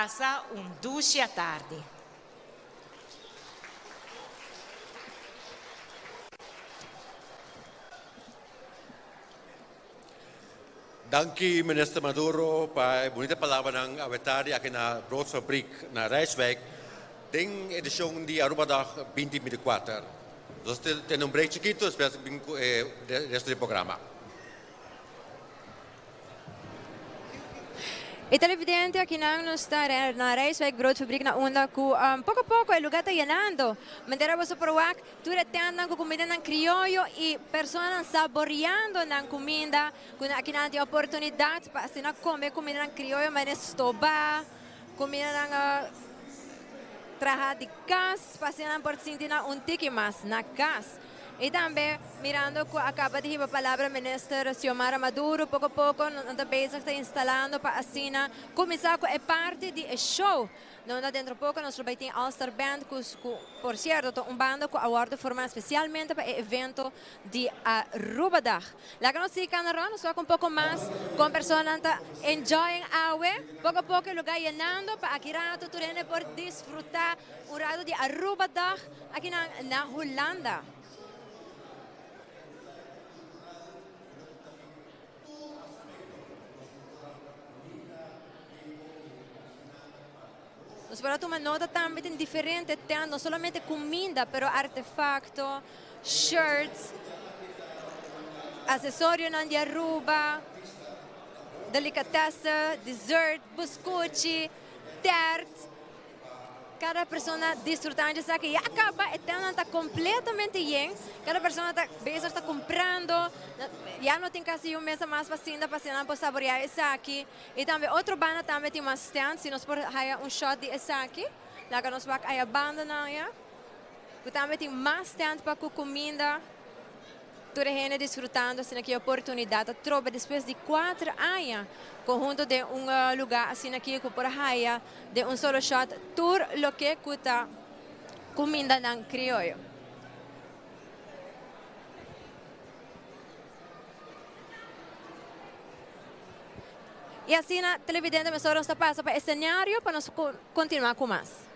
passa un dulce tarde. Dankie minister Maduro para bonita palavra ng awetari aqui na broodfabriek na Rijswijk. Tem edição de Arubadag 2024. Dus tem break chiquito, espero que resto do programa. E televidente aqui não está na Rijswijk broodfabriek na onda ku pouco a pouco o lugar está llenando. Mandera você por wak, tu retendo com comida nan criollo e pessoas saboreando nan comida, com aqui não tem oportunidade para assim comer comida nan criollo, mas estoba, comida nan traja de gas, para assim por sentir um tique mais na gas. E também, mirando que acaba de ir a palavra minister Xiomara Maduro, pouco a pouco, não está bezig, está instalando para assim, começar com a parte de show. Não dá dentro pouco, nós vamos ter All-Star Band, que, por certo, banda que aguarda formar especialmente para o evento de Arubadag. Lá que nós ficamos, nós vamos um pouco mais com pessoas que estão enjoying awe, pouco a pouco o lugar llenando para aqui rato, tu por desfrutar um rato de Arubadag aqui na Holanda. Nós vamos tomar nota também diferente, não somente comida, mas artefacto, shirts, acessórios de Aruba, delicatessen, dessert, biscotti, tert. Cada pessoa desfrutando disso aqui. E acaba, está completamente lleno. Cada pessoa está bezig, está comprando. Já não tem quase uma mesa mais para não saborear isso aqui. E também, outra banda também tem uma stand. Se nós podemos shot de isso aqui. Lá que nós vamos a banda, e também tem mais stand para comida. Toda a gente desfrutando assim aqui a oportunidade. Troca depois de 4 anos, conjunto de lugar assim aqui que por aí de solo shot, tudo o que custa comida ng criollo. E assim na televidente nós vamos passar para o cenário para nós continuar com mais.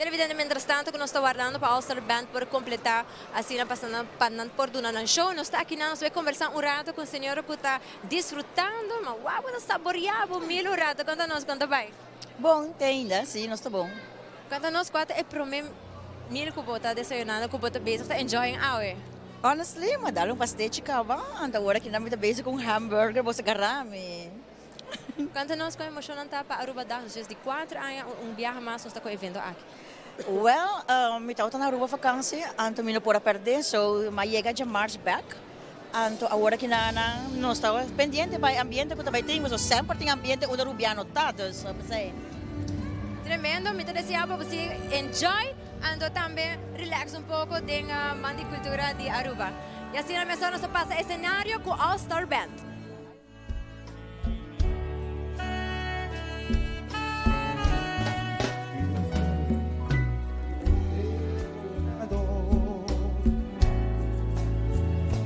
Televidente, mientras tanto, que nós estamos guardando para a All-Star Band por completar, assim, passando por durante o show. Nós estamos aqui, nós vamos conversar rato com o senhor que está desfrutando, mas uau, nós saboreamos mil rato. Conta-nos, conta bem. Bom, tem ainda, sim, nós está bom. Conta-nos, quanto é para mim, mil que está desayunando, que está basic, está enjoying awe. Honestly, madalong pastete ka ba? Anda ora que namita basic kong hamburger, bosa garami. Conta-nos com a emoção para Arubadag, de 4 anos, viagem mais, nós estamos com o evento aqui. Well, mi tao na Aruba vakansie, anto mi no pora perder, so maiega de March back. Anto agora que na nós estava pendiente para ambiente que também temos, sempre tem ambiente o rubiano tá, so pensei. Tremendo, me desejo para você enjoy, ando também relax pouco da mandicultura de Aruba. E assim a mesa nós passa cenário com All-Star Band.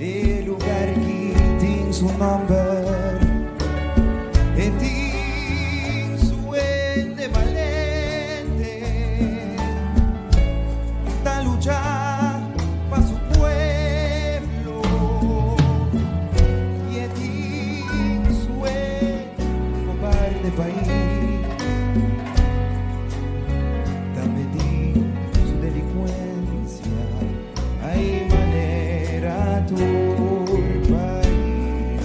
El lugar que tiene su nombre y tiene su ente valiente da luchar para su pueblo y tiene su ente cobarde país también tiene su delincuencia hay manera tu país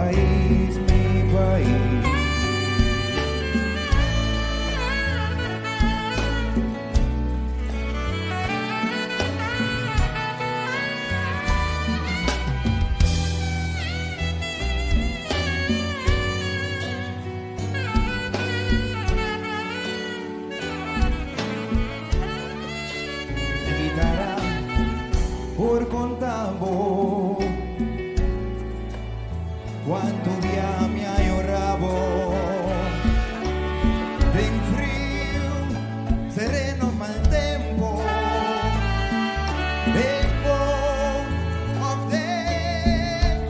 país, mi país. Guitarra por contavo quanto dia mi hai orravo en frío sereno mal tempo tempo of the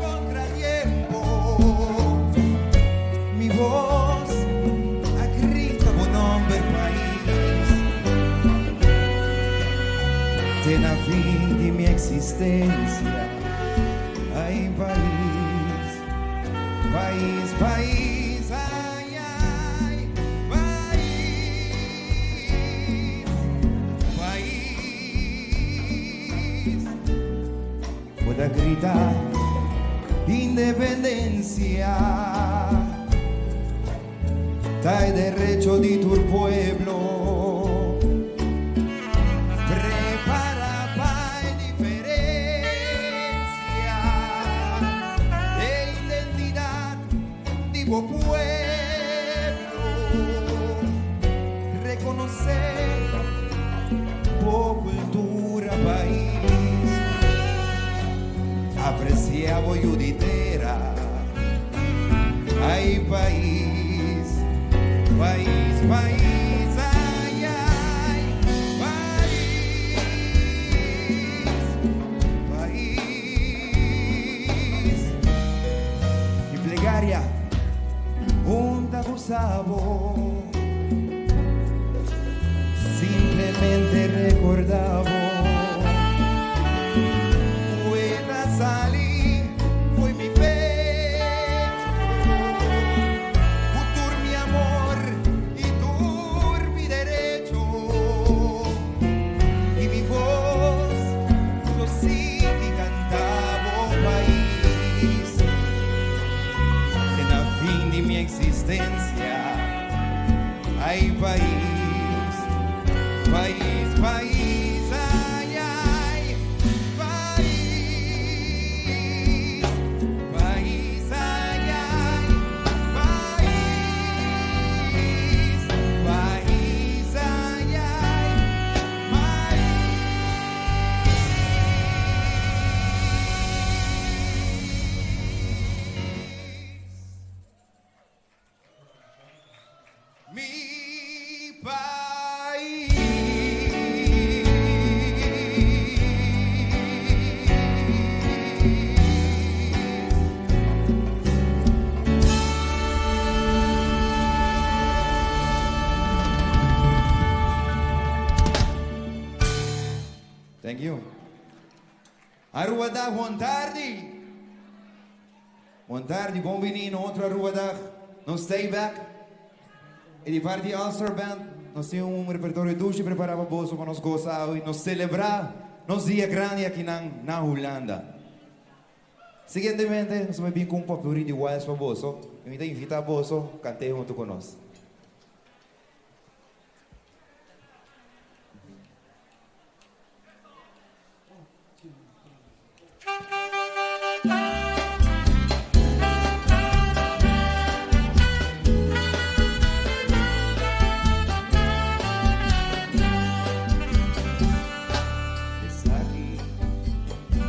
contratiempo mi voz ha grito un nombre país en la fin de mi existencia ay país, país, país, ay, ay, país, país. Pueda gritar independencia, dai derecho de tu pueblo. Prepara para diferencia de identidad de tu pueblo. Reconocer tu cultura, país. Apreciar Yuditera. Ay, país, país, país, ay, ay, país, país. Y plegaria, un tabuzabo, simplemente recordaba. Pueda salir, fue mi pecho, tu mi amor y tu mi derecho. Y mi voz lo sigue cantando país. En la fin de mi existencia, ay país, país, país, ay, ay, país, país, ay, ay, país, país, ay, ay, país. Mi Thank you. Aruadag, buon tardi. Buon tardi, buon venino, outro Aruadag. No stay back. E di parte All-Star Band, nós temos repertório duche preparado para bolso para nós gozar e nós celebrar nos dias grandes aqui na Holanda. Seguintemente, nós vamos vir com um papel de Wiles para bolso. Eu invito a invitar bolso, cantei junto com nós.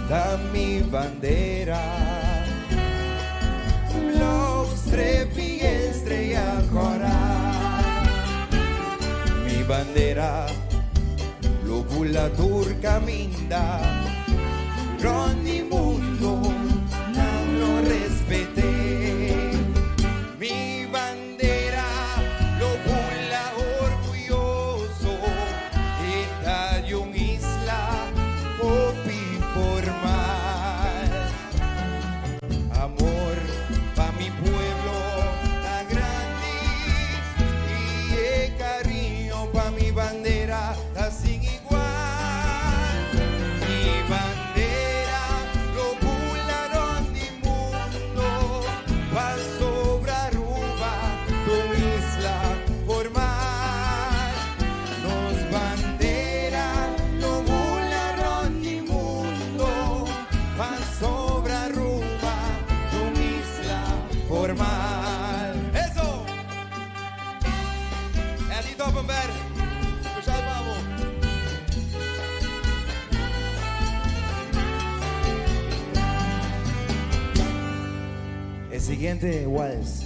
Da mi bandera, los trepi estrella coral. Mi bandera, lo bulla turca minda, rondi mundo, non lo respeté. Mi bandera, lo bulla orgulloso, estadio un isla, popi formal. Amor pa' mi pueblo tan grande y cariño pa' mi bandera tan sin igual. Mi bandera lo bulla normal. Eso. Eddie Doppenberg. Special Bravo. El siguiente vals.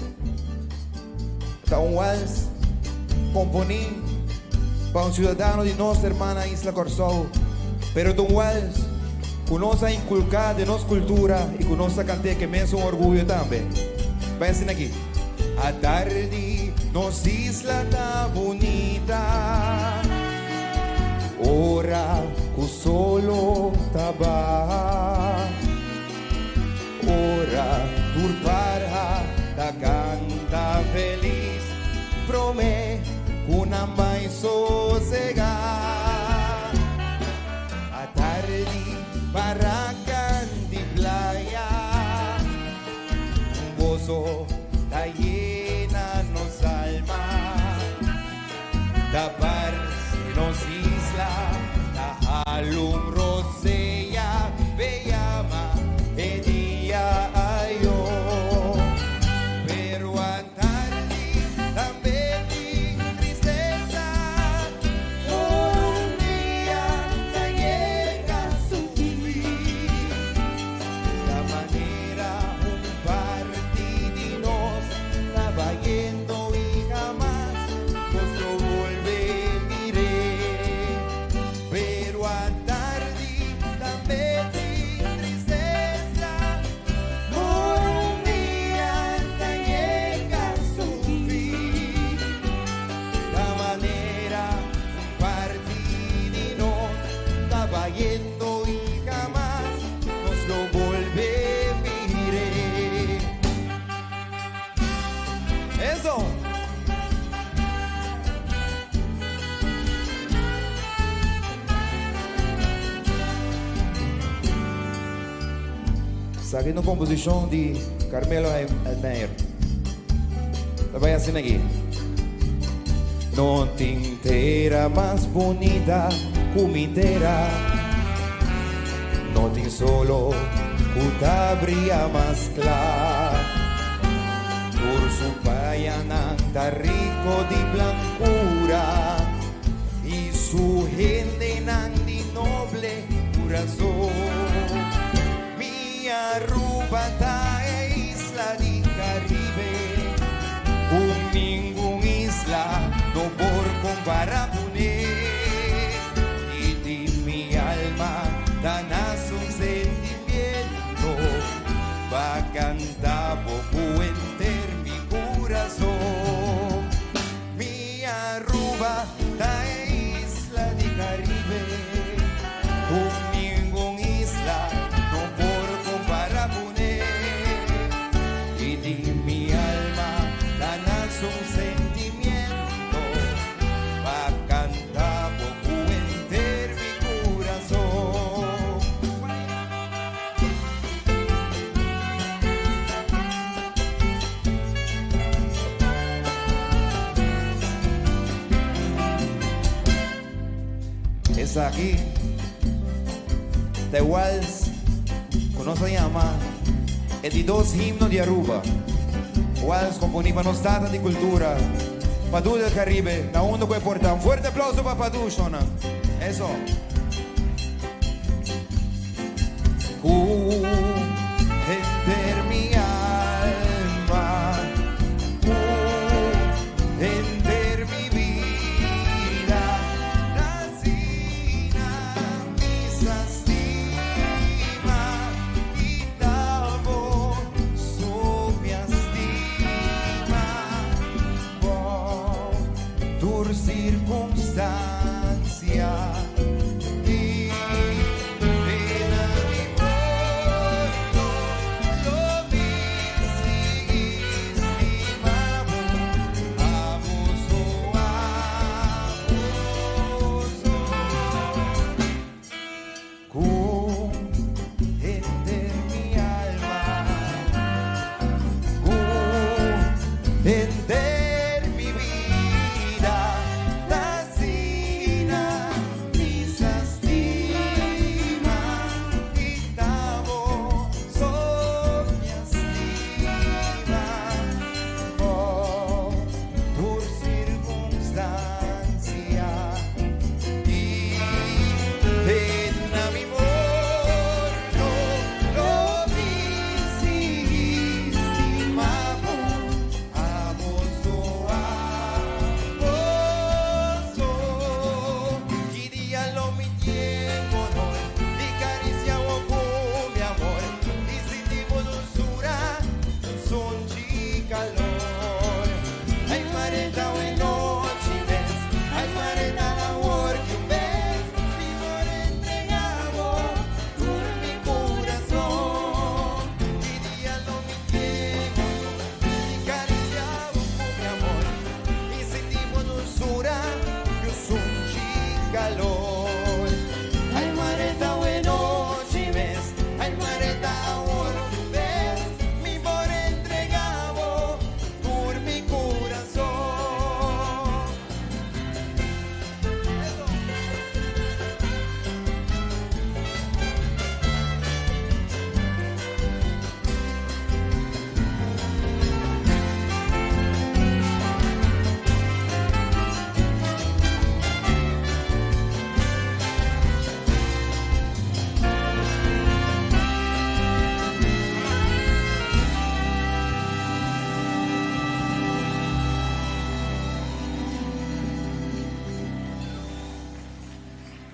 Está un vals componí para un ciudadano de nuestra hermana Isla Corsol, pero de un vals con nossa inculcada de nuestra cultura y con nossa canté que me es un orgullo también. Pensen aquí. A tarde nos isla está bonita, ora que solo taba, ora turparha ta canta feliz, prome una mais sossegar. A tarde barraca de playa, un gozo ta llena nos alma, taparse nos isla, ta alumbrosea, veama e dia ayo. Pero a tarde también mi tristeza, por un día ta llega a su fin. La manera un partidinos la va yendo y jamás nos lo vuelve miré. Pero a tarde también mi tristeza, por un día ta llega a su fin. La manera un partidinos la va yendo y jamás nos lo vuelve miré. Eso. Saquei uma composição de Carmelo Almeyer. Vai assim aqui. Não tem inteira mais bonita como inteira. Não tem solo que brilha mais clara. Por su payana está rico de blancura y su gente nan de noble corazón. Mi Aruba ta isla de Caribe, con ningún isla no por comparar con él. Y de mi alma da nace un sentimiento, va a cantar poco entero mi corazón. Mi Aruba ta isla de Caribe, con ningún isla no por comparar con él. Y de mi alma da nace un sentimiento, va a cantar poco entero mi corazón. Es aquí, de Wals, como se llama, es de dos himnos de Aruba. Wals componía nos data de cultura, Padu del Caribe, la onda que porta. Un fuerte aplauso para Padu, Shona. Eso. Enter mi alma, enter mi vida, Racina, mis estima, y tavo su mi estima, por circunstancia. Enter mi vida,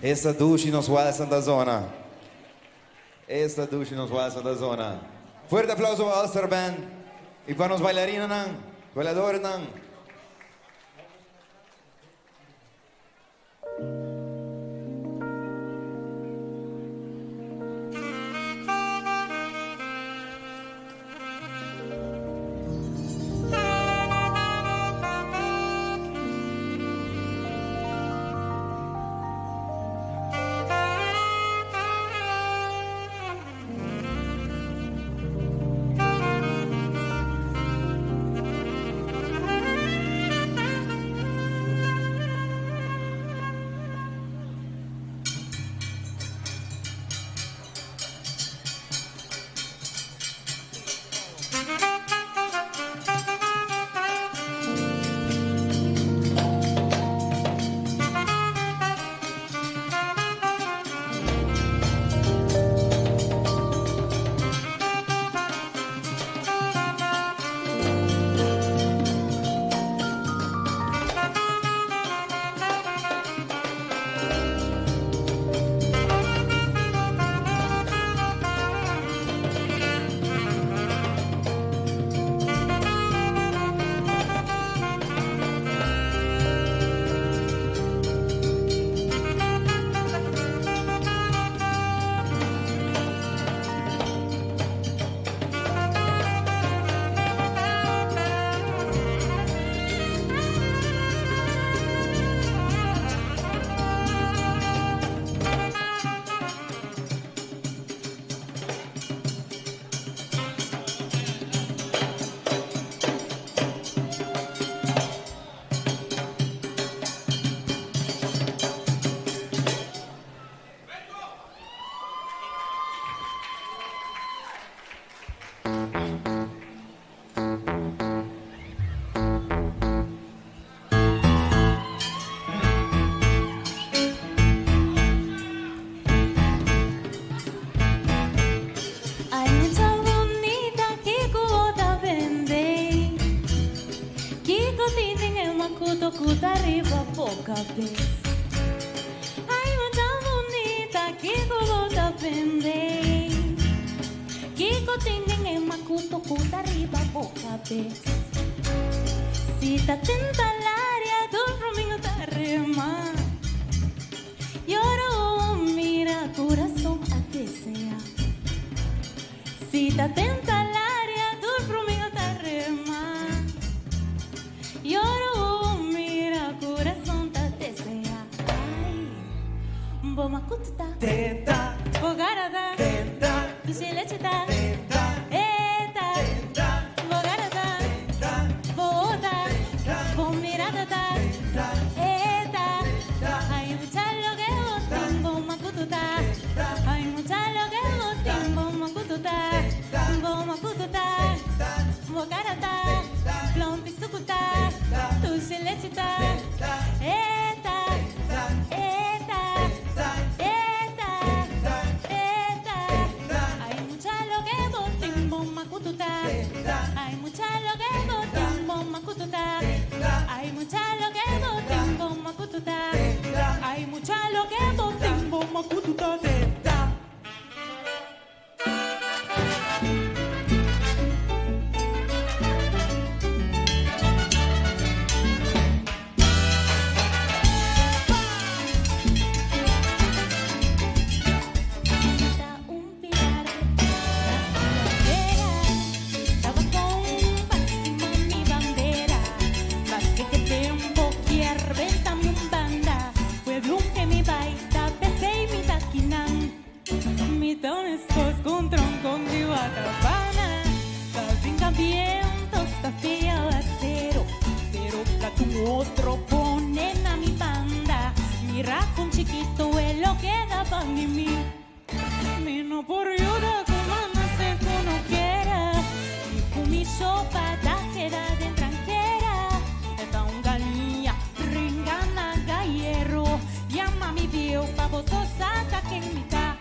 Essa douche nos walsa da zona. Essa douche nos walsa da zona. Fuerte aplauso para All-Star Band y para los bailarinos, bailadores. Cuta arriba poca vez. Ai, muita bonita, que golota vende. Que cotinden en macuto, cuta arriba poca vez. Si ta tenta l'aria, dentro mi ta rema. Lloro, mira, corazón a desea. Si ta tenta l'aria, dentro mi ta rema. Lloro, mira, corazón te desea. Ay, boma kututa, Tenta, bogarada, tenta, tu silechita, tenta, eta, tenta, bogarada, tenta, boda, bom mirada, tenta, eta. Hay mucha lo que botín, boma kututa. Hay mucha lo que botín, boma kututa, boma kututa, bogarada, plom pisukuta. Tu silechita, eta, eta, eta, eta. Hay mucha lo que botín, bomba cututa. Hay mucha lo que botín, bomba cututa. Hay mucha lo que botín, bomba cututa. Hay mucha lo que botín, bomba cututa. Otro ponen a mi banda, mi raccoon chiquito es lo que daban de mí. Meno por ayuda como no sé cómo quiera, y con mi sopa da queda de tranquera. Esta un galinha, ringana gallero, llama mi viejo pavoso saca que invita.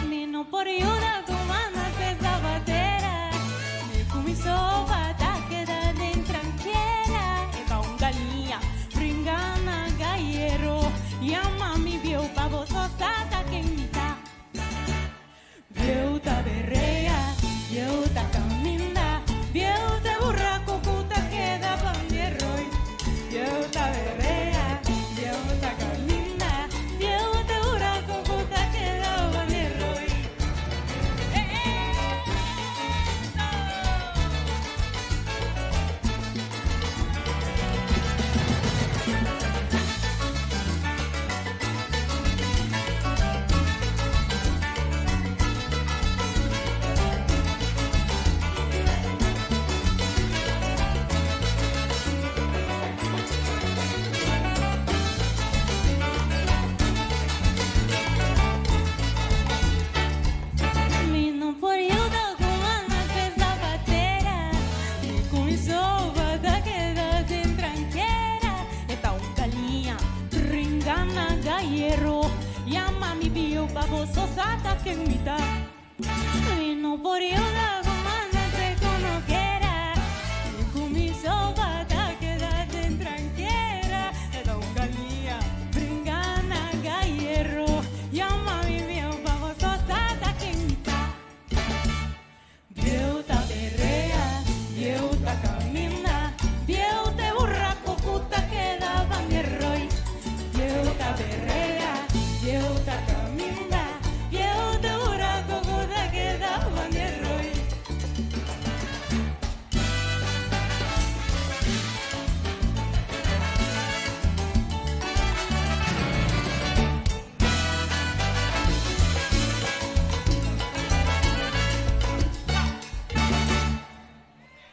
Meno por ayuda como no sé sabatera, y con mi sopa da queda de tranquera. Esta un galinha, ringana gallero, llama mi viejo pavoso. baboso sata que invita. Y no por yo la comandante como quiera. Y con mi sopa ta quédate tranquila. Da un galía, bringana, gallero. Llama mi viejo baboso sata que invita. Vieuta perrea, vieuta camina. Vieuta burraco, puta quedaba mi roy. Vieuta perrea, vieuta camina. Vieuta burraco, puta quedaba mi roy.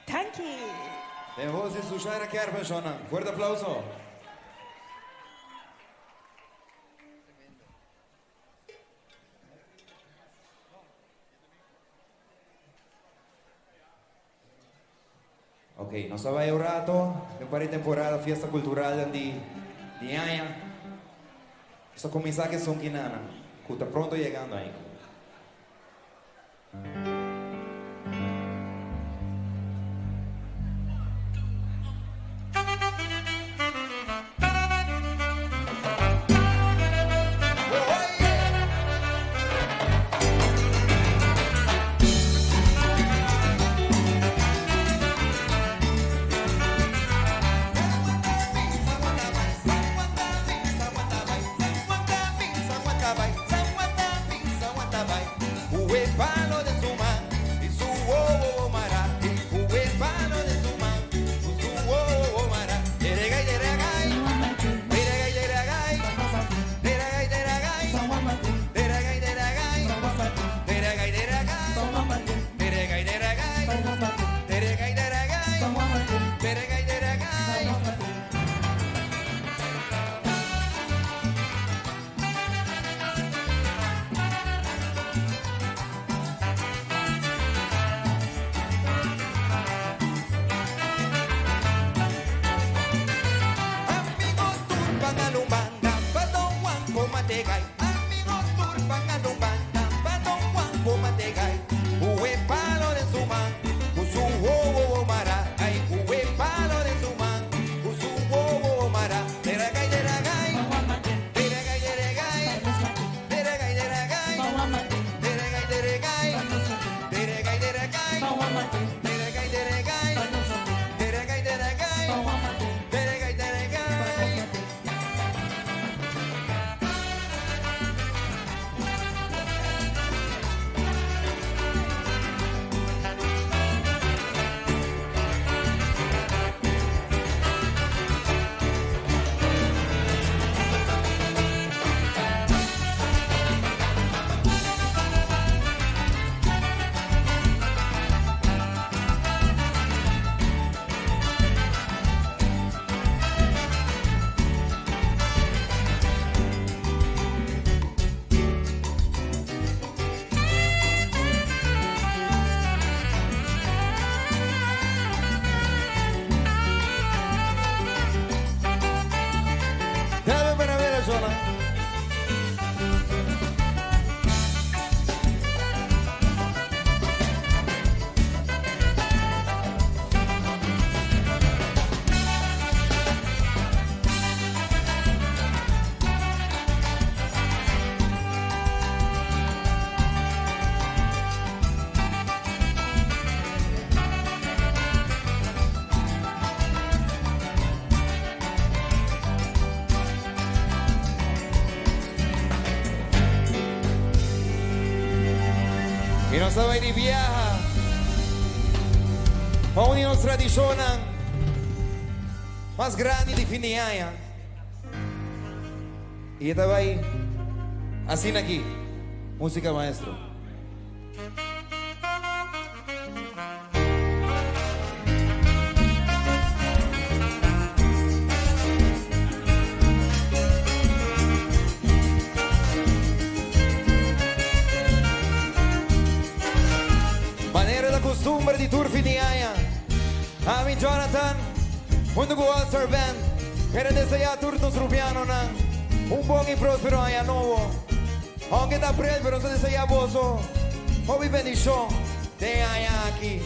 Thank you. De voz is Sushara Kerpenshona. Fuerte aplauso. Ok, nos va a un rato, para temporada fiesta cultural de Aya. Só começar que son quinana, que está pronto llegando aí. Y nos va di viaja a una de las tradiciones más grandes de Finiaya. Y estaba ahí, así aquí, música maestro. Costumbre di Turfiniaya, Ami Jonathan, mundo go All-Star Band, per desea turnos rubiano na, un buon e prospero aia nuovo. Aunque está preso, pero no se dice ya bozo. Hoy bendición, te hay aquí.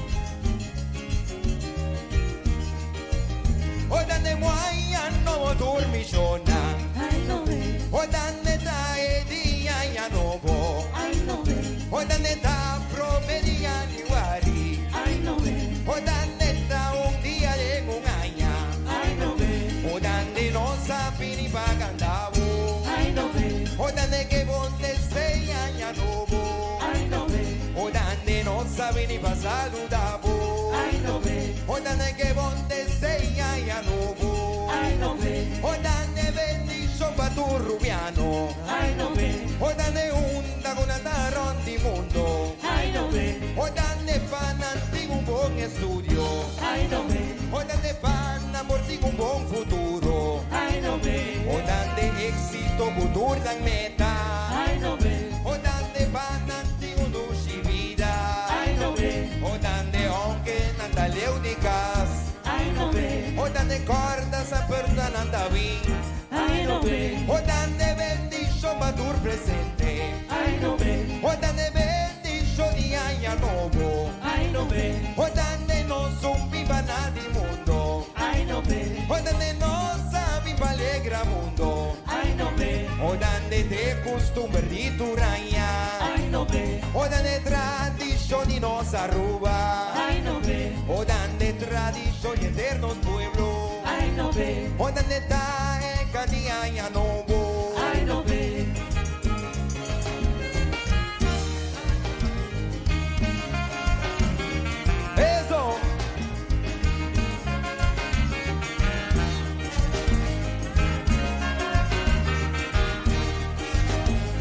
Hoy dande muaya no dormishona. Ay, no ve, Hoy dande tae día ya no bo. ay, no ve, Hoy dande ta promedia ni wari. ay, no ve, Hoy dande ta un día de un año. ay, no ve, Hoy dande no sabe ni pagandabo. ay, no ve, Hoy dande que vos te sea ya no bo. ay, no ve, Hoy dande no sabe ni pa saludabo. ay, no ve, Hoy dande que vos te sea ya no bo. ay, no ve, Hoy dande bendición pa tu rubiano. ay, no ve, Hoy dande un taron di mundo. ay, no ve, Hoy dande pana un buen estudio. ay, no ve, Hoy dande pana por ti un buen futuro. ay, no ve, Hoy dande éxito futuro dan meta. ay, no ve, Hoy dande pana un dushi vida. ay, no ve, Hoy dande aunque nanda leunicas. ay, no ve, Hoy dande cordas a perda nanda bin. ay, no ve, Hoy dande bendición pa tu presente. ay, no ve, Hoy dande bendición y año nuevo. ay, no ve, Hoy dande no son viva nadie mundo. ay, no ve, Hoy dande no sabe pa alegra mundo. ay, no ve, Hoy dande te costumbre di tu raña. ay, no ve, Hoy dande tradición y nos arruba. ay, no ve, Hoy dande tradición y eternos pueblos. ay, no ve, Hoy dande ta ni año nuevo. ay, no ve, Eso.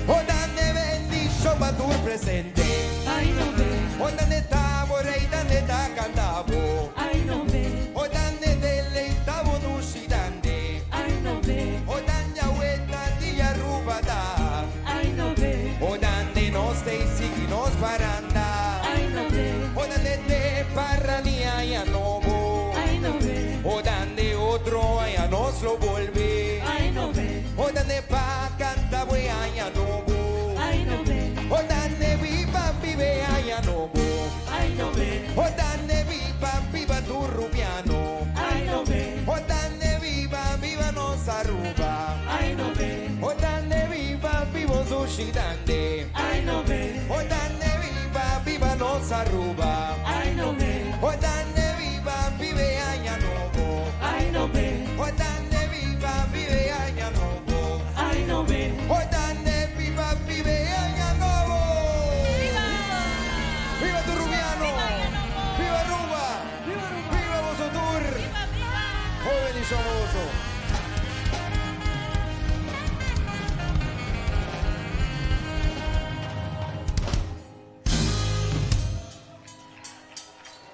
Hoy dande bendición pa tu presente. ay, no ve, Hoy dande tabo rey dande ta cantabo. ay, no ve, Hoy dande deleitabo dushi dande. ay, no ve, Hoy dande vuelta dia rubada. ay, no ve, Hoy dande nos te sigi nos paranda. ay, no ve, Hoy dande te parranía ya no bo. ay, no ve, Hoy dande otro ya nos lo vuelve. ay, no ve, Hoy dande pa canta voy ya no bo. ay, no ve, Hoy dande viva vive ya no bo. ay, no ve, Hoy dande viva tu rubiano. ay, no ve, Hoy dande viva nos arruba. ay, no ve, Hoy dande vivo sushi dande. ay, no ve, Hoy dande viva nos arruba. ay, no ve, Hoy dande vive año nuevo. ay, no ve, Hoy dande vive año nuevo. ay, no ve, Hoy dande vive año nuevo. ¡Viva tu rubiano! ¡Viva Aruba! ¡Viva Bosotur! ¡Hoy bendición Boso!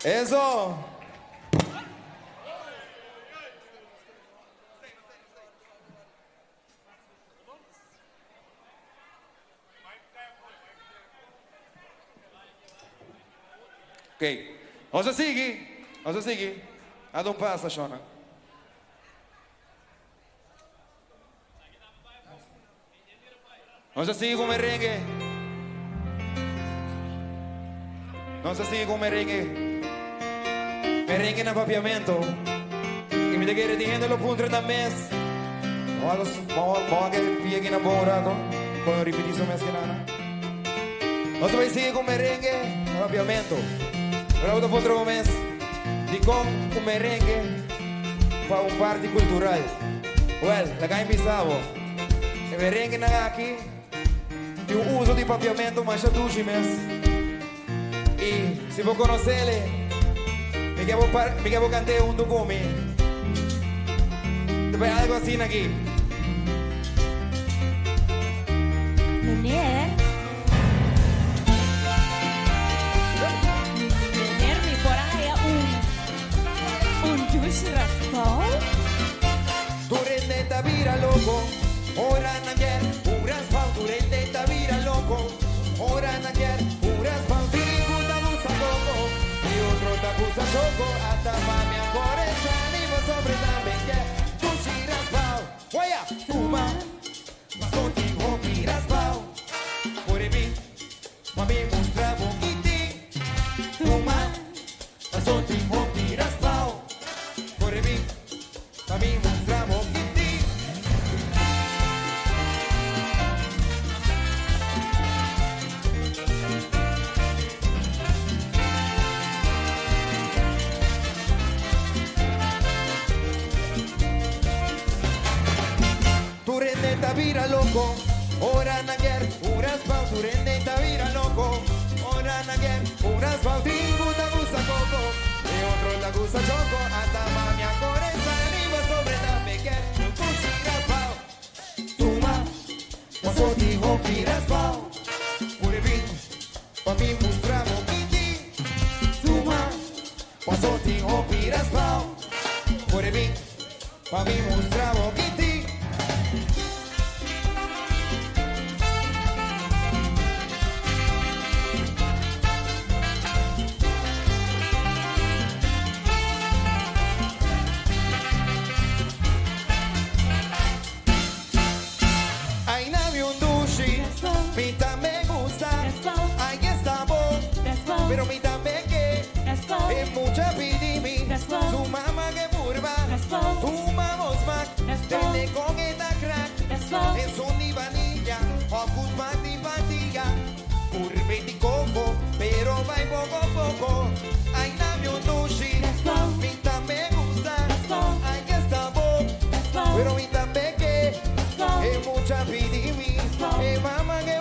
Eso. Ok, vamos a seguir. Vamos a seguir. A não passa, Shona. Vamos a seguir com merengue. Vamos a seguir com merengue. Merengue na papiamento. E me deghere diciendo los puntos da mes. Vamos a que pie na boraco. Con ripetizo mes que nada. Vamos a seguir com merengue na papiamento. Agora vou outro mês. De com o merengue para um party cultural. Well, la cá empezamos. O merengue na aqui. E o uso de papiamento mais a 12 meses. E se vou conhecê-lo, me quero cantar um do come. Depois algo assim aqui. Meneer, me poraya un juice raspao. Tu rendetta vira loco, ora na quer, un raspao. Tu rendetta vira loco, ora na quer, un raspao. Fico da gusta coco, y otro da gusta choco. Hasta mami ancora se anima sobre también que tu si raspao. Guaya, fuma, mas contigo mi raspao. vira loco. Ora naguer, uras pau, turende vira loco. Ora naguer, uras pau, tributa gusta coco. De otro la gusta choco, hasta mami a coreza, arriba sobre la pequeña, tu sigas pau. Tuma, paso digo piras pau. Purevin, pa mi mostramo kiti. Tuma, paso digo piras pau. Purevin, pa mi mostramo kiti. Mita me gusta, ahí está vos, pero mita me que es mucha pidimi, su mamá que burba, tu mamá mac, tele con esta crack, es un y vanilla, ocus mati patilla, curve y coco, pero va poco a poco, ahí dame un dushi, mita me gusta, ahí está vos, pero mita me que es mucha pidimi, es mamá que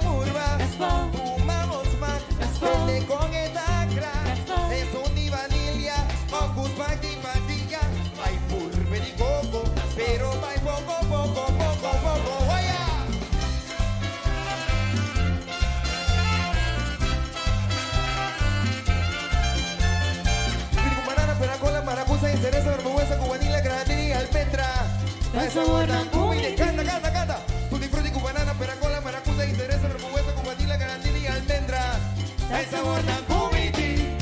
tu mamos más, vende con esta crack, es un y vanilla, ocus pati patilla, hay purbe y coco, pero va poco, vaya. Pico banana, peracola, maracuza, cereza, vergüenza, cubanila, granadilla, almendra, hay sabor tan cumide, canta. Tu disfrute con banana, peracola, maracuza, cereza, vergüenza, cubanila, granadilla y almendra, hay sabor tan cumide.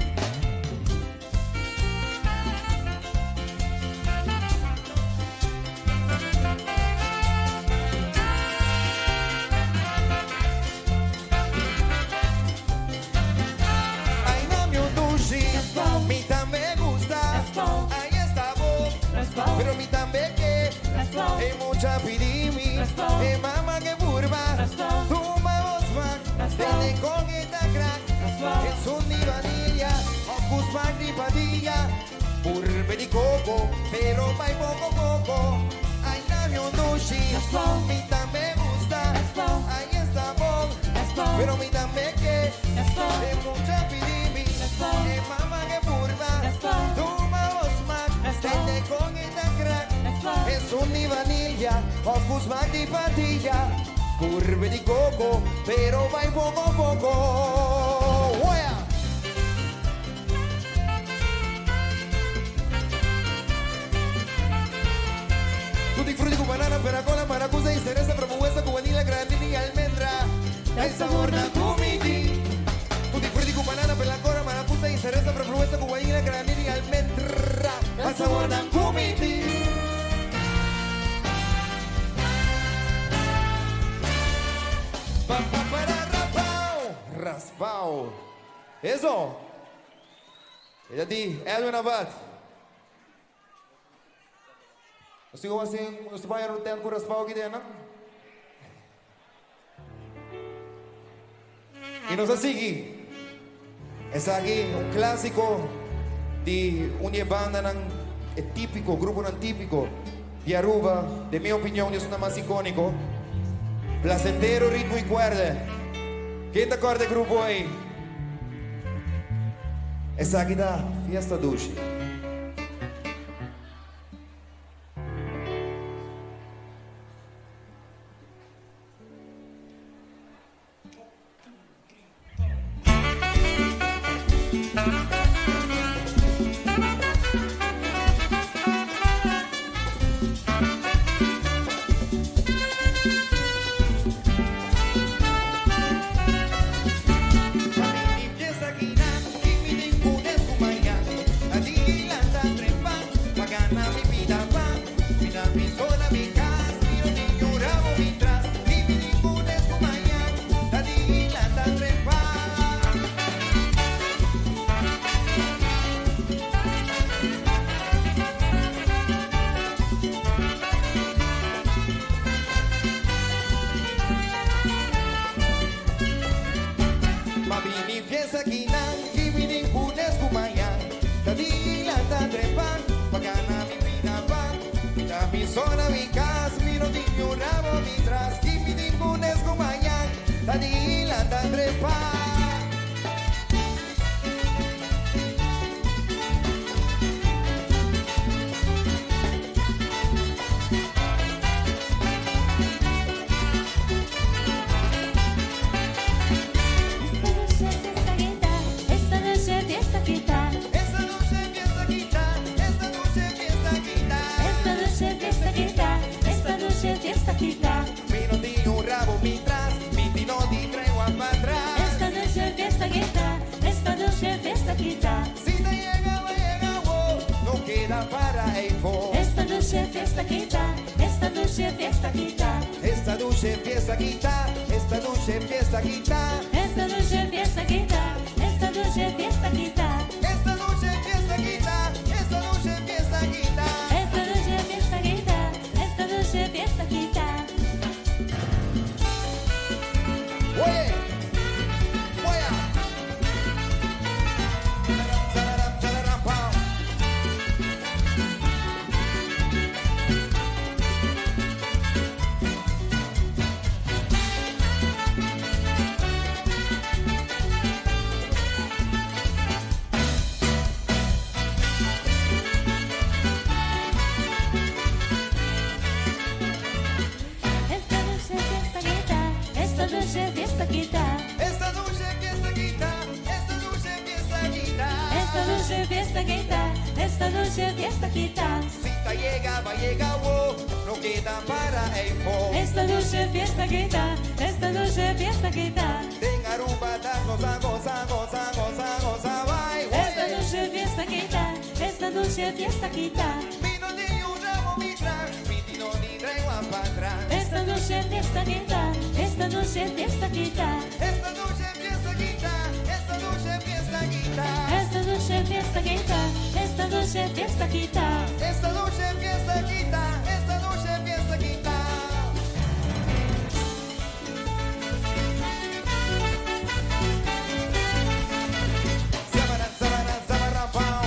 Ay, dame un dushi, mi tan me gusta, ahí está vos, pero mi tan que es mucha pidimi, es mamá que burba, tu mamá más, vende con esta crack, es un y vanilla, ocus y patilla, burbe y coco, pero va poco, ay dame un dushi, mi tan me gusta, ahí está vos, pero mi tan que es mucha pidimi, es mamá que burba, tu mamá más, vende con esta crack, es un y vanilla, ocus y patilla, curve di coco, pero va poco. ¡Wea! Tutti frutti con banana, peracola, maracuza y cereza, frambuesa, cubanila, granadilla y almendra, el sabor da comiti. Tutti frutti con banana, peracola, maracuza y cereza, frambuesa, cubanila, granadilla y almendra, el sabor da comiti. Raspao. Eso. Jadi, Edwin Abad. Gusto ko kasi gusto ba yung rutan ko raspao gitu ya, Y nos así. Es aquí un clásico de una banda típico, grupo típico de Aruba. De mi opinión, es una más icónico. Placentero, ritmo y cuerda. ¿Quién te acuerda del grupo ahí? Es aquí da Fiesta Dushi. Zona mi casa, mi no tiño rabo mitras, kimitingunes kumayang, tadilan tan trepa. Esta noche fiesta quita. Esta noche fiesta quita, esta noche fiesta quita. Esta noche fiesta quita. Esta noche fiesta quita. Mi no di un rabo mitras, mi no di tregua para atrás. Esta noche fiesta quita. Esta noche fiesta quita. Si te llega, oh, no queda para el fo. Esta noche fiesta quita. Esta noche fiesta quita. Esta noche fiesta quita, esta noche fiesta quita. Esta noche fiesta quita. Esta noche fiesta quita. Esta noche fiesta quita, esta noche fiesta quita. Esta noche fiesta quita. Esta noche fiesta quita. Oye, oye. Chararam, chararam, pao. Esta noche fiesta quita. Esta noche fiesta quita. Esta noche fiesta quita, esta noche fiesta quita. Esta noche fiesta quita. Esta noche fiesta quita. Si te llega, va a llegar, oh, no queda para el fo. Esta noche fiesta quita. Esta noche fiesta quita. Tenga rumba, ta, goza, goza, goza, goza, goza, bye. Esta noche fiesta quita. Esta noche fiesta quita. Mi no di un ramo mitras, mi no di tregua para atrás. Esta noche fiesta quita. Esta noche fiesta quita. Esta noche fiesta quita, esta noche fiesta quita. Esta noche fiesta quita. Esta noche fiesta quita. Esta noche fiesta quita, esta noche fiesta quita. Sabaran, sabaran, sabaran, pao.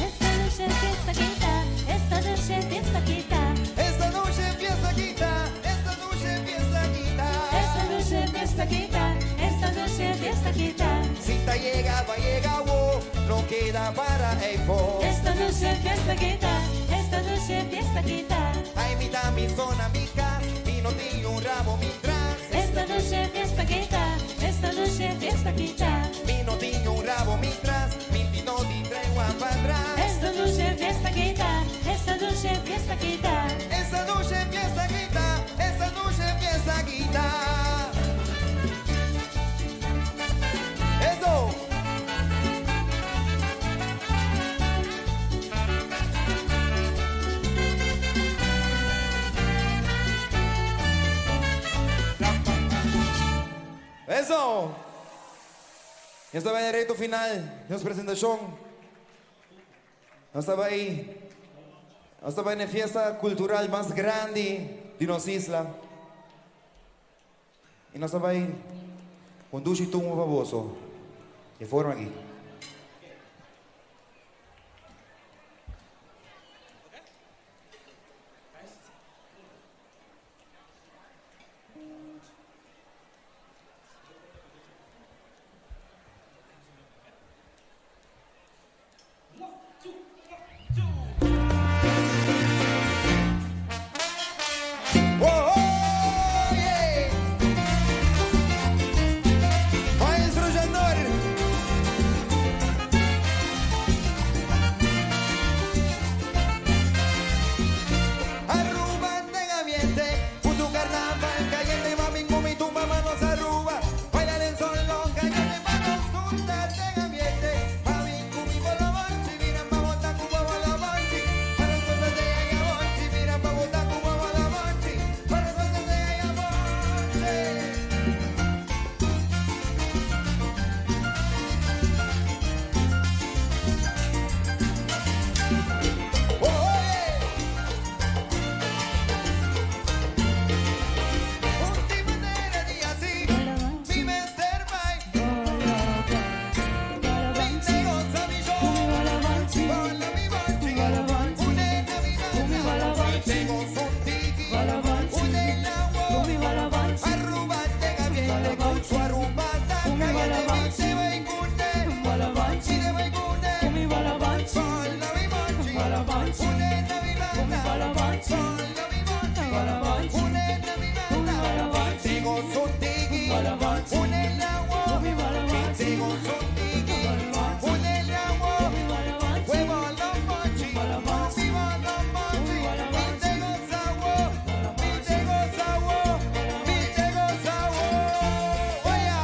Esta noche fiesta quita. Esta noche fiesta quita. Esta noche fiesta quita, esta noche fiesta quita. Esta noche fiesta quita. Esta noche fiesta quita. Si te llega, va a llegar, oh, no queda para el fo. Esta noche fiesta quita. Esta noche fiesta quita. Ay, mita, mi zona, mi casa, y no di un ramo mitras. Esta noche fiesta quita. Esta noche fiesta quita. Mi no di un rabo mitras, mi no di tregua para atrás. Esta noche fiesta quita. Esta noche fiesta quita. Esta noche fiesta quita, esta noche fiesta quita. Eso. Eso. Ya estaba en el reto final de nuestra presentación. Ya estaba ahí. Ya estaba en la fiesta cultural más grande de nuestra isla. Y no estaba ahí. Con ducha y tumo baboso. Y fueron aquí. ¡Oh, oh, yeah! Maestro Jandor. Aruba en ambiente, puto carnaval, caliente, mami, mi tu mamá nos arruba. Bailar en sol, los cañones, manos juntas en ambiente. Mami, mi bola bonchi, mira, pa' botar cubo, bola bonchi. Para las cosas de ella bonchi, mira, pa' botar cubo, bola bonchi. Para las cosas de ella bonchi. son tiki, un el agua, mi tengo son tiki, un el agua, huevo la mochi, viva la mochi, mi tengo sabor, mi tengo sabor, mi tengo sabor. Oya.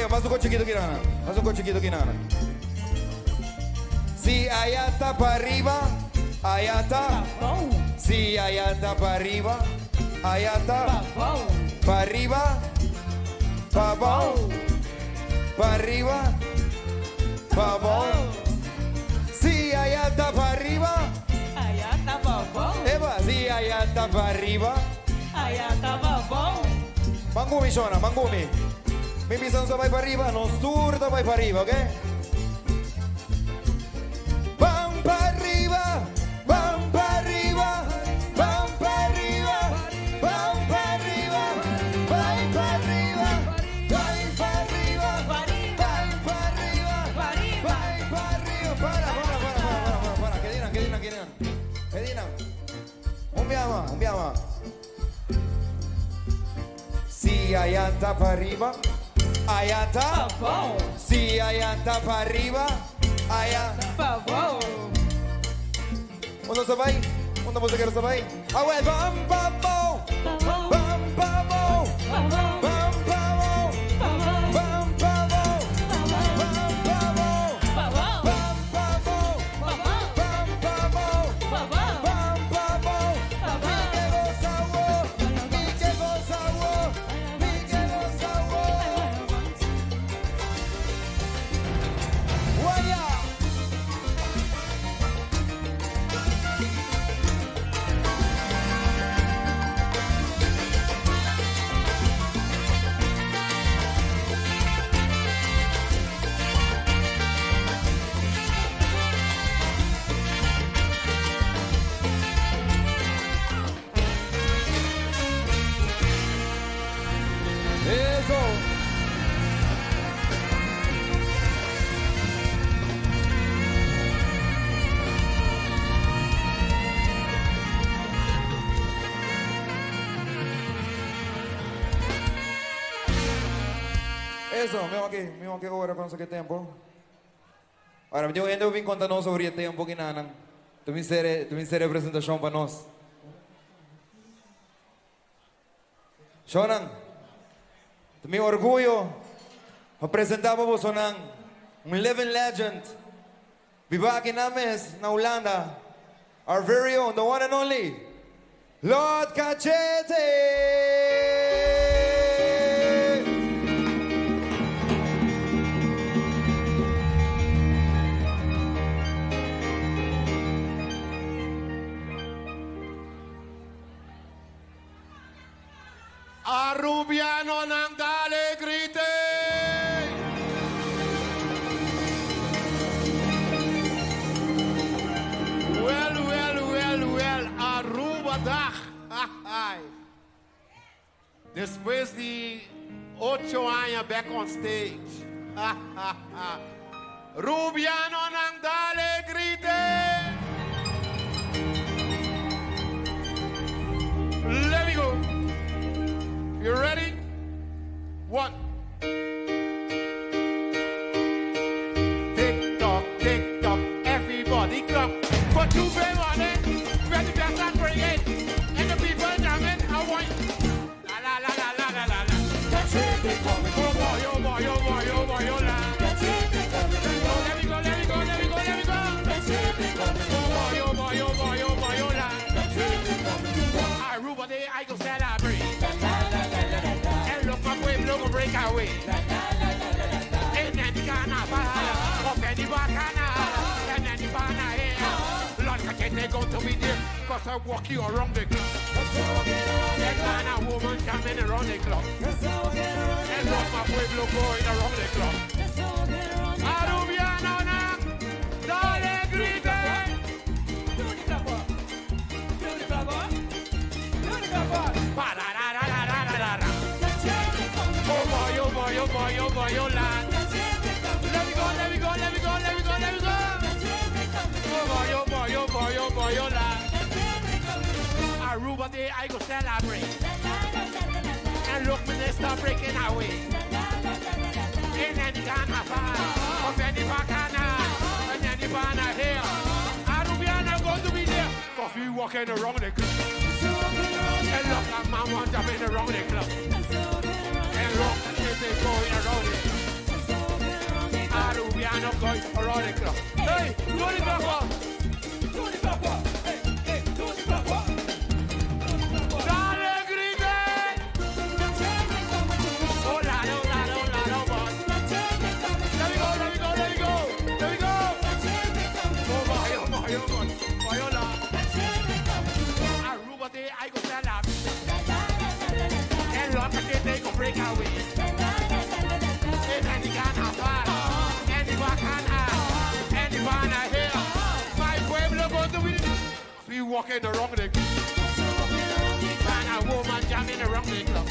Más un coche chiquito que nada. Más un coche chiquito que nada. Si allá está para arriba, allá está. Si allá está para arriba, allá está. Para arriba, para abajo. Para arriba, para abajo. Si allá está para arriba, allá está babón, Eva, si allá está para arriba. allá está babón. Mangumi, Shona, mangumi. Mi bisogno vai para arriba, non sturdo vai para arriba, ok? Vam para arriba, vam para arriba, vam para arriba, vam para arriba, vai para arriba, vai para arriba, vai para arriba, vai para arriba. Para, che dinan. Un biama. Si allá está para arriba. Allá está, si allá está para arriba, allá. ¿Uno se va ahí? ¿Uno musiquero se va ahí? Ah, well, bam, bam, bam, bam, bam, bam, bam, bam, bam, bam, Eso, mesmo aqui agora com esse tempo. Agora, eu ainda vim contar nós sobre o tempo que não. Tu me ser representação para nós. Shonan, tu me orgulho apresentar para você living legend. Viva aqui na mes, na Holanda. Our very own, the one and only, Lord Cachete! Arubiano ng dale grite. Well, Aruba dag. Después de 8 años back on stage. Rubiano ng dale grite. Let me go. You ready? 1. Tick tock, everybody clap. For 2 play morning, ready to start bringing. And the people jamming, I want. La la la la la la la la. That's it, they coming. Oh boy, oh boy, oh boy, oh boy, oh la. That's it, they coming. Let me go, let me go, let me go, let me go. That's it, they coming. Oh boy, oh boy, oh boy, oh boy, oh la. That's it, they coming. Aruba day, I go celebrate. And look, my pueblo go break away. And then the carnaval, of any bacchanal, and then the banana here. Lord, I can't they go to be there, cause I walk you around the clock. That man and woman jamming around the clock. And look, my pueblo going around the clock. Arubiano na, dale grite. Ba-da-da-da-da-da-da-da. Oh boy, oh boy, oh boy, oh boy, oh lad. Let me go, let me go, let me go, let me go, let me go. Oh boy, oh boy, oh boy, oh boy, oh lad. Aruba day I go celebrate. And look, me they start breaking away. In any carnival, of any bacchanal, and any banana here. Arubiana going to be there, cause we walking around the club. And look, that man wants to be around the club. And look, if they going around it. Arubiano going around the club. Hey, do the club walk. Do the club walk. Hey, do the club walk. Dale grite. Oh, lad, oh, lad, oh, lad, oh, boy. Let me go, let me go, let me go. Let me go. Oh, boy, oh, boy, oh, boy. Boy, oh, lad. Aruba day, I go stand up. And look, they go break away. And the carnaval, and the bacchanal, and the banana here. My pueblo go to be. We walking around the club. Man and woman jamming around the club.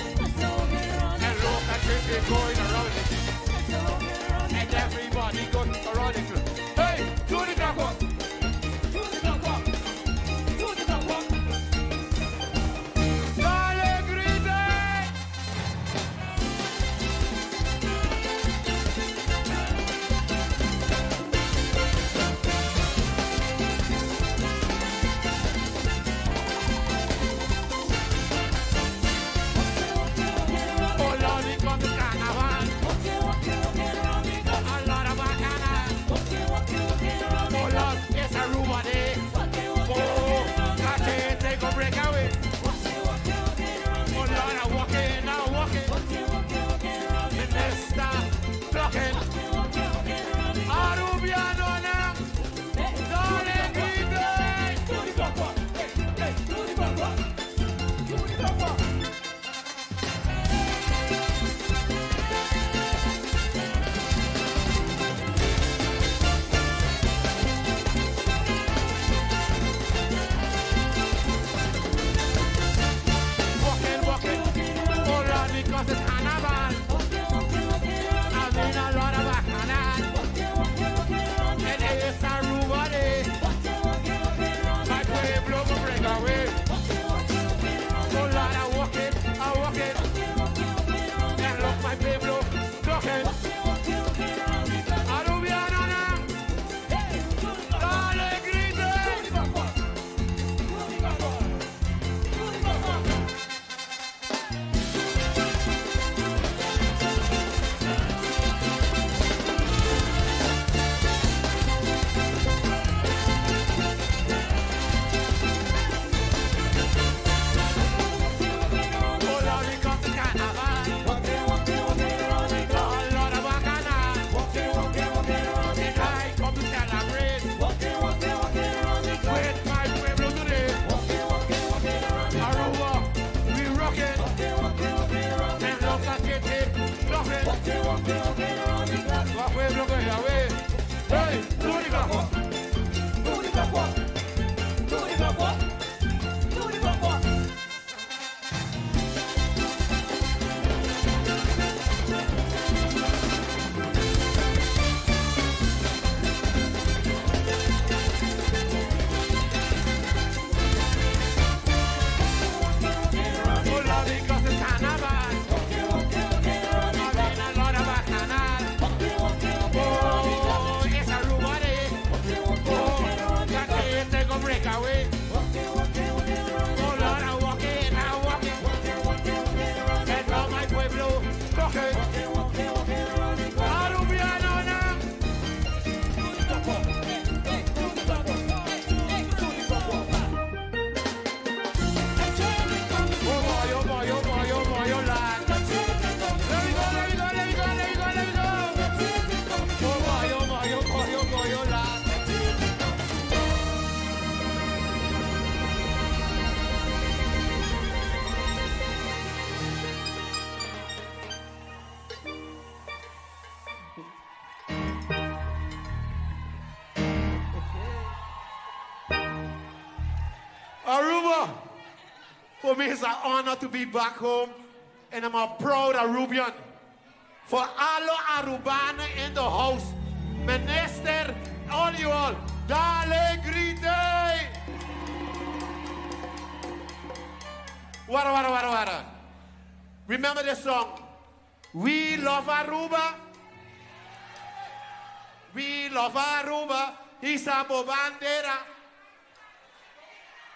And look at they going around the club. And everybody going around the club. Hey, do the club walk. Do the club walk. Do the club walk. Dale grite. Oh Lord, we come to carnival. A lot of bacchanal. Oh Lord, it's Aruba day. Oh, I can't take a break away. Oh Lord, I'm walking. And they start clocking. Arubiano na, dale grite. Aruba, for me it's an honor to be back home, and I'm a proud Arubian. For all Arubana in the house, Minister, all you all, dale grite! Wara. Remember this song? We love Aruba. We love Aruba. Isabo bandera.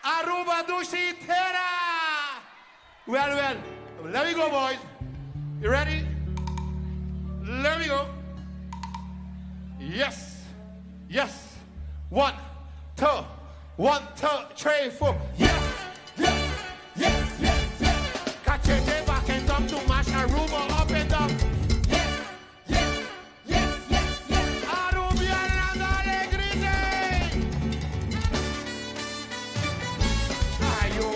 Aruba dushitera. Well. Let me go, boys. You ready? Let me go. Yes. 1, 2, 1, 2, 3, 4. Yes. Cachete back and up to mash Aruba up and down. Arubian and Alegrite. Ayo.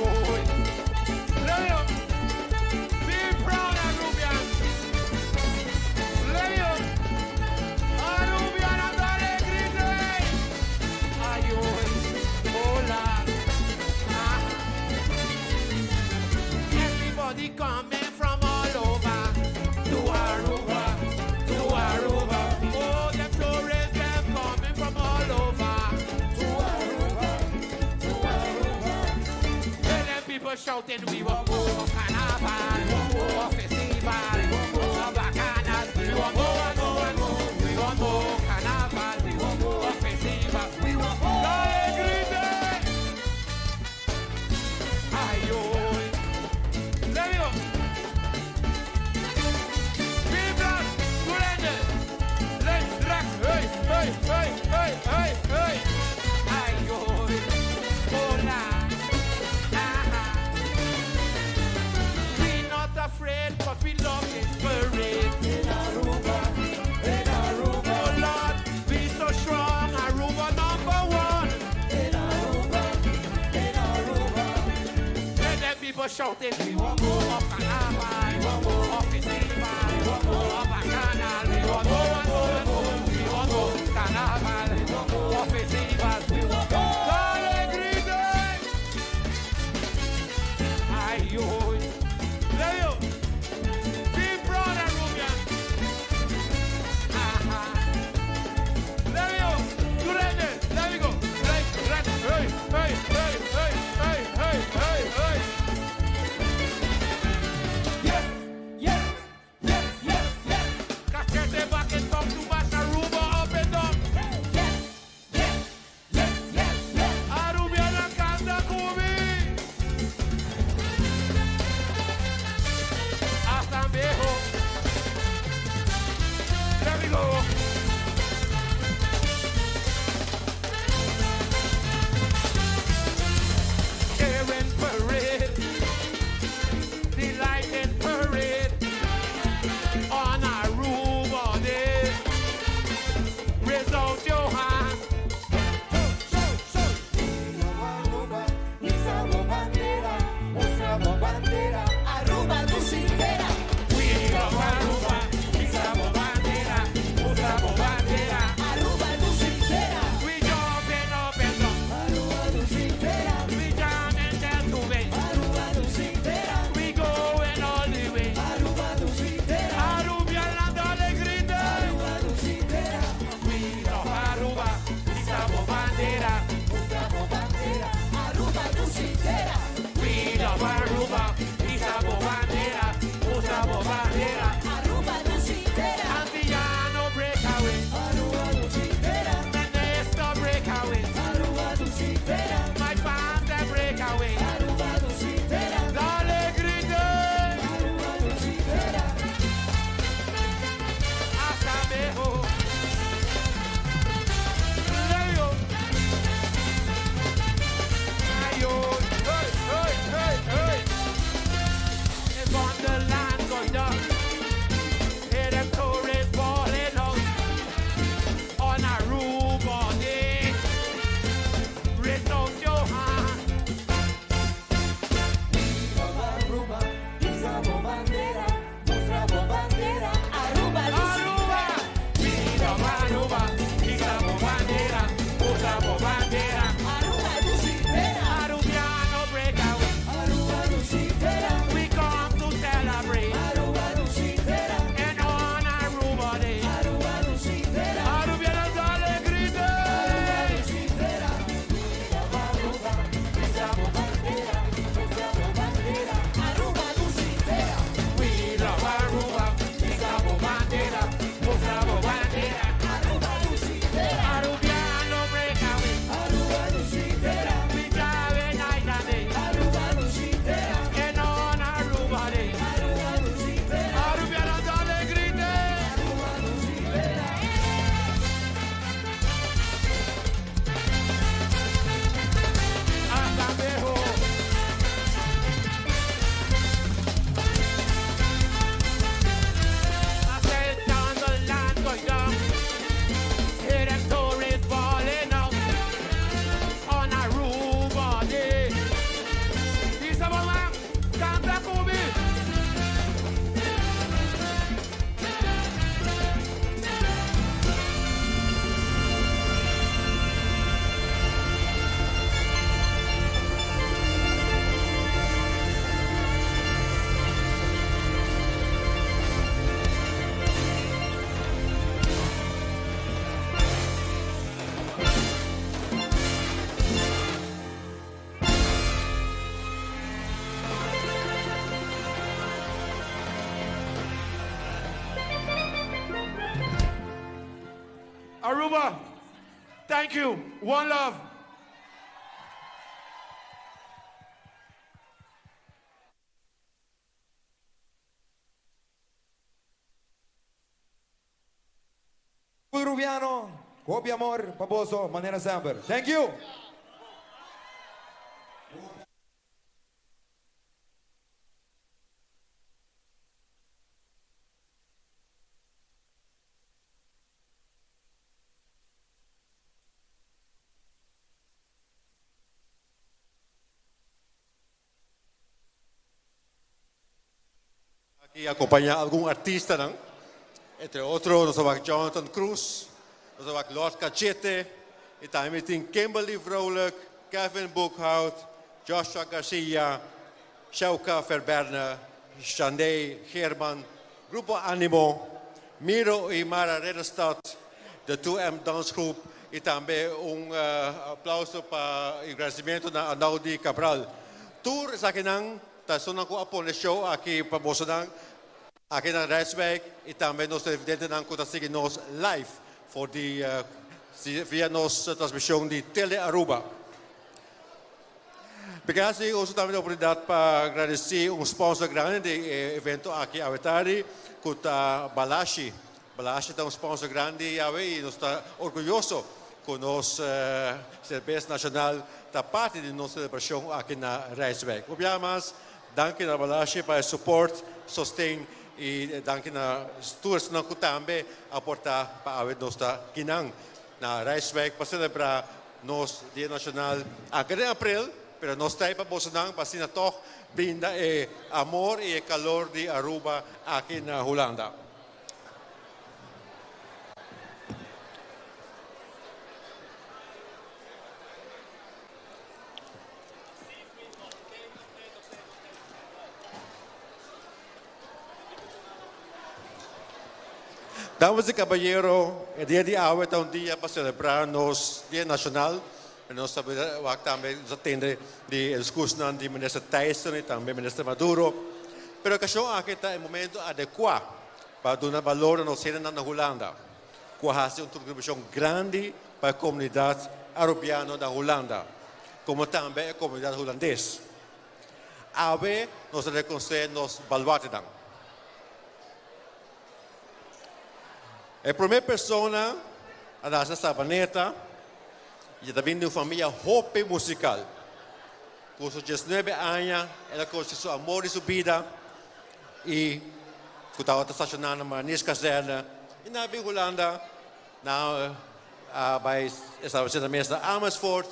Let me go. Be proud, Arubian. Let me go. Arubian and Alegrite. Ayo. Hola. Everybody coming from all over to Aruba. Oh, them tourists, them coming from all over to Aruba. And them people shouting, we want more carnival, more festival, more bacchanal. We want more. We want more carnival, we want more festival. We want more. Ayo. Let me go. People, surrender. Let's rock. Hey. Ayo. Hola. We not afraid, but we love it. Parade. In Aruba. Oh Lord, be so strong. Aruba #1. In Aruba. Let them people shouting, we want more carnival, we want more festival, we want more bacchanal, we want more, we want more carnival, we want more festival, we want more alegría. Ayo, Leo, be proud Arubian. Leo, you ready? Let me go. Hey. Yes. Cachete back and Aruba, thank you. One love. Peruviano, copia amor, paposo, manera sempre. Thank you. Aquí acompaña algún artista, ¿no? Entre otros, nos va Jonathan Cruz, nos va Lord Cachete, y también tiene Kimberly Vrolijk, Kevin Boekhout, Joshua Garcia, Shauka Verberna, Shandey German, Grupo Animo, Miro y Mara Redestad, de 2M Dance Group, y también un aplauso para el agradecimiento a Naudi Cabral. Tour sa akin tayo ko po na show aquí para Bosanang, aquí na Rijswijk, y también nos evidente ng kutasigi nos live for the via nos transmissão de Tele Aruba. Bigasi uso também a oportunidade para agradecer sponsor grande do evento aqui a Avetari, kuta Balashi. Balashi é sponsor grande e nós está orgulhoso com nossa cerveja nacional da parte de nossa celebração aqui na Rijswijk. Obrigado, danke na Balashi para support, sustain e danke na tours na kutambe aportar para a nossa kinang na Rijswijk para celebrar nosso Dia Nacional aqui em abril, pero nós temos para Bosanang para sina toch brinda amor e calor de Aruba aqui na Holanda. Damas y caballeros, el día de hoy es un día para celebrar nuestro Día Nacional. Nós também atende de discussão de ministro Tyson e também ministro Maduro. Pero a questão aqui está em momento adequado para dar valor à nossa cena na Holanda. Que é uma contribuição grande para a comunidade arubiana da Holanda, como também a comunidade holandesa. Ave nós reconhecemos baluarte. A primeira pessoa, a nossa sabaneta, e também de uma família hope musical. Com seus 19 anos, ela conheceu seu amor e sua vida. E estava estacionando na Manis Caserna. E na Holanda, vai estabelecer mesa na Amersfoort,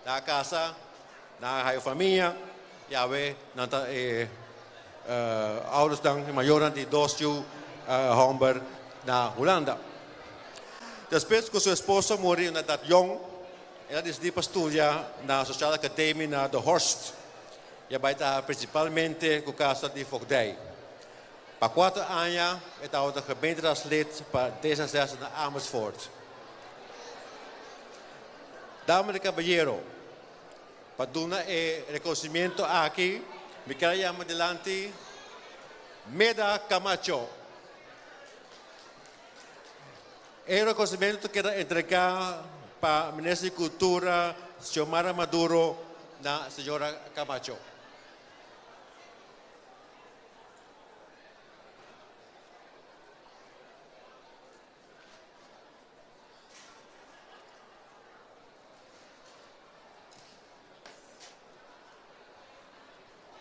na casa, na família. E aí, ouders dan, majoren die doorstuur, Homber, na Holanda. Depois, com sua esposa morreu na idade jong, ela decidiu para estudar na Social Academy na de Horst. E vai estar principalmente com o caso de Voogdij. Para 4 anos, ela estava gemeenteraadslid para D66 na Amersfoort. Dames e caballeros, para dar o reconhecimento aqui, me quero chamar adelante Meda Camacho. O reconhecimento que quero entregar para a Ministra de Cultura, Xiomara Maduro, na senhora Camacho.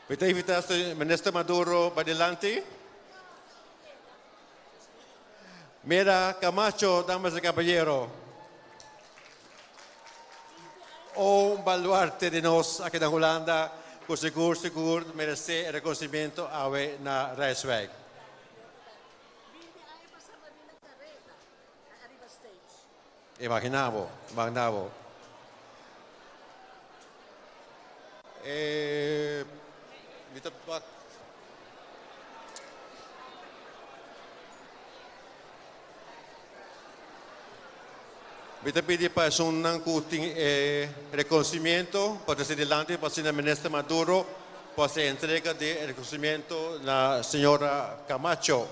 Vou invitar o Ministro Maduro para adelante. Mira Camacho, damas e caballeros. Baluarte de nós aqui na Holanda, por seguro, merece reconhecimento na Rijswijk. Imaginavo. Vou pedir para um reconhecimento para o adelante para o Ministro Maduro para a entrega de reconhecimento na senhora Camacho.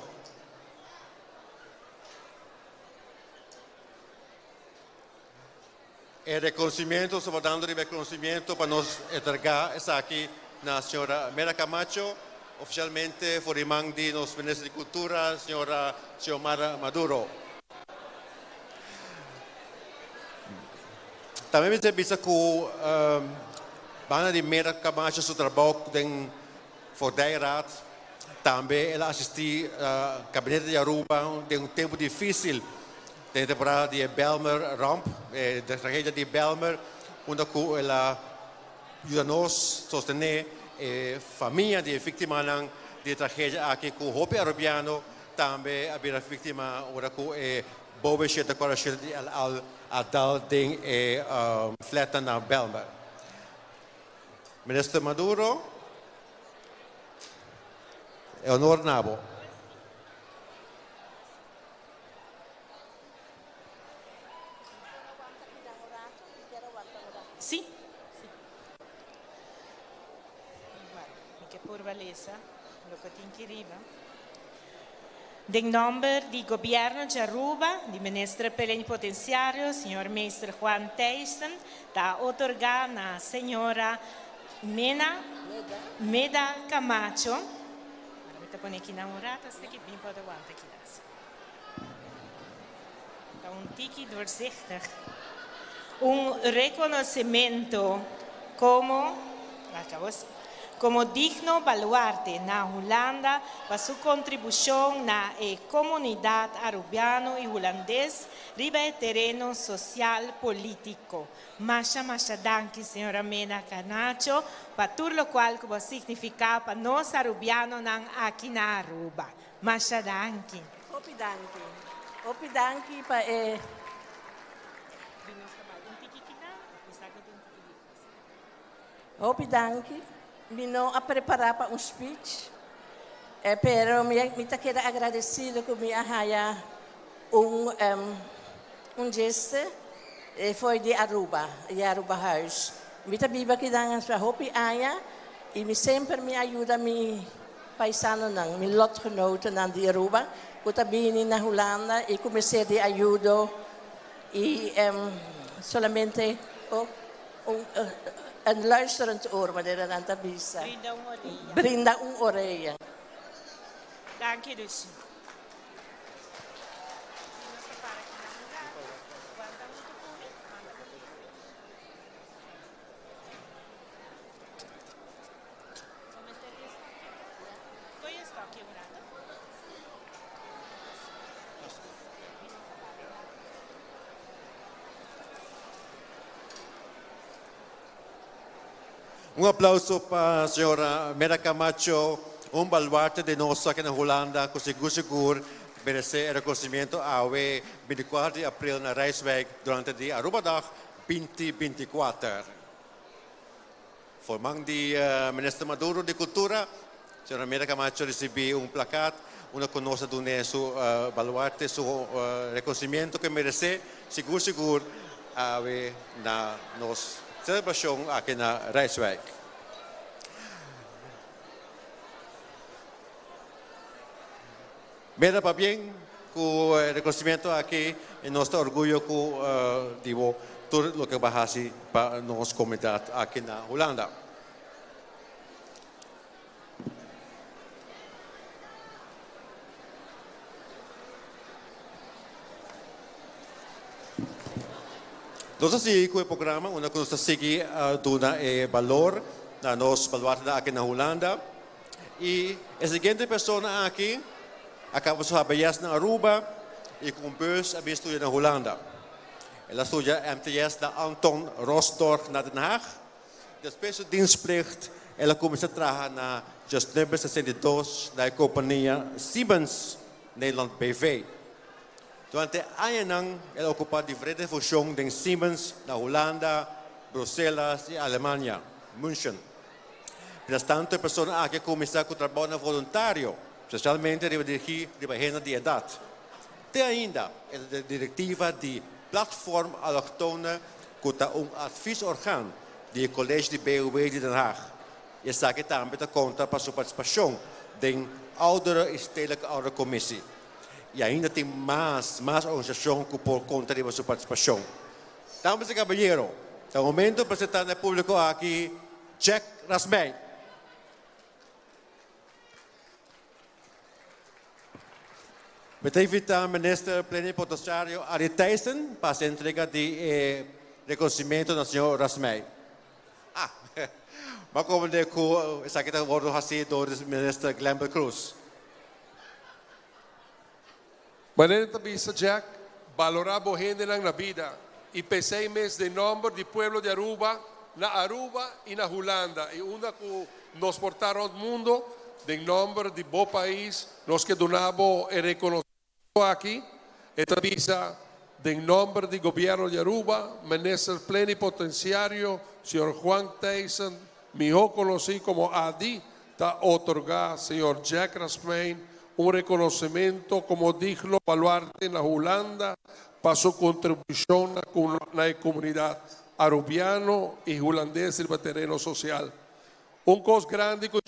El reconocimiento, estamos dando el reconocimiento para nos entregar esta aquí a la señora Mera Camacho, oficialmente por el man de los ministros de Cultura, señora Xiomara Maduro. También me dice que van a Mera Camacho su trabajo en Fordijraad. También ela assistiu al gabinete de Aruba de un tiempo difícil de temporada de Belmer ramp, de tragedia de Belmer, onde ela ajuda-nos a sostener família de vítimas de tragedia aqui com o Hopi Arabiano, também a vítima ora com bobe cheta para cheta de al ding fleta na Belmer. Minister Maduro, Honor Nabo. Sí. Que por valesa, lo que tinquiriba. De nombre del gobierno de Aruba, del ministro plenipotenciario, señor Meister Juan Thijssen, da otorgar a la señora Meda Camacho. Te pone aqui namorada, se que bem pode aguentar aqui das. Tá tique doorzichtig. Reconocimiento como digno baluarte na Holanda para su contribución na comunidad arubiano y holandés riba el terreno social político. Masha danki, señora Mena Camacho, para todo lo cual como significa para nos arubiano nan aquí na Aruba. Masha danki. Opi danki. Opi danki pa Opi danki. Vino a preparar para speech, pero me queda agradecido que me haya gesto foi de Aruba House. Me tabiba que dan a Hopi Aya e me sempre me ajuda mi paisano nang, mi lotgenoten nang de Aruba, que tabini na Holanda e comecei de ajuda e solamente een luisterend oor, wanneer er aan tabisa. Brinda un oreja. Dank je dus. Un aplauso para la señora Mera Camacho, un baluarte de nosotros aquí en Holanda, que seguro merece el reconocimiento a 24 de abril en Rijswijk durante el Aruba-dag 2024. Formando el ministro Maduro de Cultura, señora Mera Camacho recibió un placat, una conoce de su baluarte, su reconocimiento que merece, seguro a nos celebración aquí en Rijswijk. Mira para bien con el reconocimiento aquí en nuestro orgullo con digo todo lo que va a hacer para nuestra comunidad aquí en Holanda. Nós assim com o programa, onde nós seguimos dando valor a nós baluarte aqui na Holanda. E a seguinte pessoa aqui acaba de trabalhar na Aruba e com beurs a estudar na Holanda. Ela estuda MTS na Anton Rosdorf na Den Haag. Depois do dienstplicht, ela começa a trabalhar na Just Number 62 na companhia Siemens Nederland BV. Durante anos, ela ocupa diferentes funções em Siemens, na Holanda, Bruxelas e Alemanha, München. Mientras tanto, a pessoa aqui começa a trabalhar voluntário, especialmente para dirigir a gente de idade. Tem ainda a diretiva de Platform Allochtone, que é adviesorgaan do Colégio de BUW de Den Haag. E está aqui também conta para sua participação em Oudere e Stedelijke Ouderencommissie. E ainda tem mais organizações que por conta de sua participação. Damas y caballeros, de momento presentando al público aquí Jack Rasmey. Meteen invita al ministro plenipotenciario Ari Thijssen para la entrega de reconocimiento al señor Rasmey. Maar komen de koe, is dat worden gezien door de minister Glenn Cruz. Manera visa Jack, valoramos gente en la vida y pensemos de nombre del pueblo de Aruba y na Holanda. Y una que nos portaron al mundo, de nombre de bom país, los que donamos el reconocimiento aquí. Esta visa, de nombre del gobierno de Aruba, ministro plenipotenciario, señor Juan Thijssen, mejor conocido como Adi, está otorgado, señor Jack Rasmey, un reconocimiento como digno baluarte en la Holanda para su contribución a la comunidad arubiano y holandesa del terreno social. Un cos grande que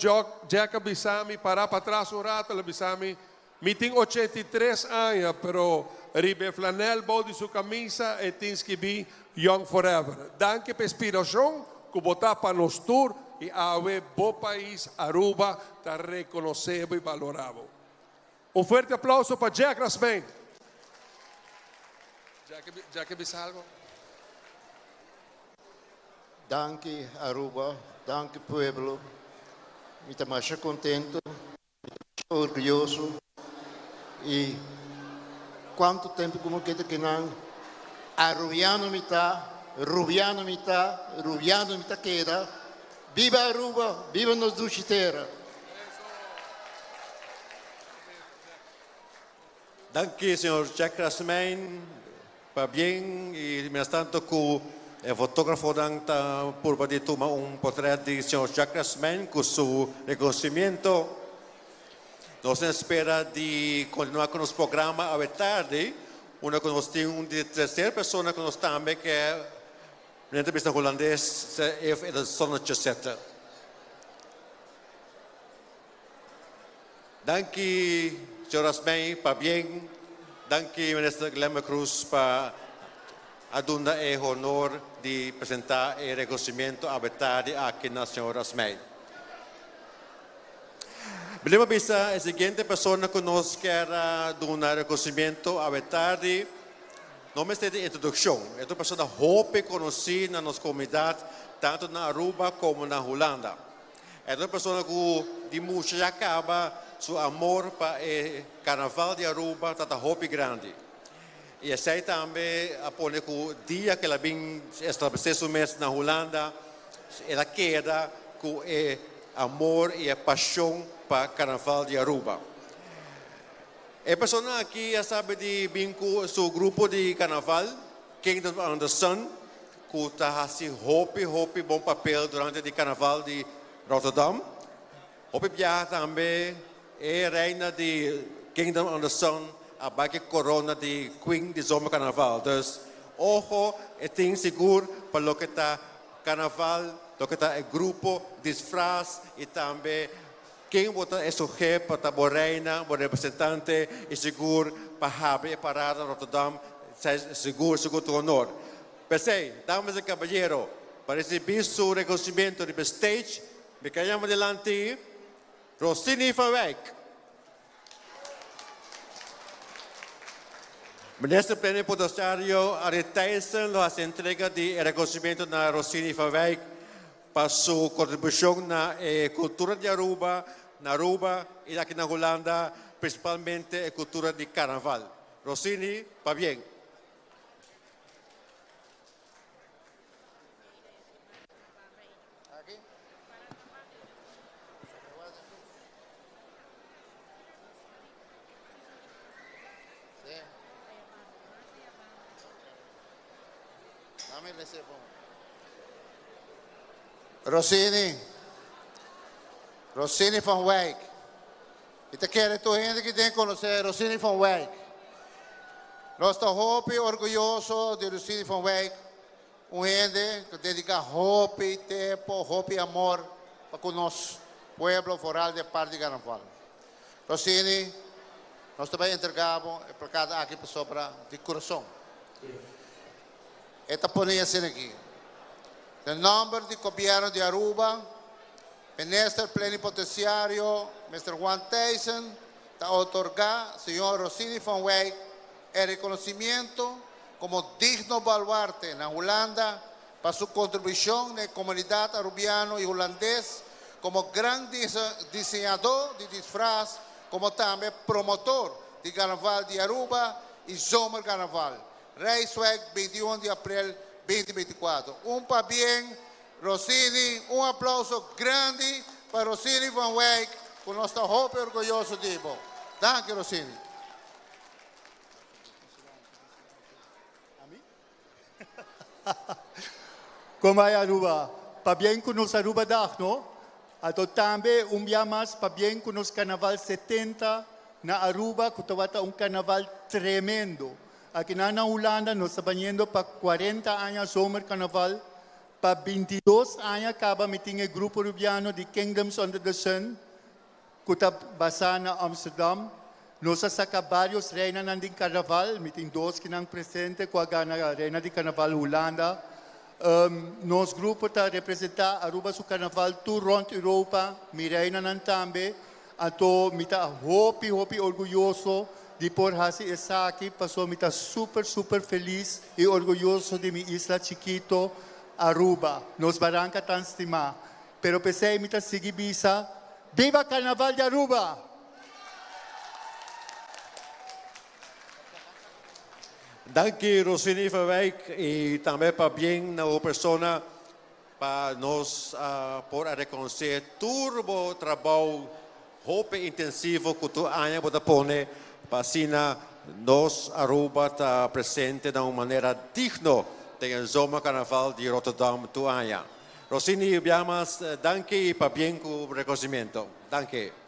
Jack Bisami para atrás un rato, le Bisami, me tengo 83 años, pero ribe flanel bol de su camisa e tens que be young forever. Danke per inspiración que botar para nos tour y a ver bom país Aruba está reconocido y valorado. Un fuerte aplauso para Jack Rasmey. Jack, ¿viste algo? Danke Aruba, danke pueblo. Me está más contento, orgulloso. Y cuánto tiempo como que te quedan arubiano mitad, rubiano mitad, rubiano mitad queda. Viva Aruba, viva nos duchitera. Danke, señor Jack Rasmey. Para bien, y mientras tanto que el fotógrafo está por tomar un portrait de señor Jack Rasmey con su reconocimiento. Nos espera de continuar con los programas a tarde. Una que nos tiene una tercera persona que nos también que en entrevista holandés es el zonnetje zetten. Danke, señor Rasmey, para bien. Danke, minister Glenn Cruz, para dar el honor de presentar el reconocimiento a tarde aquí en el señor Rasmey. Belemos bisa a siguiente persona que nos quiere dar un reconocimiento a tarde. No me esté de introducción. Esta persona hope conocida en nuestra comunidad, tanto en Aruba como en Holanda. Esta persona que de mucho ya acaba su amor para el carnaval de Aruba, está hope grande. Y así también pone que el día que la vin establecer su mes en Holanda, ella queda con el amor y la pasión para el carnaval de Aruba. A persona aqui já sabe de vinco seu grupo de carnaval, Kingdom on the Sun, que está fazendo hope bom papel durante o carnaval de Rotterdam. Hope viaja também é reina de Kingdom on the Sun, a baixa corona de Queen de Zomer Carnaval. Dus, ojo, tem seguro para o que está carnaval, o que está o grupo, disfraz e também quem vota escolher para a reina, o representante e seguro para abrir a parada em Rotterdam, seguro tu honor. Pensei, damas e caballeros, para receber seu reconhecimento de stage, me callamos adelante, Rossini van Wijk. Minister plenipotenciario Ari Thijssen nos entrega de reconhecimento a Rossini van Wijk para sua contribuição na cultura de Aruba, na Aruba e aqui na Holanda, principalmente a cultura de carnaval. Rossini, va bien. Rossini van Wijk. E te quero tu gente que tem que conhecer Rossini van Wijk. Nós estamos muito orgulhosos de Rossini van Wijk. Gente que dedica hope, tempo, hope e amor para o nosso povo foral de parte de Carnaval. Rossini, nós também entregamos para cada aqui pessoa para de coração. esta ponía aquí. El nombre del gobierno de Aruba, ministro plenipotenciario, Mr. Juan Thijssen, te otorga, señor Rossini van Wijk, el reconocimiento como digno baluarte en Holanda para su contribución en la comunidad arubiano y holandés, como gran diseñador de disfraz, como también promotor de Carnaval de Aruba y Zomer Carnaval. Rijswijk, 21 de abril 2024. Para bien, Rossini, un aplauso grande para Rossini van Wijk, con nuestro joven orgulloso tipo. Dank je, Rossini. Como é Aruba? Para bem com nos Aruba Dag, não? Ato também dia mais para bem com nos Carnaval 70 na Aruba, que tawata carnaval tremendo. Aqui na Holanda nós estamos indo para 40 anos Zomer Carnaval, para 22 anos acaba meeting o grupo arubiano de Kingdoms Under the Sun, que está basado na Amsterdam. Nós sacamos vários reinas de Carnaval, meeting dois que não presente com a reina de Carnaval Holanda. Nosso grupo está representando Aruba su Carnaval tour rond Europa, mi reina também. Então, me está hopi orgulhoso de por fazer isso aqui, passou me está super feliz e orgulhoso de minha isla chiquito, Aruba. Nos barranca tan estimar. Pero pensei me está seguir bisa. Viva Carnaval de Aruba! Dank je, Rossini van Wijk, y también para bien a persona para nos por reconocer turbo trabajo hope intensivo que tu año para poner para sina nos Aruba está presente de una manera digna en el Zomer Carnaval de Rotterdam tu año. Rossini, llamas, danke y para bien con reconocimiento. Danke.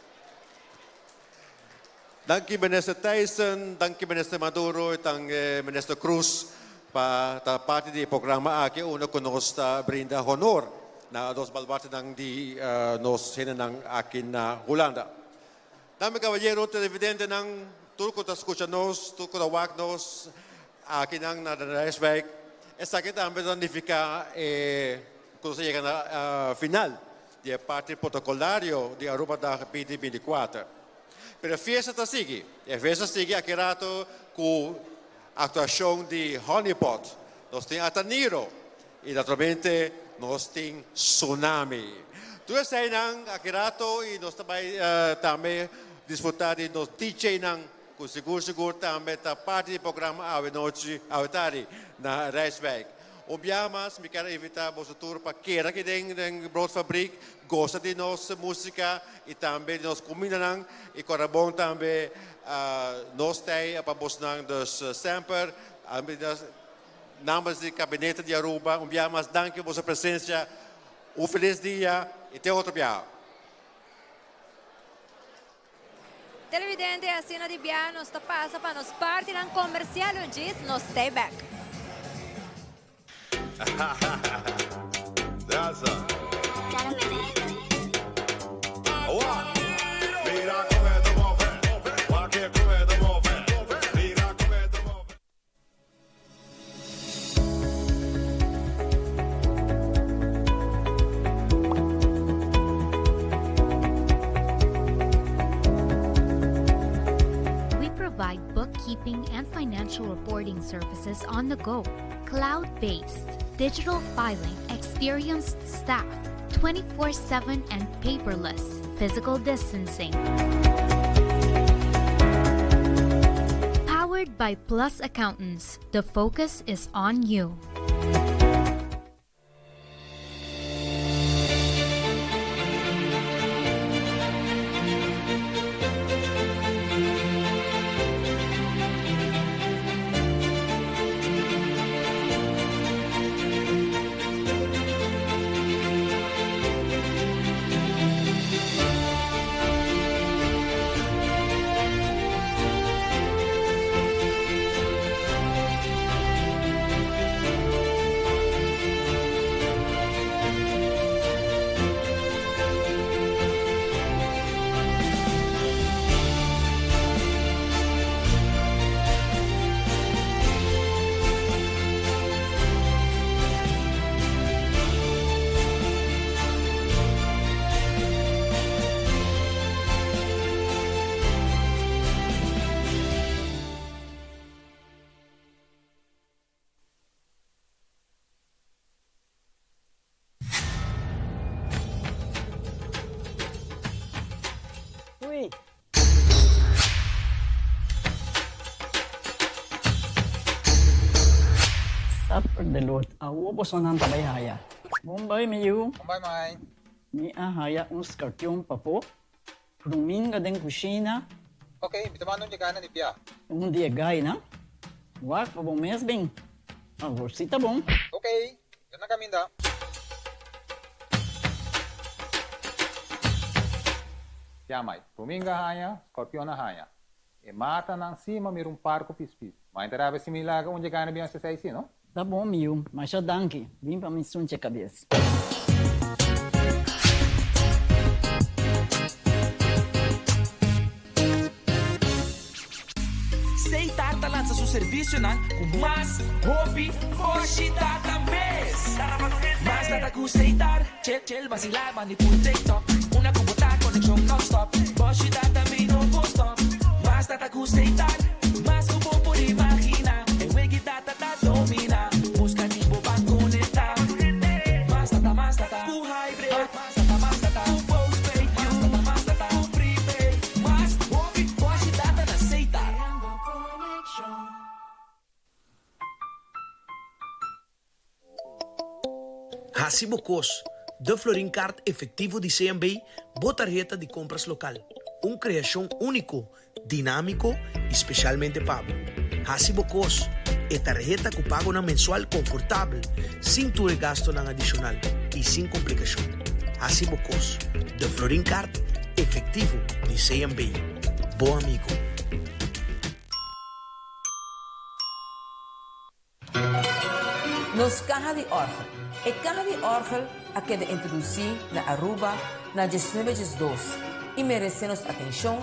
Dank je minister Thijssen, dank je minister Maduro en minister Cruz para parte del programa aquí uno que nos brinda honor na dos baluartes di nos hinan aquí na Holanda. Dame caballero televidente ng tulko ta escuchanos, tulko ta wagnos aquí nang na Rijswijk. Esta que también significa cuando se llega a final de parte protocolario de Aruba Dag 2024. Pero a festa sigue. A festa sigue aqui rato com a atuação de Honeypot. Nós temos Ataniro. E naturalmente nós temos Tsunami. Tudo isso aí aqui rato e nós também desfrutar de nos DJ com seguro também da parte do programa Ave Noite Ave Tarde na Rijswijk. Obviamente, me quero invitar a tour para que aqui na Broodfabriek gosta de nossa música e também de nossa comida e para bom também nós temos para buscar dos sempre namens do gabinete de Aruba. Obviamente, danke por sua presença. Feliz dia e até outro dia. Televidente, a cena di piano sta passa para nos parti ng comercial und gis nos stay back. That's We provide bookkeeping and financial reporting services on the go, cloud-based, digital filing, experienced staff, 24/7 and paperless, physical distancing. Powered by Plus Accountants, the focus is on you. upper the load. Awo po so nang tabay haya. Bombay miyu. Bombay mai. Mi haya un scorpion papo. Ruminga den kusina. Okay, bitamano niya kanan ni Pia. Un dia gay na. Wak pa bom mes bing. Agor sita bom. Okay, yan na kami da. Pia mai. Ruminga haya, scorpion na haya. E mata nang cima mir parco pispis. Mas interava se milaga onde ganha bem essa saída, não? Tá bom, miu. Mas já danke. Vim para me sunte a cabeça. Seitar lança seu serviço não? Com mais hobby, hoje data mês. Mais data com Seitar, chill, vacilar, manipul TikTok. Una computar, conexão non-stop. Hoje data me não vou stop. Mais data com Seitar, mais que bom por imagina. É o que data domina. Busca tipo para conectar. Mais data, com hybrid. Mais data, com postpaid. Mais data, com prepaid. Mais hobby, hoje data na Seitar. Hacibocos, de Florincard efetivo de CMB, botarjeta de compras local. Uma criação único, dinâmico e especialmente pago. Hacibocos é tarjeta que paga na mensual confortável, sem ter gasto na adicional e sem complicação. Hacibocos, de Florincard efetivo de CMB. Bom amigo. Nos caja de orgel. A caja de orgel a que de introduzir na Aruba na 1912 e merecemos atenção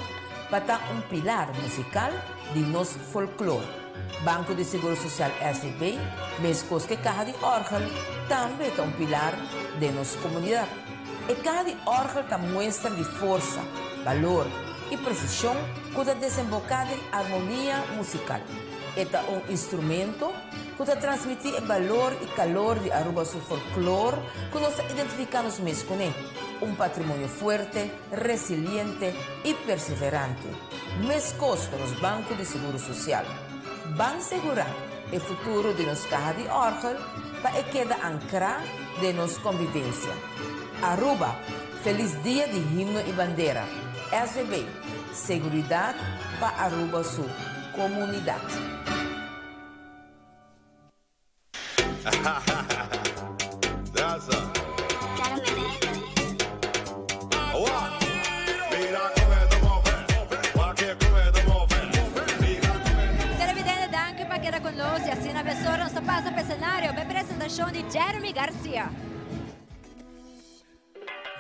para dar pilar musical de nosso folclore. Banco de Seguro Social SB, mesmo que caja de orgel, também é pilar de nossa comunidade. A caja de orgel muestra de força, valor e precisão que desemboca em harmonia musical. É instrumento que transmite o valor e calor de Aruba seu folclore que nós identificamos mesmo com ele. Patrimônio forte, resiliente e perseverante. Mesmo com os bancos de seguro social. Van segurar o futuro de nossa caja de orgel para que quede ancrado de nossa convivência. Aruba, feliz dia de himno e bandeira. SB, seguridade para Aruba sua comunidade. That's up. Televidente, danke para quedar conosco e assim na pessoa nos passa para o cenário. A apresentação de Jeremy Garcia.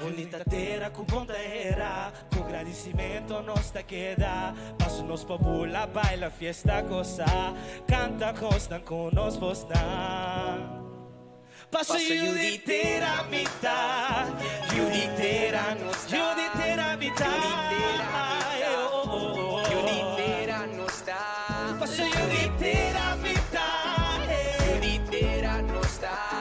Bonita terra com bom terra, com agradecimento nos te queda. Passo nos popula, baila, fiesta, goza, canta, costa com nos vosta. Passo yuditera mitad, yuditera nos da, yuditera mitad, yuditera nos da. Passo yuditera mitad, yuditera nos da.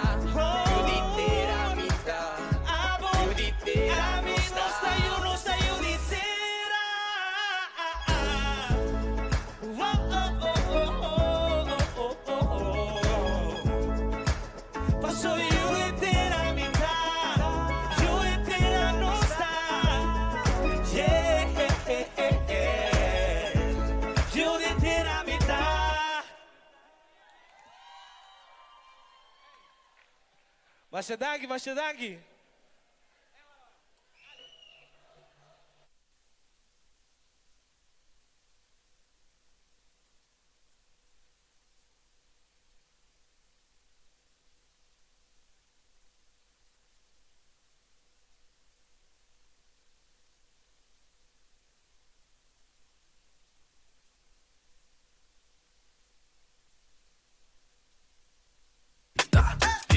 Vasha danki.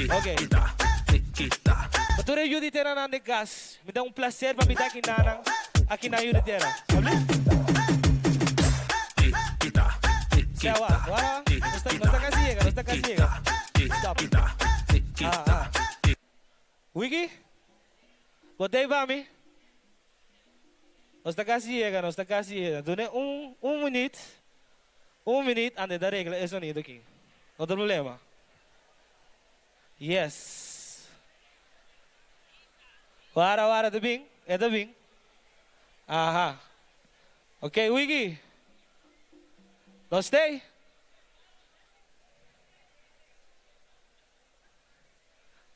Okay. Batura yuditera na de gas. Me dá prazer para me dar aqui na yuditera. Sabe? Sewa, wala. No está casi llega. Stop. Wiki? Botei para mim. No está casi llega. Dune un minuto. Antes da regra é sonido aqui. Não tem problema. Yes. Wara de bing. É de bing. Aha. Ok, Wiggy. Gostei?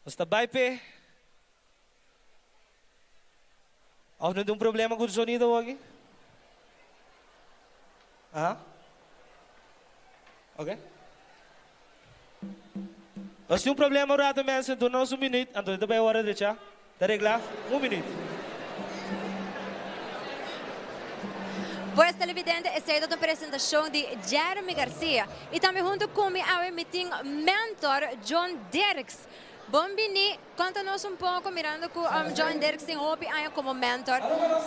Basta baipe. Of não tem problema com o sonido aqui? Aha. Ok. Se tem problema rato mensen, doe nou 1 minuut. En doe het bij horen dit ja. De regla, 1 minuut. Pues televidente, essa é a apresentação de Jeremy Garcia. E também junto comigo eu tenho mentor John Dirks. Bombini, conta-nos pouco, mirando que John Dirks tem hobby como mentor.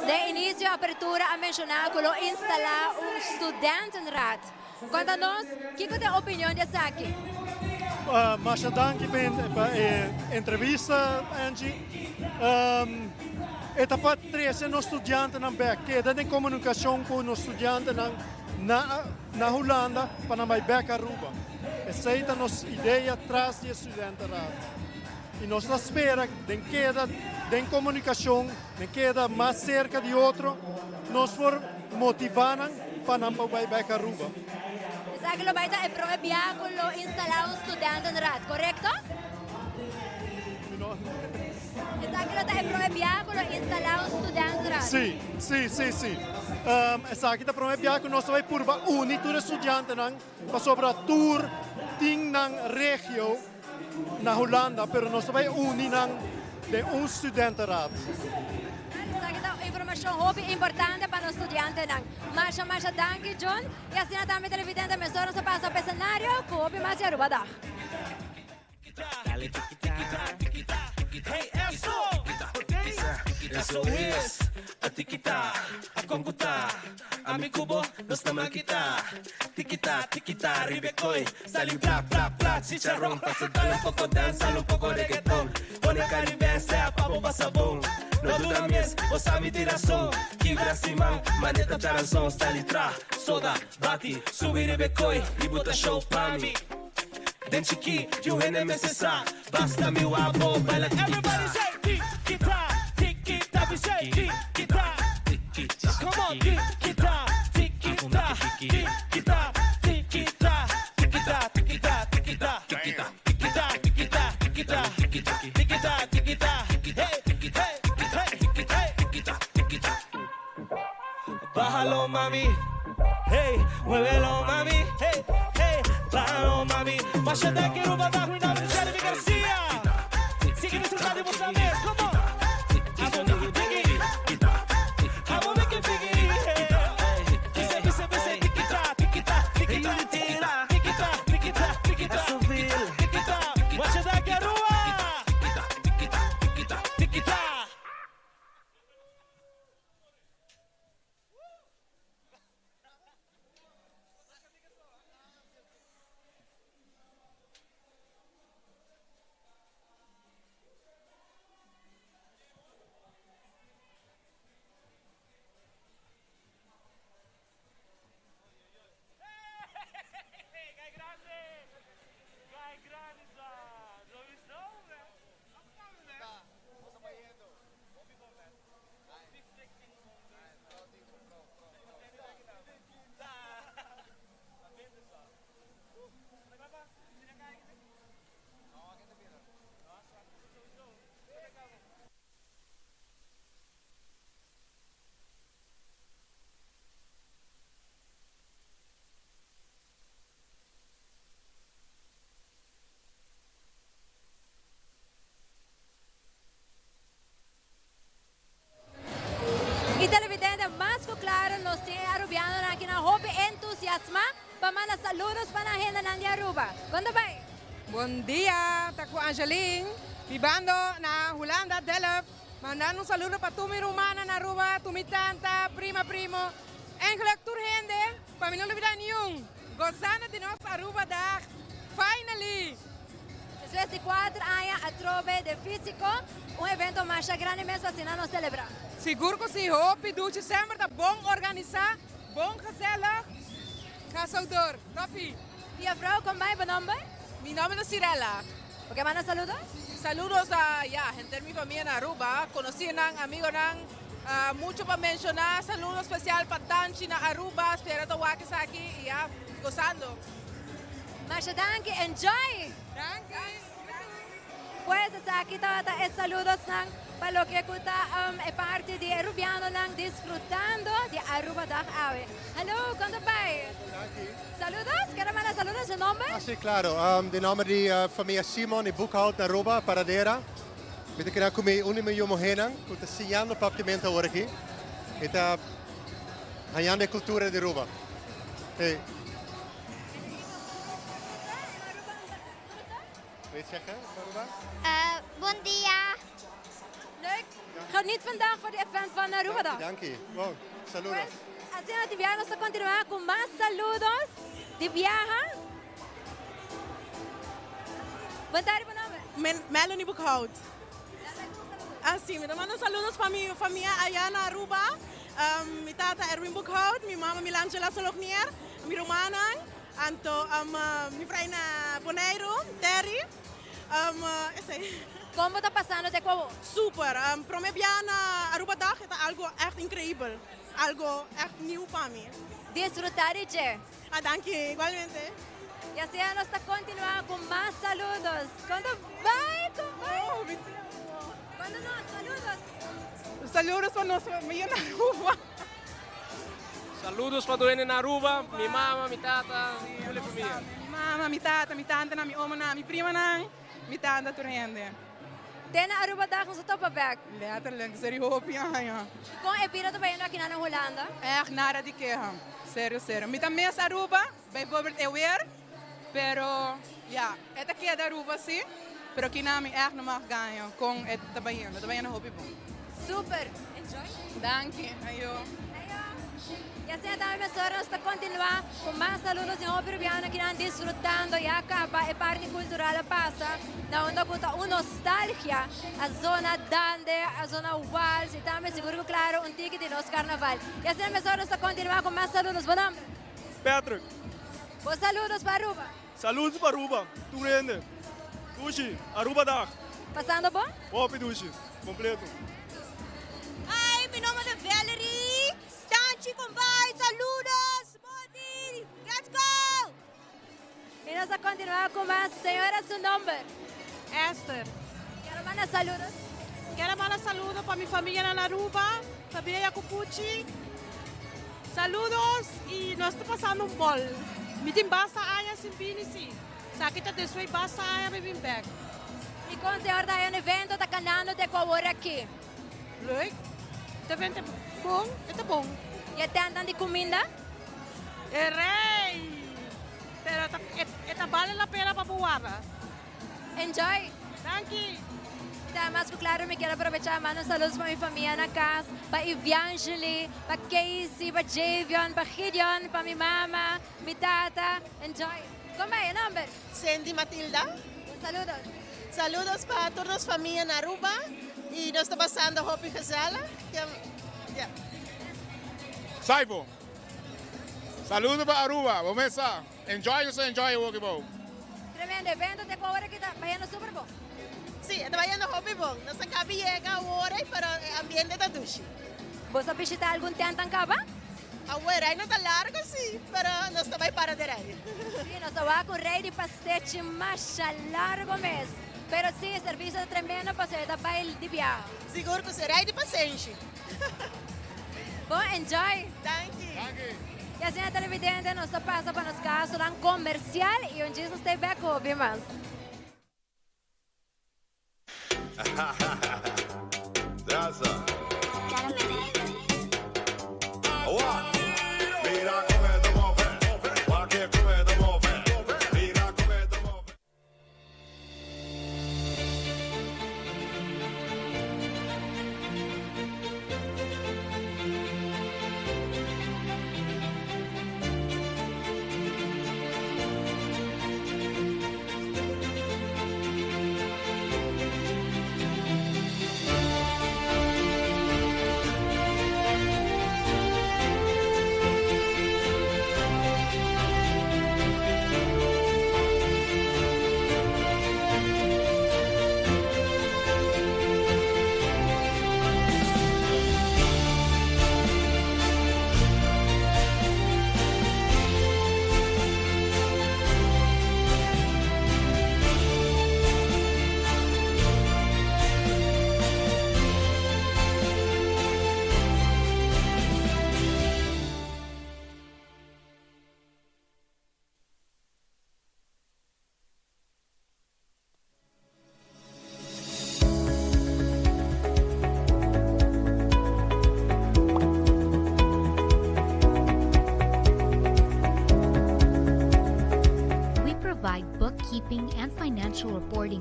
De início a abertura a mencionar que ele instalar studentenraad. Conta-nos, o que é a opinião dessa aqui? Mas dank para a entrevista, Angie. Etapa 3 é nos estudantes na BEC, que é de comunicação com os estudantes na Holanda para na BEC Aruba. Essa é a nossa ideia atrás de estudante. E nós esperamos que queda de comunicação, de queda mais cerca de outro, nós for motivando para na BEC Aruba. Sabe que lo vai dar para viáculo instalar studentenraad, correto? Sabe que lo dá para viáculo instalar studentenraad? Sim. Essa aqui para viáculo nós vai por unir todos os estudantes para sobre a tour ting na região na Holanda, pero nós vai unir de studentenraad. Informação hobby importante para os estudantes. Mas danke, John. E assim também televidente, me estou passando para o cenário com o hobby mais Aruba Dag. Hey, eso es a tikita, a conguta, a mi cubo, nos tama kita, tikita, ribecoi, sali bla bla bla, chicharrón, pasa dale un poco danza, un poco reggaetón, pone caribe, sea pavo pasabón, no duda mies, osa mi tirason, kibra siman, maneta charanzón, stali tra, soda, bati, subi ribecoi, y buta show pa mi. Den chiqui, you hene me sesa, basta mi wabo, baila Everybody say tikita, tikita, we say tikita. Come on, tikita, tikita, tikita, tikita, tikita, tikita, tikita, tikita, tikita, tikita, tikita, tikita, tikita, hey, bájalo mami, hey, muévelo mami, hey, bájalo mami, bájate que Aruba Dag, mi nombre es Jeremy Garcia. Sigue mi ciudad de Moçambique, come on. Pamana saludos para a gente de Aruba. Quando vai? Bom dia, tá com a Angeline, vivendo na Holanda, Delft. Mandando um saludo para tu, minha irmã na Aruba, tu, minha tanta, primo. Eigenlijk tur gente, para mim não olvidar nenhum. Gozando de nossa Aruba Dag. Finally! Desde 4 anos a trove de físico, evento mais grande mesmo assim não celebrar. Seguro que sim, hope, do sempre tá bom organizar, bom gezellig. Ga zo door. Raffie. E a vrouw, kom bij, mijn naam? Mijn naam is Cirella. ¿Por qué mandan saludos? Saludos a gente de mi familia en Aruba, conocidos, amigos, mucho para mencionar, saludos especial para Tanchi na Aruba, espero que wakis aquí y gozando. Masha, danke, enjoy! Pues hasta aquí tawata saludos ng parokya kuta parte de Arubiano lang disfrutando de Aruba Dag Awe. Hello, ¿cuándo vai? Saludos, ¿qué mana saludos su nombre? Sí, claro. De nombre de familia Simon y Boekhout na Aruba, Paradera. Met ik kom 1 miljoen mohenang, ku te siyando papimento ora aqui. Eta hayande cultura de Aruba. Hey. Weet je Aruba? Bom dia. Leuk. Geniet vandaag voor de event van Aruba Dag. Dank je. Wow, saludos. Así de viaje vamos a continuar con más saludos de viaje. Buen tarde, buen nombre. Melanie Boekhout. Sí, me mando saludos para mi familia allá en Aruba. Mi tata Erwin Boekhout, mi mamá Milangela Solognier, mi romana, anto mi freina Boneiro, Terry. ¿Cómo está pasando de Ecuador? Super. Para mí Aruba Dag es algo echt increíble. Algo echt nieuw para mí. Disfrutar y che. Dank je, igualmente. Y así nos está continuando con más saludos. ¿Cuándo va? ¿Cuándo no? Saludos. Saludos para nuestra familia en Aruba. Saludos para tu en Aruba, mi mamá, mi tata, y la familia. Mi mamá, mi tata, mi tante, mi oma, mi prima, mi tante, turende. Tena Aruba Dag ons op weg. Letterlijk, serieus, ja. Kung epira to ba yun aqui na Holanda? Echt nada de queja. Sério. Mi também es Aruba, bijvoorbeeld Ewer. Pero, ja, het aqui é da Aruba, sim. Pero aqui na minha echt não mag ganho com het tabayan. Tabayan na hobby bom. Super. Enjoy. Dank je. Ayo. Y así también nosotros está continuar con más saludos en hobby peruviano que están disfrutando y acá es parte cultural pasa. Na onda conta una nostalgia a zona dande, a zona wals y también seguro que claro un ticket de los carnaval. Y así nosotros está continuar con más saludos. ¿Buen nombre? Patrick. Pues saludos para Aruba. Saludos para Aruba. Turende. Dushi. Aruba Dag. Pasando bom? Hopi Dushi. Completo. Ai, meu nome é Valerie. Tanchi, combai, saludos. Modi. Let's go. Y nos a continuar con más. Señora, su nombre. Esther. Quiero mandar saludos. Quiero mandar saludos para mi familia en Aruba, familia Yacupuchi. Saludos y nos está pasando un bol. Mi team basta allá sin vinisi. Sakita de suey basta allá me vim back. Y con señor da un evento da canando de Ecuador aquí. Leuk. Het evento bom, het is bom. Y te andan de comida? Rey. Pero esta vale la pena para probar. Enjoy. Thank you. Además, claro, me quiero aprovechar mandar saludos para mi familia en la casa, para Evangeline, para Casey, para Javion, para Gideon, para mi mamá, mi tata. Enjoy. ¿Cómo es el nombre? Sandy Matilda. Saludos. Saludos para todas las familias en Aruba y nos está pasando Hopi Gezala. Yeah. Saibo. Saludos para Aruba. Vamos a enjoy Wokibo. Tremendo evento de Ecuador aquí está vayendo Super Bowl. Sí, está vayendo Hopi Bowl. No se cabe llega ahora, pero el ambiente está dushi. ¿Vos has visitado algún tianto en Caba? Ahora, no está largo, sí, pero no está muy para de rey. Sí, no está con rey de pasteche más largo mes. Pero sí, el servicio es tremendo para ser de baile de viaje. Seguro que será de paciente. Bom, enjoy. Thank you. Y así en televidente nos pasa para nos casos un comercial y un Jesus stay back hobby más. Daza.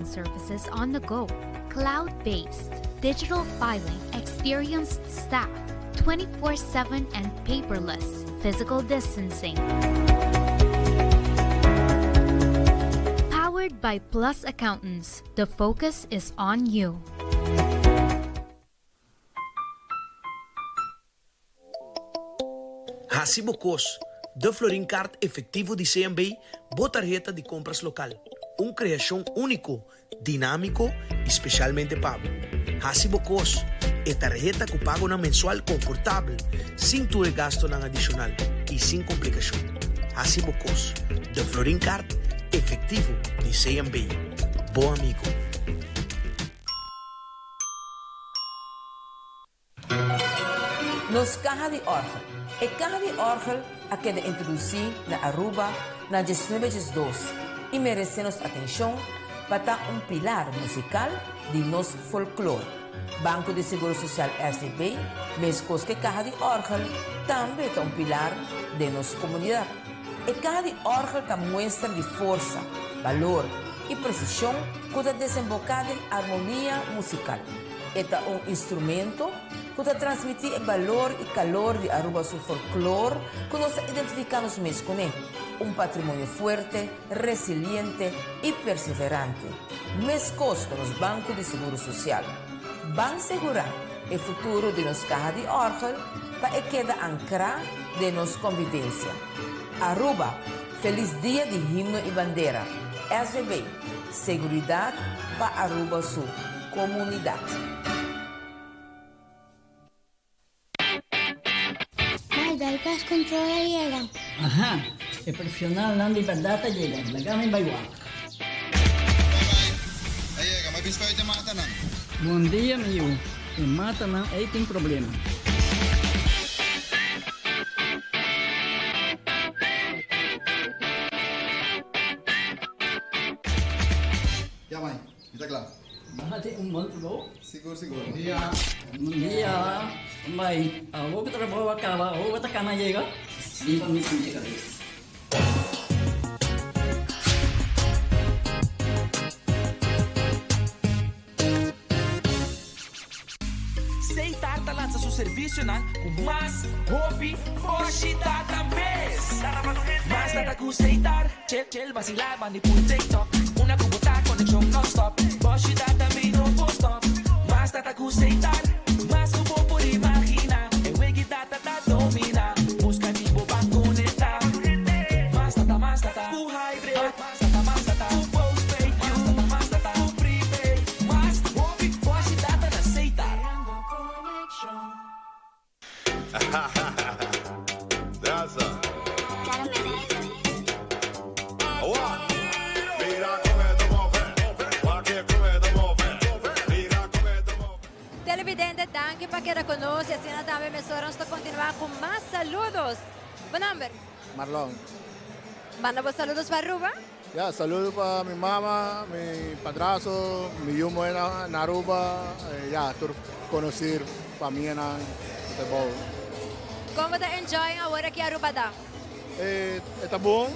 operating services on the go, cloud-based, digital filing, experienced staff, 24/7 and paperless, physical distancing. Powered by Plus Accountants, the focus is on you. Hacibocos, de Florin Card efectivo de CMB, botarjeta de compras local. Uma criação único, dinâmico e especialmente pago. Hacibocos, é tarjeta que paga na mensual confortável, sem tu gasto na adicional e sem complicação. Hacibocos, de Florin Card efectivo de CMB. Bom amigo. Nos caja de orgel. A caja de orgel a que de introduzir na Aruba na 1902 e merecemos atenção para um pilar musical de nosso folclore. Banco de Seguro Social SDB, mesmo que caja de orgel, também é um pilar de nossa comunidade. A caja de orgel que mostra de força, valor e precisão que desemboca em harmonia musical. É um instrumento que transmite o valor e calor de Aruba seu folclore que nós identificamos mesmo com ele. Um patrimônio forte, resiliente e perseverante. Mesmo com os bancos de seguro social. Van segurar o futuro de nossa caja de orgel para que quede ancrado de nossa convivência. Aruba, feliz dia de himno e bandeira. SVB, seguridade para Aruba sua comunidade. Dahil cash control llega. Ajá, el profesional ng liberdad llega. Lagamay baywa. Ayega, mabis ko ito mata na. Bom dia, meu. E mata não aí tem problema. Ya, mãe. Está claro. Mahati monto. Seguro, seguro. Bom dia. Bom dia. Mãe, vou trabalhar acaba. Vou botar cana chega. Sim, para mim chega. Aceitar lança seu serviço na com mais hobby, hoje data mês. Mas data com aceitar, chel vacilar, manipul TikTok. Una com botar conexão non-stop. Hoje data me não vou stop. Mas data com aceitar, mas não vou por imaginar. Eu que data tá domina, busca de boba conectar. Mas data com hybrid, mas data com postpaid, mas data com prepaid. Mas hobby, hoje data na aceitar. Daza. Televidente, danke para que reconoce. Así también me vamos a continuar con más saludos. ¿Buen nombre? Marlon. ¿Mandamos saludos para Aruba? Ya, saludos para mi mamá, mi padrazo, mi yumo en Aruba. Ya, tú conocer familia en Tebol. ¿Cómo te enjoy ahora aquí a Aruba? Está bom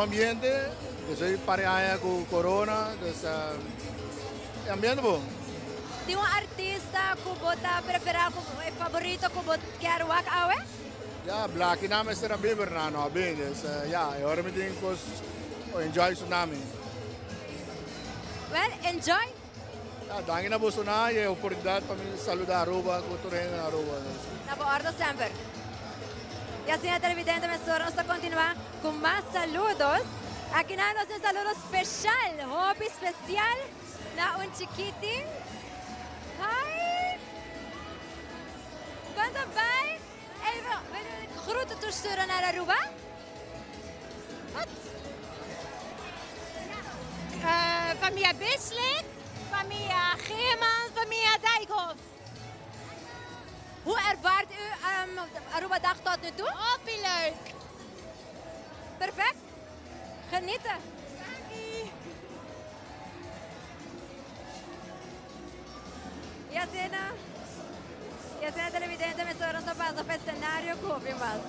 ambiente. Eu sou pareja com corona, é ambiente bom. Tem um artista que você prefere, favorito que você quer work out? Ja, Black naam is er een bibber na no bem, dus ja, eu hoor meteen kos enjoy tsunami. Well, enjoy. Ja, dank na boso na, je oportunidade para me saludar Aruba, cultura na Aruba. Na boa ordem sempre. E assim, a televidente, nós vamos continuar com mais saludos. Aqui nós temos um saludo especial, hobby especial, na um chiquitín. Hi! Quando vai, groeten toesturen naar Aruba? Wat? Familie Bislik, familie Geerman, familie Dijkhoff. Hoe ervaart u Aruba-dag tot nu toe? Oh, veel leuk. Perfect. Genieten. Y así televidente me sobran zapatos para el escenario, copy más.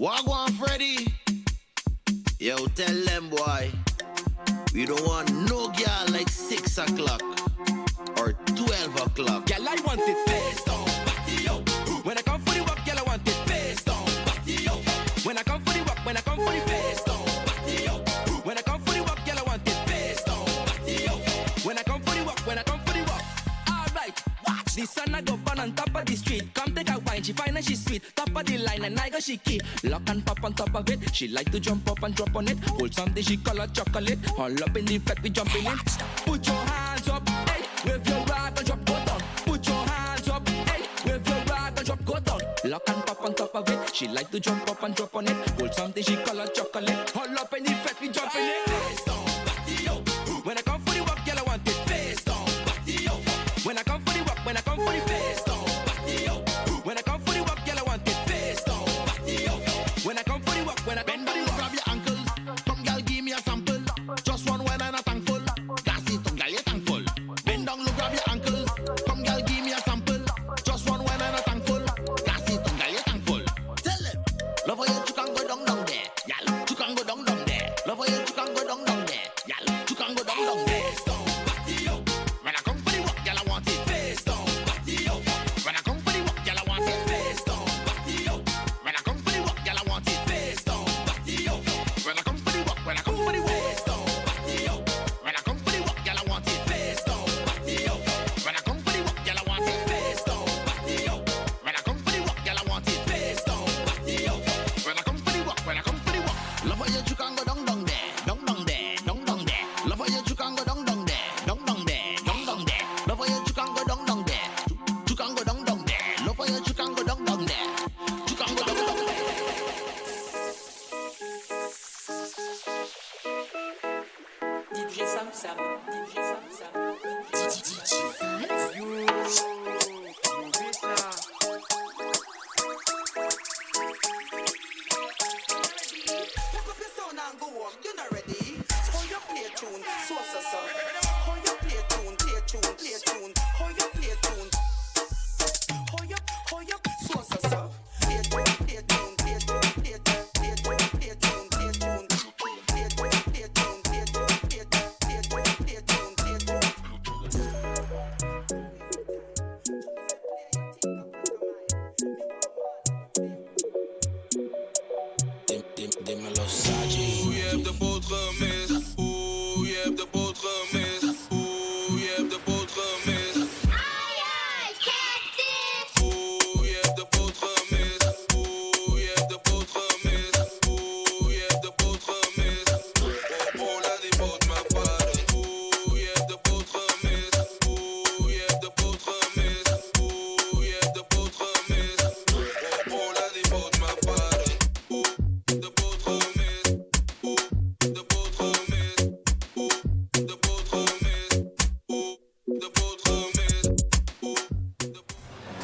Wagwan Freddy. Yo, tell them, boy, we don't want no girl like 6 o'clock or 12 o'clock. Girl, I want it face down, body up. When I come for the walk, girl, I want it face down, body up. When I come for the walk, when I come for the face down, body up. When I come for the walk, girl, I want it face down, body up. When I come for the walk, when I come for the walk. Alright, watch the sun I go burn on top of the street. Come take a wine, she fine and she sweet. Top of the line and I go she key. Lock and pop on top of it. She like to jump up and drop on it. Hold something she call her chocolate. All up in the fat we jumping in. Put your hands up, hey, wave your rag and drop go down. Put your hands up, hey, wave your rag and drop go down. Lock and pop on top of it. She like to jump up and drop on it. Hold something she call her chocolate. All up in the fat we jumping in. Face down, body up. When I come for the walk, girl, I want it face down, body up. When I come for the walk, when I come for the face down, body up. When I come for the walk, girl, I want it face down, body up. When I come for the walk, when I Bend down, grab your ankles. Come, girl, give me a sample. Just one when I'm not thankful. Gas it, girl, you're thankful. Bend down, look, grab your ankles. Come, girl, give me a sample. Just one when I'm not thankful. Gas it, girl, you're thankful. Tell them, love how you can go down there. Y'all, you can go down there. Love how you can go down there. Y'all, you can go down there. Face down, body up. When I come for the walk, girl, I want it face down, body up. When I come for the walk, girl, I want it face down, body up. When I come for the walk, girl, I want it face down, body up. When I come for the walk, when I come for the face down, body up. When I come for the walk, girl, I want it face down, body up. When I come for the walk, girl, I want it face down, body up. When I come for the walk, girl, I want it face down, body up. When I come for the walk, when I come for the walk, love how you can go down there, down there, down there. Love how you can go down there, down there, down there. Love how you can go down there, you can go down there. Love how you can go down there, you can go down there. DJ Sam Sam, DJ Sam Sam. You're not ready. Hold your play tune, so. Hold your play tune, play tune. Hold your play tune. Hold your, so. Play tune. Dímelo, Saji. Oeh, je hebt de boot gemist. Oeh, je hebt de boot gemist. Oeh, je hebt de boot gemist. Oeh, je hebt de boot gemist. Oeh, je hebt de boot gemist. Oeh, je hebt de boot gemist. Oh, laat die boot maar varen. Oeh, je hebt de boot gemist. Oeh, je hebt de boot gemist. Oeh, je hebt de boot gemist. Oh, laat die boot maar varen.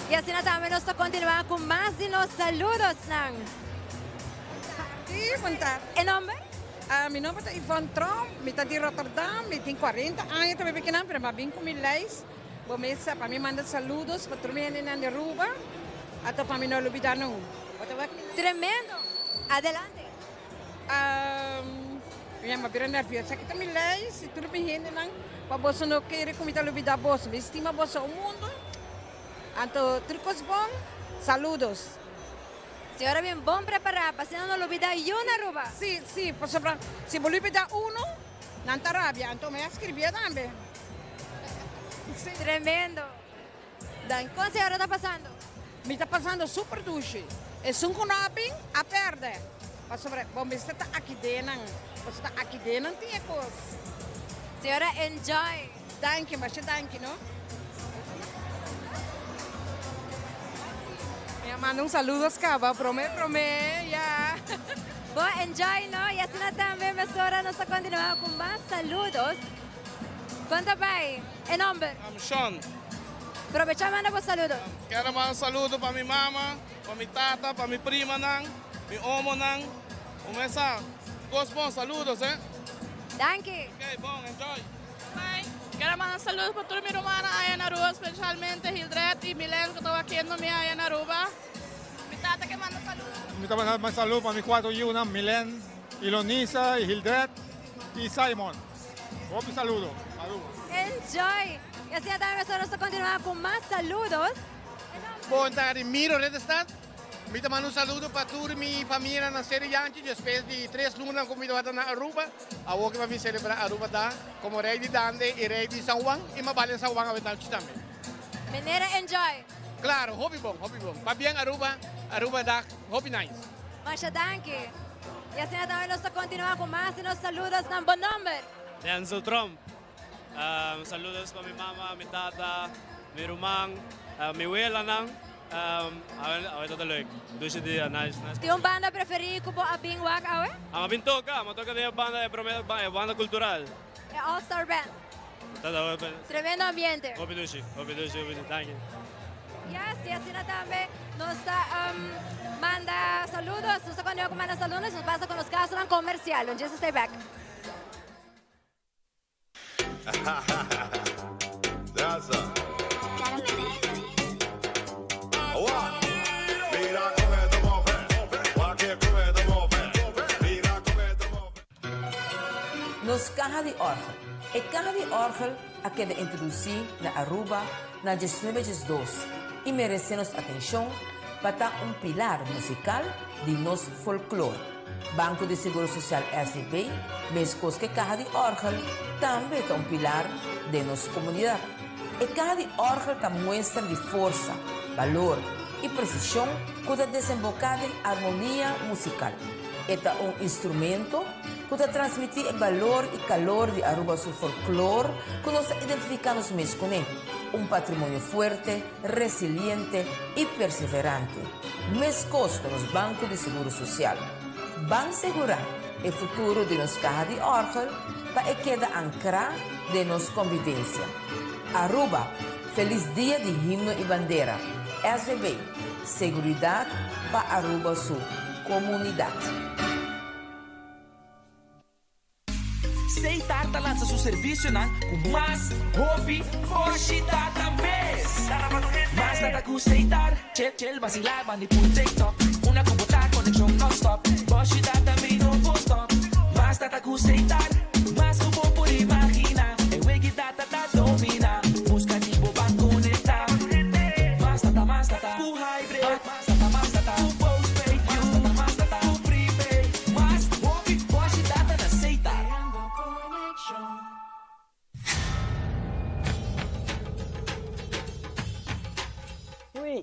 Y así nos continuamos con más de los saludos, Nang. Sí, contar. ¿El nombre? Mi nombre es Yvonne Trom, mi está de Rotterdam, mi tengo 40 años, también pequeña, pero me vine con mi lijst. Para mí manda saludos, para todos en Aruba, hasta para mí no lo olvidar no. Tremendo. Adelante. Ja, maar ben nerveus. Ik heb mijn lijst, ik doe mijn handen lang. Maar boss no querer comida olvidar boss. Me estima boss o mundo. Anto trucos bom. Saludos. Señora bien bom preparada, para no lo olvidar y una Aruba. Sí, sí, por sobra. Si voy a olvidar uno, nanta rabia. Anto me escribía también. Sí. Tremendo. ¿Cómo se ahora está pasando? Me está pasando super duche. Es un conaping a perder. Mas sobre, bom, você está aqui dentro. Você está aqui dentro, não tem coisa. Senhora, enjoy. Danke, mas danke, não? Me manda um saludo, Scava. Promete, ya. Bom, enjoy, ¿no? Y así también, ahora nos continuamos con más saludos. ¿Cuánto va? ¿El nombre? I'm Sean. Aprovechamos los saludos. Quero mandar um saludo para minha mama, para minha tata, para minha prima, mi omo nang. Começa. Bom, saludos, Danke. Ok, bom, enjoy. Bye. Quiero mandar saludos para toda mi hermana allá en Aruba, especialmente Hildred y Milen, que están aquí en mi allá en Aruba. Mi tata tata que manda saludos. Me saludo para mis 4 Yuna, Milen, Ilonisa, Hildred y Simon. Un saludo. Enjoy! Y así también nosotros continuamos con más saludos. Bom tarde, Miro Redestad. Me te mando saludo para toda mi familia na Série Yankee. Después de 3 lunas convidado na Aruba. Agora que vamos celebrar Aruba da como rei de Dande e rei de São Juan. E mais vale São Juan a verdade também. Menera enjoy. Claro, hobby bom. Para bien Aruba da hobby nice. Masha danke. Y así también nosotros continuamos con más de los saludos. Buen nombre. Denzel Trump. Saludos para mi mamá, mi tata, mi rumang, mi abuela nang. Awet dat leuk. Dus die nice. Tem uma banda preferida que a bem wak awe? A mim toca de banda é banda cultural. É All Star Band. Tremendo ambiente. Hopi dushi, thank you. Yes, y así también nos manda saludos. Nos cuando manda saludos, nos pasa con los casos comercial. Just stay back. Daza. Nos caja de orgel. E caja de orgel a que de introduzir na Aruba na 1902 e merecemos atenção para pilar musical de nosso folclore. Banco de Seguro Social SB, mesmo que caja de orgel também é pilar de nossa comunidade. E caja de orgel que mostra de força, valor e precisão que desemboca em harmonia musical. É instrumento que transmite o valor e calor de Aruba seu folclore que nós identificamos mesmo com ele. Patrimônio forte, resiliente e perseverante. Mesmo nos bancos de seguro social. Van segurar o futuro de nos caja de orgel para que quede ancrado de nossa convivência. Aruba, feliz dia de himno e bandeira. SBB, seguridade para Aruba sua comunidade. Seitar lança seu serviço com mais hobby, hoje data mês. Mais nada com Seitar, chill, vacilar, manipula TikTok. Uma computadora, conexão non-stop. Hoje data também não vou stop. Mais nada com Seitar, mais que bom por imaginar. É o que data da domina. Busca de boba conectar. Mais data, com hybrid. Mais data, com postpaid. Mais data, com prepaid. Mais hobby, hoje data na Seitar. Uy.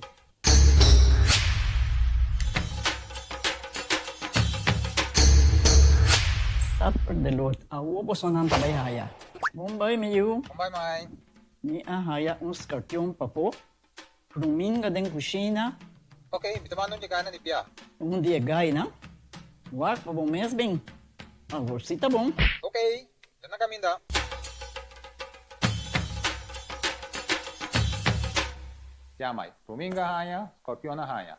Supper the Lord. Awo po sa nang pabayhaya. Bombay miyu. Bombay mai. Ni ahaya uns kartyong papo. Prumin ka din kusina. Okay, bitaman nung jika na ni Pia. Dia gay na. Wak pa bong mesbing. Sita bong. Okay, dan na kami da. Jamai, Puminga hanya, Scorpion na hanya.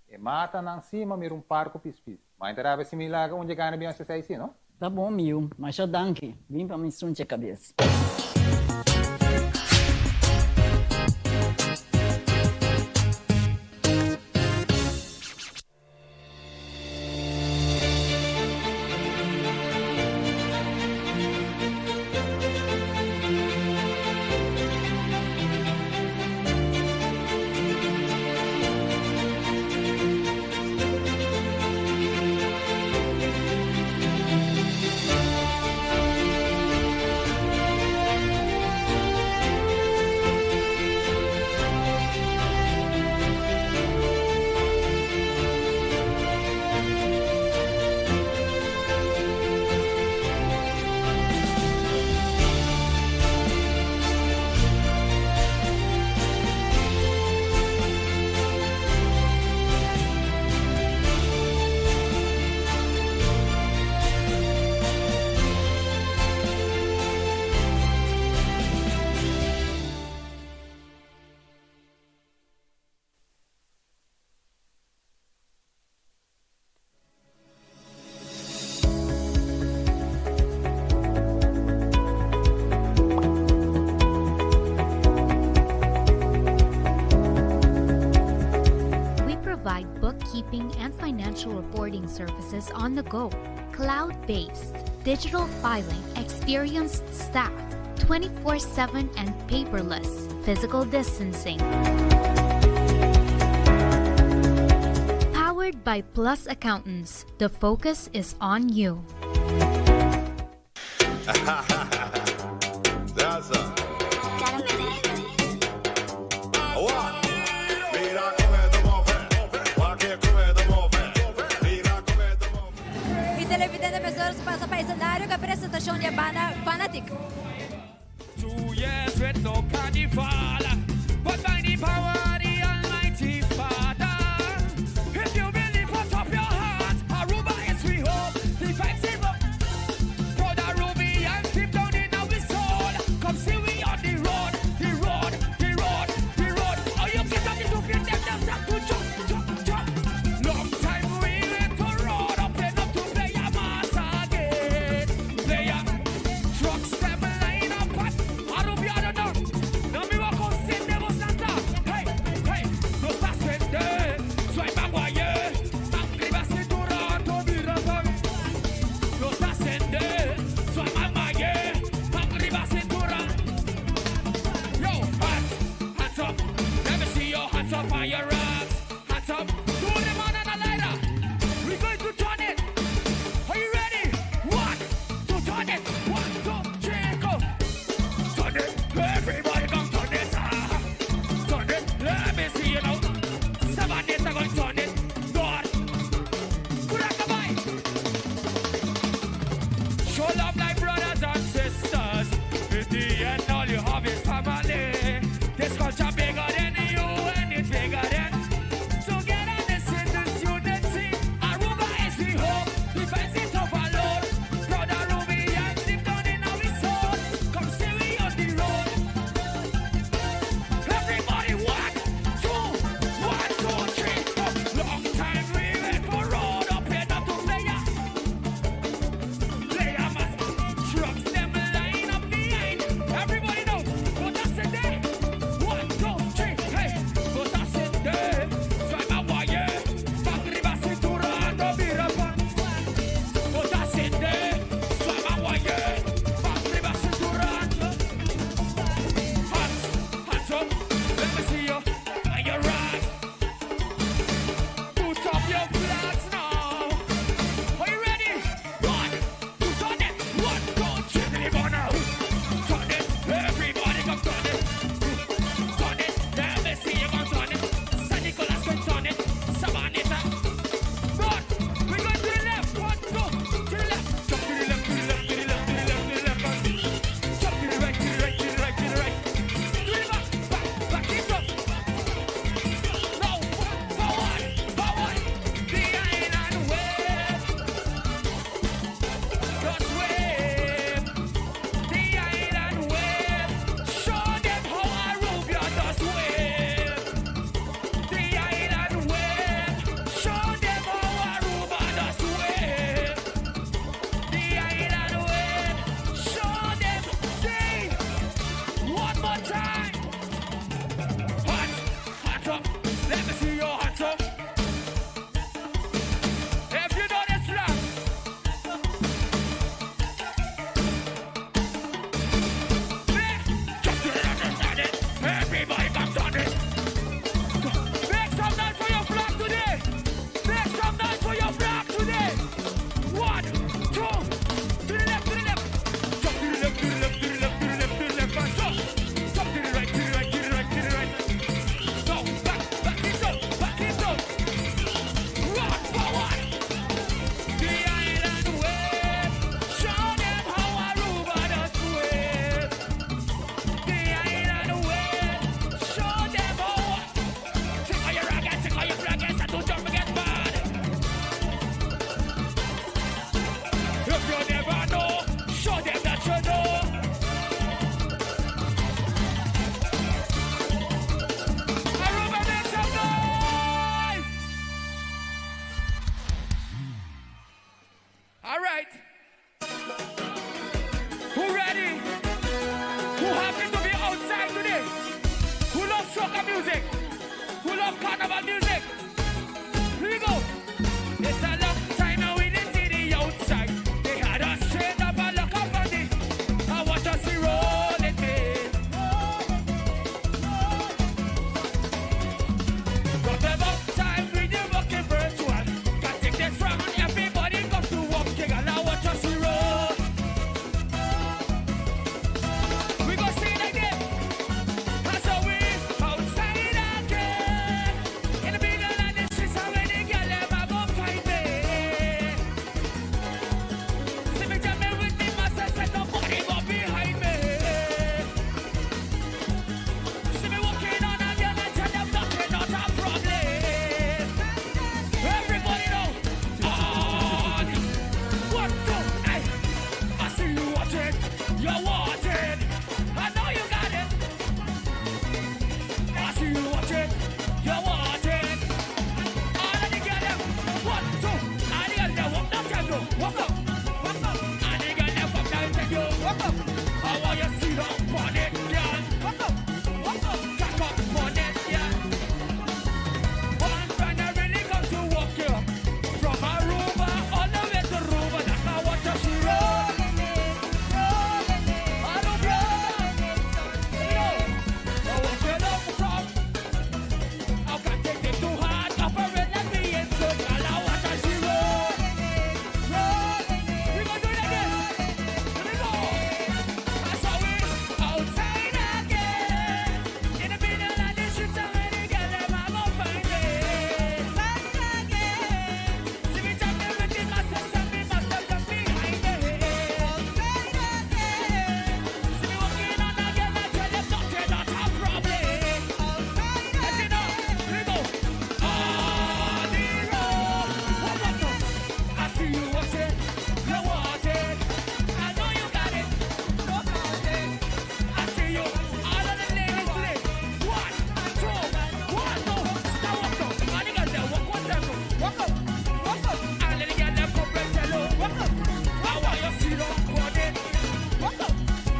E mata nang cima mirum parco pispis. Mas interava similar onde ganha bem essa aí, não? Tá bom, Miu, mas já danke. Vim para me sunte a cabeça. and financial reporting services on the go, cloud-based, digital filing, experienced staff, 24/7 and paperless, physical distancing. Powered by Plus Accountants, the focus is on you. Daza. E televidente pessoas passa para o cenário com a apresentação de Habana Fanatic. 2 years with no carnival, but by the power of the Almighty Father. If you believe, put up your hands. Aruba is we hope. The vibes in up. Throw the ruby and deep down in our soul. Come see we on the road, the road, the road, the road. Oh, you get up to feel them start to jump, jump, jump. Long time we wait to road up and up to play a mass again. Play a trucks them line up at Arubia the dog. Now me walk on sin them was not that. Hey, hey, no passen there. Soy maguaye, arriba cintura to be rapper. No passen there. Soy maguaye, arriba cintura. Yo, hands up. Let me see your hands up on your rocks. Hands up. Do them on a lighter. We going to turn it. Are you ready? 1, 2, turn it. 1, 2, 3, go. Turn it. Everybody come turn it. Turn it. Let me see you now. 7 days I'm going to turn it. God. Goodbye. Show love like brothers and sisters. In the end, all you have is family. This culture bigger than you and it's bigger than. Together this in this unity. Aruba is the hope. The vibes is overload. Brother Ruby and deep down in our soul. Come see we on the road. Everybody 1, 2, 1, 2, 3, go. Long time we wait for road up and up to player. Player must trucks them line up behind. Everybody know what I said there. 1, 2, 3, hey. What I said there. Soy maguaye, arriba cintura no be rapper. What I said there. Soy maguaye, arriba cintura. Hands up. Let me see you on your right. Put up your flags now. Are you ready? 1, 2, turn it. 1, 2, 3, live on now. Turn it. Everybody come turn it. Turn it. Let me see you come turn it. San Nicolas can turn it. Sabaneta. Run. We're going to the left. 1, 2, to the left. Jump to the left, to the left, to the left, to the left, to the left. Jump to the right, to the right, to the right, to the right. To the back, back, keep up. No, forward, forward. The island wave. Just wave. The island wave. Show them how Arubia does wave. The island wave. Show them how Aruba does wave. The island wave. Show them. Say one more time. Hands up. Let me see your hands up. If you know this rap. Everybody come on it. Make some noise for your flag today. Make some noise for your flag today. 1, 2, to the left, to the left. Jump to the left, to the left, to the left, to the left, to the left. And jump. Jump to the right, to the right, to the right, to the right. Go, back, back it up, back it up. Run forward. The island wave. Show them how Aruba does wave. The island wave. Show them how. Check on your ragged, check on your flag, and don't jump against bad. If you never know, show them that you know. Aruba, make some noise. All right. Who ready? Who happy to be outside today? Who loves soca music? Who loves carnival music? Here we go. walk up, walk up. And the girl them come down to you, walk up. I want you sit up on it, girl. Walk up, crack up on it, yeah. One friend I really come to walk you from Aruba all the way to Aruba. That's how what you she rolling it, rolling it. I don't I walk it up from. I can't take it too hard. Operate like me and so girl, I want her she rolling it, rolling it. We gonna do it again. Here we go. That's how we outside again. In the middle of the street, so many girls them a go find it. Outside again. See me jump there with the masters and me master jump behind it. Outside again. See me walking on again, I tell them nothing, not a problem. Let me know. Here we go. On the road. Walk up now. I see you want it. You want it. I know you got it. No problem. I see you. All of the ladies play. 1, 2, 1, 2. Stop up now. All the girls there, walk one time now. Walk up. Walk up. And let the girls them come and tell you. Walk up. I want you sit up on it. Walk up.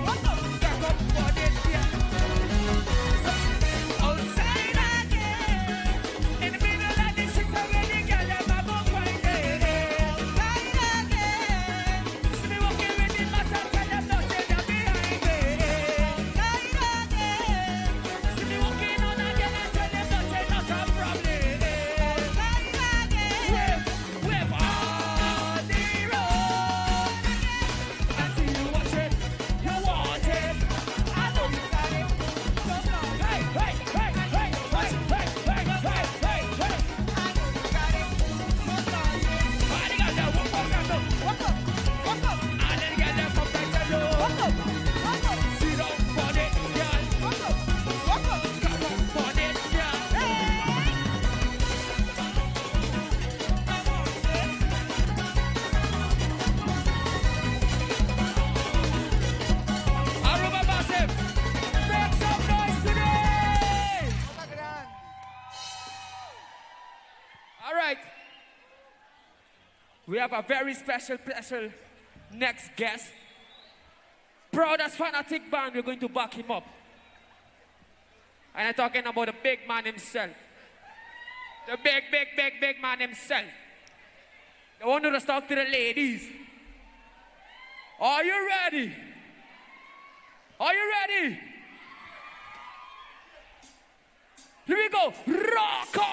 Walk up. Back up on it. Yeah. Outside again. In the middle of the street, so many girls them a go find it. Outside again. See me walking with the master, tell them nothing, they're behind it. Outside again. See me walking on again, I tell them nothing, not a problem. Outside again. Wave on the road. I see you watch it, you want it. I know you got it. Hey, hey, hey, hey, hey, hey, hey, hey, hey, hey. I know you got it. All the girls there, walk up, walk up, walk up. All the girls there come back to you. Walk up, walk up. Sit up on it, girl. Walk up, walk up. Come up on it, girl. Aruba Massive, make some noise today. All right. We have a very special next guest. Proudest Fanatic Band, we're going to back him up. And I'm talking about the big man himself. The big man himself. The one who does talk to the ladies. Are you ready? Are you ready? Here we go. Rock on!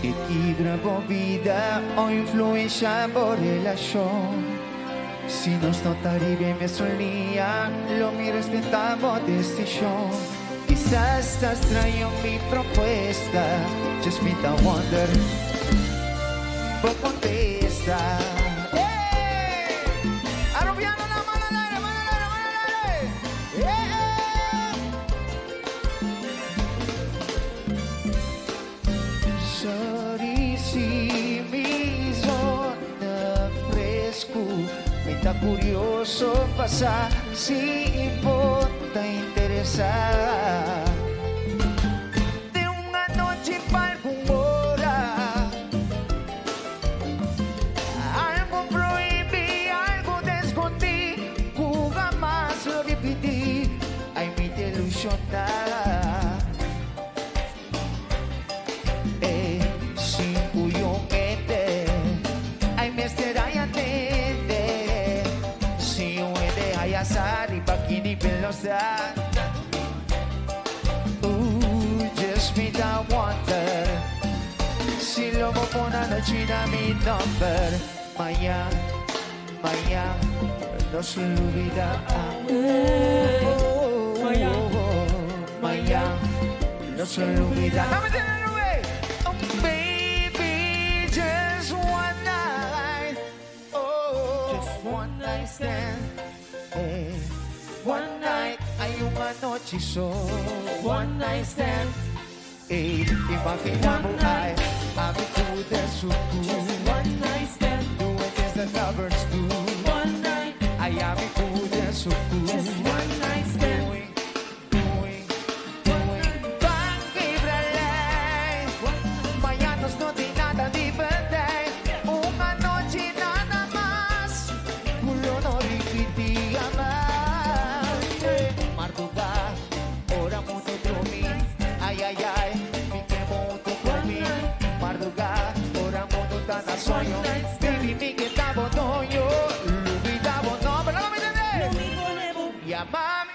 Que equilibra por vida o influencia por relación. Si nos notaría me solía, lo mi respetamos decisión. Quizás estás extraño mi propuesta, just me the wonder, but contesta. Arubiano la mano al aire, mano al aire, mano al aire. Sorry si mi zona fresco me está curioso pasar si importa interesar de una noche para alguna hora algo prohibí, algo te escondí, que jamás lo repetí, ay me te ilusionar. that. Ooh, just me that wonder. Si lo mo pona na china mi number. Maya, no se olvida. Maya, no se olvida. Dame tener away. Oh, baby, just one night. Oh, just one night stand. One night ay una noche so. One night stand. Imagina mo ay abi pude suku. One night stand. Doing things that lovers do. One night ay abi pude suku. Just one night stand. Mañanas no de nada diferente. Una noche nada más. Culo no repetía más. Marduga, ora mundo tromi. Ay, ay, ay, mi que mundo tromi. Marduga, ora mundo tan a sueño. Baby, mi que tabo no yo. Lubitabo no, pero no me entendés. Lo mi ponebo. Ya mami.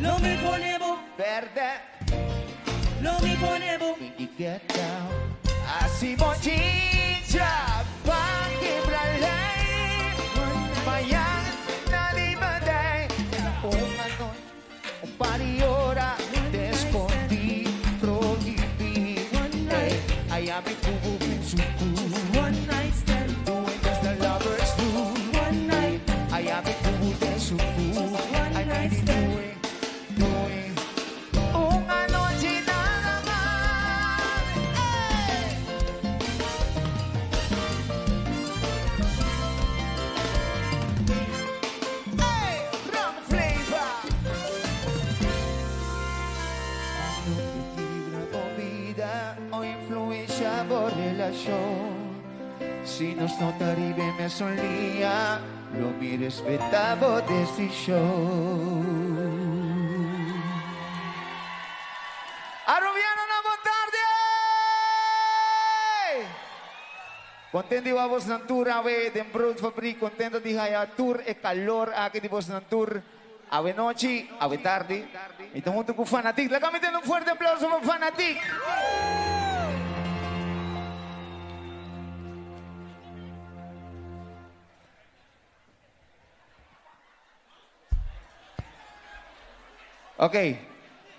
Lo mi ponebo. Verde. Lo mi ponebo. Get down. Así bochincha, pan quebrarle. Mañana libertad. Una noche, un par de horas te escondí, prohibí. I am in cubo, suku. One night stand. Doing as the lovers do. One night. I am in cubo, suku. I need it doing. Una noche nada más. Hey, rum flavor. Vida o influencia por relación. Si nos notaribe me solía, lo mi respetaba de este show. Arubiano na boa tarde! Contento di vos ng tour awe, den brood fabrik, contento di haya tour e calor aqui di vos ng tour. Awe noche, awe tarde. Ito junto com Fanatic. Lagami din un fuerte aplauso para Fanatic. Ok,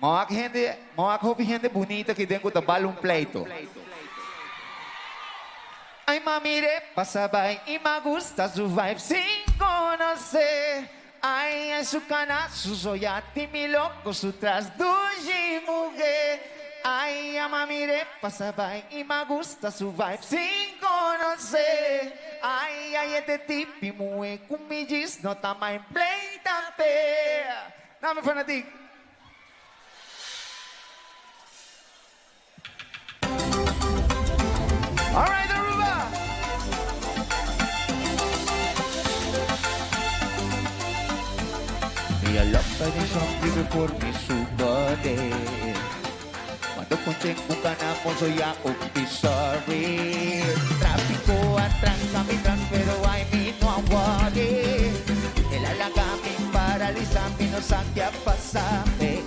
mga gente bonita que tengo de balón pleito. Ay, mamire, pasabay y me gusta su vibe sin conocer. Ay, en su cana, su soyati, mi loco, su trasduji mujer. Ay, a mamire, pasabay y me gusta su vibe sin conocer. Ay, ay, este tipi muy con mi gis, no tama en pleita fea. Dame Fanatic. All right, Aruba. Me alapay ni something before me subade. Cuando conchen ka mo so ya sorry. Tráfico atranca mi trans pero ay mi no aguade. El alagami paraliza mi no sakya pasame.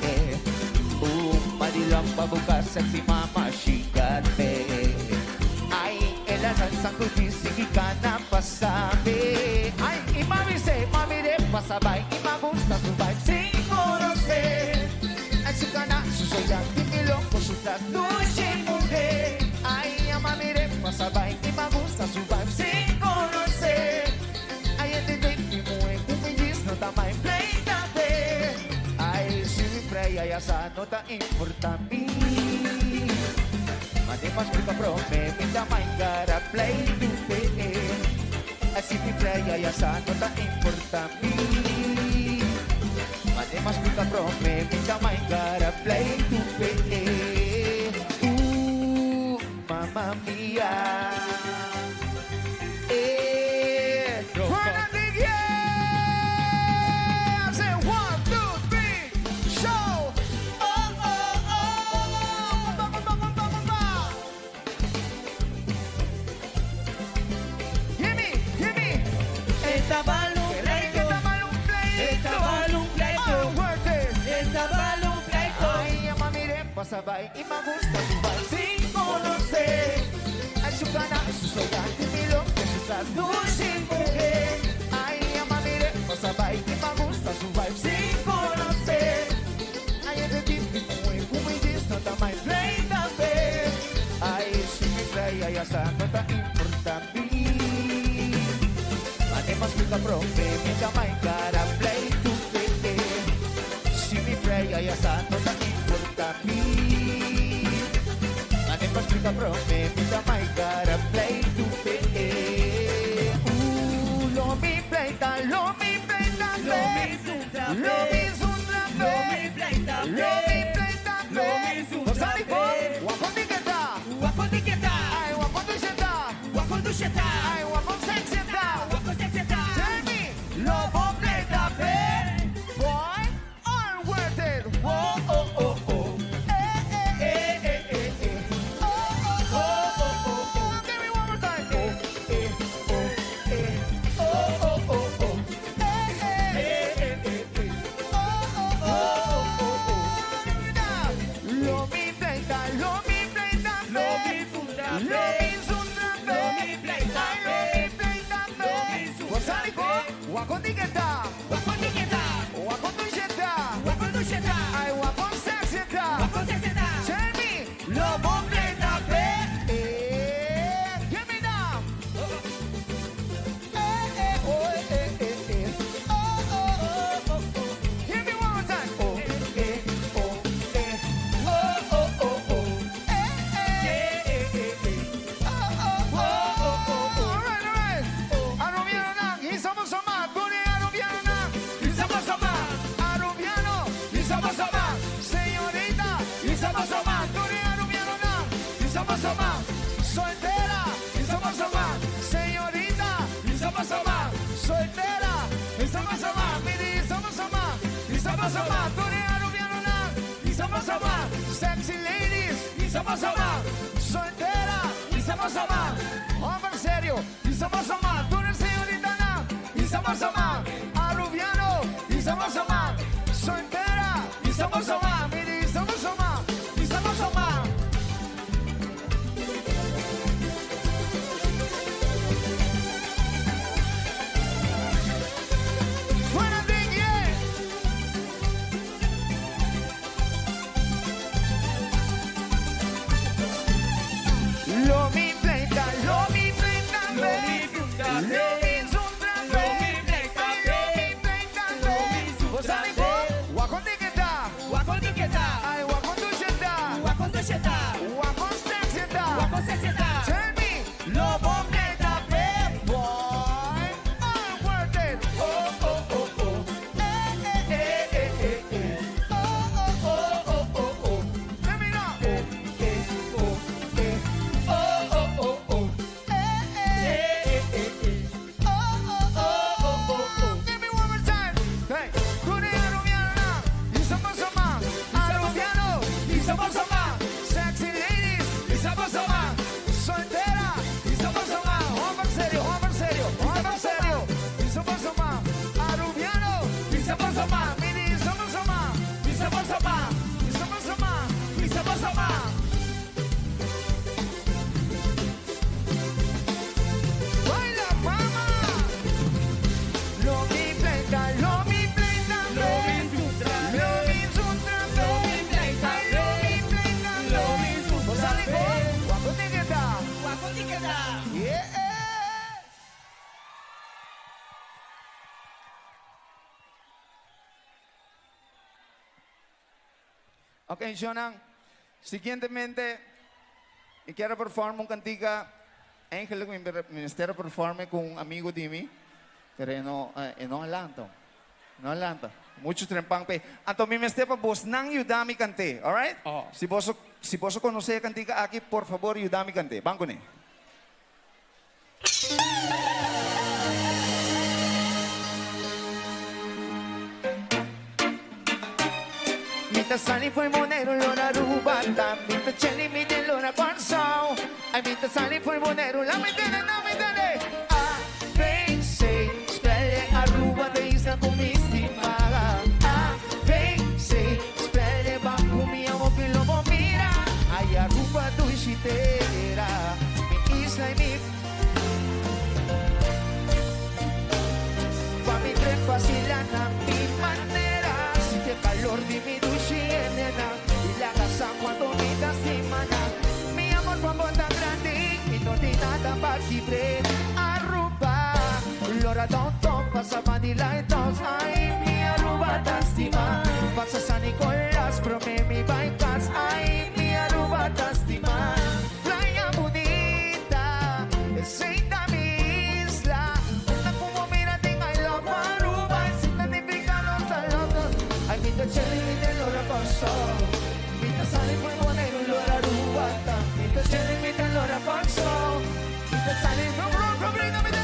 Madilang pabukas at si mama shigate. Sang kutisi ka na pasabi. Ay, imami say, mami de pasabay. Ima gusta su vibe sin conocer. Ay, su cana, su soya, timilong ko su tras dushi mujer. Ay, mami de pasabay. Ima gusta su vibe sin conocer. Ay, ente de mi mue, kumijis no tamay play tape. Ay, si mi preya ya sa nota importante. Mas kita prome, minta main gara play to pay. Así mi playa ya sa no ta importante. Mas kita prome, minta main gara play to pay. Mamma mia. Fanatic, yeah! Say 1, 2, 3, show! Esta balón pleito, esta balón pleito, pasabay y me gusta su vibe sin conocer. Ay, su cara, su soledad y mi loco, su dulce mujer. Ay, ama mire, pasabay y me gusta su vibe sin conocer. Ay, es de ti, muy como y dice, no está más play también. Ay, si me trae, ay, hasta no está importante. Además, mi cabrón, me llama en cara, play to play. Si me trae, ay, hasta no está importante. Además, mi cabrón, me llama en cara, play to play. Lo mi play, lo mi play, lo mi suntra, lo mi suntra, lo mi play, lo mi play, lo mi suntra. Wakon diketa, wakon diketa, ay wakon dusheta, wakon dusheta, ay wakon sexeta, wakon sexeta. Tell me, lobo play the bed, boy, all worth it. Whoa, oh, oh, oh. Give me one more time. Lo mi pleita, lo mi pleita, lo mi suntra, lo mi suntra, lo mi pleita, lo mi pleita, lo mi suntra. Wasanico, wakon diketa, wakon diketa, wakon dusheta, wakon dusheta, ay wakon sexeta, wakon sexeta. Tell me, lobo pleita, give me now. Give me one more time. Soltera, y somos más, señorita, y somos más, soltera, y somos más, miri, somos más, y somos más, Tony Arubiano, y somos más, sexy ladies, y somos más, soltera, y somos más, hombre serio, y somos más, Tony señorita, y somos más, Arubiano, y somos más, soltera, y somos más, miri, somos más, y somos más. Lo mi pleita, lo mi pleita, lo mi suntra, lo mi suntra, lo mi pleita, lo mi pleita, lo mi suntra. Wakon diketa, wakon diketa, ay wakon dusheta, wakon dusheta, wakon sexeta, wakon sexeta. Tell me, lobo pleita, bad boy, all worth it. Oh oh oh oh, oh oh oh oh oh. Let me know. Give me one more time. Hey, Tony Arubiano, y somos más, Arubiano, y somos más, sexy ladies, y somos más, soltera, y somos más, hombre serio, hombre serio, hombre serio, y somos más, Arubiano, y somos más, mini, y somos más, y somos más, y somos más, y somos más. Baila, mama. Lo mi pleita, lo mi pleita, lo mi suntra, lo mi suntra, lo mi pleita, lo mi pleita, lo mi suntra. Wakon diketa, wakon diketa. Yeah. Okay, Shonan. Siguientemente, quiero performar una cantica. Eigenlijk mijn minister performen con un amigo de mí, pero no adelanto. No adelanto. Mucho trempang pe. Anto mi minister pa bos nang yudami kante, alright? Si vos conoce cantica aquí, por favor yudami kante. Banco ne. Mita sali foi monero lora rubata, mita cheli mi de lora consau. Ay mita sali foi monero la mi dele na mi dele. A B C spelle Aruba de isla con mi estimada. A B C spelle ba mi amo que lo mi libre. Aruba, Lora tonton, pasa Manila entonces. Ay, mi Aruba tastima. Pasa San Nicolás, prome mi baikas. Ay, mi Aruba tastima. Playa bonita, enseña mi isla. Una como mira, tenga I love Aruba. Significados a los. Ay, mi tacheli, mi de Lora Corso. Mi tasali fue bonero, Lora Aruba. Mi tacheli, mi de Lora Corso. Mi tasali, no, brinda mi de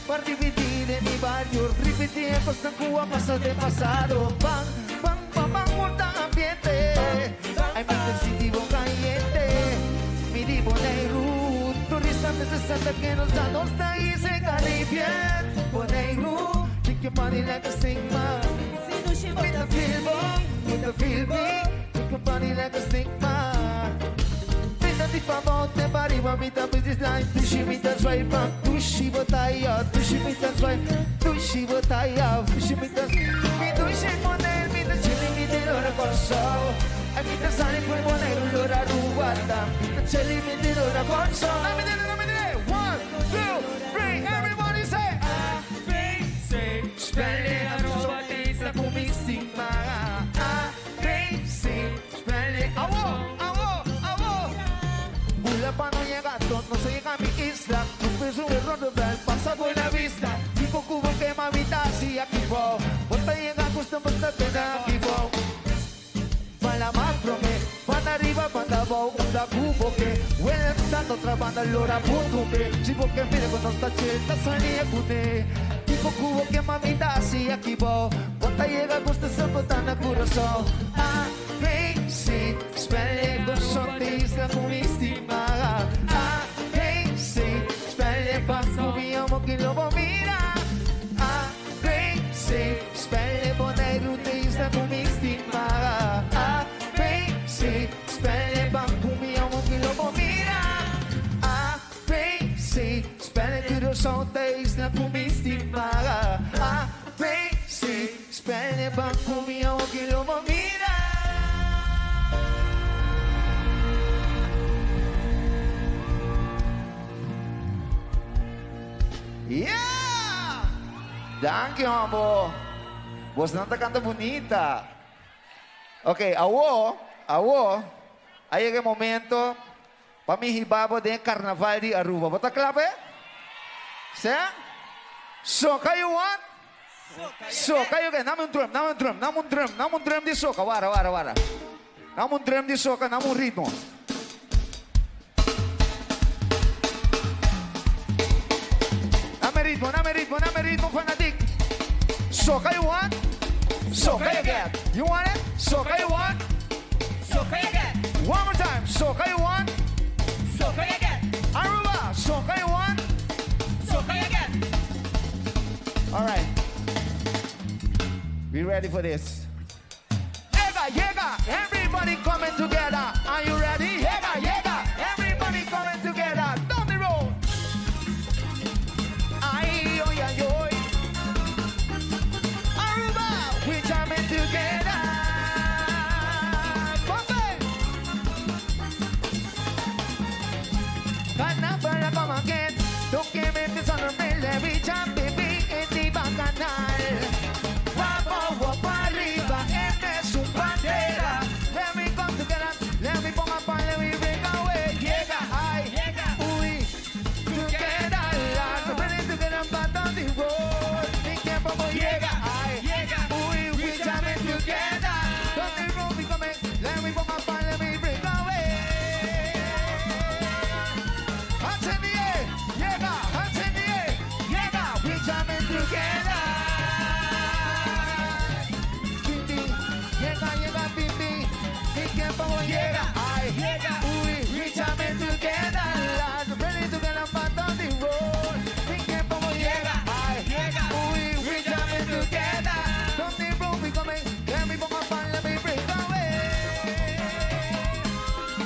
para dividir mi barrio, repetir cosas Cuba pasas de pasado. Pan, pan, pan, pan, muerta ambiente. Hay más sensitivo caliente. Mi divo negro, turista necesita que nos da los países en Caribe. Bonegro, think your body like a stigma. With the feel me, think your body like a stigma. Di famote pariva mi da business line tushi mi da swipe up tushi botaya tushi mi da swipe tushi botaya tushi mi da mi tushi model mi da chili mi da lora corso ai mi da sani poi model lora ruata mi da chili mi da lora corso let me do 1, 2, 3 everybody say spell a nuova testa comissima spell awo para no llegar, no se llega a mi isla. Un beso de Roosevelt pasa buena vista. Tipo cubo que mamita así aquí va. Bota llega justo basta pena aquí va. Para la macrome, para arriba, para abajo, un cubo que huele tanto otra banda lora punto que si porque mire con nuestra cheta salía cune. Tipo cubo que mamita así aquí va. Bota llega justo se bota na corazón. Ah, crazy, spell con son de isla con estima. Che lo mira crazy spelle bonero te sta come stima crazy spelle bankumi amo che lo mira crazy spelle che lo so te sta come stima crazy spelle bankumi amo che lo mira. Yeah! Thank you, amor. Vos nanta canta bonita. Ok, awo. Aí é o momento para me hibabo de carnaval de Aruba. Bota clap, eh? Certo? Soca you want? Soca you get. Namo um drum de soca. Wara. Namo um drum de soca, namo ritmo. Name ritmo fanatic. Soca you want? Soca you get. You want it? Soca you want? Soca you get. One more time. Soca you want? Soca you get. Aruba. Soca you want? Soca you get. All right. We ready for this? Llega. Everybody coming together. Are you ready? Llega. Everybody coming together. Down the road. Aruba, we jamming together. Carnaval, come again. Don't give me this on the rail. We jam, baby, in the bacchanal. Vamos arriba, es un bandera. Let me come together. Let me pong up and let me bring away. Llega, ay, uy, together. Ready to get up and down the road. Llega, uy, we jamming together. Down the road we coming, let me pong up and let me bring away. Hands in the air, hands in the air, we jamming together. Pimpi, llega, pimpi, mi tiempo llega, ay, uy, we jamming together. Ready to get up and down the road. Mi tiempo llega, ay, uy, we jamming together. Down the road we coming, let me pong up and let me bring away.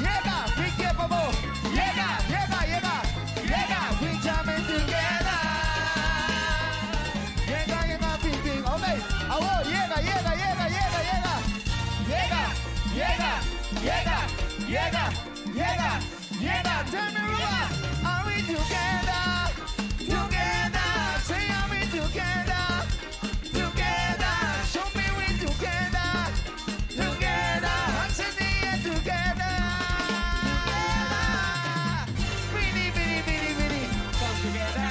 Llega, be careful, llega, llega, llega, llega. Tell me, Ruba, are we together? Together, say are we together? Together, show me we together. Together, hands in the air together. Bidi, bidi, bidi, bidi. Come together,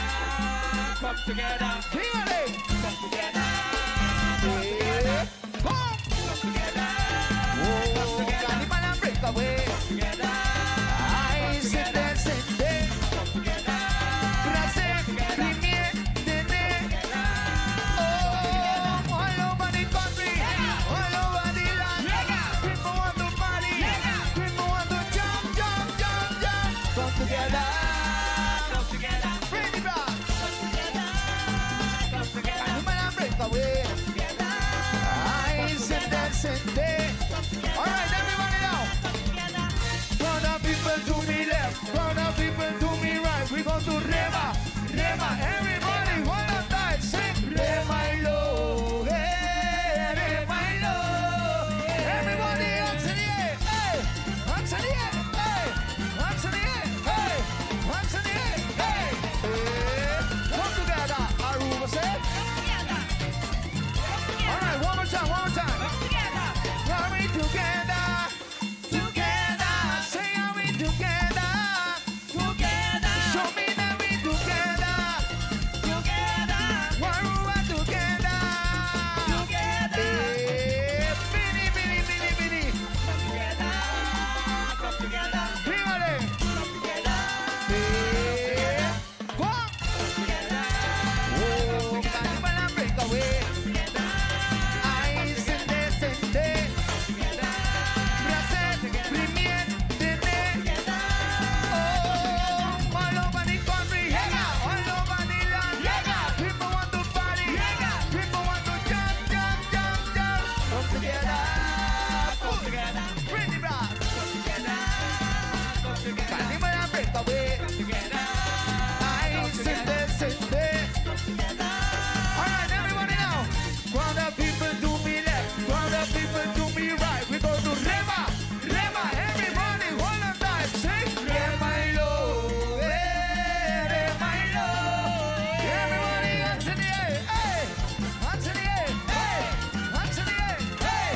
come together. Dígale. Come together, come together. Come together, come together. Animal and break away. Come together, I sit there, sit there. Come together, gracias, premier, tene. Oh, all over the country, all over the land. People want to party, people want to jump, jump, jump, jump. Come together, come together. Bring it back. Come together, come together. Animal and break away. Come together, I sit there, sit there. All right, everybody now. Round of people to me left, round of people to me right. We go to Rema, Rema. Everybody, hold on tight, sing Rema low, hey, Rema low. Everybody, hands in the air, hey, hands in the air, hey, hands in the air, hey, hands in the air, hey, hey. Come together, Aruba say. All right, one more time, one more time. Are we together? Together. Say are we together? Together. Show me that we together. Together. Aruba together. Together. Hey, bidi, bidi, bidi, bidi. Come together. Come together. Dígale. Come together. Hey, come. Come together. Oh, carnival and breakaway. I sit there, sit there. Brasil, premier, tene. Oh, all over the country, all over the land. People want to party, people want to jump, jump, jump, jump. Come together, come together. Bring it back. Come together, come together. Carnival and breakaway. Come together. I sit there, sit there. All right, everybody now. Crowd of people to me left, crowd of people to me right. We go to Rema, Rema. Everybody, hold on tight. Sing Rema low, hey, Rema low. Everybody, hands in the air, hey, hands in the air, hey, hands in the air, hey,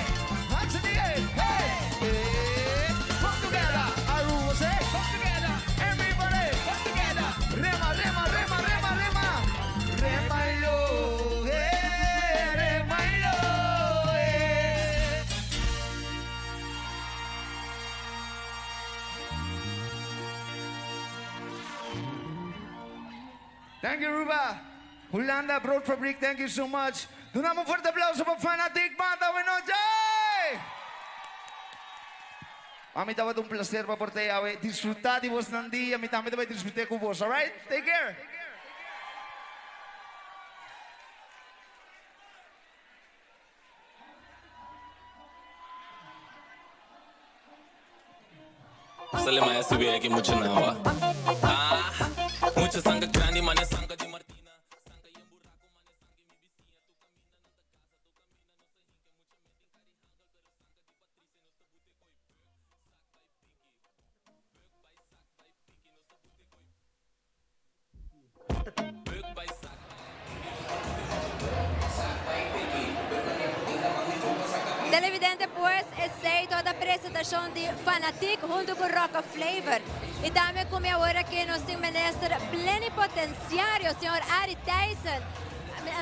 hands in the air, hey, hey. Come together, Aruba say. Come together, everybody. Come together. Rema, Rema, Rema, Rema, Rema. Rema low, hey, Rema low, hey. Thank you, Ruba. Holanda Broodfabriek, thank you so much. Doe nou een fuerte aplauso para Fanatic Banda. Buenas noches. A mí también un placer para portar a disfrutar de vos nan día. A mí también voy a disfrutar con vos, all right? Take care. Sale maya subir aqui mucho nawa. Mucho sanga grande, mane sanga de Martina. Televidente, pues, essa toda a apresentação de Fanatic junto com Rock Flavor. E também com agora aqui nosso ministro plenipotenciário, o senhor Ari Tyson.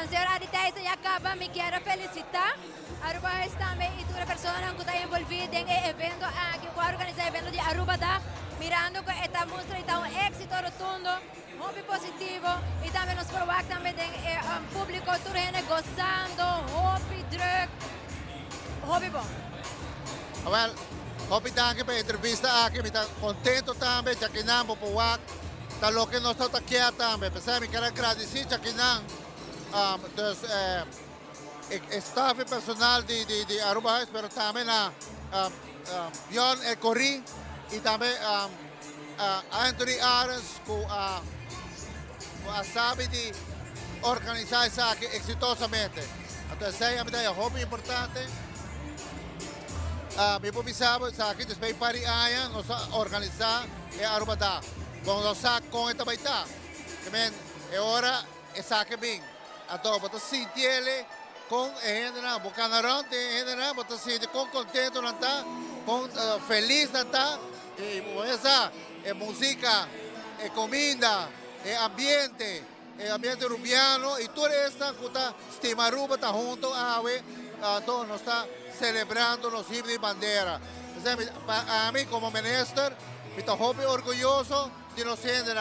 O senhor Ari Tyson acaba, me quero felicitar. Aruba também e toda pessoa que está envolvida em evento, que organiza evento de Aruba da, mirando que esta música está um êxito rotundo, muito positivo. E também nos provoca também o público, tudo gente gozando, hobby, druk. Hobby bom. Well, hobby tanque para entrevista aqui, me está contento também, já que não vou puak, tá lo que nós estamos aqui também, pensei me quero agradecer já que não, então staff personal de Aruba House, pero também na Bjorn El Corin e também Anthony Arens com a sabe de organizar isso aqui exitosamente. Então, essa é a hobby importante. me pensava, sabe, depois para aia, nós organizar e Aruba da. Bom, nós com esta baita. Também é hora é saque bem. Então, bota sentir ele com gente na boca na ronde, gente na bota sentir com contento não tá, com feliz não tá. E essa é música, é comida, é ambiente rubiano e tudo isso que está estima Aruba está junto a então nós está celebrando os himnos de bandeira. A mim como ministro, me estou muito orgulhoso de nós sermos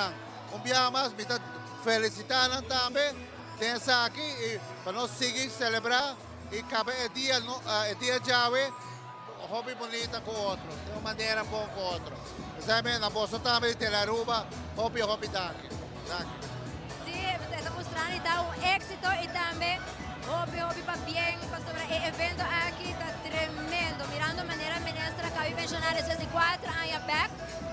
um dia mais, me estou felicitando também de estar aqui e para nós seguir celebrar e cabe o dia chave, hobby bonita com outro, de uma maneira boa com outro. Sabe, na bolsa também tem Aruba, hobby daqui. Está mostrando então um éxito e também hobby para bem, para o evento aqui está tremendo, mirando a maneira ministra acabei de mencionar esses 4 anos back,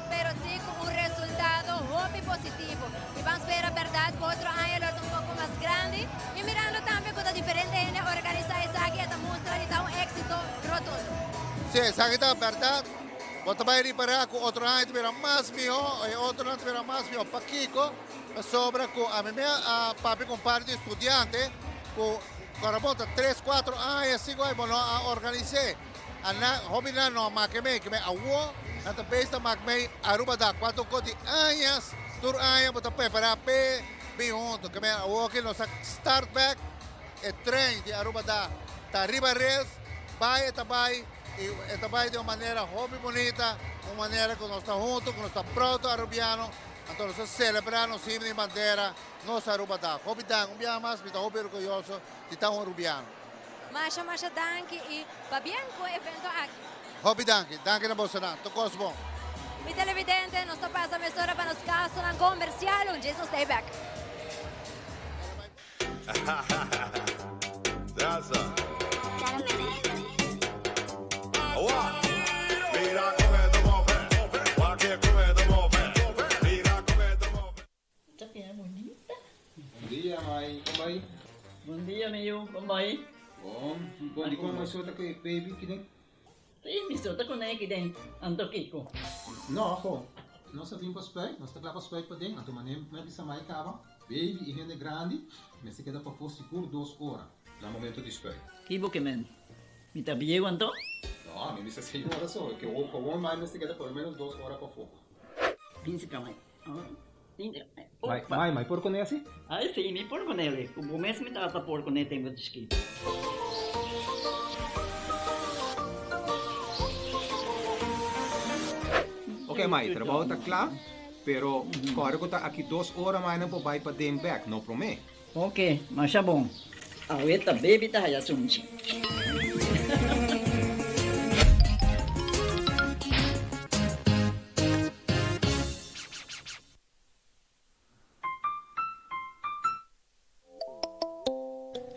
pero sim com um resultado hobby positivo e vamos ver a verdade que outro ano um pouco mais grande e mirando também com a diferente gente organizar isso aqui está mostrando então um éxito rotundo. Sim, essa aqui é a verdade. Bota vai reparar com outro ano tiver mais melhor e outro ano tiver mais melhor para Kiko. Sobra com a minha papi com parte de estudante com carabota 3-4 anos assim vai bom a organizar ana hobby na no makeme que me awo na besta makme Aruba da 4 anos tur anos bota preparar pe bem junto que me awo que nos start back e trem de Aruba da tá arriba rails vai e de uma maneira hobby bonita uma maneira que nós está junto que nós está pronto arubiano. Então, nós celebramos o hino de bandeira, nossa Aruba da. Hobby dan, dia mais, me estou muito orgulhoso de estar um arubiano. Masha danke e va bem com o evento aqui. Hobby danke na Bolsonaro, tocou bom. Mi televidente, nós estamos passando a história para nos casos na comercial, um Jesus stay back. Daza. Bom dia, mãe. Como vai? Bom dia, meu. Como vai? Bom. Bom, como mais outra que baby que nem? Sim, me solta com ele que nem. Ando Kiko. Não, pô. Nós vimos para nós estamos para dentro. Então, mané, me bisa mais cava. Baby e gente grande, mas se queda para fosse por 2 horas. No momento de espera. Kibo que men. Me tá bem quanto? Não, me bisa 6 horas só. Que o bom mais se queda por menos 2 horas para fogo. Pinse kamay. Mai, por con esse? Ai, sim, me por con ele. O começo me tava por con ele tenho de esqui. Ok, Mai, trabalho está claro, pero agora que está aqui 2 horas mais não vai para dem back, não promete. Ok, mas é bom. A outra baby tá já sunchi.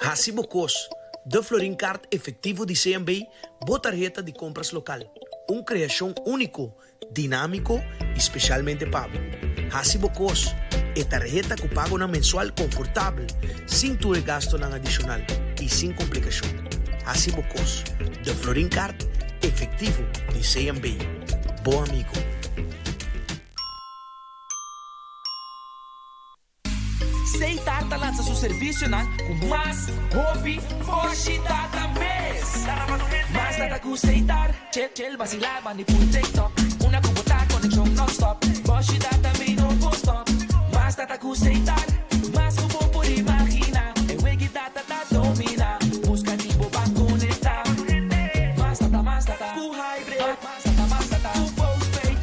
Hacibocos, de Florincard efetivo de CMB, tarjeta de compras local. Uma criação único, dinâmico e especialmente pago. Hacibocos é tarjeta que paga na mensual confortável, sem ter gasto na adicional e sem complicação. Hacibocos, de Florincard efetivo de CMB. Bom amigo. Seitar lança seu serviço com mais hobby, forte data mês. Mais data com Seitar, chel vacilar, manipul TikTok. Uma compota conexão non-stop. Forte data me não vou stop. Mais data com Seitar, mais que bom por imaginar. É wegi data da domina. Busca tipo para conectar. Mais data, full hybrid. Mais data, full postpaid.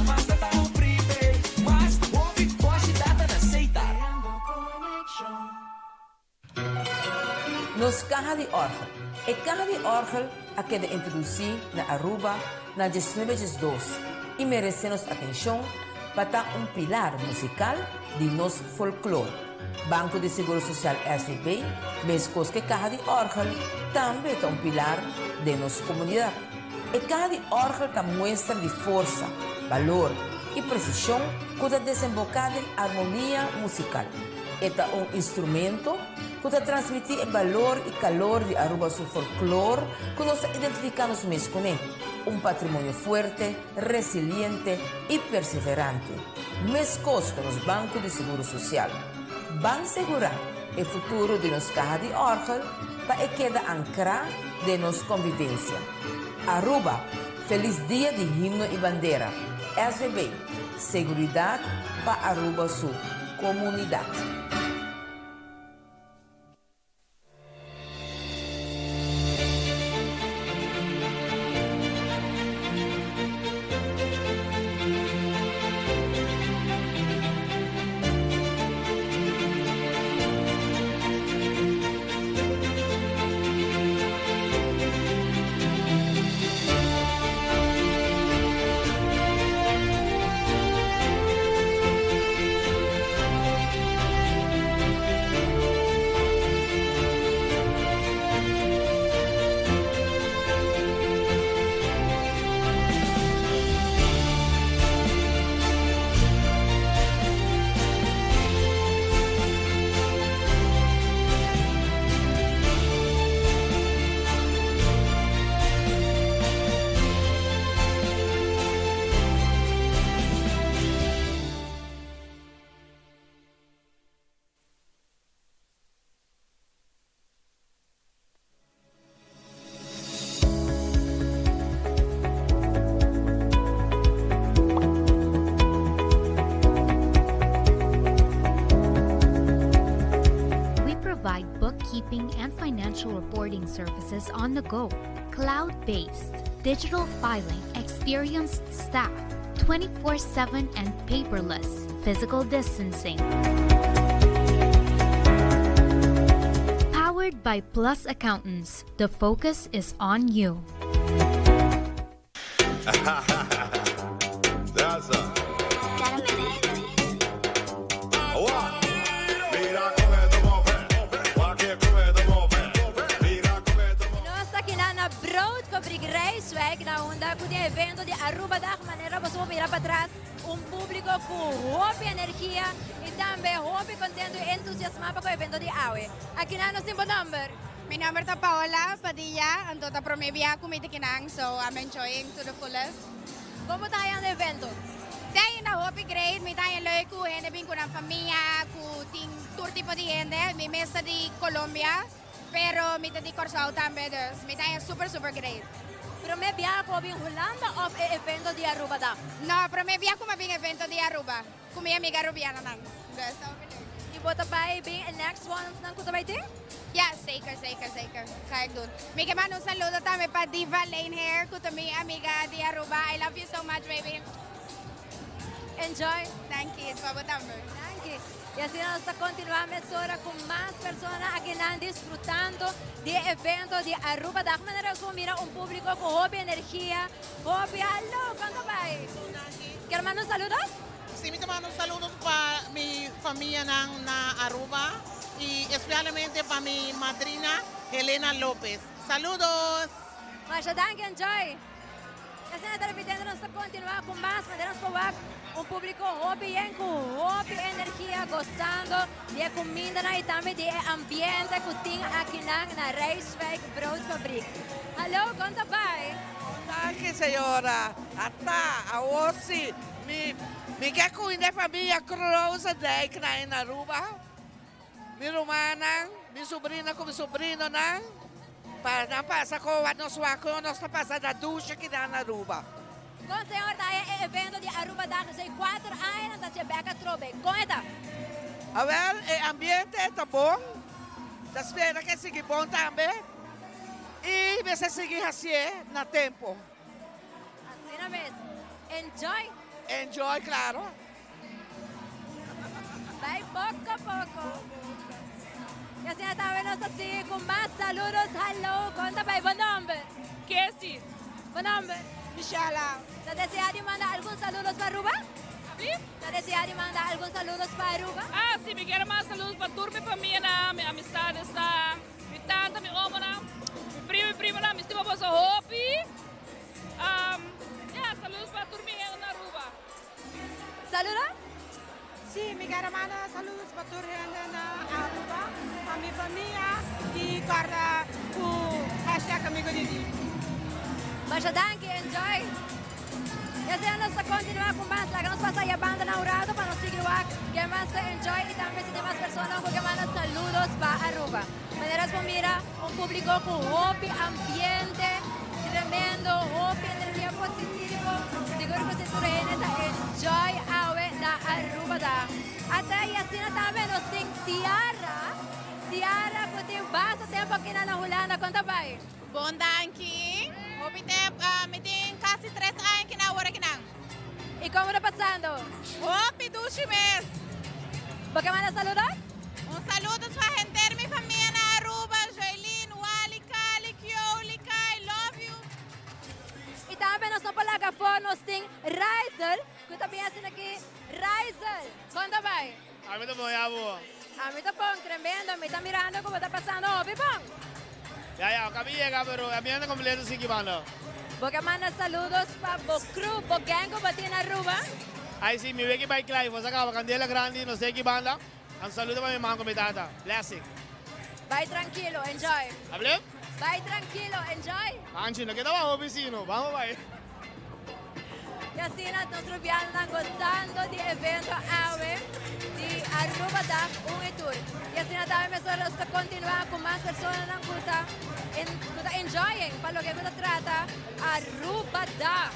Mais data, full prepaid. Mais hobby, forte data na Seitar. Nos caja de orgel. E caja de orgel a que de introduzir na Aruba na 1902 e merecemos atenção para um pilar musical de nosso folclore. Banco de Seguro Social SVB, mesmo que caja de orgel também é um pilar de nossa comunidade. E caja de orgel que mostra de força, valor e precisão que está desembocada em harmonia musical. É um instrumento para transmitir el valor y calor de Aruba su folclore, que nos identificamos mesmo con él. Un patrimonio fuerte, resiliente y perseverante. Mescos con los bancos de seguro social. Van asegurar el futuro de nos caja de Orgel para que quede ancrado de nos convivencia. Aruba, feliz día de himno y bandera. SGB, seguridad para Aruba su comunidad. bookkeeping and financial reporting services on the go, cloud-based, digital filing, experienced staff, 24/7 and paperless, physical distancing. Powered by Plus Accountants, the focus is on you. That's a Rijswijk na onda com o evento de Aruba da maneira você vai virar para trás público com roupa energia e também roupa contento e entusiasmado com o evento de AUE. Aqui na nosso number. My number is Paola Padilla, and tota promebia kumita kinang, so I'm enjoying to the fullest. Como tayo ang evento? Tayo na hopi great, may tayo loy ko, henebing ko ng pamilya, ko ting tour tipo di hende, may mesa di Colombia, pero may tadi Corsao tambe, may tayo super great. Pero me viajo bien Holanda of evento de Aruba da? No, pero me viajo mabing evento de Aruba. Kung may amiga Arubiana nang. E bota pa bem next one nang kutabay ting? Yeah, zeker. Kaya doon. May kaman un saludo tami pa Diva Lane Hair, kutami amiga de Aruba. I love you so much, baby. Enjoy. Thank you. Thank you. Y así nos continuamos ahora con más personas aquí disfrutando del evento de Aruba. De manera que mira un público con hobby, energía, hobby. Hello, ¿cuánto va? ¿Quieres mandar saludos? Sí, me mando saludos para mi familia na Aruba y especialmente para mi madrina Helena López. Saludos. Masha, thank you, enjoy. Assim, a televidência nós continuar com mais, mas nós público hobby, com hobby, energia, gostando de comida e também de ambiente que tem aqui na Rijswijk Broodfabriek. Hallo, conta pai. Danke, senhora. Até hoje, me quer cuidar da família Croza Dijk na Aruba. Minha irmã, minha sobrinha com meu sobrinho, para não passar com a nossa passada ducha aqui na Aruba. Com o senhor da evento de Aruba da 4 anos da Chebeca Trobe. Conta. A ver, o ambiente está bom. Espero que siga bom também. E você seguir assim no tempo. Assim mesmo. Enjoy. Enjoy, claro. Vai pouco a pouco. Y así estamos así con más saludos. Hello, conta para buen nombre. Casey. Buen nombre. Michela. ¿Te desea de mandar algún saludos para Aruba? ¿Sí? ¿Te desea de mandar algún saludos para Aruba? Ah, sí, me quiero más saludos para toda mi familia, mi amistad, mi tanta, mi omo, mi primo, mi estima por su hobby. Saludos para toda mi gente en Aruba. ¿Saludos? Sí, mi hermana, saludos para tu gente na Aruba, para mi familia y para tu hashtag amigo de ti. Masha, danke, enjoy. Ya sea nos continuar con más, la que nos pasa ya banda na urado para nos seguir que más enjoy y también si demás personas que mandan saludos para Aruba. Maneras por mira un público con hobby, ambiente tremendo, hobby, energía positivo. Seguro que se surge enjoy awe da Aruba da. Hasta y así también nos ting Tiara, que tem bastante tempo aqui na Holanda, conta vai. Bom danke. Hobby tempo, me tem quase 3 anos aqui na hora aqui não. E como está passando? Hobby do mês. Você manda saludos? Saludo para a gente, minha família na Aruba, Joelin, Wally, Kali, Kioli, I love you. E também nós não podemos falar, nós temos Rizel, que está bem assim aqui. Rizel, conta vai. A mí también ya boa. A mí está bom, tremendo, me está mirando como está pasando, hobby bom. Ya, acá me llega, pero a mí anda completo sin que manda. Você manda saludos para o crew, para o gang, para ti na Aruba. Ahí sí, mi Becky Bike Live, vos acá, Candela Grande, no sé qué banda. Un saludo para mi mamá con mi tata. Blessing. Vai tranquilo, enjoy. ¿Hablé? Vai tranquilo, enjoy. Anchi, no queda abajo, vecino. Vamos, bye. Y así nosotros viajan gozando de evento AWE de Aruba da un tour. Y así también nosotros continuamos con más personas que están enjoying para lo que se trata Aruba da.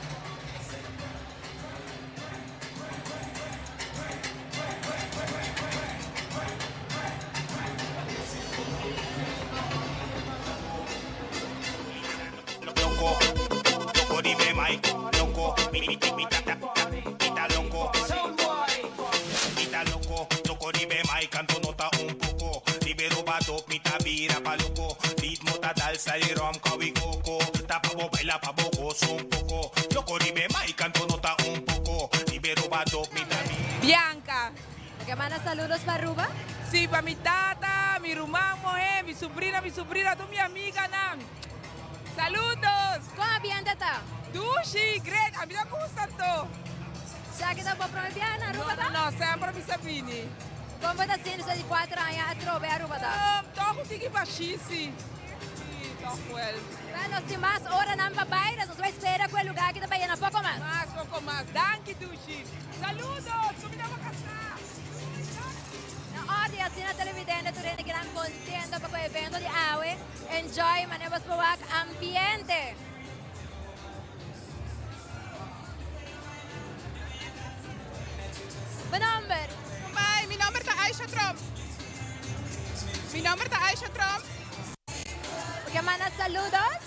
Loco, dime Mike, loco, mi tata loco, loco, dime Mike, canto nota un poco, libero bato, mi tabira pa loco, ritmo tatal, salieron coco, tapa baila pa bocoso un poco, loco, dime Mike, canto nota un poco, libero bato, mi tabira. Bianca. ¿Que manda saludos para Aruba? Sí, para mi tata, mi rumamo, mi sobrina, tú mi amiga, Nam. Saludos! ¿Cómo ambiente está? Dushi, great! A mí me gusta todo. ¿Ya que está por provincial na Aruba? No, sempre mi Sabini. Como está sendo de 4 anos a trove Aruba? Tô conseguindo baixíssimo. Sim, tô com ele. Nós temos mais horas na Babaira, nós vamos esperar aquele lugar que está bem, um pouco mais. Pouco mais. Danke, Dushi. Saludos! Comida para casar. Oggi a televidente tu rende gran contento per questo evento di AWE. Enjoy, manevas powak ambiente. Mijn nummer? Mijn nummer is Aisha Trump. Mijn nummer is Aisha Trump. ¿Qué mandas saludos?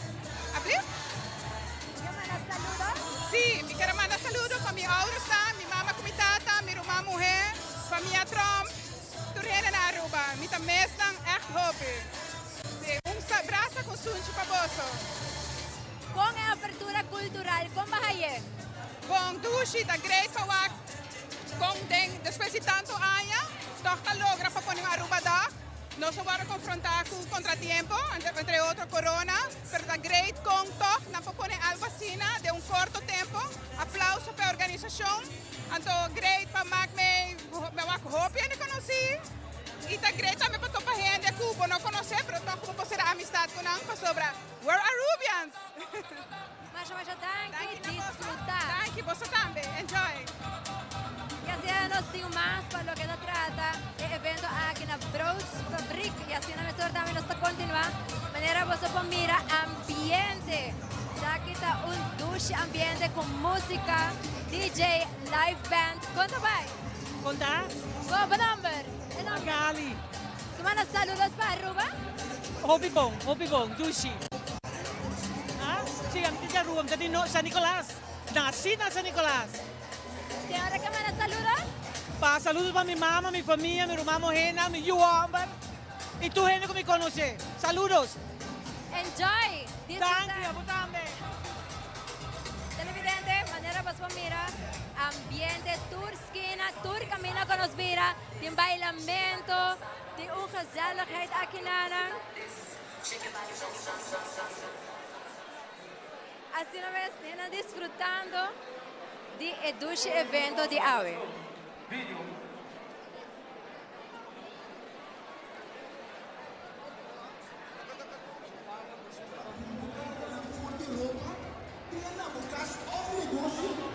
¿Abrir? ¿Qué mandas saludos? Sí, me quiero mandar saludos para mi ouders, mi mamá con mi tata, mi rumah mujer, familia Trump. Turhene na Aruba, mi ta mestan echt hobby. Un abraço com sunchi para bosso. Com a apertura cultural, como vai? Com dushi da great para com den depois de tanto anos, toch tá logra para pôr Aruba da. Nós vamos confrontar com contratiempo, entre outro corona, pero da great com toch na para pôr algo assim, de um curto tempo. Aplauso para a organização. Então great para me hobby não conheci. E tá great também para toda a gente que eu não conhece, mas tô como fazer amizade com nós para sobre we're Arubians. Mas danke, disfrutar. Danke, você também. Enjoy. Y así nos temos más para lo que se trata el evento aquí en la Bros Fabrik. Y así nosotros también nos continuamos. De manera que vos mira ambiente. Ya aquí está un douche ambiente con música, DJ, live band. ¿Cuánto va? Conta? ¿Qué nombre? Magali. ¿Tú mandas saludos para Aruba? Hobby bong, Dushi. Ah, sí, a mí te Aruba, San Nicolás. Nacida San Nicolás. ¿Y ahora qué mandas saludos? Saludos para mi mamá, mi familia, mi hermano Hena, mi Yuambar. Y tu gente que me conoce. Saludos. Enjoy. Danke, a vos también. Televidente, manera vos mira ambiente, tour esquina, tour camino con nos mira, de bailamento, de gezelligheid aquí nana. Así una vez están disfrutando de este evento de AWE.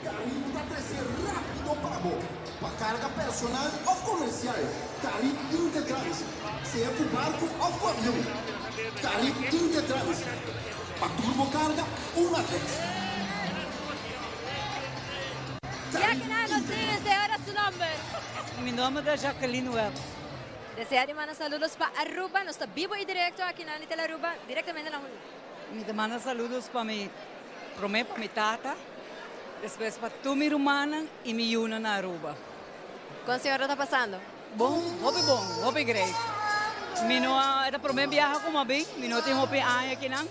Carrinho para crescer rápido para vos. Para carga personal ou comercial. Carrinho Intertrans. Seja com barco ou com avião. Carrinho Intertrans. Para turbocarga, uma vez. Y aquí nos tienes de ahora su nombre. Mi nombre es Jacqueline Webb. Desea de mandar saludos para Aruba, no está vivo y directo aquí en Anitel Aruba, directamente en la Julio. Mi manda saludos para mi tata, después para tu mi rumana y mi yuna na Aruba. ¿Cómo señora está pasando? Bom, hopi great. Mi no era primeiro viaje como a mim, mi no tem hopi año aqui não.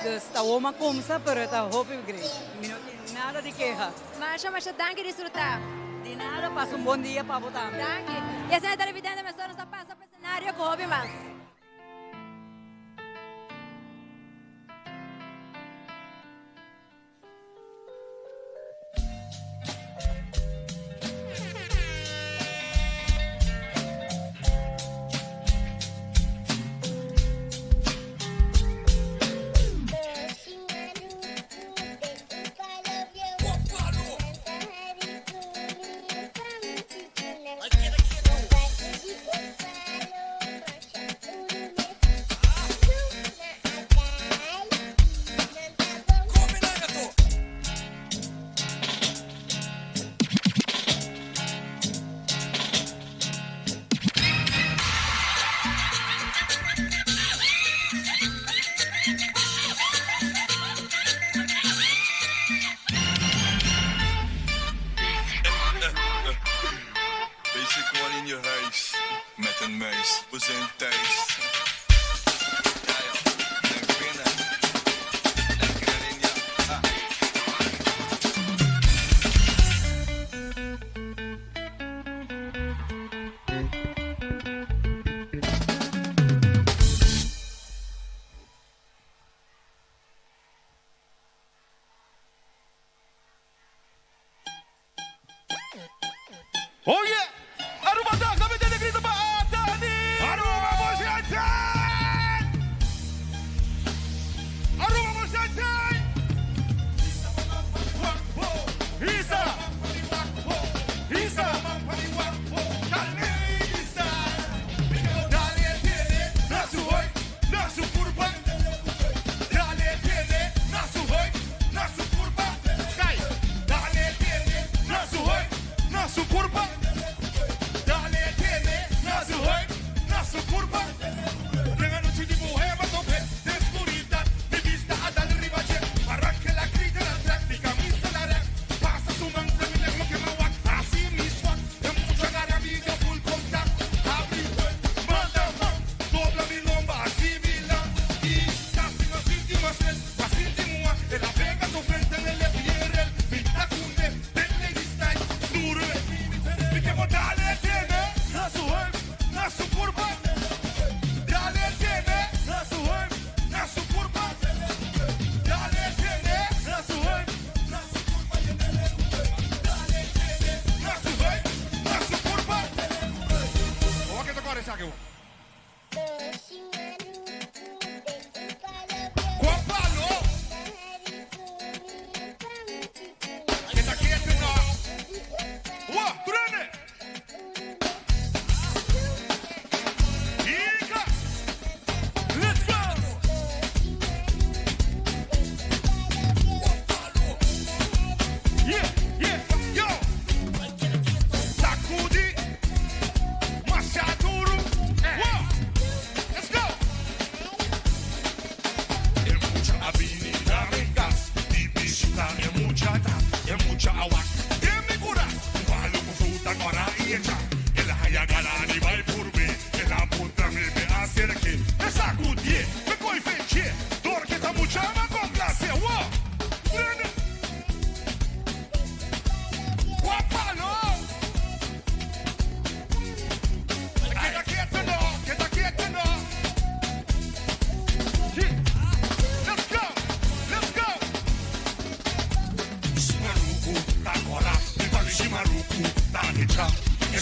Dus está uma comsa, pero está hopi great. Mi no tem nada de queja. Masha, danke disfrutar. De nada, passa um bom dia para votar. Danke. Y a señora televidente me está pasando por el escenario con hopi más. We zijn thuis. Oh yeah! Aruba da, kami din grito pa Atani! Aruba Moshatan! Aruba Moshatan! Isa! Isa! Dale tiene na su hoy, na su curva. Dale tiene na su hoy, na su curva. Sky! Dale tiene na su hoy, na su curva.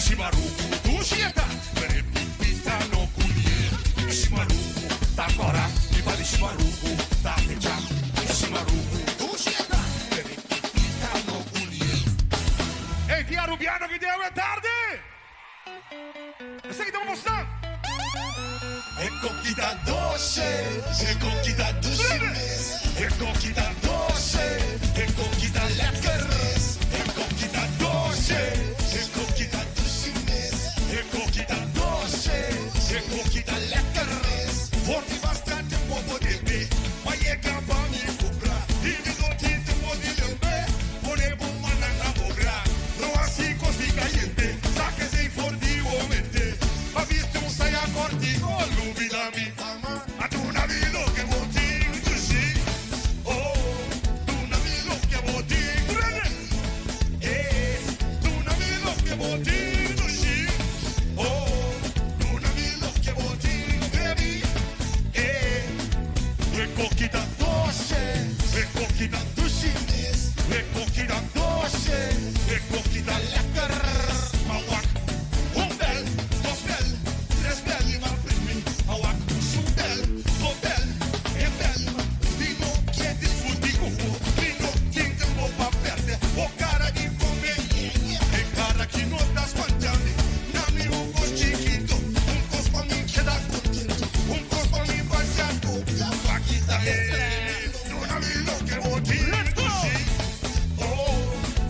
Shimaruku, coquita doce, coquita doce, coquita doce, coquita lekker, coquita doce, coquita doce, coquita doce, coquita lekker. Forti bastante poco de mí, ma llega pa' mi cobra, y mi dotito pone de me, pone bomba na namogra, no así così caliente, sa che sei forti uomete, ha visto un saia corti con l'ubidami, a tu una vino che voti, tu sì, oh, tu una vino che voti, tu una vino che voti, tu sì, oh, tu una vino che voti, baby. Coquita doce, coquita doce, coquita doce, coquita lekker. Ma wak, un bel, dos bel, tres bel, ma primi. Ma wak, su bel, do bel, e bel. Vino chiedi sul di cubo, vino chiedi un po' verde. O cara di convenienza, e cara chi non sta spantando. Nami un po' chiquito, un cospo mi queda contento, un cospo mi paseando. Paquita, tu no me lo que voti, sí. Oh,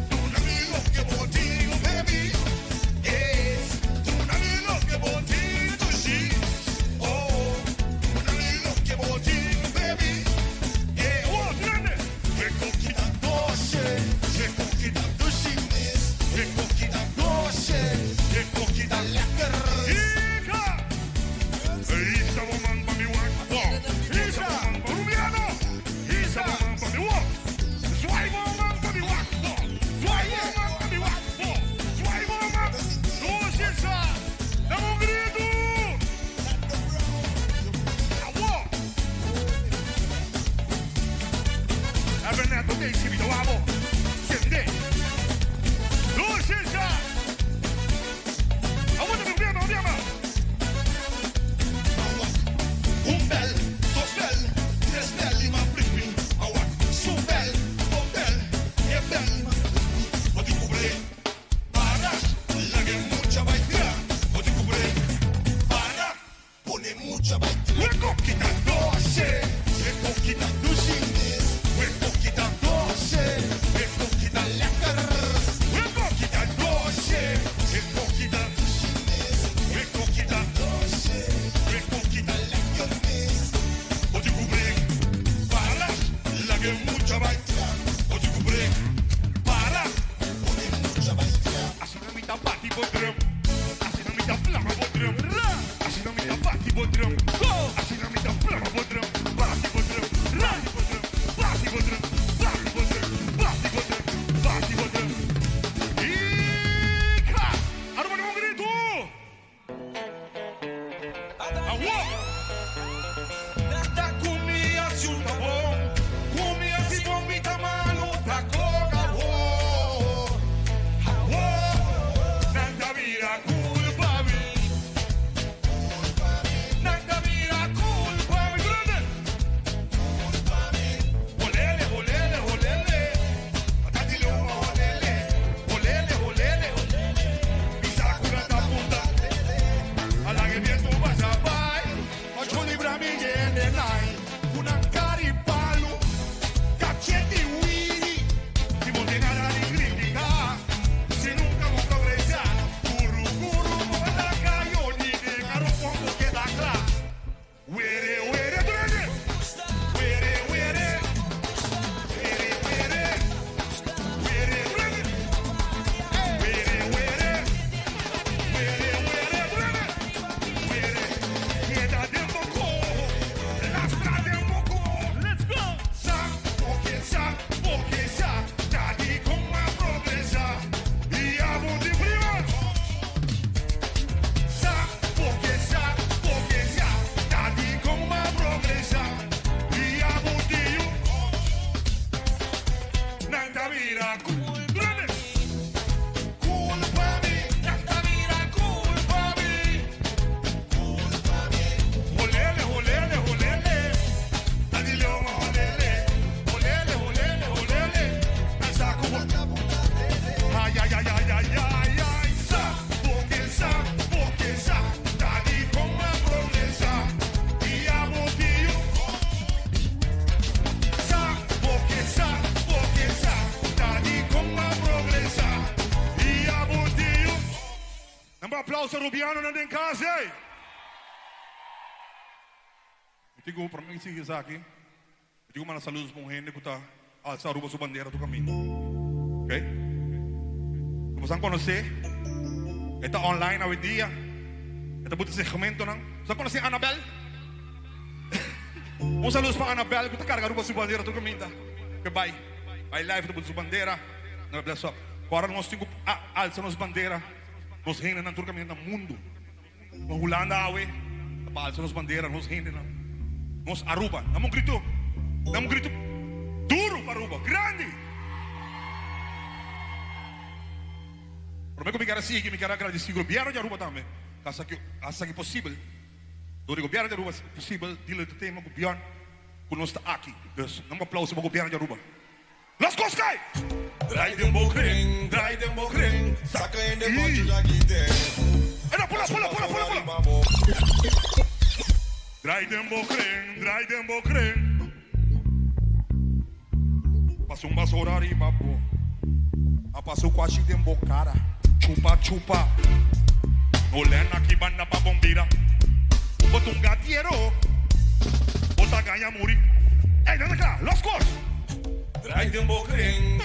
tu no me lo que voti, baby. Tu no me lo que voti, sí. Oh, tu no me lo que voti, baby. Oh, grande. Coquita doce, coquita doce, coquita doce, coquita lekker. Isa woman pa mi wak po. Isa woman pa Rubiano. Isa woman pa mi wak. Swai woman pa mi wak po. Swai woman pa mi wak po. Swai woman. Duas isa. Dá um grito. Alô. É Bernardo tem esse vídeo lá, amor. Sente. Duas isa. Aonde me vê, não vê, mano? Un bel, dos bel, tres bel, ma primi. Awak, su bel, do bel, e bel, ma primi. O ti cubre, para, la que mucha va a tirar. O ti cubre, para, pone mucha va a tirar. Coquita doce, coquita doce, coquita doce, coquita lekker. Coquita doce, coquita doce, coquita doce, coquita lekker. O ti cubre, para, la que mucha va a tirar. O ti cubre, para, pone mucha va a tirar. Así no me da pati bodrum, así no me da flama bodrum, así no me da pati bodrum, así no me da flama bodrum, pati bodrum, pati bodrum, pati bodrum, pati bodrum, pati bodrum, pati bodrum. Ica, arma um grito. Alô. Nesta comia se o tá bom, comia se bom me tá mano tá coca, nada vira culpa mi, nada vira culpa mi, grande, olele, olele, olele, atadilho, olele, olele, olele, bisacura da puta, alla che viento passa vai, faccio libra mi viene nai, una cari palo, cacchetti wini, ti montenara di critica, se nunca mo progresa, curru, curru, mo da caioni, de caro fondo che da cra, were, were, drene, were, were, were, were, were, drene, were, were, were, drene, queda de poco, lastra de poco, let's go. Sa, porque sa, dadi como a progresa, y a bundi prima. Sa, porque sa, dadi como a progresa, y a bundi you. Nanta vira culpa mi, nanta vira culpa mi. Olele, olele, olele, adilho, olele, olele, olele, olele, essa cuba. Ai, ai, ai, ai, ai, ai, ai, sa, porque sa, dali como a progresa, aplauso Rubiano na den casa. Digo para mim seguir aqui. Digo mana saludos para gente que tá alça Aruba sua bandeira do caminho. OK? Vamos a conhecer. Está online hoje dia. Está muito segmento não. Você conhece Anabel? Saludos para Anabel que tá carregando Aruba sua bandeira do caminho. Que bye. Bye live do sua bandeira. Não bless up. Agora nós temos alça nossa bandeira. Nós reina na turca no mundo. Nós Holanda awe, alça nossa bandeira, nós reina na nós Aruba. Dá um grito duro para Aruba, grande. Prometo que me quero seguir, me quero agradecer o governo de Aruba também. Caso que possível, do governo de Aruba possível, dile do tema do governo que nós está aqui. Dus, um aplauso para o governo de Aruba. Las Coscai! Draai de bokring, saca in de bote da guide. Era pula. Draai de bokring. Passo baso horário babo. A passo quase de bocara. Chupa. Olena que banda pa bombira. Bota gatiero. Bota ganha muri. Ei, dá cá, Las Cos. Draai de bokring,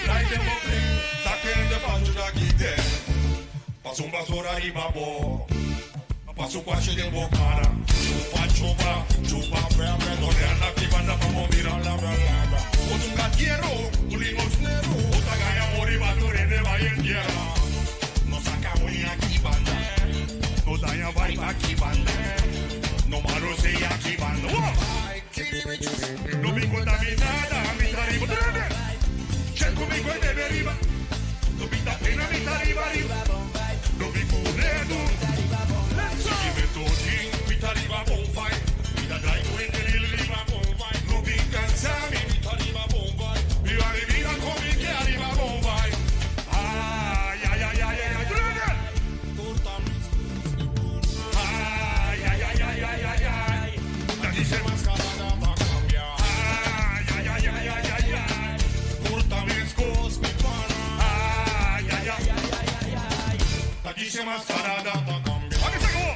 saca in de bote da guide. Passo basura e babo. Passo quase de bocara. Chupa, velho. Olena que banda pa bombira. Bota gatiero. Ulimos nero. Bota ganha muri. Badure de vai en tierra. No saca muy aquí banda. No daña vai aqui banda. No malo sei aqui banda. No mi contaminada, mi tarifa. C'è comigo e deve riva. No mi da pena, mi tarifa riva. No mi curedo. Si me toti, mi tarifa bonfai. Mi da dai cuente nel riva bonfai. No mi cansami, mi tarifa bonfai. Mi va di vida come che arriva bonfai. Ai. La dice mascarada va cambiar. Ai. Curta mis cos, mi pana. Ai. La dice mascarada va cambiar. Aquí se acabó.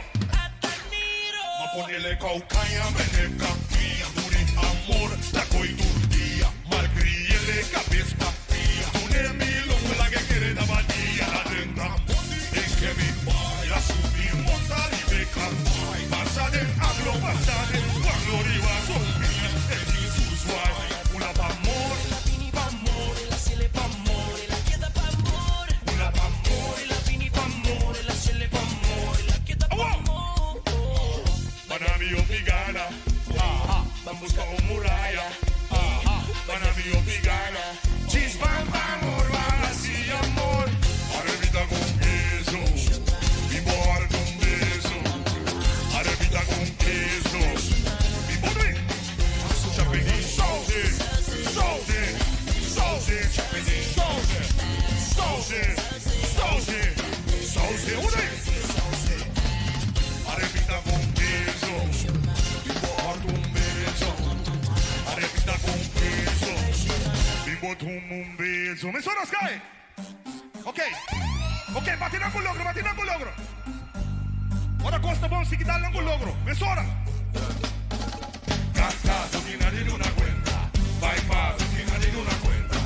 Ma ponele caucaña, meneca, mía, muri, amor, la coiturdia, malcriele, cabeza, mía. Tune mi longo la que quiere da batilla, la dentro. Es que mi baila subir, montar y becar. Pasa de aglo, pasa de cuando arriba son mías, el Jesus suave. Una pa' amor, la ciele pa' amor, la queda pa' amor. una pa' amor. La fini pa' amor, la ciele pa' amor, la queda pa' amor. Para mi opigana, van busca un muralla. Para mi opigana, chispa, amor, balas y amor. Arrebita con queso, mi mujer con beso. Arrebita con queso, mi mujer. Chapelín, sauce, arrebita con queso, mi mujer con beso. Arrebita con queso, mi boto un beso. ¿Me suena, Sky? Ok, batirán con logro. Ora costa bom si quitarle un logro. ¿Me suena? Cascato, finale de una cuenta. Bypass, finale de una cuenta.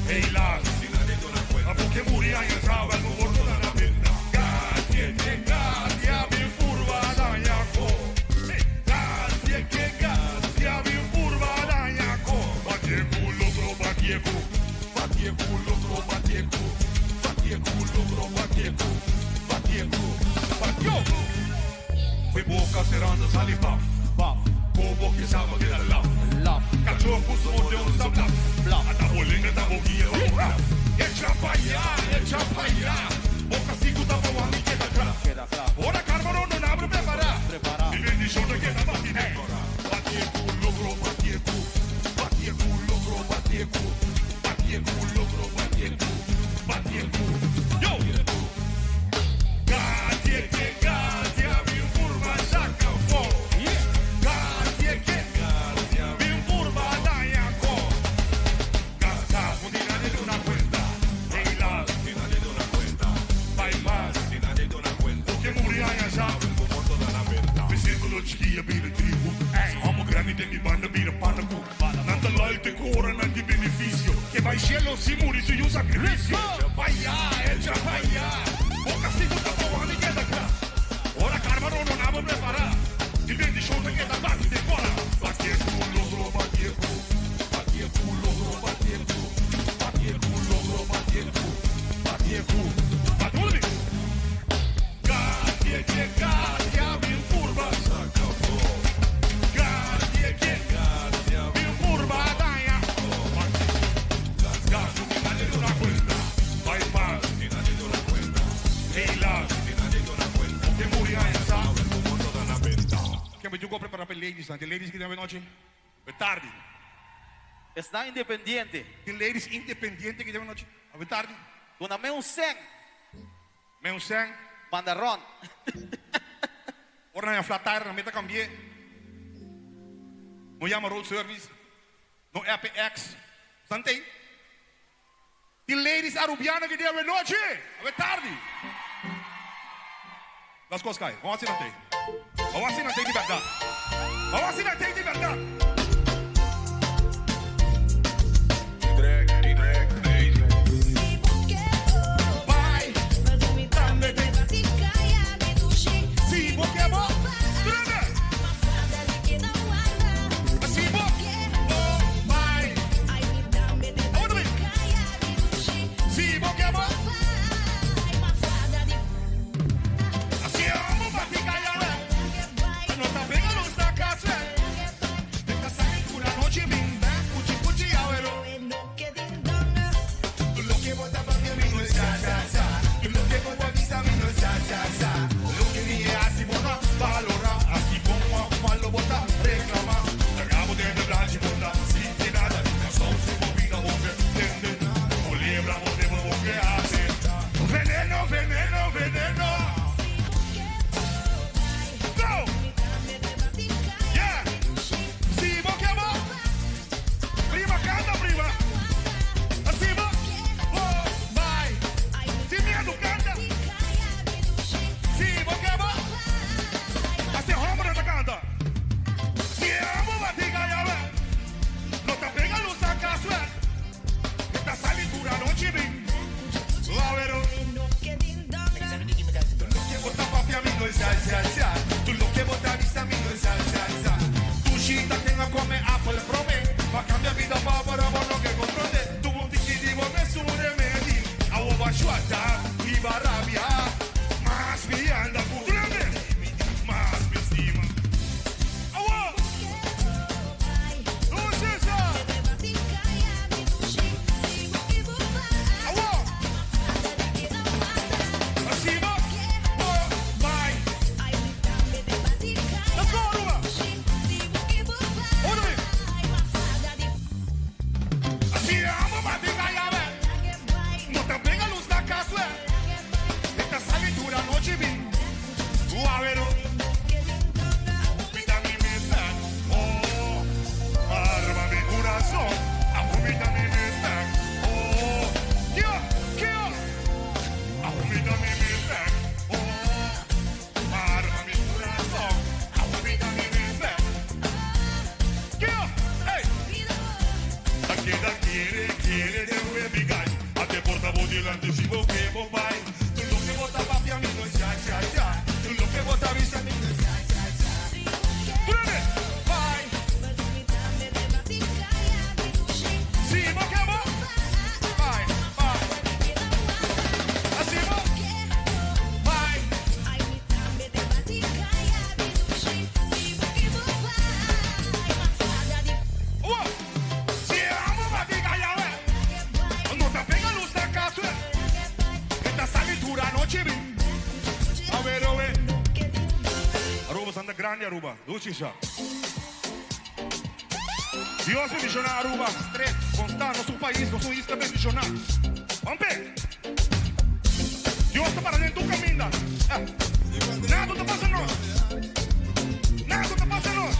Hey, las, finale de una cuenta. A porque moría y entraba el gordo de la venta. Gatia, mi furba, dañaco. Gatia, mi furba, dañaco. Batieco, Fui boca cerrando saliva. Bobo que sabe que da love. Cachorro mordeu no seu blaf. A tabolinha da boquinha. Echa pra allá. Boca cinco da boa, me queda claro. Ora carvão não abre preparar. E bendição não queda batiné. Batieco, logro, batieco. Yo! Gatia, mi curva saca fogo. Gatia, mi curva daña co. Gasta, continua de una dia binnen driehoek. Allemaal grande in die banden binnen pannenkoek. Nanta luid ik horen naar die beneficio. Que vai cielo si muri su un sacrificio. Vaya, echa vaya. Boca si puta por ni queda acá. Ora karma non avevo preparato. Ti vendi show che da parte di cuore. Batti il culo, batti il culo. Batti il culo, batti il culo. Batti il culo, batti il culo. Batti il culo. Batti Gatie che gatia bin furba. Gatie che gatia bin furba. Daia. Gato mi date una cuenta. Vai pa, mi date una cuenta. Ehi là, mi date una cuenta. Che muri a esa. Che mi giugo prepara per ladies, the ladies che devono oggi. Per tardi. Está independiente. The ladies independiente che devono oggi. Per tardi. Una me un sen. Me un sen. Bandarron. Ora na flat tire, na meta cambié. No llama road service. No RPX. Santei. The ladies arubiana che devono oggi. Per tardi. Las cosas caem. Vamos assim, não tem. Vamos assim, não tem de verdade. Vamos assim, não tem de verdade. Vai, si porque é bom. Si vai. Si porque é bom. Assim amo baticaiare. Non sta bene, non sta a casa. Esta sai una noche vinda, cuci cuci avero. Lo que vota para mí no es sa. Lo que vota vista mí no es sa. Lo que ni es así bona valora, así como a malo bota reclama. Acabo de blanche bota, sin que nada, no son su bobina boca, tende. O lebra o de boca hace. Veneno, veneno, veneno. Go! Yeah! Si boca bo. Prima canta prima. Assim bo. Oh, vai. Si medo canta. Si boca bo. Assim hombre da canta. Si amo batiga ya ve. No te pega luz a casa. Esta salitura noche ven. Lavero. Bota papi a mí no es sa. Tu lo que bota vista a mí no es sa. Tu chita que no come apple prome. Va a cambiar vida para lo que controle. Tu bondi que digo me sure me di. A ova chuata y barabia. Más mi anda currende. Más mi estima. Awa. No es esa. Awa. Así va. Oh, vai. Let's go, Aruba. Órale. Así amo batica ya ve. No te pega luz da casa. Esta salitura noche vi. A ver. Vomita mi meta. Oh. Arma mi corazón. Vomita mi meta. Oh. ¿Qué? Vomita mi meta. Oh. Arma mi corazón. Vomita mi meta. ¿Qué? Hey. La queda quiere de un bigay. A te porta por delante si vos que vos vai. Tú lo que vota papi a mí no es ya. Tú lo que vota vista a mí no es ya. Pruebe. Vai. Si vos que vos. Vai. Así vos. Vai. Uou. Si amo batica ya ve. No te pega luz da casa. Esta salitura noche vi. A ver, ove. Aruba Santa Grande, Aruba. Ducisha. Dios bendicionar Aruba. Stress, constar, nosso país, nosso isla bendicionar. Vamos ver. Dios está para dentro do caminho. Nada te passa nós. Nada te passa nós.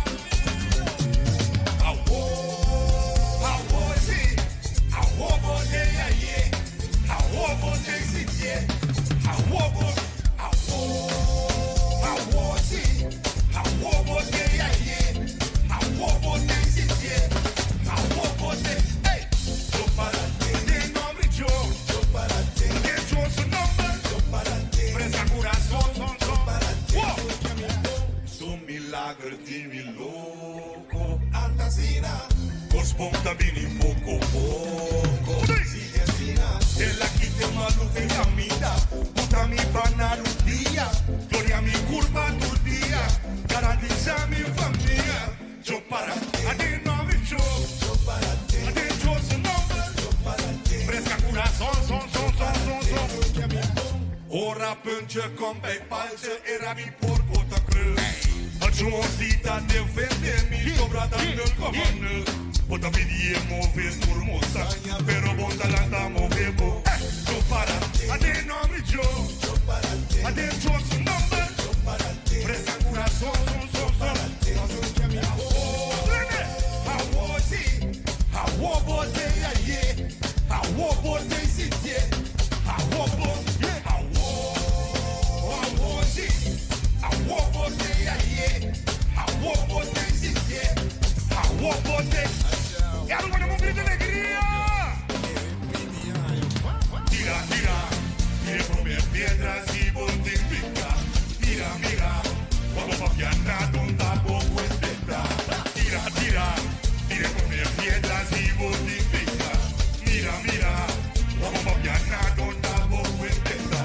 Sim. Botei aí. Botei esse dia. Sim. Botei bota bini poco poco. Ella quita maluca e amida, bota mi panna dia, gloria mi curva tu dia, garantiza mi famiglia. Yo para, ade nome yo, ade yo su nombre, fresca corazón, son. Ora puntje kom bij paltje, era mi porco ta cruz. A Josita defende mi, sobra da 0,0. Bota vidie moves turmosa, pero bota lanta movebo. Yo para, ade nome yo, ade yo su nombre, fresca corazón, son. Hawo bote ya ye, hawo bote sitie, hawo bote, hawo si, hawo bote ya ye, hawo bote sitie, hawo bote. E agora vamos gritar alegria. Tira, tira por minhas pedras e bondifica. Mira, vamos papiar donde tampoco espera. Tira por minhas piedras y bondifica. Mira, vamos papiar donde tampoco espera.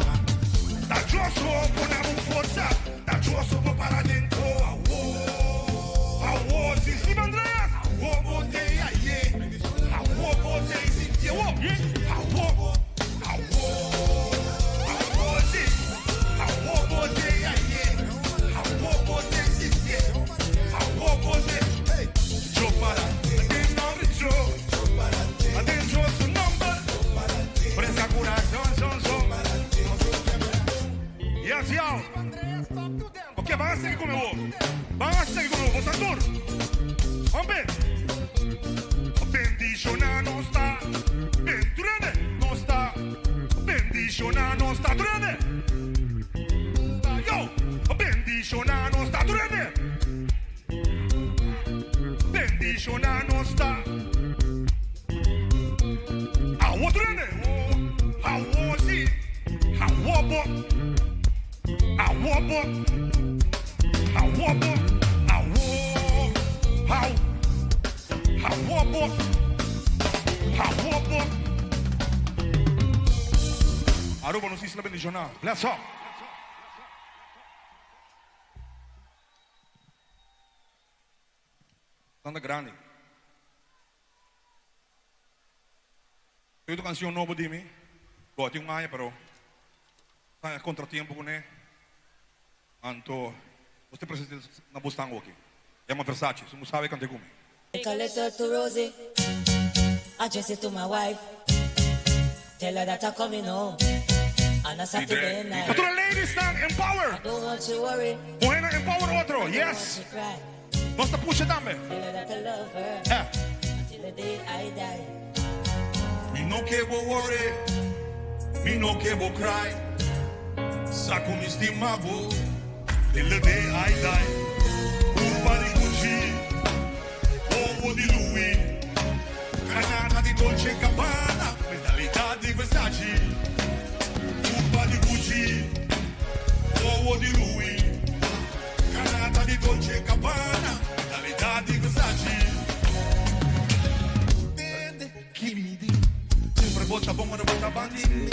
Tá josso, ponemos força. Tá josso, vou para dentro. Aô, sim, Andreas. Aô, botei aí. Aô, botei sim, aô. Ok, van a seguir con el vos, Artur. Hombre, bendicionar no está, no está, bendicionar no está, yo, bendicionar no está, bendicionar no está. Awo trene, awo si, awo bo. Aruba nos Isla Bendicional. Let's go. Tanta grande. Esta canção nova de mim. Gosto de mais, pero está contratiempo com ele. Anto, você precisa na Bustang aqui. É uma Versace, você não sabe cantar comigo. Take a letter to Rosie, address it to my wife. Tell her that I'm coming home on a Saturday night. Para todas as ladies stand empower. I don't want you worry. Mujer empower outro, yes. Nós tá puxa também. Tell her that I love her until the day I die. Me no quero worry, me no quero cry. Saco me estimavo, till the day I die. Curva di Gucci, uomo di Louis, granata di Dolce & Gabbana, mentalità di Versace. Curva di Gucci, uomo di Louis, granata di Dolce & Gabbana, mentalità di Versace. Sempre bota bomba na bota bandi.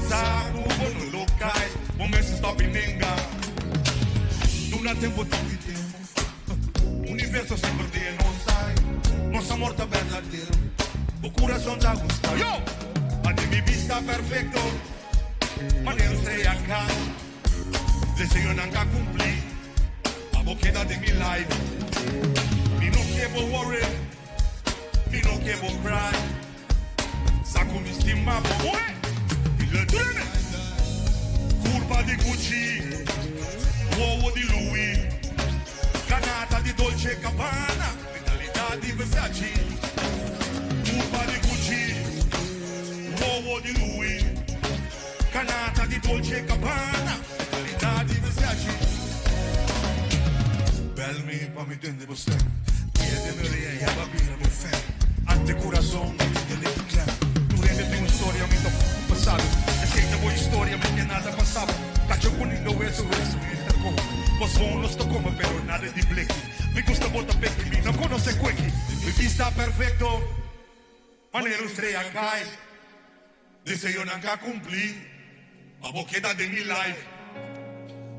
Saco no locais, momentos stop in nenga. Dura tempo di tempo. Universo sempre dia non sai. Nossa morte verdadeira. O coração já gusta. Yo! A de mi vista perfecto. Mas eu sei a cara. Desejo nunca cumprir. A boqueda de mi life. Me no quero worry. Me no quero cry. Saco mi stimavo. Il trene. Curva di Gucci. Uovo di Louis. Granata di Dolce & Gabbana. Mentalità di Versace. Curva di Gucci. Uovo di Louis. Granata di Dolce & Gabbana. Mentalità di Versace. Bel me pa mi tende você. Piede me ria e a babina me fé. Ante coração me tende de clã. Tu rende tem uma história muito passada. Aceita boa história, mas que nada passava. Cacho bonito eso me intercom. Vos bom nos tocou, pero nada de bleque. Me gusta bota peque, me não conoce cueque. Mi pista perfecto, manera estrella cae. Deseo nunca cumplir, a boqueta de mi life.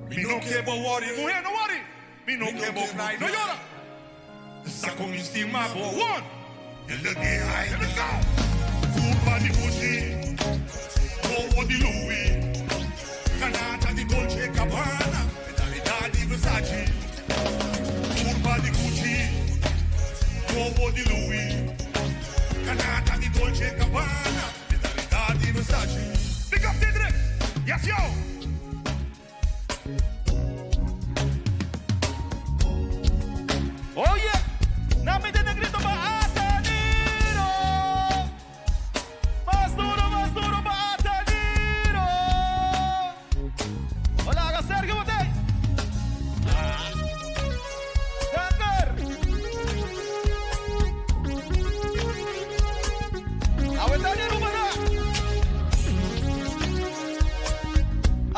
Mi no quiero worry, mujer no worry. Mi no quiero cry, no llora. Saco mi estima, one. El de día, let's go. Culpa di Gucci, Bobo di Louis, Canata di Dolce Gabbana, mentalità di Versace. Culpa di Gucci, Bobo di Louis, Canata di Dolce Gabbana, mentalità di Versace. Big up Didrik, yes yo. Oh yeah, namin din nagrito ba Ataniro? Mas duro ba Ataniro? Wala ka Sergio Matay. Danger. Awet Ataniro ba na?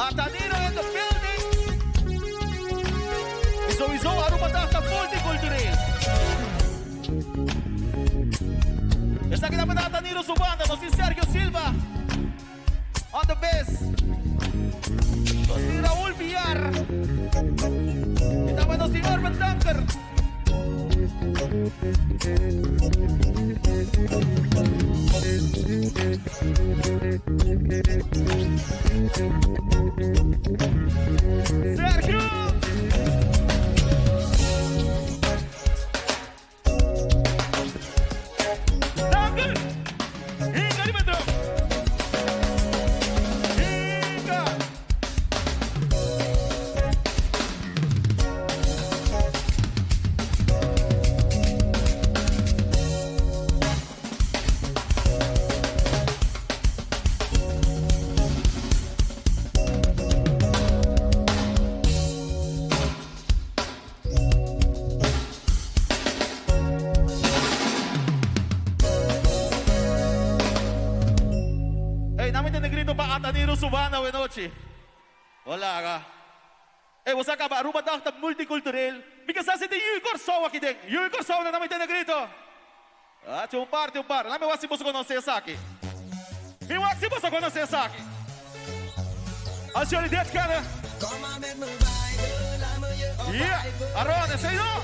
Ataniro in the building. Iso, ano ba ta multicultural? Esta kita pa Ataniro subanda, no si Sergio Silva. On the bass. No si Raul Villar. Kita pa no si Orban Dunker. Sergio! Dunker! Hinga di Pedro! Hinga! Ataniro Subana, buenas noches. Hola, ka. Wasa ka ba? Aruba daktag multicultural. Because sa de Yui Corsaw aqui dentro. Yui Corsaw na namin negrito. Ah, tinha par. Nami wasi mo sa conhecer sa aqui. Mi wasi mo sa conhecer sa aqui. A senhora dentro, cara. Yeah, Arona, sei não?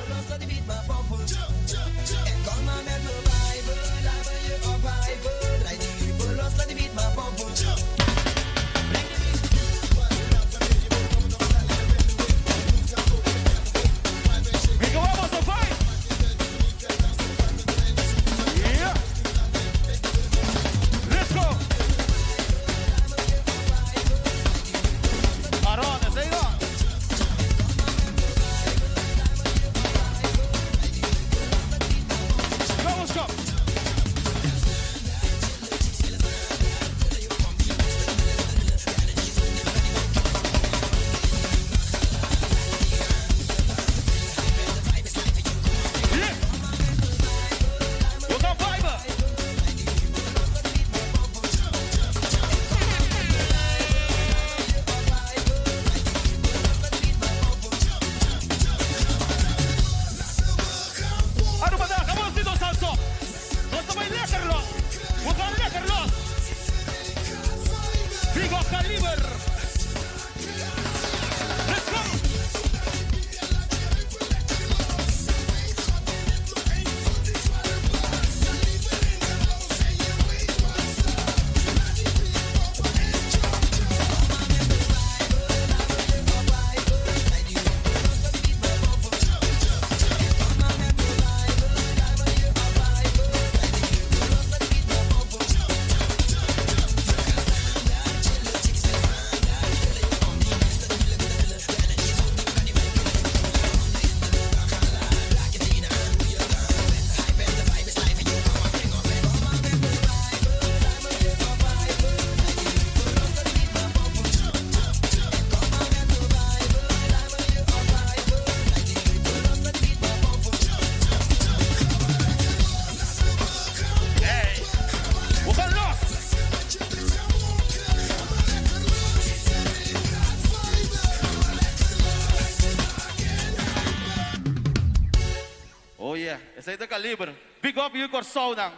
Ese is de kaliber. Big up je Corsonang.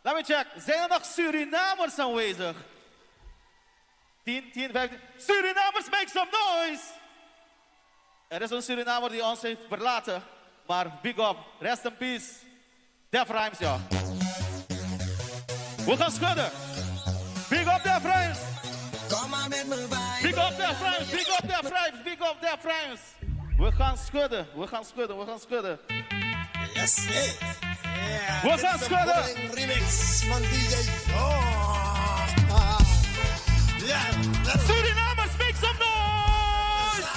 Laat me check. Zijn er nog Surinamers aanwezig? 10, 15. Surinamers, make some noise! Er is een Surinamer die ons heeft verlaten. Maar big up. Rest in peace. Def Rhymes, ja. We gaan schudden. Big up Def Rhymes. Kom maar met me bij. Big up Def Rhymes. Big up Def Rhymes. Big up Def Rhymes. We gaan schudden. We gaan schudden. We gaan schudden. Yes, hey. Yeah, We gaan schudden. Remix van DJ. Surinamers, make some noise!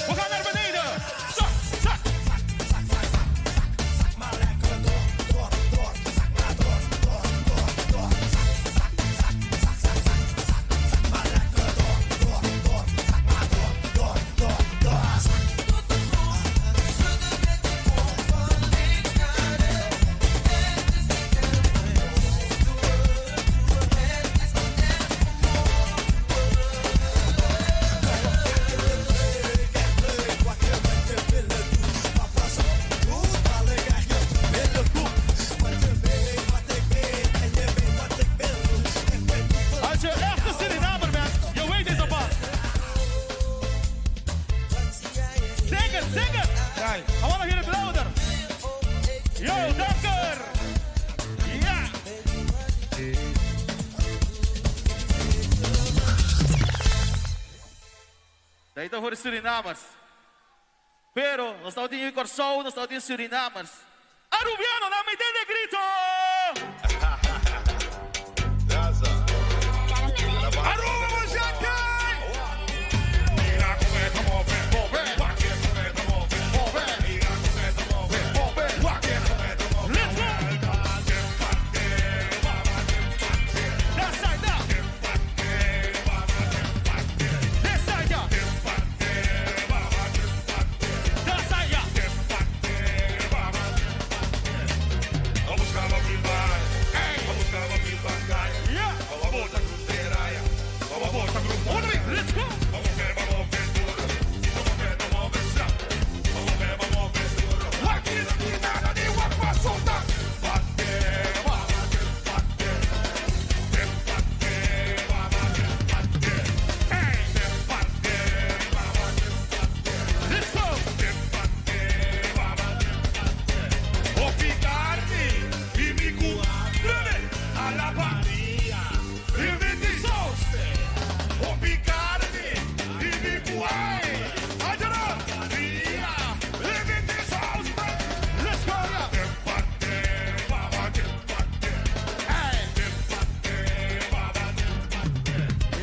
We gaan naar beneden. Zak, zak. Als je echt een Surinamer bent, je weet deze man. Zing het, zing het. I wanna hear it louder. Yo, Donker. Ja. Tijd voor de Surinamers. Pero, no está en Corsão, no está en Surinamers. Arubiano, dame de grito. Aruba, Mojaca! Mira como é que move, move. Let's go! That side now. This side, yeah. That side, yeah. Vamos cá, vamos embora. Vamos cá, vamos embora. Yeah. Vamos voltar cruzeiraia. Vamos voltar cruzeiraia. Let's go! Vamos ver duro. Vamos ver chão. Vamos ver duro. Aqui não tem nada de uma pra soltar. Let's go! Vou ficar-me e me curar. A lavaria. E me desoste. Vou ficar-me e me curar. Let's go!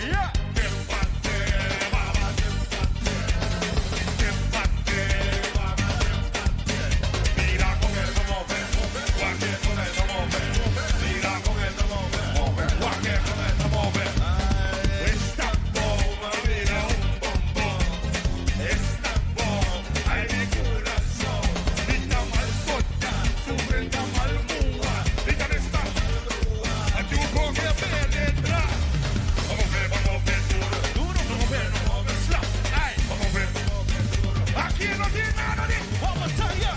Yeah. Mira con el move, guardia con el move, mira con el move, guardia con el move. Esta bomba mira un bombón, esta bomba hay mi corazón. Vita mal cotta, sufre mal mua, vita esta a tu con que penetra. Vamos ver duro, vamos ver slap, ay, vamos ver duro. Aquí no tiene nada de Vamos allá.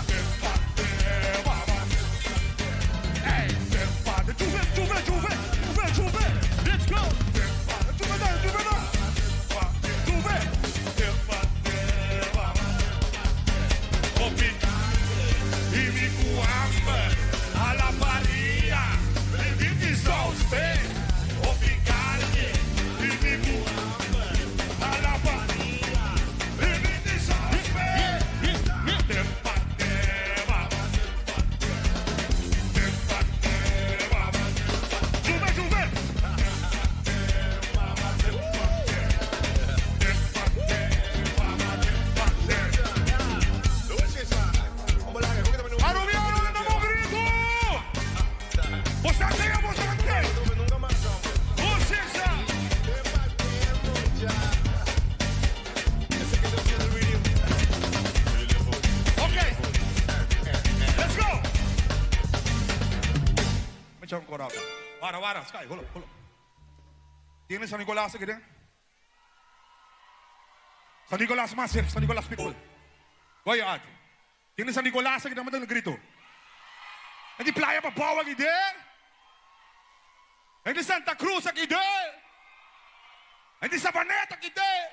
Let's go! Arubiano, le damos grito. Você tem a voz aqui. Você já. Okay. Let's go. Me echar un coraje. Vara, Sky, hold up. ¿Tienes San Nicolás aquí? San Nicolás Massive, San Nicolás people. Go ahead. Tiene San Nicolás que estamos dando grito. En die Playa Papau aqui de. En die Santa Cruz aqui de. En die Sabaneta aqui de.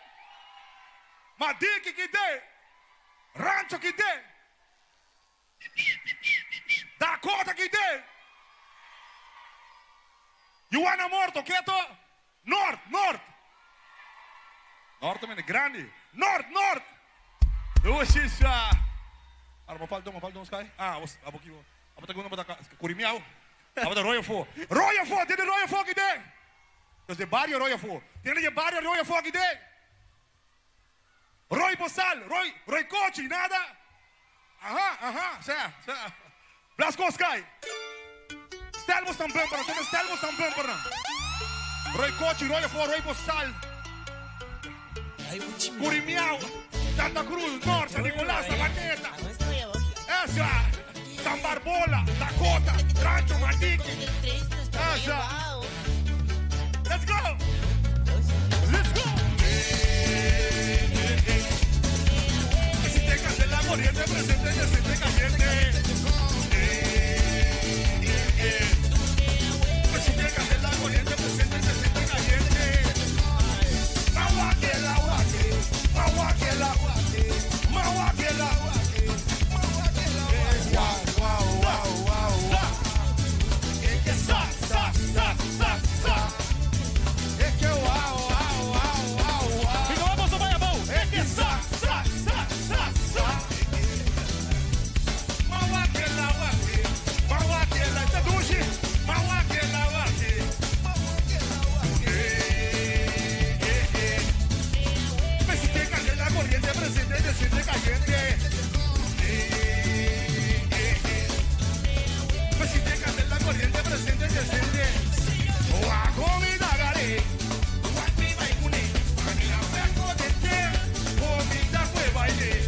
Madic aqui de. Rancho aqui de. Dakota aqui de. Joana Morto, quieto. North. North também é grande. North. Hoje já. Ah, me falta uns cai. Ah, aqui. Apa tagu nama tak kurimiau. Apa tak Royal Four. Tiene Royal Four aqui de. Los de barrio Royal Four. Tiene de barrio Royal Four aqui de. Roy Postal, Roy Cochi, nada. Ajá, sea. Blasco Sky. Stelmos também para, Roy Cochi, Roy Four, Roy Postal. Curimiao, Santa Cruz, Norte, San Nicolás, Sabaneta. Essa, San Barbola, Dakota, Rancho, Madique. Essa. Let's go. Si te cae la corriente, presente, siente caliente. Si te cae la corriente, presente, se siente caliente. Es que sa. Es que wow. Y no vamos a vaya bom. Es que sa. Presente, se siente caliente. Pues si te cae la corriente, presente, se siente. Comida gare. Comida fue baile.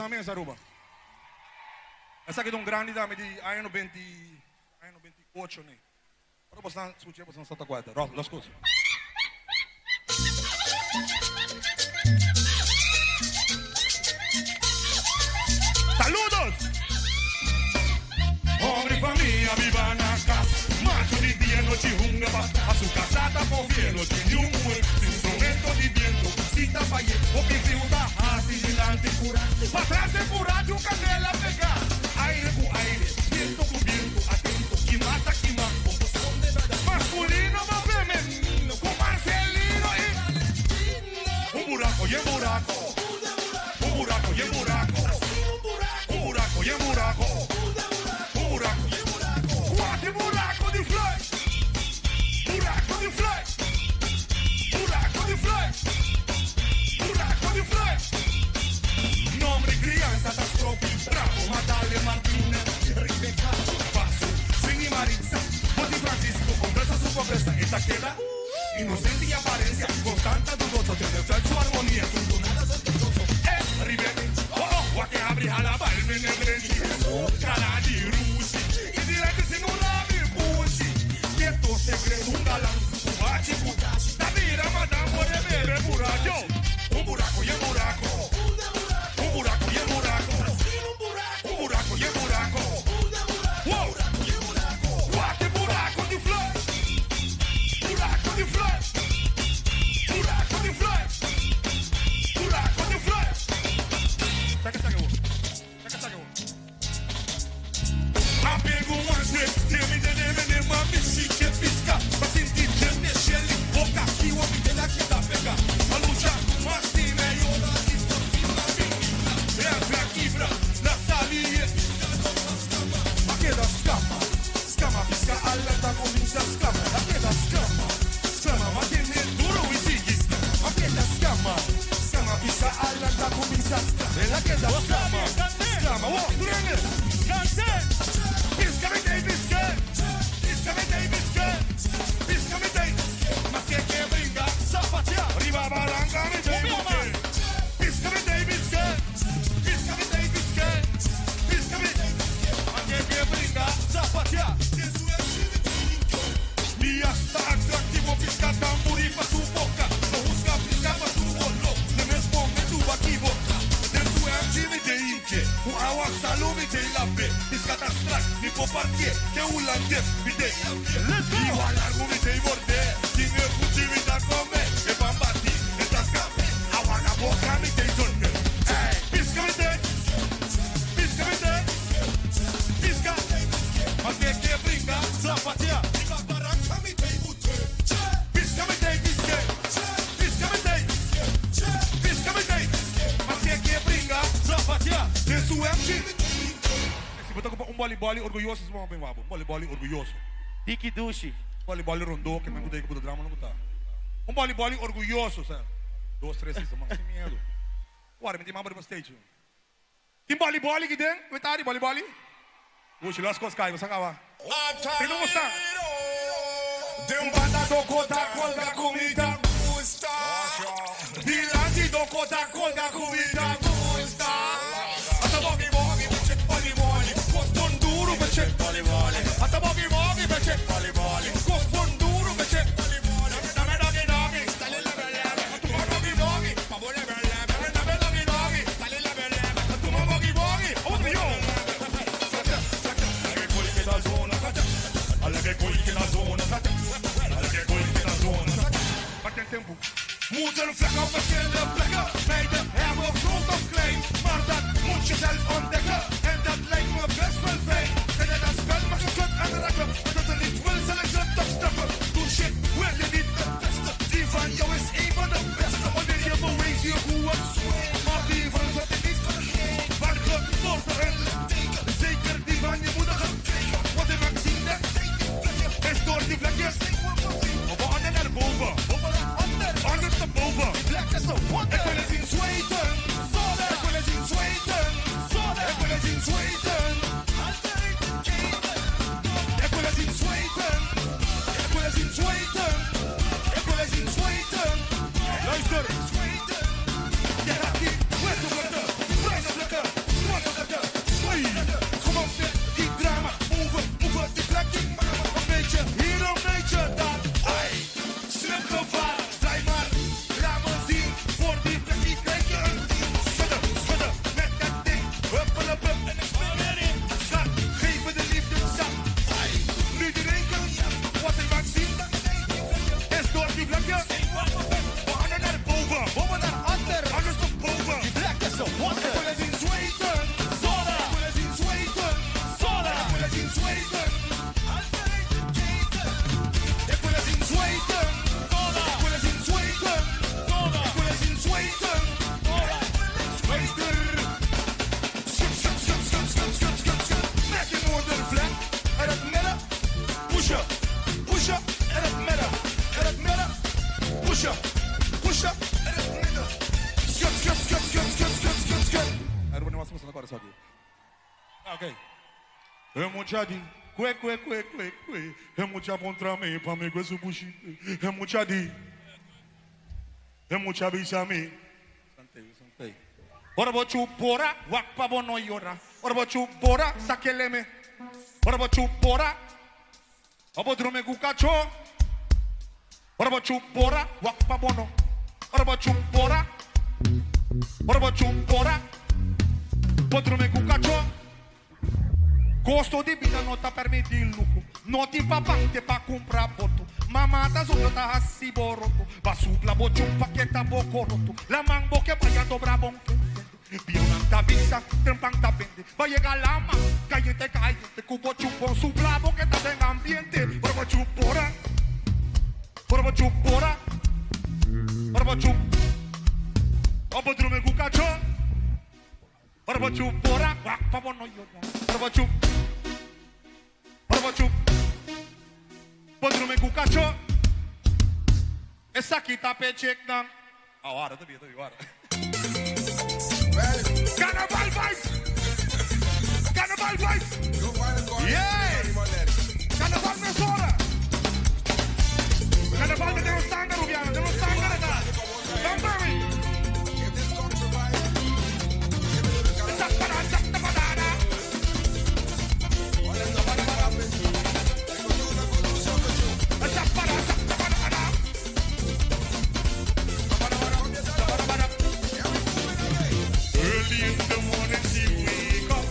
na mesa, Aruba. Essa aqui é grande da de ano 28, né? Para você discutir, você não solta guarda. Las coisas. Saludos! Hombre, familia, viva na casa. Macho de dia, no noche húngara, a su casata moviendo, tiene un buen instrumento de viento, cita falle, o que triunfa, así delante curante, para atrás de curante, un candela pegar, aire con aire, viento con viento, atento, que mata, composición de verdad, masculino más femenino, con Marcelino y un buraco y el buraco, un buraco y el buraco, un buraco y el buraco, un buraco y el buraco, quattro buraco di fly, buraco di fly, buraco di fly, buraco di fly, nombre crianza catastrofi, bravo, Natalia Martinez, Rebecca, Paso, Swingy Maritza, Monty Francisco, conversa su pobreza, esta queda inocente y apariencia, constante, dudoso, tiene su armonía, su nada sospechoso, Ribene, guate abri alla balme ne prendi, caladi russi, e direi che se non lavi busi, dietro segreto un galán, baci butaci, da vira madame vuole bere buraco, un buraco e un buraco, un buraco e un buraco, un buraco e un buraco, wow, guate buraco di fly, buraco di fly, buraco di fly, buraco di fly. Apego uma vez, terminei uma mexicana pisca, pra sentir mexer em boca aqui, o homem dela que tá pega. A luta mais fina e outra distorcida, entra aqui pra na salinha. Aquela escama, pisca, alerta, comincia escama, aquela escama, mantém duro e sigue. Aquela escama, pisca, alerta, comincia escama, aquela escama, oh, Daniel, cansei. Pisca me dei, mas que brinca, sapatear, riba balanga me dei, pisca me dei, mas que brinca, sapatear, e hasta atrativo, pisca tamburi pra tu boca, não busca pisca pra tu olho, no mesmo momento aqui boca, dentro é me dei, o água salou me dei lá bem, pisca tá strack, me pô parquet, que o holandês me dei, e o alargo me dei morder, se meu puti me dá comer, e bambati, e tascapé, água na boca me dei dormir, pisca me dei, mas que brinca, sapatear, riba barranca me dei bute, pisca me dei, mas que brinca, sapatear, isso é botar com voleibol orgulhoso, se vamos bem mabo. Voleibol orgulhoso. Diki Dushi. Voleibol rondô, que me mudei com o drama não botar. Voleibol orgulhoso, sabe? 2, 3, 6, mas sem medo. Agora me tem mabo no stage. Tem voleibol aqui dentro? Metade voleibol? Puxa, las coisas caem, você acaba. Tem não mostrar. Tem banda do Coca-Cola comida gusta. Dilante do Coca-Cola comida gusta. Até bogi becek voleibol. Cospon duro becek voleibol. Até bogi becek voleibol. Cospon duro becek voleibol. Dame dogi, stale la bella. Tu bogi, pa vole bella. Dame dogi, stale la bella. Tu bogi, oh io. Alla che colche la zona, alla che colche la zona. Pak in tempo. Moeder vlekken, verschillende plekken. Meiden hebben groot of klein, maar dat moet je zelf ontdekken. En dat lijkt me best wel fijn. En dat spel mag je kut en rekken. Dat er niet wil, zal ik ze toch stappen. Doe shit, wil je niet het beste. Die van jou is een van de beste. Wanneer je bewees je hoe het swing. Maar die van ons had je niet vergeten. Waar geboorte en teken. Zeker die van je moeder gekeken. Wat heb ik gezien, hè? Is door die vlekjes. Of we handen naar boven. Ondersteboven. Ik wil eens zien zweten. Ik wil eens zien zweten. Ik wil eens zien zweten. Ik wil eens zien zweten. Ik wil eens zien zweten. Ik wil eens zien zweten. Luister. Je gaat die witte vlekken. Bruine vlekken. Zwarte vlekken. Kom op met die drama. Move die vlekje. Een beetje hier, een beetje daar. Slim gevaar. Schudden, met dat ding, huppelen, en ik speel Ok. É muchadi. Kwe. É mucha contra mim, pra mim, questo bushi. É muchadi. É mucha bisami. Santei. Ora bochu pora, wakpa bono yora. Ora bochu pora, sakeleme. Ora bochu pora. Abodrome kukacho. Ora bochu pora, wakpa bono. Ora bochu pora. Ora bochu pora. Abodrome kukacho. Costo di vita non ti permette il luco, non ti fa parte per comprare botto, mamma da sopra ti hassi borotto, va su la boccia un pacchetto poco rotto, la mango che vai a dobra bonche, via un'altra vista, trempanta vende, va a llegare la mano, callete, cubo chupo su la boca che tenga ambiente, porbo chupora, porbo chupora, porbo chup, porbo drume cucaccio. Porbo chupora, wakpa bono yoda. Porbo chup. Podrume cucaccio. Essa aqui tá pechek não. A hora, tá bem, hora. Carnaval vibes. Carnaval vibes. Yeah. Carnaval não chora. Carnaval não tem sangue, Rubiano, tem sangue na cara. Vamos para mim. Early in the morning she wake up.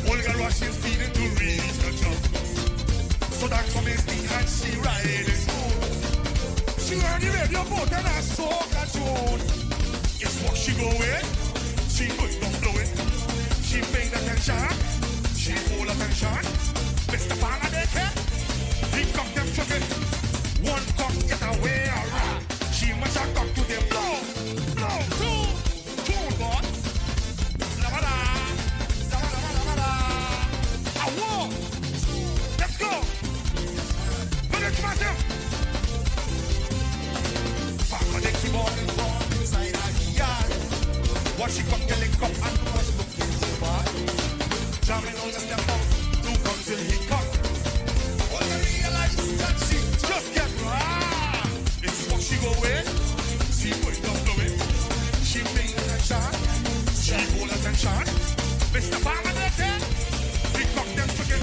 Olga rushes feeding to reach the top. So that comes me and she rides home. She heard the radio boat and I saw that tune. Guess what she going? She going down blowing. She paying attention. She full attention. Mr. Bangladesh, he cock them chugging. One cock get away around. She must have got to them. Blow. Two God. Zabada. I walk. Let's go. Village massive. Fuck on the keyboard and phone inside her yard. Watch she come getting cup and was looking so bad. Jamming on the step up. Look until he cut. All I realize that she just get raw. It's what she go with. She going down the way. She paying attention. She full attention. Mr. Farmer there. He cock them chicken.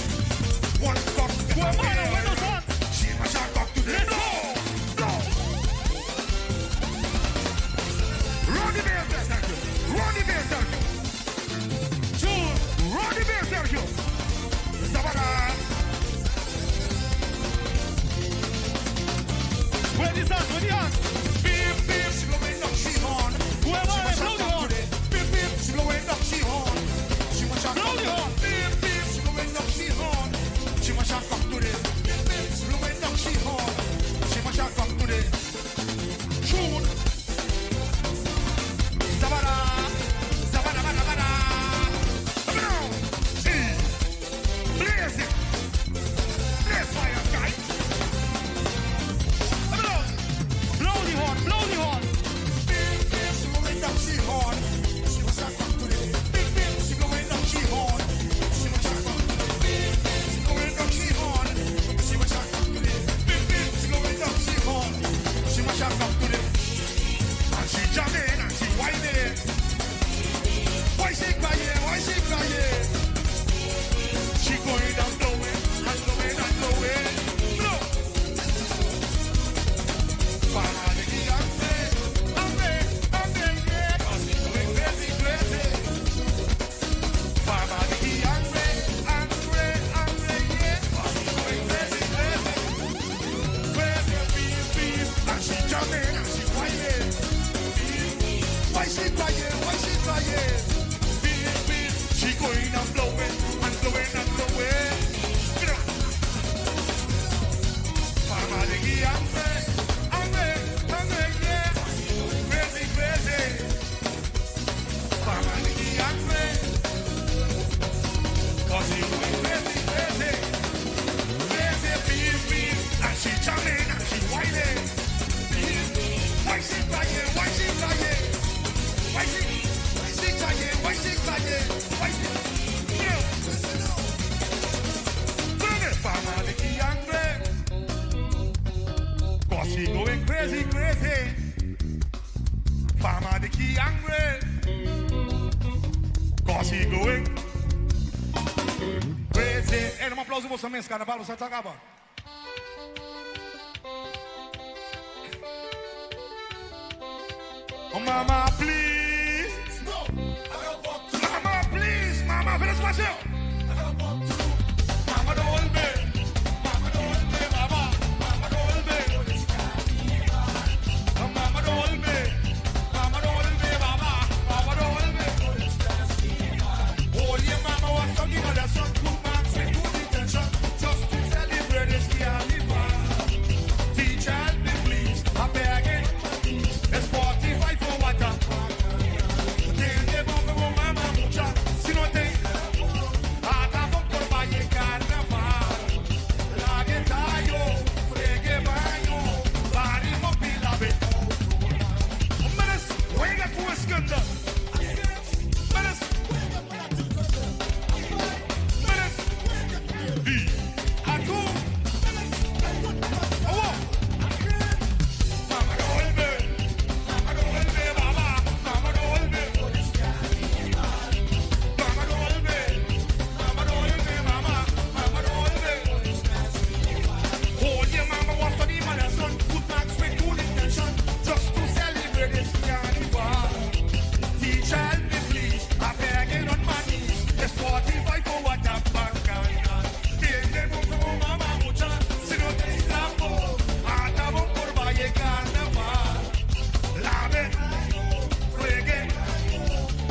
One cock get away. She must have got to the no. Run the bear, Sergio. Run the bear, Sergio. Two. Run the bear, Sergio. Zabada. Where is that? Where is that? Beep, beep, she blowing up, she on. Whoever is blow the horn. Beep, beep, she blowing up, she on. She must have blow the horn. Beep, beep, she blowing up, she on. She must have come to the. Beep, beep, she blowing up, she on. She must have come to the. Tune. Zabada. Zabada, bada, bada. Come on. See. Blaze it. Blaze fire, guy. Come on. Blow the horn, blow the horn. Beep, beep, she blowing up, she horn. She must have come to the. Beep, beep, she blowing up, she horn. She must have come to the. Beep, beep, she blowing up, she horn. She must have come to the. Beep, beep, she blowing up, she horn. She must have come to the. And she jamming and she whining. Why she crying? Why she crying? She going and blowing and blowing and blowing. Blow. Family, I'm yeah. Cause it's going crazy, crazy. Family, I'm yeah. Cause it's going crazy, crazy. Crazy, beep, and she jumping and she whining. Why she crying? Why she crying? Beep, she going and blowing and blowing and blowing. Family, I'm yeah. Crazy, crazy. Family, I'm cause it's going crazy, crazy. Crazy, beep, and she jumping and she whining. Why she crying? Why she crying? Why she crying? Why she crying? Why she crazy, crazy. Farmer the key angry. Cause he going crazy. E un applauso per me, Carnaval, senza acaba. Oh, mama, please. No, I don't want to. Mama, please. Mama, finish my show. I don't want to. Mama, don't hold me. Mama, don't hold me, mama. Mama, don't hold me. Oh, mama, don't hold me. Mama, don't hold me, mama. Mama, don't hold me. Oh, yeah, mama, what's something on that son? Good man, say good intention. Just to celebrate this carnival. Teacher, help me, please. I'm begging. It's 45 for water. Tiene bomba con mamá mucha. Si no te acabo por valle carnaval. La que tallo, fregue baño, barimo pilabe. Menes, juega tu escanda. Menes, y a tú. Oh, mamá, no vuelve. Mamá, no vuelve, mamá. Mamá, no vuelve. Mamá, no vuelve. Mamá, no vuelve, mamá. Mamá, no vuelve. Oye, mama, what's the name of that son? Good man, with good intention. Just to celebrate this carnival. Teacher, help me, please. I'm begging on my knees. It's 45 for what a bacchanal. Tiene mucho, mamá, mucha. Si no te escapo, acabo por valle carnaval. Lave, fregue,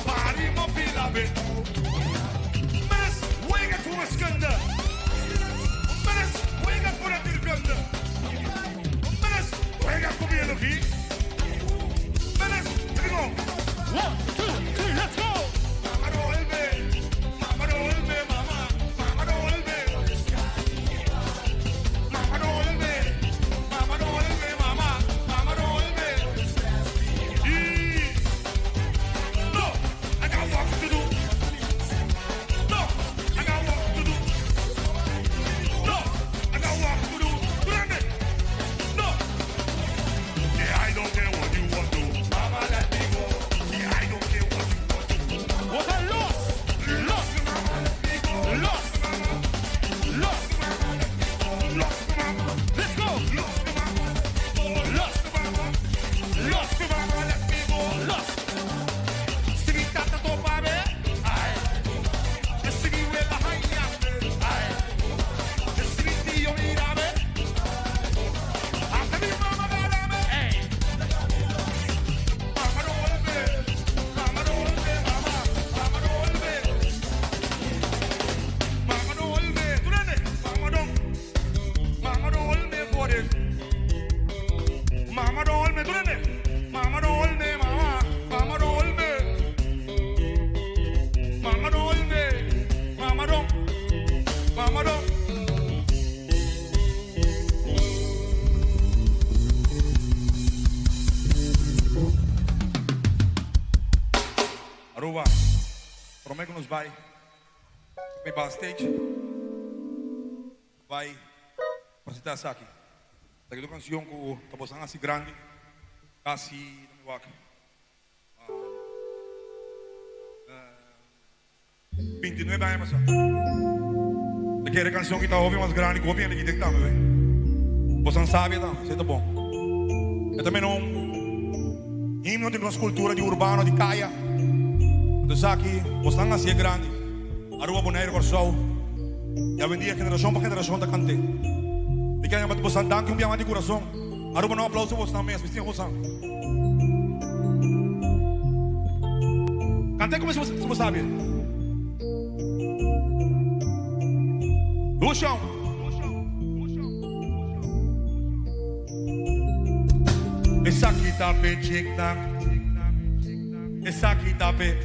barimo pilabe. Menes, juega tu escanda. Menes, juega por la tirganda. Menes, juega conmigo aquí. Menes, here we go. 1, 2, 3, let's go. Mama, no vuelve. Mama, no vuelve, mamá. Mama, no vuelve. Mama, no vuelve. Mama, no vuelve, mamá. Mama, no vuelve. No, I got work to do. No, I got work to do. No, I got work to do. Grande. No. Yeah, I don't care what you want to. Mama, let me go. Yeah, I don't care what you want to. What I lost. Lost. Lost. Lost. Lost. Let's go. Lost. Lost. Lost. Let me go. Lost. Sivitata to babe. Aye. Sivi wela hanya. Aye. Siviti yo irabe. Hasta mi mama galame. Hey. Mama no vuelve. Mama no vuelve, mamá. Mama no vuelve. Mama no vuelve. ¿Tú nene? Mama no. Mama no vuelve por él. Mama no vuelve, ¿tú nene? Mama no vuelve, mamá. Mama no vuelve. Mama no vuelve. Mama no. Mama no. Aruba, prometo que nos vai backstage, vai apresentar essa aqui. Daquela canção que está postando assim grande, quase não me vaca. 29 anos, mas daquela canção que está ouvindo mais grande, que ouvindo aqui dentro também. Você não sabe, não? Isso é bom. Eu também não himno de nossa cultura de urbano, de caia. Então aqui, você não assim é grande. Aruba Bonaire Corsou. E a vendia geração para geração da cante. E que a gente possa dar um biama de coração. Aruba não aplauso você também, se você cante como você sabe. O chão. Essa aqui tá bem tic-tac. Essa aqui tá bem.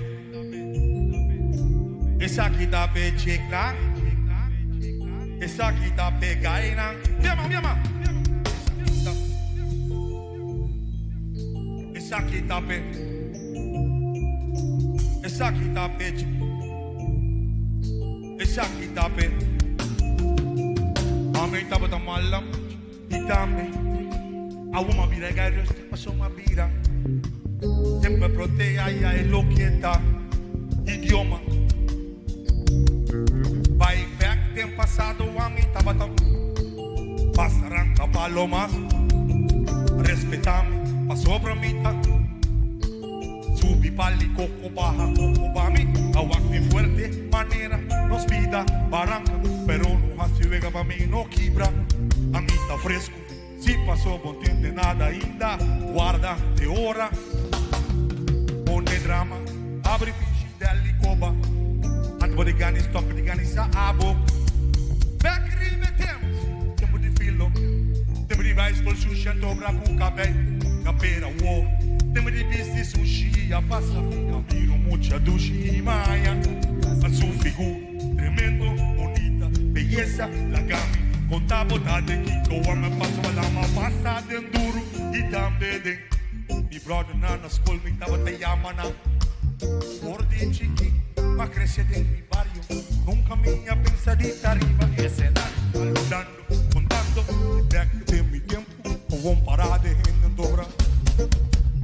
Essa aqui tá bem tic-tac. Essa aqui tá bem gaina. Minha mão. Essa aqui tá bem. Essa aqui tá bem. Essa aqui tá bem. Amém tá botando malam. E também. A uma bira gairos te passou uma bira. Tempo proteia e a eloqueta. Idioma. Vai back tempo passado a mim tava tão. Passaranca palomas. Respeitame, passou pra mim tá. Subi pali coco baja coco bami. Awak mi fuerte manera nos vida barranca. Pero no hace vega pra mim no quebra. A mim tá fresco. Se passou bom tempo de nada ainda. Guarda de hora. Onde drama. Abre bicho dali coba. Anto de gani stop de gani sa abo. Back ribe temos. Tempo de filo. Tempo de vai escol sushi dobra com cabé. Capera uo. Tempo de bici sushi a passa. Camiro mucha dushi maia. A su figura tremendo, bonita, belleza, la gami. Conta botade que o homem passou a lama passa de enduro e também de. Mi brother na escola me tava te yamana. Mordi chiqui, ma cresce de mi barrio. Nunca minha pensadita arriba. Esse é saludando, contando. Back de mi tempo, vamos parar de gente dobra.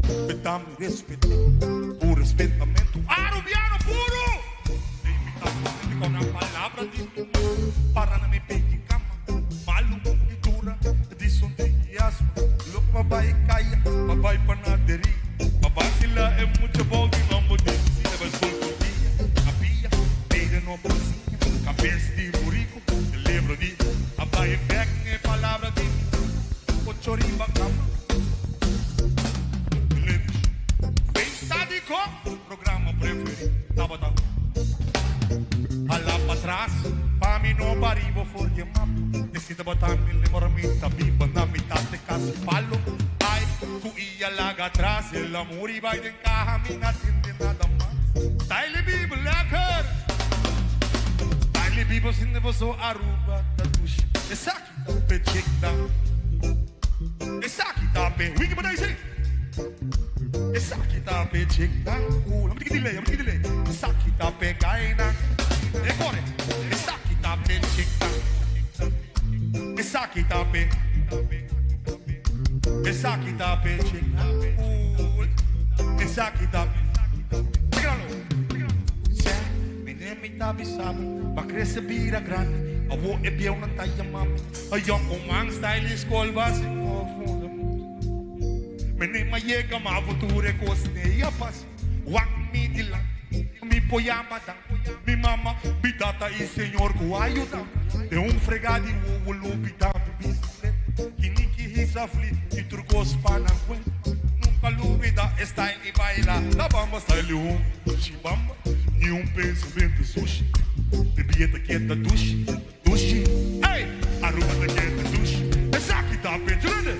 Respeitame, respeite, por respeitamento. Arubiano puro! Limitação com a palavra de para na me pedir cama. Malu, pintura, diz um entusiasmo. Look, papai caia, papai panaderia. Papai sila é muito bom de mambo de cima. Vai solto dia, a pia, beira no bolsinho. Cabeça de burrico, me lembro de. Papai back é palavra de Ochorimba cama. Programa preferido, tava da. Lá pra trás, pra mim não parivo for de mapa. Decida botar me lembra me tá biba na metade de casa palo. Ai, tu ia lá atrás, el amor e vai de carro, me não atende nada mais. Taile Bíblia, lecker. Taile Bíblia, se não você Aruba, da ducha. Essa aqui tá pechecta. Essa aqui tá pe. Wiki para isso. Essa aqui tá pechecta. Vamos ter que delay, vamos ter que delay. Essa aqui tá pegaina. Recorre. Essa aqui tá pechecta. Essa aqui tá pe. Essa aqui tá pechecta. Essa aqui tá pe. Pegalo. Se me tá bisabo, pra crescer vira grande. A voz é bem na taia mami. A young man style escola básico. Menina llega ma futuro cosne ya pas. Wak mi dila, mi poyama dan. Mi mama bidata e senhor ko ayuda. De fregado o lupita mi bicicleta. Kiniki hisafli e turcos pananque. Nunca lubida style e baila. La bamba style chibamba. E pensamento sushi. Bebieta quieta dushi, dushi. Ei, Aruba da quieta dushi. Essa aqui tá petrolando.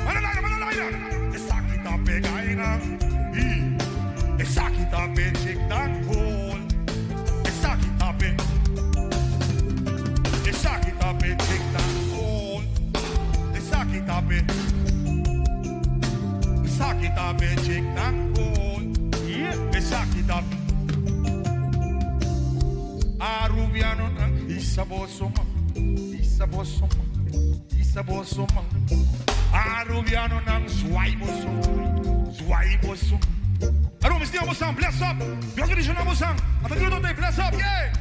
Manalaira. Essa aqui tá pegaina. Essa aqui tá pechecta. Essa aqui tá pe. Essa aqui tá pechecta. Essa aqui tá pe. Essa aqui tá pechecta. Essa aqui tá pe. Arubiano Isa bosoma, Isa bosoma, Isa bosoma. Arubiano nang swai bosoma, swai bosoma. Arum isti bosam, bless up. Biasa di sana bosam. Apa dulu tu bless up, yeah.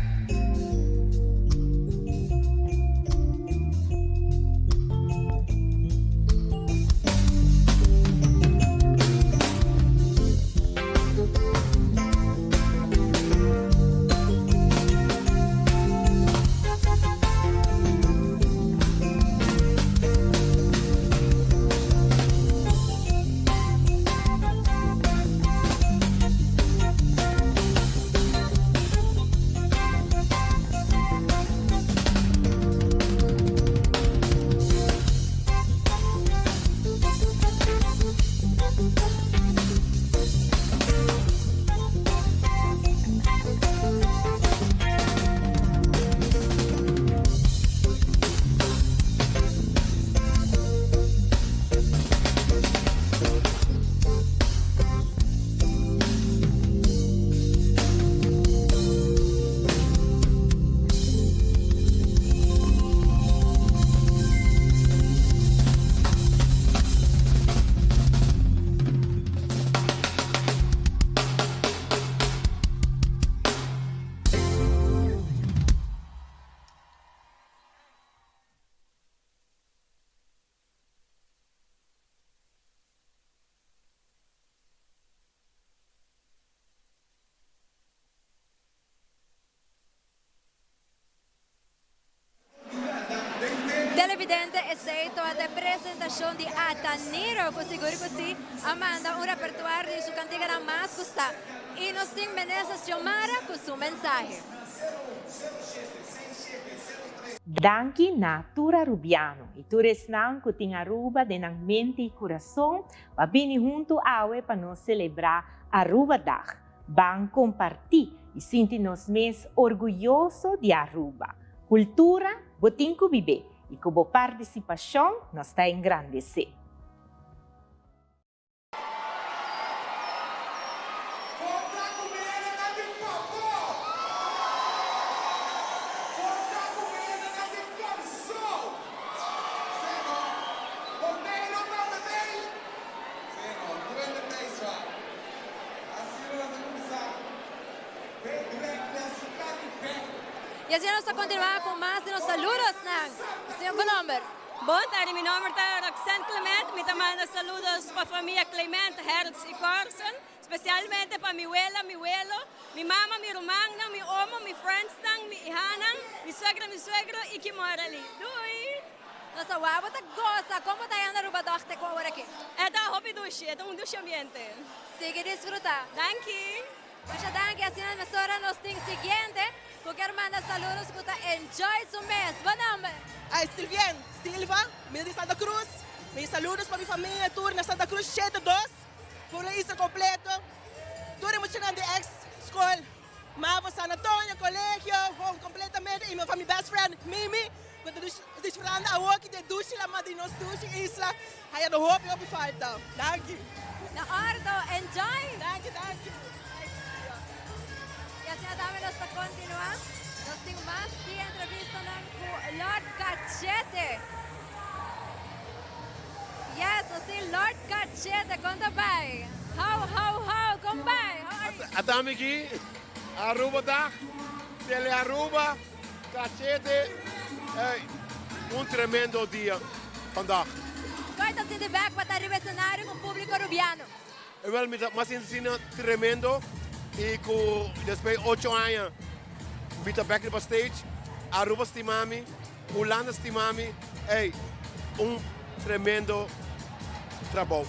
televidente aceito a apresentação de Ataniro, que seguro que sim, Amanda, repertório de sua cantiga na mais custa. E nós temos Menezes Xiomara com sua mensagem. Danke Natura Rubiano. E tu resnang que tem Aruba de nang mente e coração, para vir junto awe para nós celebrar Aruba Dag. Vamos compartilhar e sentir-nos mais orgulhosos de Aruba. Cultura, botim que viver. E com a participação, nós está engrandecer. E assim nós vamos continuar com mais de nossos saludos, senhor, com nome. Boa tarde, meu nome é Roxane Clemente, me manda saludos para a família Clemente, Hertz e Corson, especialmente para mi abuela, mi abuelo, mi mama, mi romana, mi homo, mi friends, mi ihana, mi suegro e que mora ali. Nossa, uau, você gosta, como está indo a Aruba Dag com agora aqui? É da hobby duche, é um duche ambiente. Siga desfrutar. Thank you. Muchas gracias, assim, na mesora nos tem seguinte, porque manda saludos que está enjoy su mês. Bom nome? Estou bem, Silva, me de Santa Cruz. Meus saludos para minha família, tour na Santa Cruz 72, por isso completo. Tour emocionante ex-school, Mavo San Antonio, colégio, home completamente, e minha família best friend, Mimi. Quando desfrutando a walk de duche, la madinos duche, isla, aí eu hope eu falta. Thank you. Na hora, enjoy. Thank you. E assim também nós vamos continuar. Nós temos mais de entrevista com Lord Cachete. Yes, nós temos Lord Cachete. Conta bem. How, come bem. Estamos aqui, Aruba Dag, Tele Aruba, Cachete. Tremendo dia vandaag. Como está sendo back para arriba cenário com o público rubiano? Wel, mas ensina tremendo. E com depois 8 anos, bita back para stage, Aruba estimami, Holanda estimami, tremendo trabalho.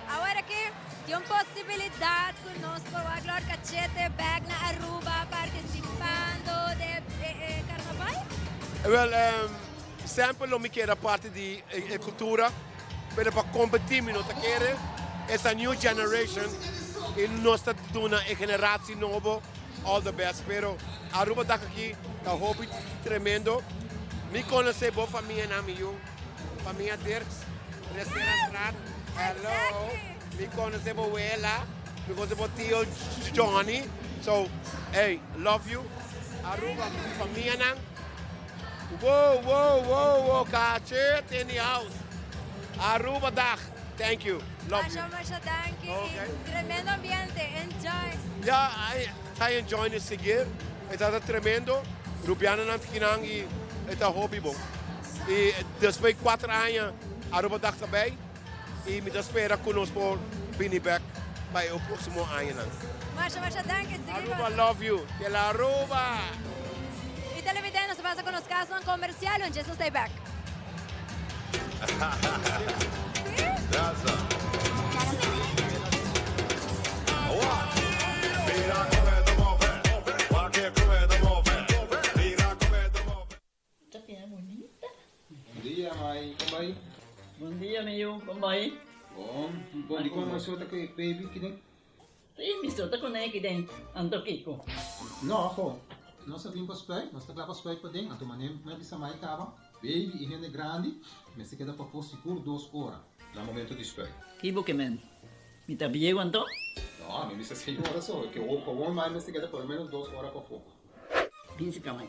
Agora que tem uma possibilidade conosco, a Glória Cachete back na Aruba participando de carnaval? Wel, sempre não me quero parte de cultura, mas para competir não te quero, essa new generation. E nós estamos dando uma geração nova, all the best. Pero Aruba está aqui, está hobby tremendo. Me conhece boa família na minha, família Dirks, restaurante. Hello. Me conhece boa abuela, me conhece boa tio Johnny. So, hey, love you. Aruba, família na. Whoa, Cachete in the house. Aruba Dag, thank you. Love you. Thank you. Okay. Tremendo ambiente, enjoy. Ja, I enjoy it seguir. Está tremendo. Rubiano não fica e está hobby bom. E depois 4 anos Aruba Dag também. E me espera conosco por Back para o próximo ano. Masha, thank you. Aruba, love you. Tele Aruba. E televidentes, se passa conosco no comercial, onde Jesus stay back. Bom dia, mãe. Como vai? Bom dia, meu. Como vai? Bom. Bom, di ko masota kay baby kini. Sim, me solta com ele dentro. Ando Kiko. No, ako. Nós vim para os pés, nós estamos para os pés para dentro. Então, manem, bisa mai tava. Baby, e rende grande, mas se queda para posto por 2 horas. No momento de spray. Kibo que men. Me tá bem quanto? No, me disse 6 horas só. Que o com mais me se queda por menos 2 horas para fogo. Pinse ka mai.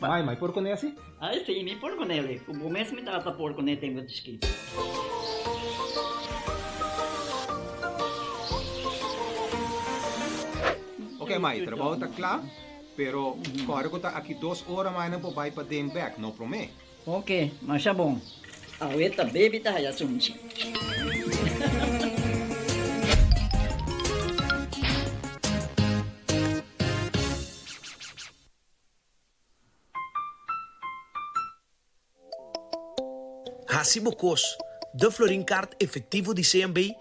Mai, por con esse? Ah, sim, me por con ele. O começo me tava por con ele tenho descrito. Ok, mai, trabalho está claro, pero agora que está aqui 2 horas mais não vai para den back, não promete. Ok, mas é bom. A ueta baby tá já sunchi. Hacibocos, de Florin Card efectivo de CMB,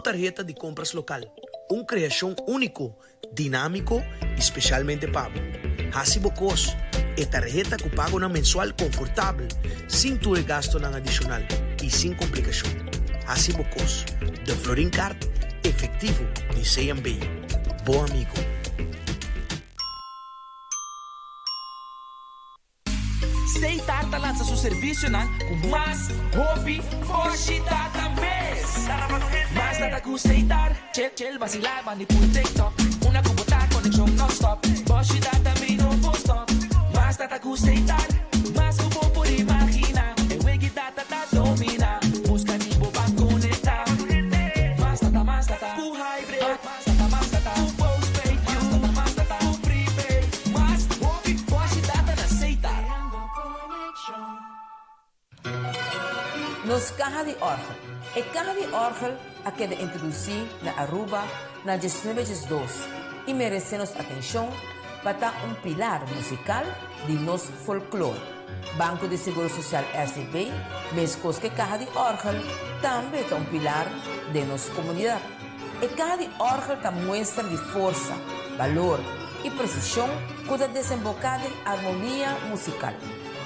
tarjeta de compras local. Uma criação único, dinâmico e especialmente pago. Hacibocos, é tarjeta que paga na mensual confortável, sem ter gasto na adicional e sem complicação. Hacibocos, de Florin Card efectivo de CMB. Bom amigo. Seitar lança seu serviço com mais hobby, forchita também. Mais nada que Seitar, chel vacilar, manipul TikTok. Una compota conexão non-stop. Forchita também não vou stop. Mais nada que Seitar, mais que vou por imaginar. E wegi data tá domina. Busca de boba conectar. Mais nada, full hybrid. Mais nada, full postpaid. Mais nada, full prepaid. Mais hobby, forchita na Seitar. Nos caja de orgel. E caja de orgel a que de introduzir na Aruba na 1902 e merecemos atenção para pilar musical de nosso folclore. Banco de Seguro Social RCB, mesmo que caja de orgel, também é pilar de nossa comunidade. E caja de orgel muestra de força, valor e precisão que desemboca em harmonia musical.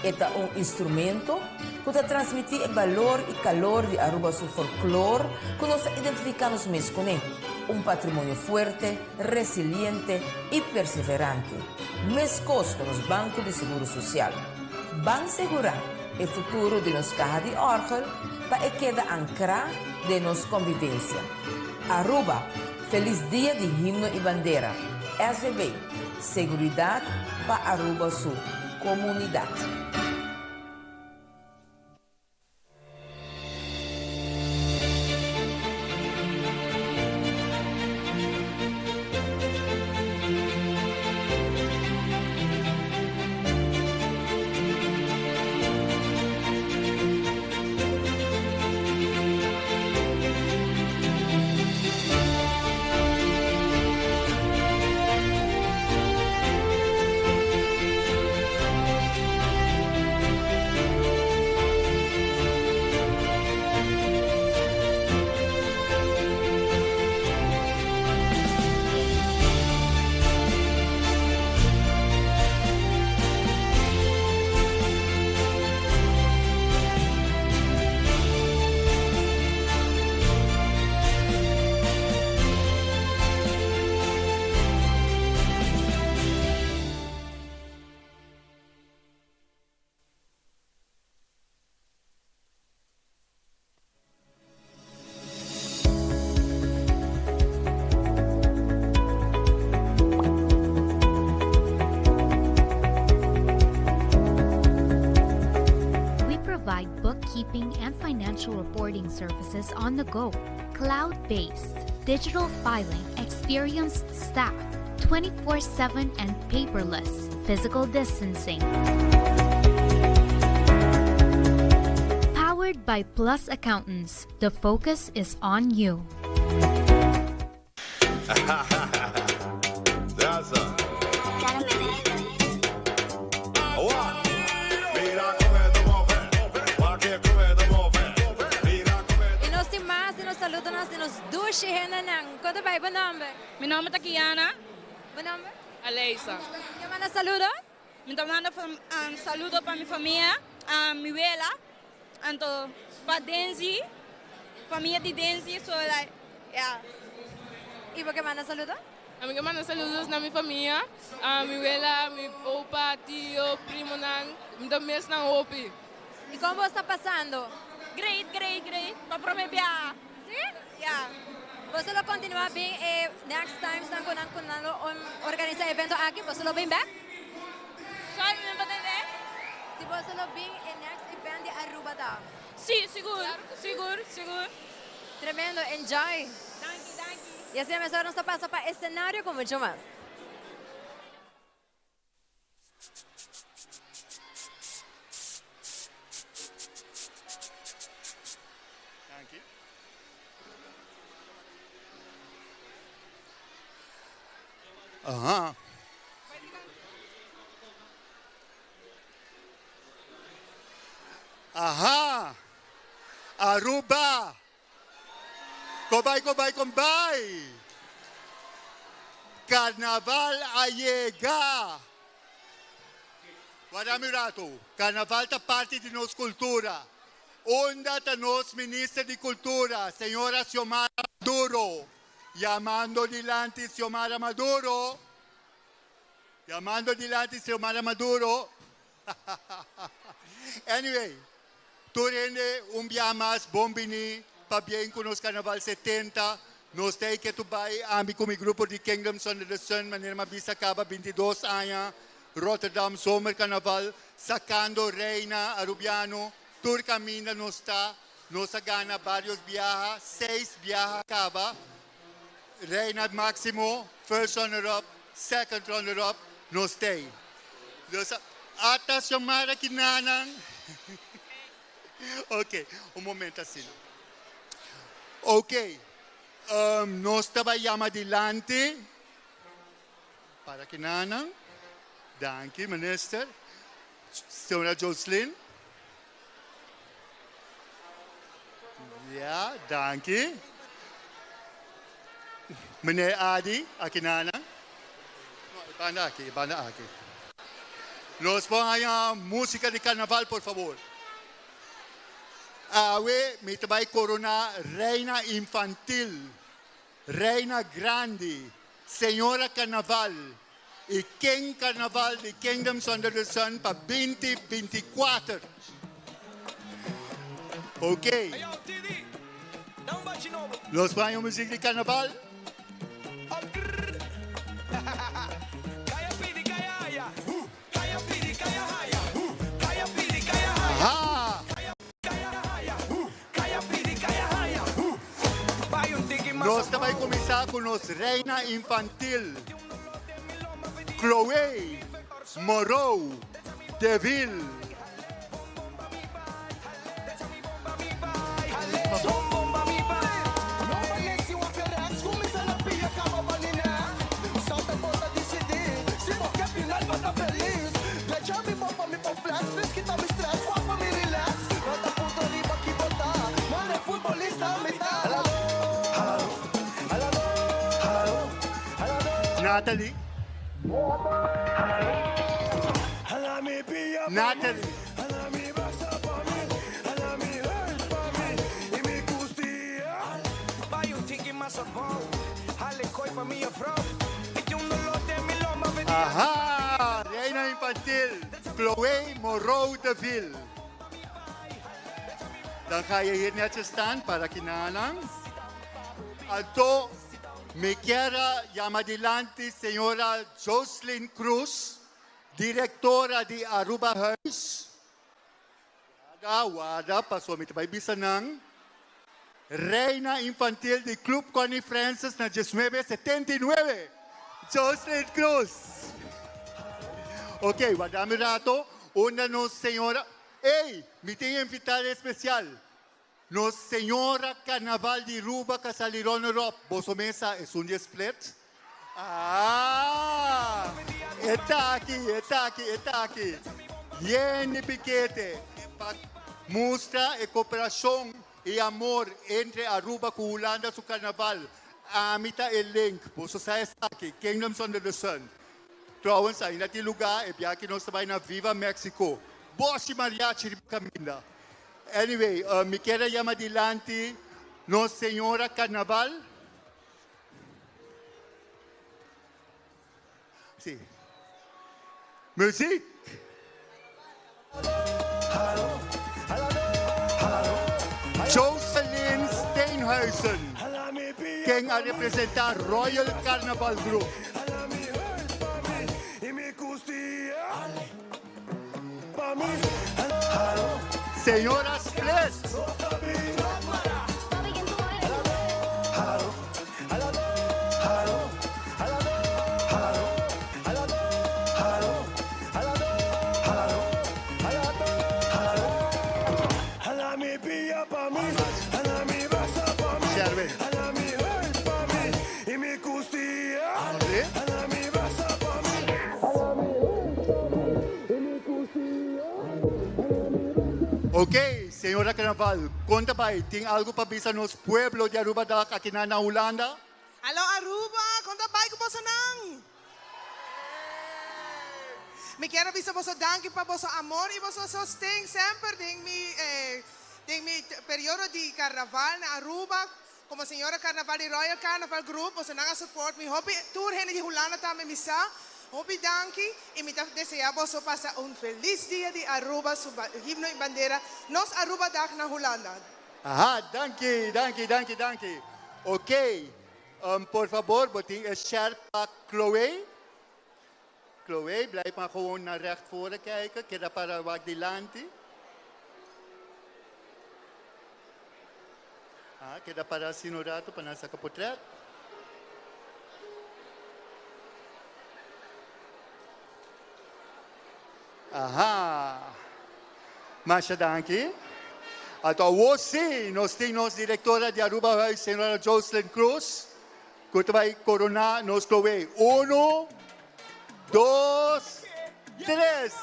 É instrumento que transmite o valor e calor de Aruba seu folclore que nós identificamos mesmo com ele. Patrimônio forte, resiliente e perseverante. Mesmo com os bancos de seguro social. Van segurar o futuro de nossa caja de orgel para que quede ancrado de nossa convivência. Aruba, feliz dia de himno e bandeira. RCB, seguridade para Aruba sua comunidade. And financial reporting services on the go, cloud-based, digital filing, experienced staff, 24/7 and paperless, physical distancing. Powered by Plus Accountants, the focus is on you. That's Dushi Henanang. ¿Cuánto va? ¿Buen nombre? Mi nombre es Kiana. ¿Buen nombre? Aleisa. ¿Qué manda saludos? Me mando saludos para mi familia, a mi abuela, para Denzi, familia de Denzi, ¿Y por qué manda saludos? A mí que mando saludos a mi familia, a mi abuela, mi opa, tío, primo, mi también están opi. ¿Y cómo está pasando? Great. Para mi viaje. ¿Sí? Yeah. ¿Vos lo continúa bien? Next time están organizar eventos aquí, ¿vos lo ven back? Sorry, ¿me entendés? Si vos lo ven en next event de Aruba da. Sí, seguro. Tremendo, enjoy. Thank you. Y así nosotros nos pasa para escenario con mucho más. Ajá. Ajá. Aruba. Combay. Carnaval allega. Guardami rato. Carnaval ta parte di nos cultura. Onda ta nos ministra di cultura, señora Xiomara Maduro. Llamando dilante Xiomara Maduro. Anyway, tu rende un día más bombini pa bien con los carnaval 70. Nos tem que tu vai ami com o grupo de Kingdoms Under the Sun, maneira mabisa acaba 22 anos, Rotterdam Summer Carnaval, sacando Reina Arubiano, tour caminha nos está, nos gana vários viajes, 6 viajes acaba, Reina Máximo, first runner-up, second runner-up, nos tem. Ata Xiomara Kinanang. Ok, um momento assim. Ok. Nós trabalhamos adiante para que Nana, danke, Minister, Senhora Jocelyn. Ja, danke. Meneer Adi, aqui Nana. Banda aqui. Nós vamos a música de carnaval, por favor. Awe, me vai coronar Reina Infantil, Reina Grande, Senhora Carnaval e King Carnaval de Kingdoms Under the Sun para 2024. Ok. Nós vamos a música de carnaval. Nós vamos começar com nossa Reina Infantil, Chloe Moreau Deville. Natalie. Aha, Reina Infantil, Chloe Moreau Deville. Dan ga je hier netjes staan para kinanang. Alto, me quiera llamadilante señora Jocelyn Cruz, directora de Aruba House. Wada, pasó mi tabay bisanang. Reina Infantil de Club Connie Francis na 1979. Jocelyn Cruz. Ok, guardame rato. Una nos señora. Hey, me tengo invitada especial. Nos señora Carnaval de Aruba Casalirón Europe. Bosomesa es un split. Ah, está aquí. Bien piquete. Muestra e cooperación y amor entre Aruba y Holanda su carnaval. Amita el link. Boso sa está aquí. Kingdoms Under the Sun. Trouwens, sa inati lugar, e biaki nos sabay na Viva Mexico. Boshi Mariachi de Caminda. Anyway, me queda llamar adelante Nos Señora Carnaval. Sí. Music. Jocelyn Steinhuisen, quien a representar Royal Carnival Group. Señora Split. Ok, Senhora Carnaval, conta bem, tem algo para bisa nos pueblo de Aruba da aqui na Holanda? Hallo Aruba, conta bem com você não? Me quero bisa você danke para você amor e você sostém sempre tem mi período de carnaval na Aruba, como senhora Carnaval e Royal Carnaval Group, você não support me, hobby tour hen de Holanda também missa. Hobby danke e me deseja você passar feliz dia de Aruba, su himno e bandeira, nos Aruba Dag na Holanda. Aha, danke. Ok, por favor, boting een shirt para Chloe. Chloe, blijf maar gewoon naar recht voren kijken. Queda para o adelante. Queda para Sinorato, para nasa portrait. Aha. Masha danke. Então, você, nós temos diretora de Aruba Huis, senhora Jocelyn Cruz, que vai coronar nos Chloe. 1, 2, 3.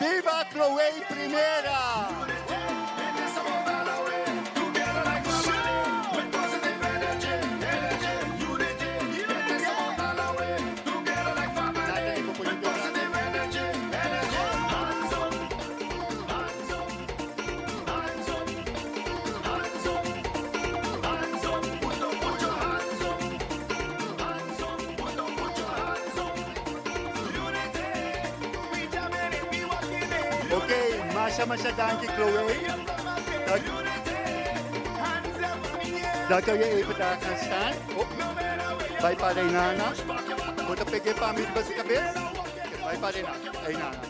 Viva Chloe primeira! Masha danke Chloe. Dan kan je even daar gaan staan. Vai para a Inana. Vou te pegar para mim de cabeça. Vai para a Inana.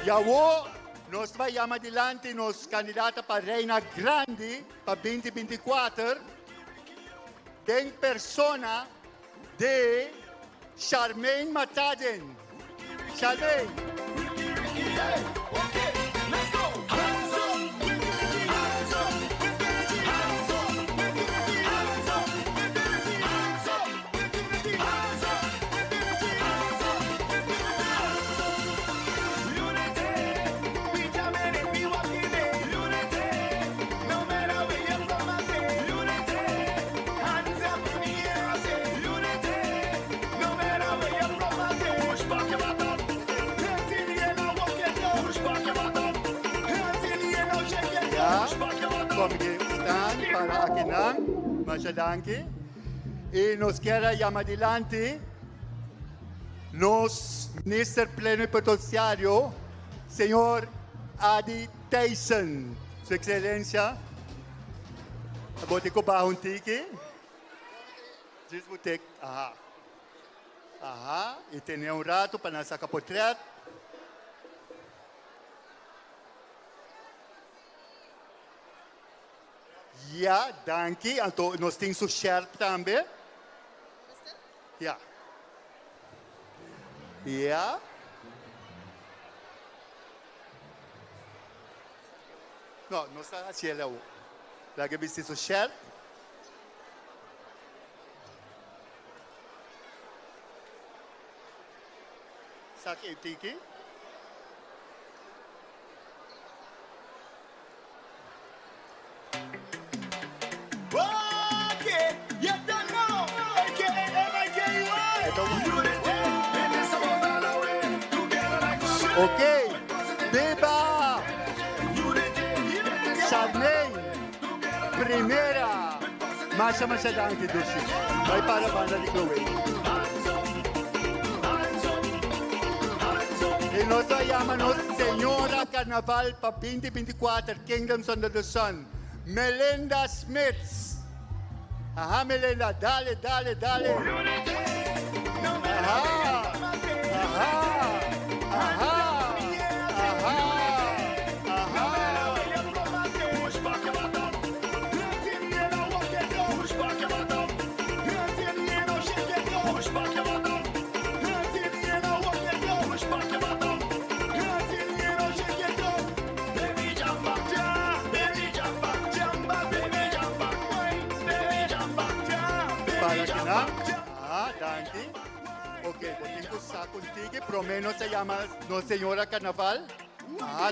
Jawohl, nós vai chamar adelante nos candidata para Reina Grande para 2024. Tem persona de Charmaine Mataden. Charmaine. Para aqui não, mas danke. E nos quer chamar adelante nos ministro plenipotenciário, senhor Adi Tyson, Sua Excelência. Abote ko ba un tiki? Disputek. Aha. E tem rato para nasa kapotret. Ja, danke. Also, nós temos o shirt também. Ja. Ja. Não, não está a cielo. Lagi bisnis o shirt. Sakit tiki. Ok, beba! Charmaine, primeira! Masha danke, Dushi. Vai para a banda de Chloe. E nós chamamos Senhora Carnaval para 2024, Kingdoms Under the Sun, Melinda Smith. Aha, Melinda, dale. Aha. para que na. Danke. Ok, contigo sa contigo, promeno se llama No Señora Carnaval.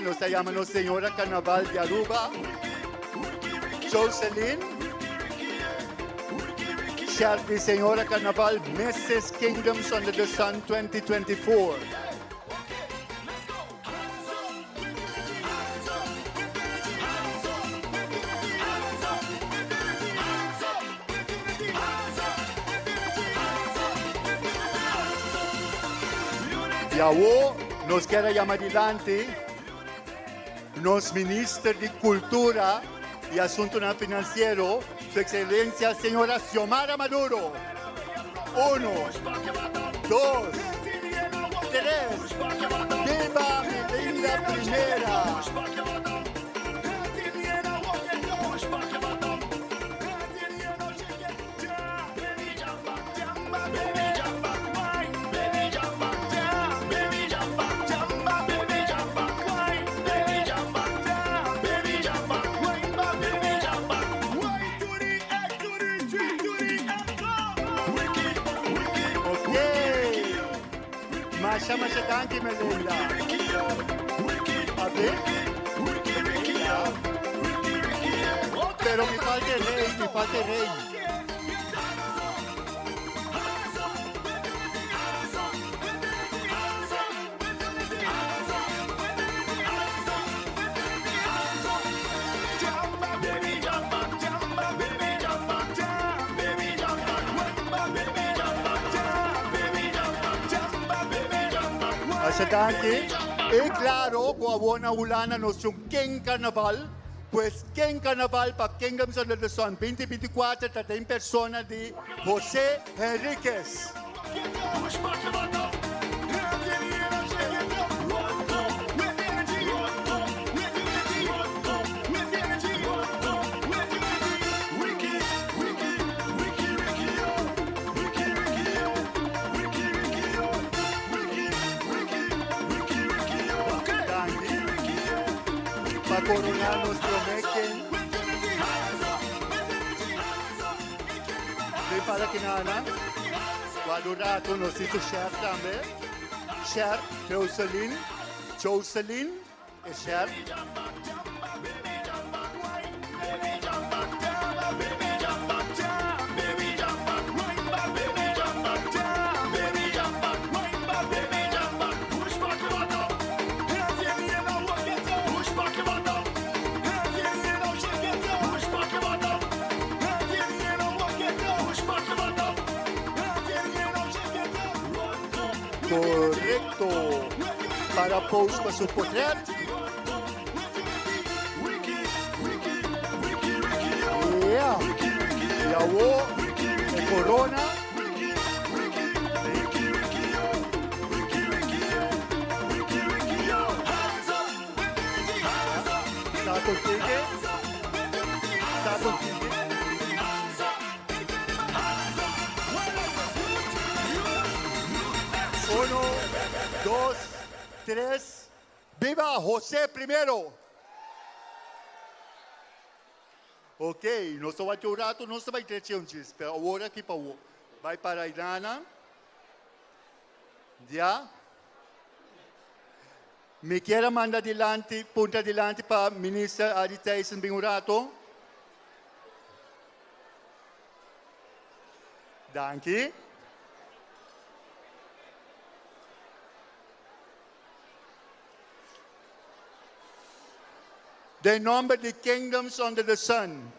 No se llama No Señora Carnaval de Aruba. Jocelyn. Shelby Señora Carnaval, Mrs. Kingdoms Under the Sun 2024. Y ahora nos queda llamar adelante nos ministro de Cultura y Asuntos Financieros, Su Excelencia Señora Xiomara Maduro. 1, 2, 3. ¡Viva mi linda primera! Masha danke, Melinda. A ver. Pero me falta el rey, me falta el rey. Danke. Y claro, con buena ulana nos un King Carnaval, pues King Carnaval para Kingdoms Under the Sun 2024 está en persona de José Enríquez. Para coronar nuestro Mecken. Ven para que nada. Cuando rato nos hizo Cher también. Cher, Jocelyn, es Cher. Correcto. Para post para su portrait. Yeah. Y ahora, el corona. Está contigo. Está contigo. 1, 2, 3. ¡Viva José primero! Ok, no se va a llorar, no se va a entretener, pero ahora aquí va para Irana. Ya. Me quiero mandar adelante, punta adelante para ministra Adi Tyson Bingurato. Danke. De nombre de Kingdoms Under the Sun,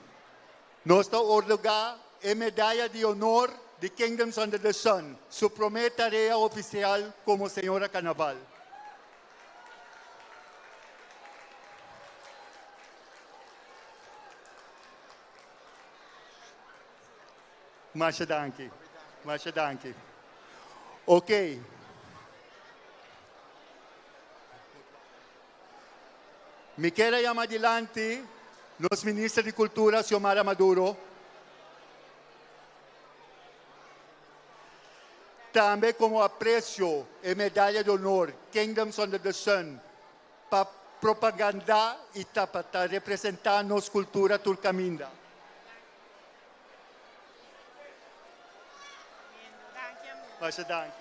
nuestra otorga es medalla de honor de Kingdoms Under the Sun, su primera tarea oficial como señora Carnaval. Masha danke. Ok. Me quiero llamar adelante los ministros de Cultura, Xiomara Maduro. También como aprecio y medalla de honor, Kingdoms Under the Sun, para propaganda y para representar nuestra cultura turcaminda. Masha danke.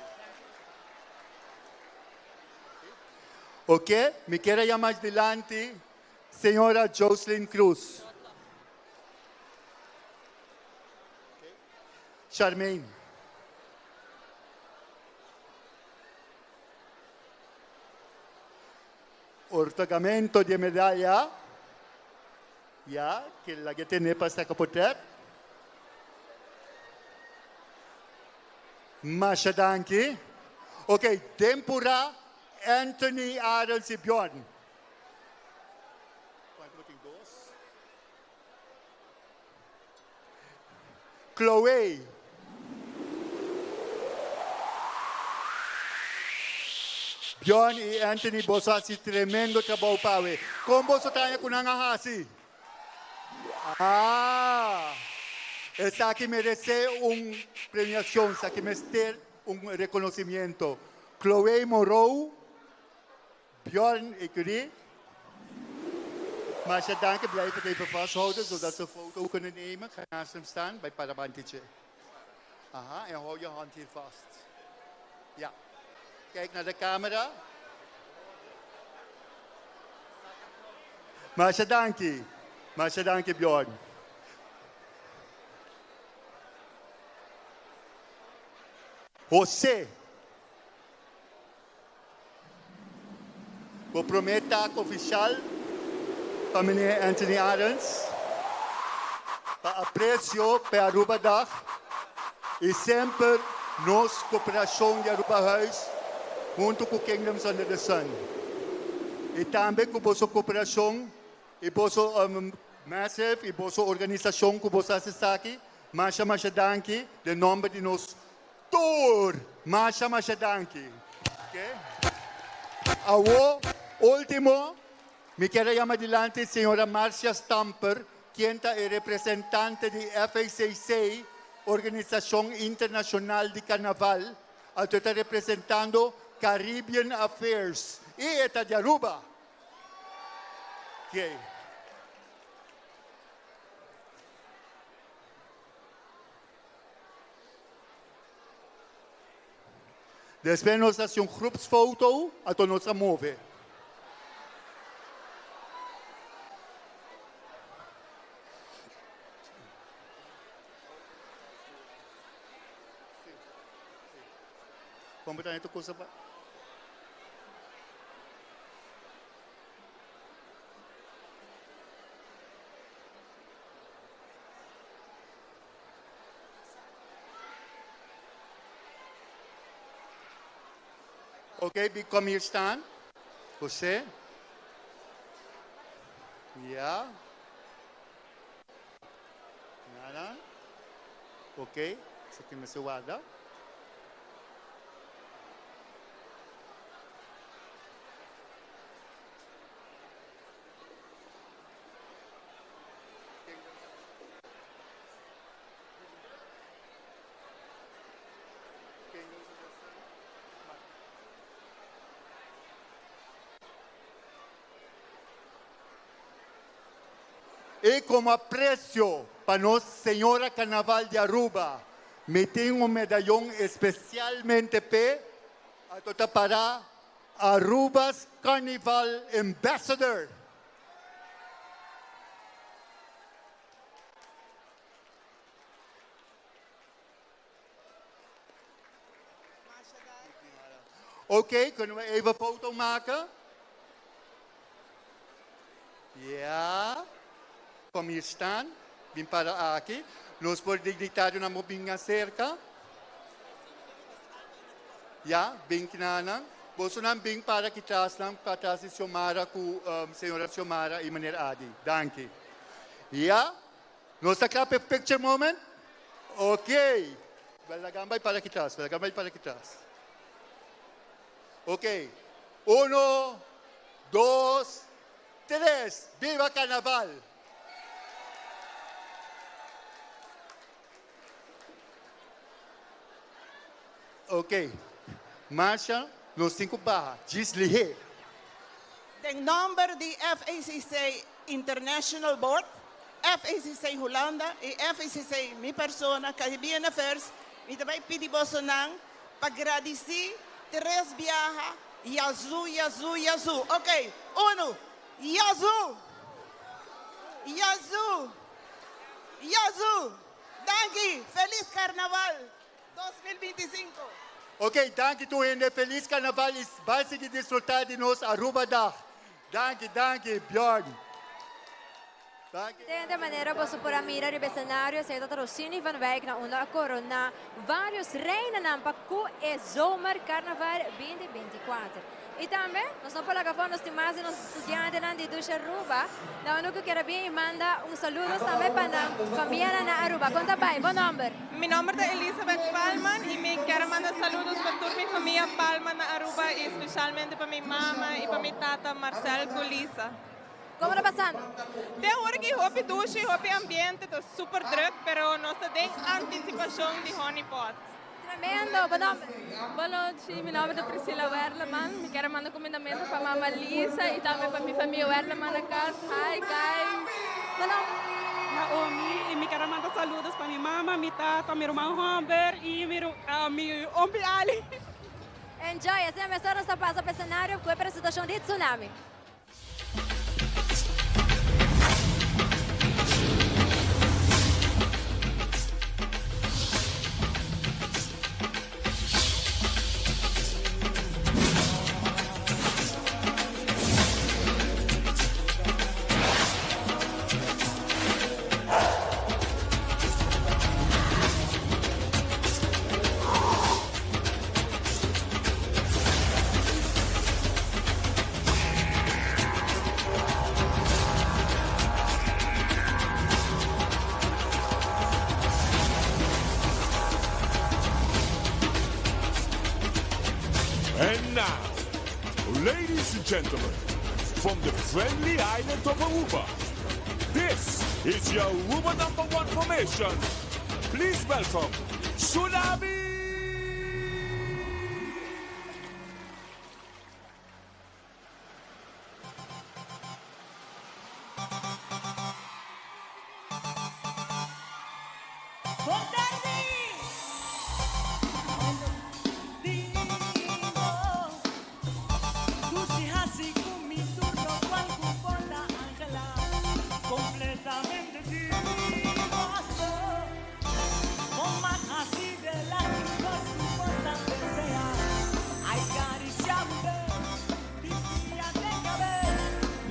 Ok, me quiere llamar delante, señora Jocelyn Cruz. Charmaine. Ortagamento de medalla. Ya, que la que tiene para capoter. Masha danke. Ok, tempura Anthony Adams e Bjorn. Chloe. Bjorn e Anthony Bosasi tremendo trabalho para ver. Como você está com a hasi? Essa aqui merece uma premiação, essa aqui merece reconhecimento. Chloe Moreau, Bjorn Ekuri. Maar dank, blijf het even vasthouden, zodat ze een foto kunnen nemen. Ga naast hem staan, bij Parabantje. Aha, en hou je hand hier vast. Ja. Kijk naar de camera. Masha danki Bjorn. José. Vou prometer oficial para meneer Anthony Adams, para aprecio para Aruba Dag e sempre nos cooperação de Aruba Huis junto com Kingdoms Under the Sun. E também com a cooperação e a Massive e a organização que você está aqui. Masha danki, de nome de nos tour. Masha danki. Okay? Awo, último, me quero chamar adelante a senhora Marcia Stamper, quien é representante de FACC, Organização Internacional de Carnaval, ela está representando Caribbean Affairs. E está de Aruba. Okay. Depois nós fazemos uma groepsfoto, até nós vamos mover. Vamos botar isso coisa para... Ok, come here staan. José. Ja. Nada. Ok, isso aqui me se guarda. E como aprecio para Nossa Senhora Carnaval de Aruba, me tenho um medalhão especialmente para Aruba's Carnival Ambassador. Ok, kunnen we even een foto maken? Ja. Kom hier staan. Vim para aqui. Nós por dignitário na mobinha cerca. Ja, bem que nana. Você não bem para que traz lang para trás de Xiomara com senhora Xiomara e maneira Adi. Danke. Ja. Nós está claro picture moment. Ok. Vai gambay para que trás. Vai gambay para que trás. Ok. 1, 2, 3. Viva Carnaval! Ok. Marcia, nos 5 barras. Desligue. Em nome de FACC International Board, FACC Holanda e FACC, minha persona, Caribbean Affairs, me também pedi você agradecer, três viaja, Yazoo, Yazoo, Yazoo. Ok, 1, Yazoo, Yazoo, Yazoo. Danke, feliz carnaval 2025. Ok, danke tu gente, feliz carnaval, is basic disfrutar de nos Aruba dag. Danke, Bjorn. De maneira você por mirar o cenário, se dat Rossini van Wijk na onder corona, vários reinen na Pacu e zomer carnaval 2024. E também, nós não podemos falar nos demais estudantes de Ducha Aruba, na única que quero bem manda saludo também para a família na Aruba. Conta bem, bom nome. Meu nome é Elizabeth Palman e me quero mandar saludos para toda minha família Palman na Aruba e especialmente para minha mama e para minha tata Marcel Colisa. Como está passando? Tem hora que o ducha e o ambiente está super druk, pero nós temos antecipação de honeypot. Tremendo, bom nome. Boa noite, meu nome é Priscila Werleman. Me quero mandar comendamento para a mamãe Lisa e também para minha família Werleman na casa. Hi, guys. Bom nome. Naomi, e me quero mandar saludos para minha mama, minha tata, meu irmão Humber e meu homem Ali. Enjoy, assim a pessoa está passando para o cenário com a apresentação de Tsunami. And now, ladies and gentlemen, from the friendly island of Aruba, this is your Aruba #1 formation. Please welcome Tsunami!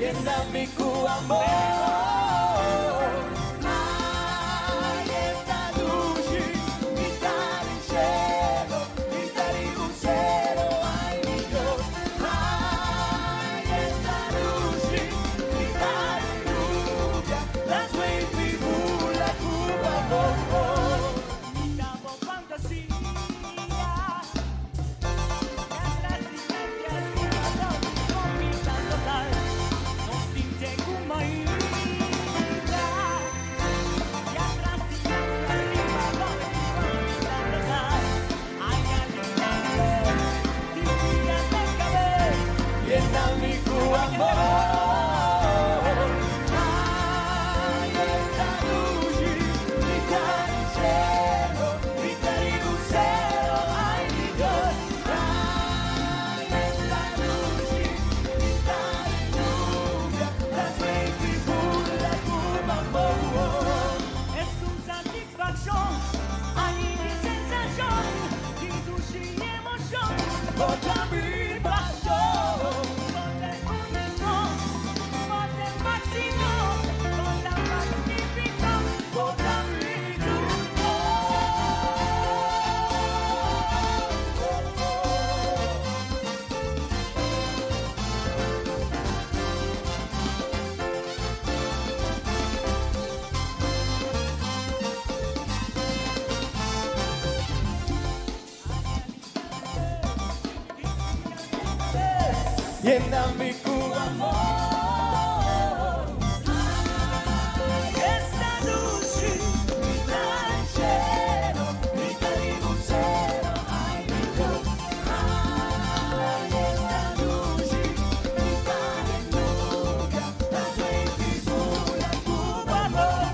Lléname tu amor. Ai, esta luce, mi cari cielo, mi cari lucero, ai mi Dios. Ai, esta luce, mi cari lluvia, la sua figura, tu amor. Mi davo fantasia, lléname tu amor. Ai, esta luce, mi cari cielo, mi cari lucero, ai mi Dios. Ai, esta luce, mi cari lluvia, la sua figura, tu amor. Es una satisfacción, hay sensación, de dulce emoción, toda mi pasión. Lléname tu amor. Ay, esta luce, mi cari cielo, mi cari lucero, ay mi Dios. Ay, esta luce, mi cari lluvia, la sua figura, tu amor.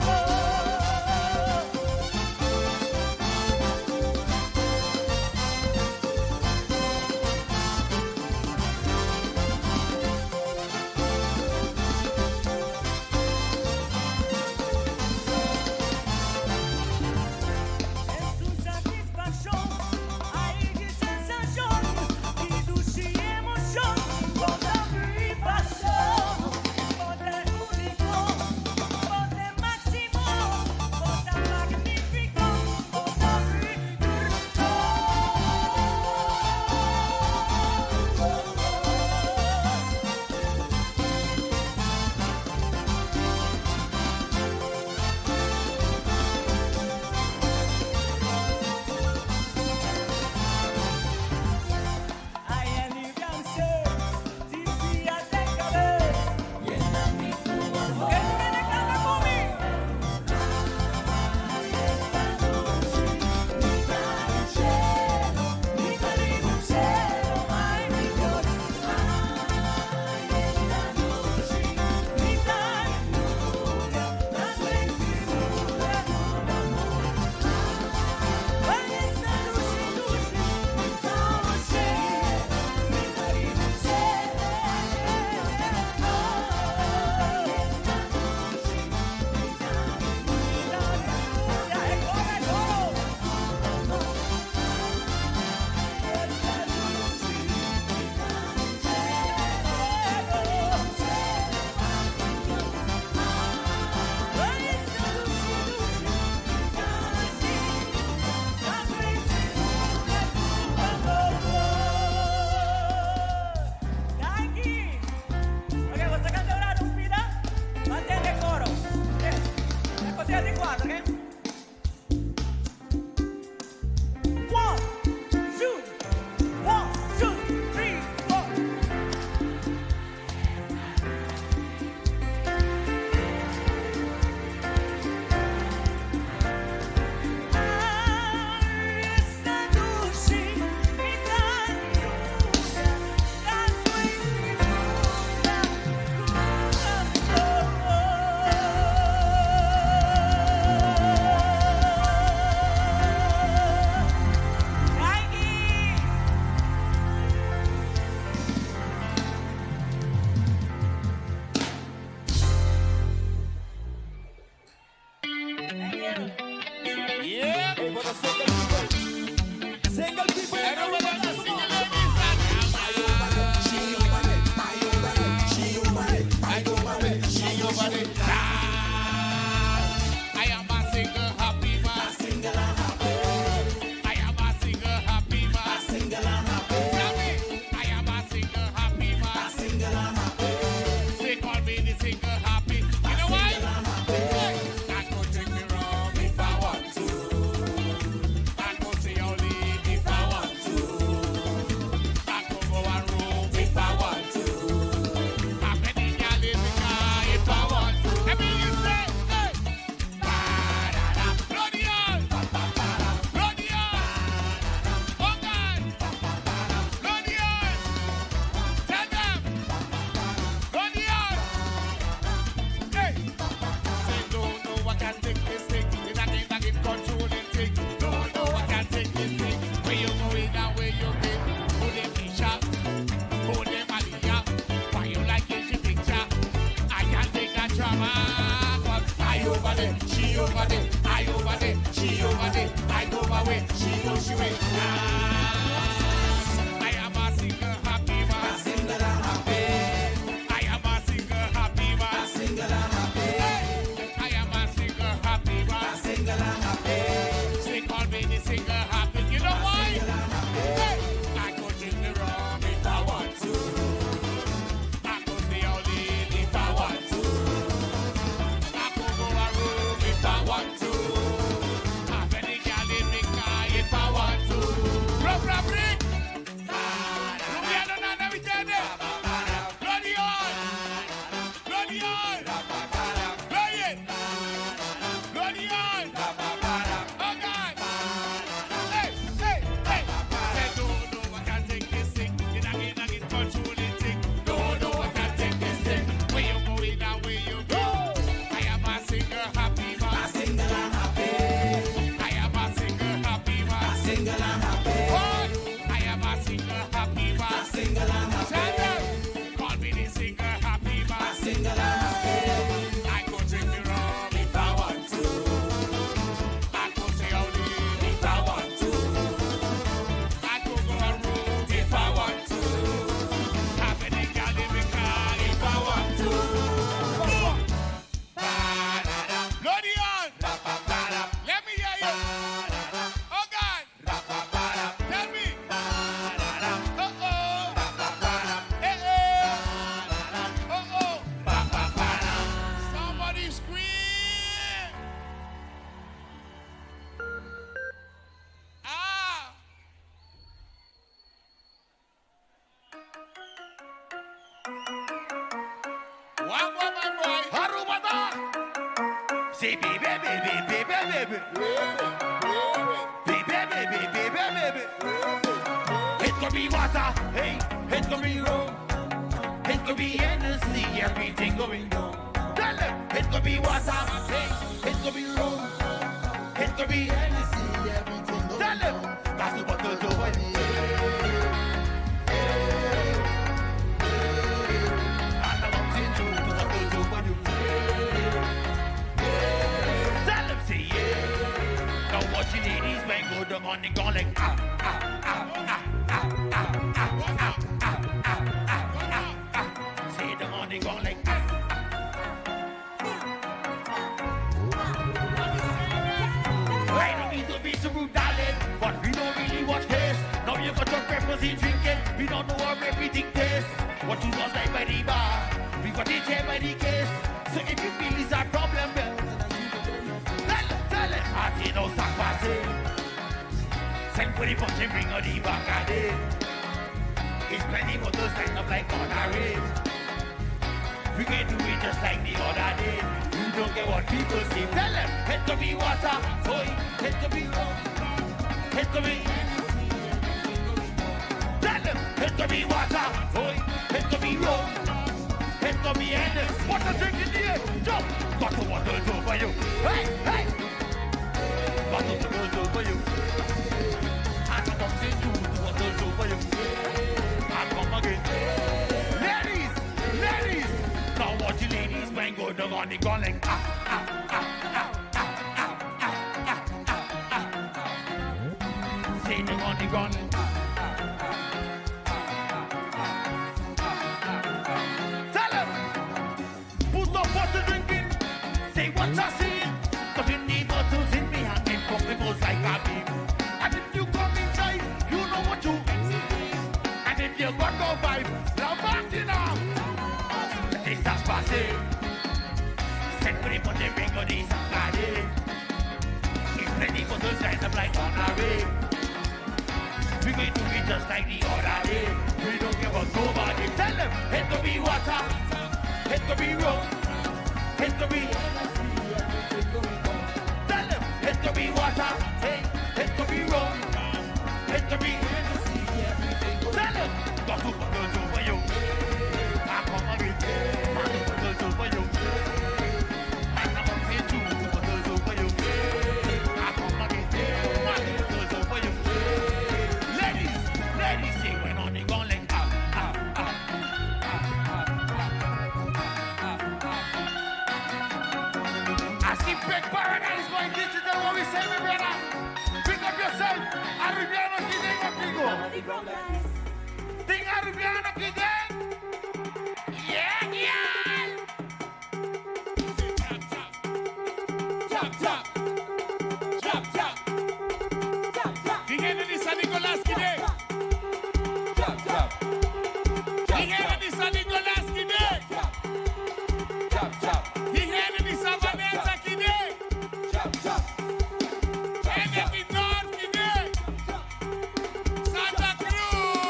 I am a single happy man. Single and happy. Call me the single happy man. Single and happy. I could drink the rum if I want to. I could say only if I want to. I could go a road if I want to. Have any girl in the car if I want to. Bloody on! Let me hear you! Oh God! Tell me! Uh-oh! Eh-eh! Uh-oh! Somebody scream! Ah! One more, my boy! Harubada! Say baby, baby, baby, baby. Baby, baby, baby, baby. It could be water, hey, it could be rum. It could be endlessly, everything going down. Tell them, it could be water, hey, it could be rum. It could be endlessly, everything going down. Tell them, that's the bottle to over here. And the mountain too, the bottle to over you. Tell them, say yeah. Now watch the ladies when go down on the gun like ah, ah, ah, ah, ah, ah, ah, ah, ah, ah, ah. Say them on the gun like ah. I don't need to be so rude, darling, but we don't really watch this. Now you got your peppers in drinking, we don't know how everything tastes. What you lost like by the bar, we got it here by the case. So if you feel it's a problem, well, tell it, party no stop passing. Send for the function, bring out the Bacardi. It's plenty photos lined up like on a rail. We can do it just like the other day. You don't get what people say. Tell them, it could be water, boy, it could be rum, it could be. Tell them, it could be water, boy, it could be rum, it could be endless. What a drink in the air, jump, got to water over you. Hey, hey, got to water over you. I come up to you, to water over you. I come again. Ladies, ladies. Now watch the ladies when go down on the gun like ah, ah, ah, ah, ah, ah, ah, ah, ah, ah. Say them on the gun. Tell them, put up what you're drinking. Say what you're saying. Cause you need bottles in me and them comfortables like a beam. And if you come inside, you know what you and if you got no vibe, now back it up. Estás passé. Sempre put the ring on this Saturday. It's plenty for those guys that like on our way. We going to be just like the other day. We don't give a nobody. Tell them, it could be water, it could be rum, it could be. Tell them, it could be water, hey, it could be rum, it could be. Tell them, got to put those over you. I come again. Paradise boy, this is the one we say, my brother. Pick up yourself. Arriviano Kideng contigo. Ting Arriviano Kideng. Yeah, yeah. Chop, chop. Chop, chop. Chop, chop. Tingene di San Nicolás Kideng. Chop, chop. Tingene di San Nicolás Kideng. Chop, chop. Tingene di San Vanessa Kideng. Santa Cruz!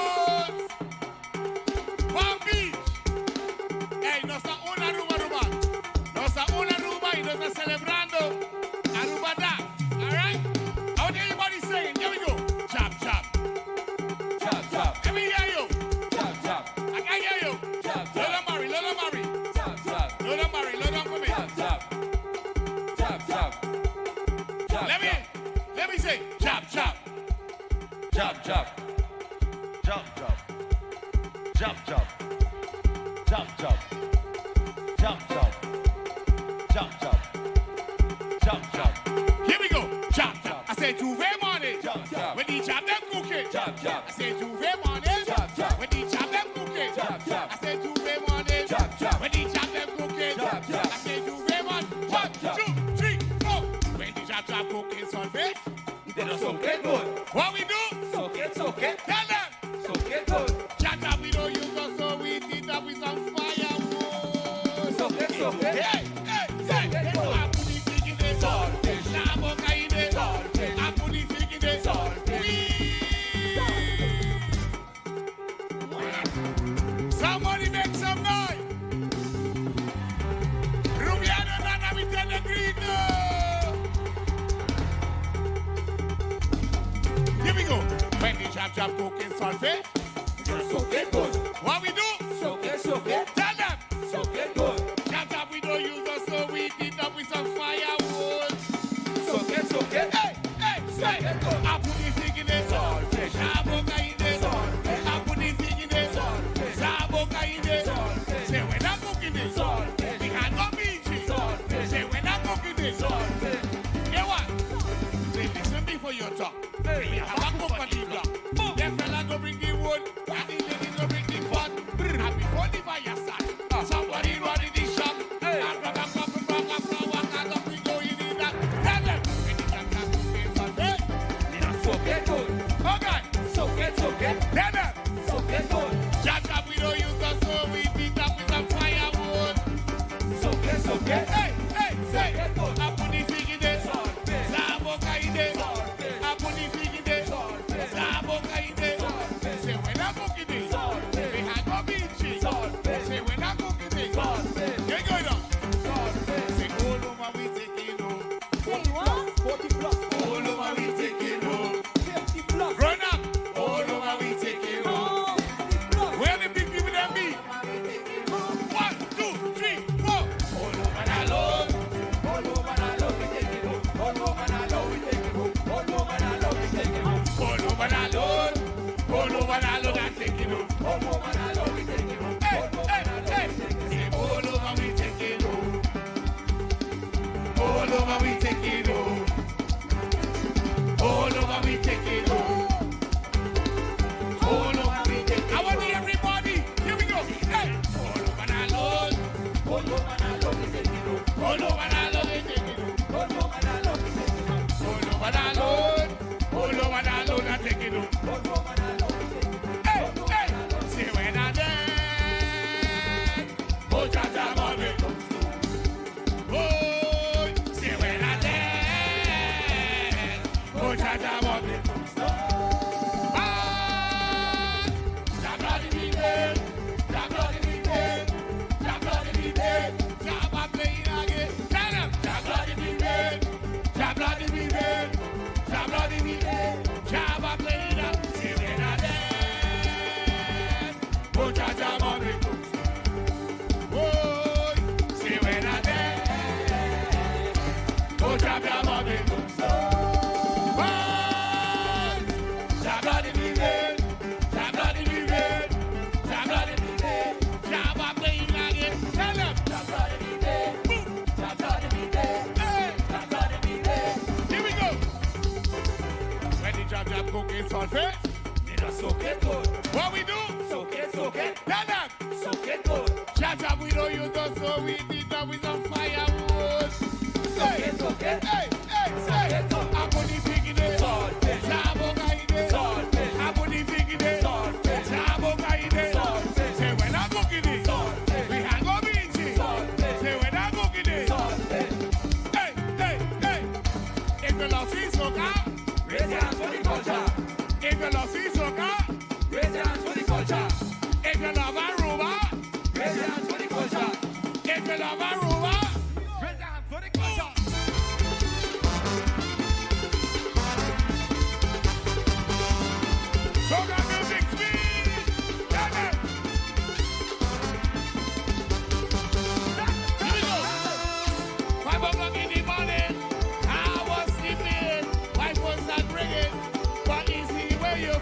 Jump, jump. Jump, jump. Jump, jump. Jump, jump. Jump, jump. Jump, jump. Jump, jump. Here we go. Jump, jump. I said Juve morning. Jump, jump. When each of them cooking. Jump, jump. I said Juve morning. Jump, jump. When each of them cooking. Jump, jump. I said Juve morning. Jump, jump. When each of them cooking. Jump, jump. I said Juve morning. 1, 2, 3, 4. When each of them cooking solvent. They don't soak it good. What we do? Soak it, soak it. Tell them. Soak it good. Jaja, we don't use us, so we did up with some firewood. Soak it, soak it. Hey, hey, hey. I put the pig in the saltfish. Nah, boca in the saltfish. I put the pig in the saltfish. Somebody make some noise. Rubiano, Nana, we tell the green. Here we go. When the chop cooking saltfish. Soak it good. What we do? Soak it, soak it. Tell them. Soak it good. Chop, we don't use us, so we did up with some firewood. Soak it, soak it. Hey, hey, Soak it good. I put the pig in the Saltfish. Saboka in the Saltfish. I put the pig in the Saltfish. Saboka in the Saltfish. Say when I'm cooking it, Saltfish. we had no beachy. Saltfish. Say when I'm cooking it, Saltfish. get what? Say listen before you talk. We have a cook on the block. The fella go bring the wood, and the lady go bring the pot. And before the fire start, somebody run in the shop. And grab a cup and grab a flower, and up we go in the dark. Tell them, when the jam cooking saltfish, They don't soak it good. okay. Soak it, soak it. Tell them. Soak it good. Jaja, we don't use us, so we beat up with some firewood. Soak it, soak it. Hey, hey, say, Soak it good. I put the pig in the Saltfish. Saboka in the Saltfish. I put the pig in the Saltfish. Saboka in the Saltfish. Say when I'm cooking it, Saltfish. we had no beachy. Saltfish. Say when I'm cooking it, Saltfish. get going on. Saltfish. Say all over we taking home. 40 plus, 40 plus. All over we taking home. 50 plus. Run up. All over we taking home. Where the big people that be? 1, 2, 3, 4. All over the Lord. All over the Lord, we take it home. All over the Lord, we take it home. All over the Lord, we take it home. All over the Lord. All over the Lord and take it home. All over the Lord, we take it home. Hey, hey, hey. Say all over we take it home. All over we take it home. All over we take it home. All over we take it home. I want to hear everybody. Here we go. Hey. All over the Lord. All over the Lord, we take it home. All over the Lord we take it home. All over the Lord, we take it home. All over the Lord. All over the Lord and take it home. All over the Lord, we take it home. Hey, hey. Say when I'm dead. Oh, Jaja, mommy. Oh, say when I'm dead. Oh, Jaja, mommy. Ah, Jah bloody be dead. Jah bloody be dead. Jah bloody be dead. Jah ba playing again. Tell them. Jah bloody be dead. Jah bloody be dead. Jah bloody be dead. Jah ba playing up. Say when I'm dead. Oh, Jaja, mommy. Oh, say when I'm dead. Oh, Jaja, mommy. Jah bloody be dead. Jah bloody be dead. Jah bloody be dead. Jah ba playing again. Tell them. Jah bloody be dead. Jah bloody be dead. Hey. Jah bloody be dead. Here we go. When the jab cooking saltfish, They don't soak it good. what we do? Soak it, soak it. Tell them. Soak it good. Jaja, we don't use us, so we did up with some firewood. Soak it, soak it. Hey, hey, hey. I put the pig in the Saltfish. Saboka in the Saltfish. I put the pig in the Saltfish. Saboka in the Saltfish. Say when I'm cooking it, Saltfish. we hang up beachy. Saltfish. Say when I'm cooking it, Saltfish. hey, hey, hey. If you love sweet soca, Raise your hands for the culture. if you love sweet soca, Raise your hands for the culture. if you love Aruba, Raise your hands for the culture. if you love Aruba, Raise your hands for the culture. soca music speed. Tell them. Here we go. 5 o'clock in the morning, I was sleeping. Wife was not bringing, but easy where you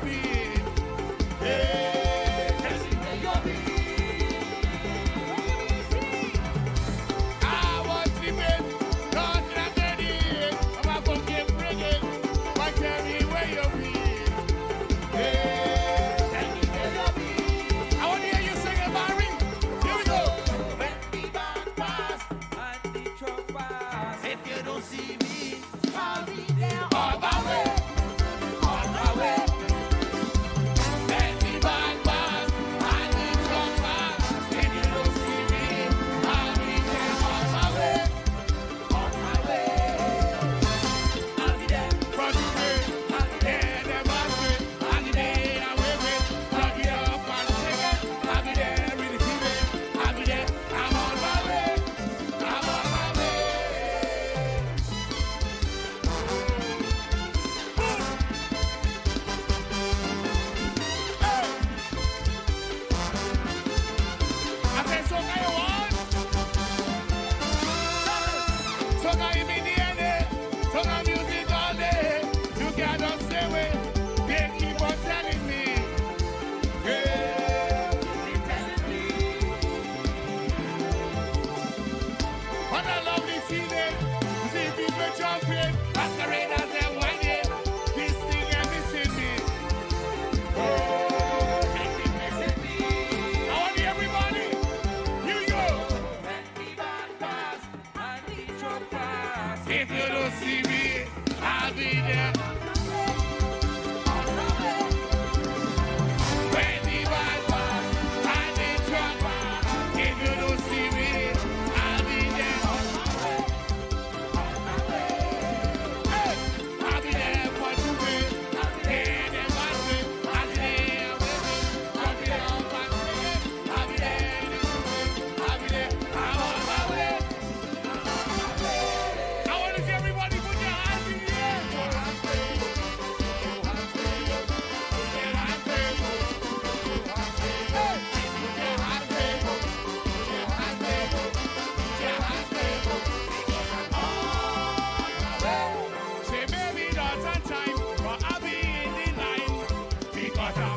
because I'm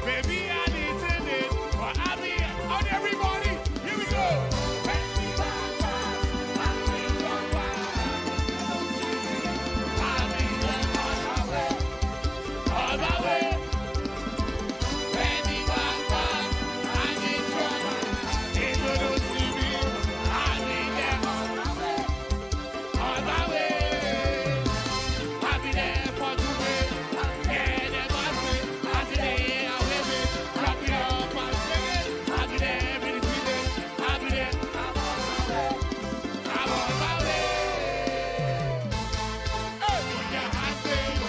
baby, I need to live, but I be on everybody. Here we go. On my way. Baby, I need trouble. If you don't see me, I'll be there. On my way. I'll be there for today. Yeah, never say. I'll be there with me. Drop it up and sing it. I'll be there every day. I'll be there. I'm on my way. Hey, put your hands together.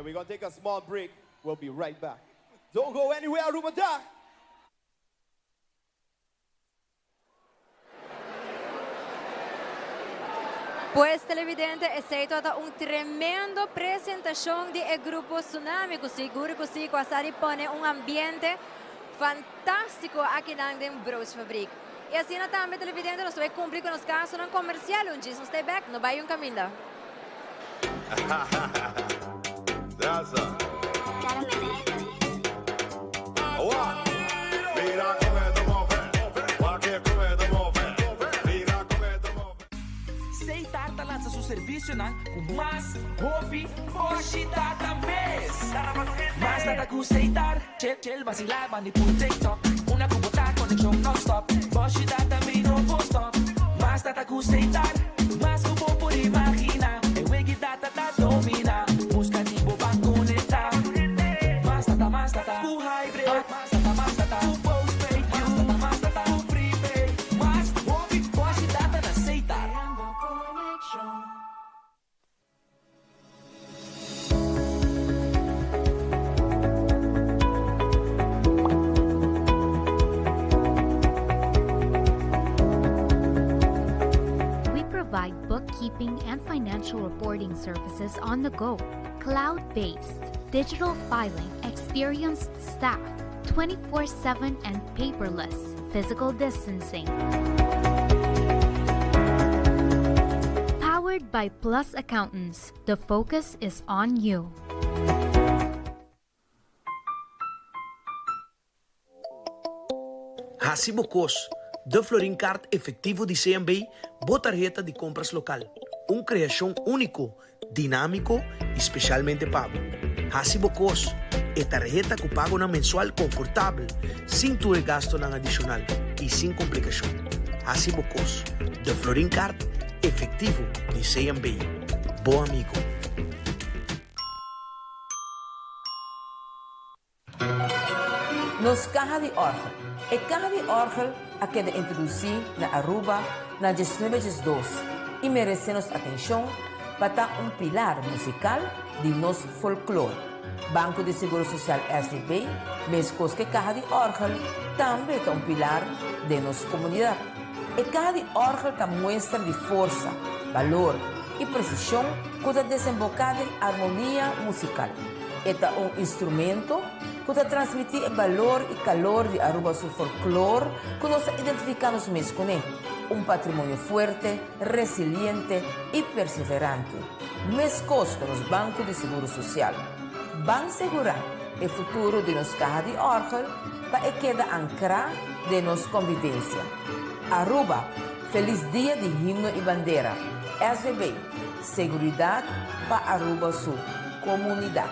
We're going to take a small break. We'll be right back. Don't go anywhere, Aruba Dah. Pues televidente, è stata un tremendo presentazione di gruppo Tsunami, sicuro così quasi ripone un ambiente fantastico aqui nella broodfabriek. E assim também televidente, nós vamos cumprir com os casos no comercial, onde nós stay back, no vai caminho. Seitar lança seu serviço com mais hobby, forchita também. Mas nada com Seitar, chel vacilar, manipul TikTok. Una kubota connection non-stop, forchita também não vou stop. Mas nada com Seitar, mas o bom por imaginar. E wegi data da domina, busca tipo pra conectar. Mas nada, full hybrid. Mas nada, full postpaid. Mas nada, full prepaid. Mas hobby, forchita na Seitar. Provide bookkeeping and financial reporting services on the go, cloud-based, digital filing, experienced staff, 24/7 and paperless, physical distancing. Powered by Plus Accountants, the focus is on you. Hasibocos, de Florincard efetivo de CMB, botarjeta de compras local. Uma criação único, dinâmico e especialmente pago. Hasibocos, é tarjeta que pago na mensual confortável, sem tu gasto na adicional e sem complicação. Hasibocos, de Florincard efetivo de CMB. Bom amigo. Nos caja de orgel. E caja de orgel a que de introduzir na Aruba na 1902 e merecemos atenção para um pilar musical de nosso folclore. Banco de Seguro Social SGB, mesmo que caja de orgel, também é um pilar de nossa comunidade. E caja de orgel que mostra de força, valor e precisão que desemboca em harmonia musical. É um instrumento que transmite o valor e calor de Aruba seu folclore que nós identificamos mesmo com ele. Um patrimônio forte, resiliente e perseverante. Mesmo com os bancos de seguro social. Ban Segurar, o futuro de nos caja de Orgel para que quede ancrado de nos convivencia. Aruba, feliz dia de himno e bandeira. SVB, seguridad para Aruba su comunidad.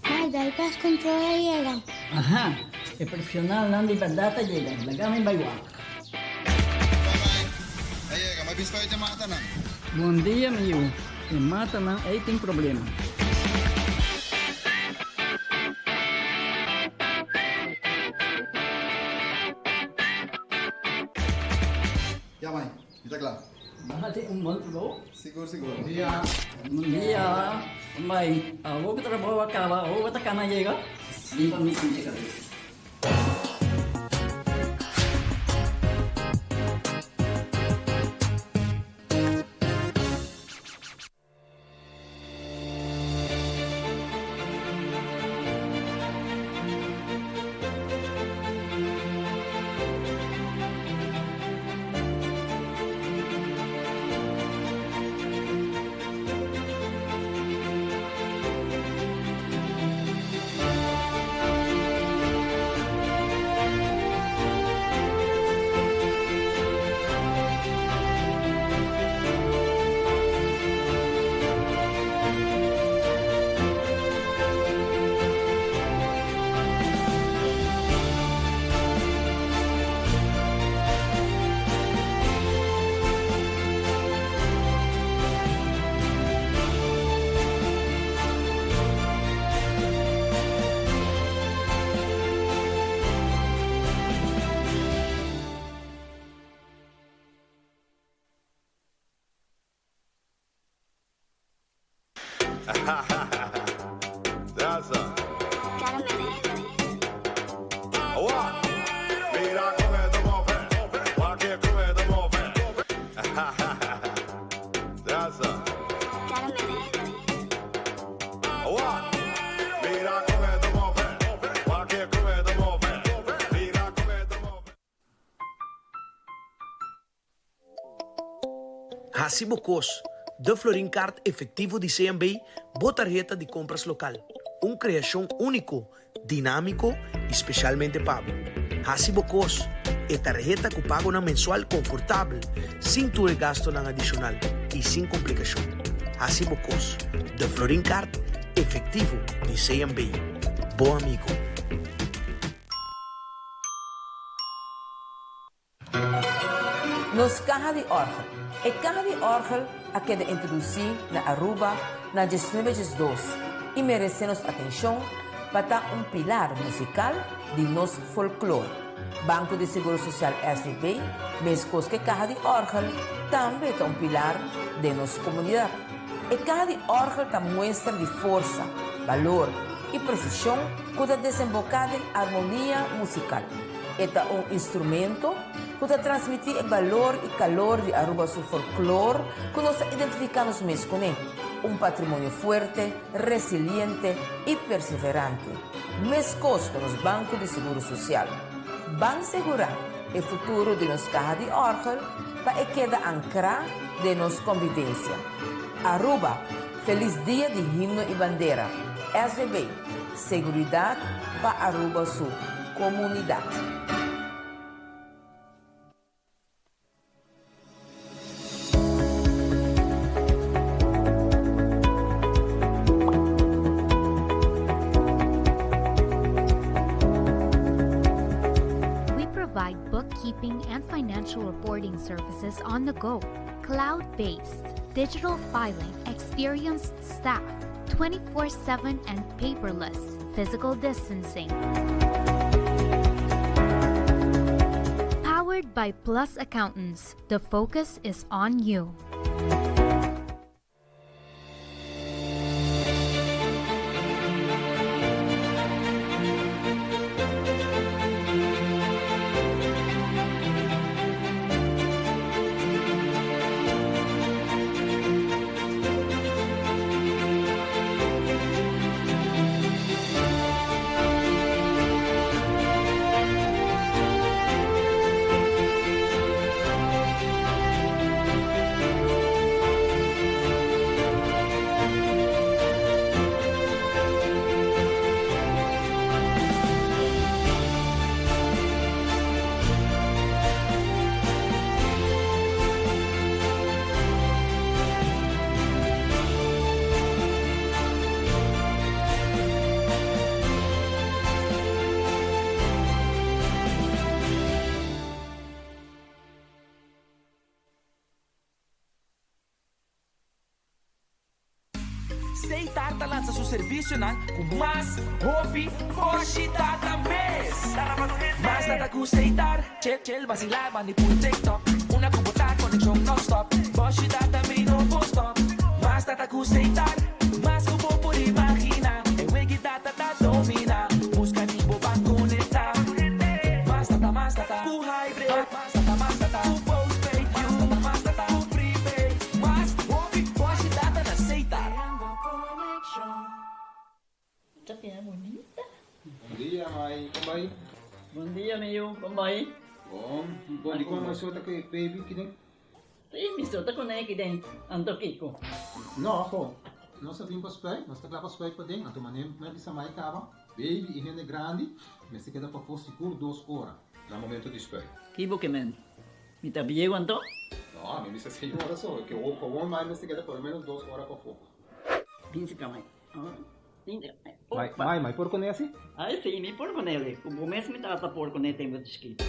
Ay, dahil kas control llega. Ajá, el profesional nan di bandata llega, lagami baywa. Llega, mas bispo ito mata na. Bom dia, meu. E mata nan, aí tem problema. Ya, mãe, está claro. Mati bom bro. Seguro, seguro. Bom dia. Mãe, vou que trabalho acaba, vou que tá chega. Sim, para mim sim chega. That's Mira come te muove, guarda come te muove. That's Mira come te muove, guarda come te muove. Mira come te muove. Hacibocos, de Florincard efectivo de CMB, botarjeta de compras local. Uma criação único, dinâmico e especialmente pago. Hacibocos, é tarjeta que paga na mensual confortável, sem ter gasto na adicional e sem complicação. Hacibocos, de Florincard efectivo de CMB. Bom amigo. Nos caja de Orgel. A caja de Orgel a que de introduzir na Aruba na 1902 e merecemos atenção para dar pilar musical de nosso folclore. Banco de Seguro Social SVB, mesmo que caja de Orgel, também é pilar de nossa comunidade. A caja de Orgel mostra de força, valor e precisão que desemboca em harmonia musical. É instrumento que transmite o valor e calor de Aruba su folclore que nós identificamos mesmo com ele. Patrimônio forte, resiliente e perseverante. Mesmo com os bancos de seguro social. Van segurar o futuro de nossa caja de Orgel para que quede ancrado de nossa convivência. Aruba, feliz dia de himno e bandeira. SVB, seguridade para Aruba su comunidade. Bookkeeping and financial reporting services on the go, cloud-based, digital filing, experienced staff, 24/7 and paperless, physical distancing. Powered by Plus Accountants, the focus is on you. aceitar tá lança seu serviço não com mais hobby forte data mês. Mas nada que aceitar, chel vacilar mani por TikTok. Una compota conexão non-stop. Forte data me no vou stop. Mas nada que aceitar, mas eu vou por imaginar. Eu que data tá domina. Busca tipo pra conectar. Mas nada, full hybrid. Mas nada, full postpaid. Mas nada, full prepaid. Mas hobby forte data não aceitar. Esta é bonita. Bom dia, mãe. Como vai? Bom dia, meu. Como vai? Bom. Bom, di ko masota kay baby kideng. Sim, me solta com ele dentro. Ando Kiko. No, ako. Nós vimos para spray, nós está lá para spray para dentro. Então, manem, não é que mais cava. Baby, e rende grande, mas se queda para pôr seguro 2 horas. No momento de spray. Kibo que men. Me tá bem quanto? Não, a mim disse 6 horas só. Que o com mais se queda pelo menos 2 horas para pôr. Pince kamay. Mai, por con esse? Ai, sim, me por com ele. O mesmo me trata por com ele tem muito escrito.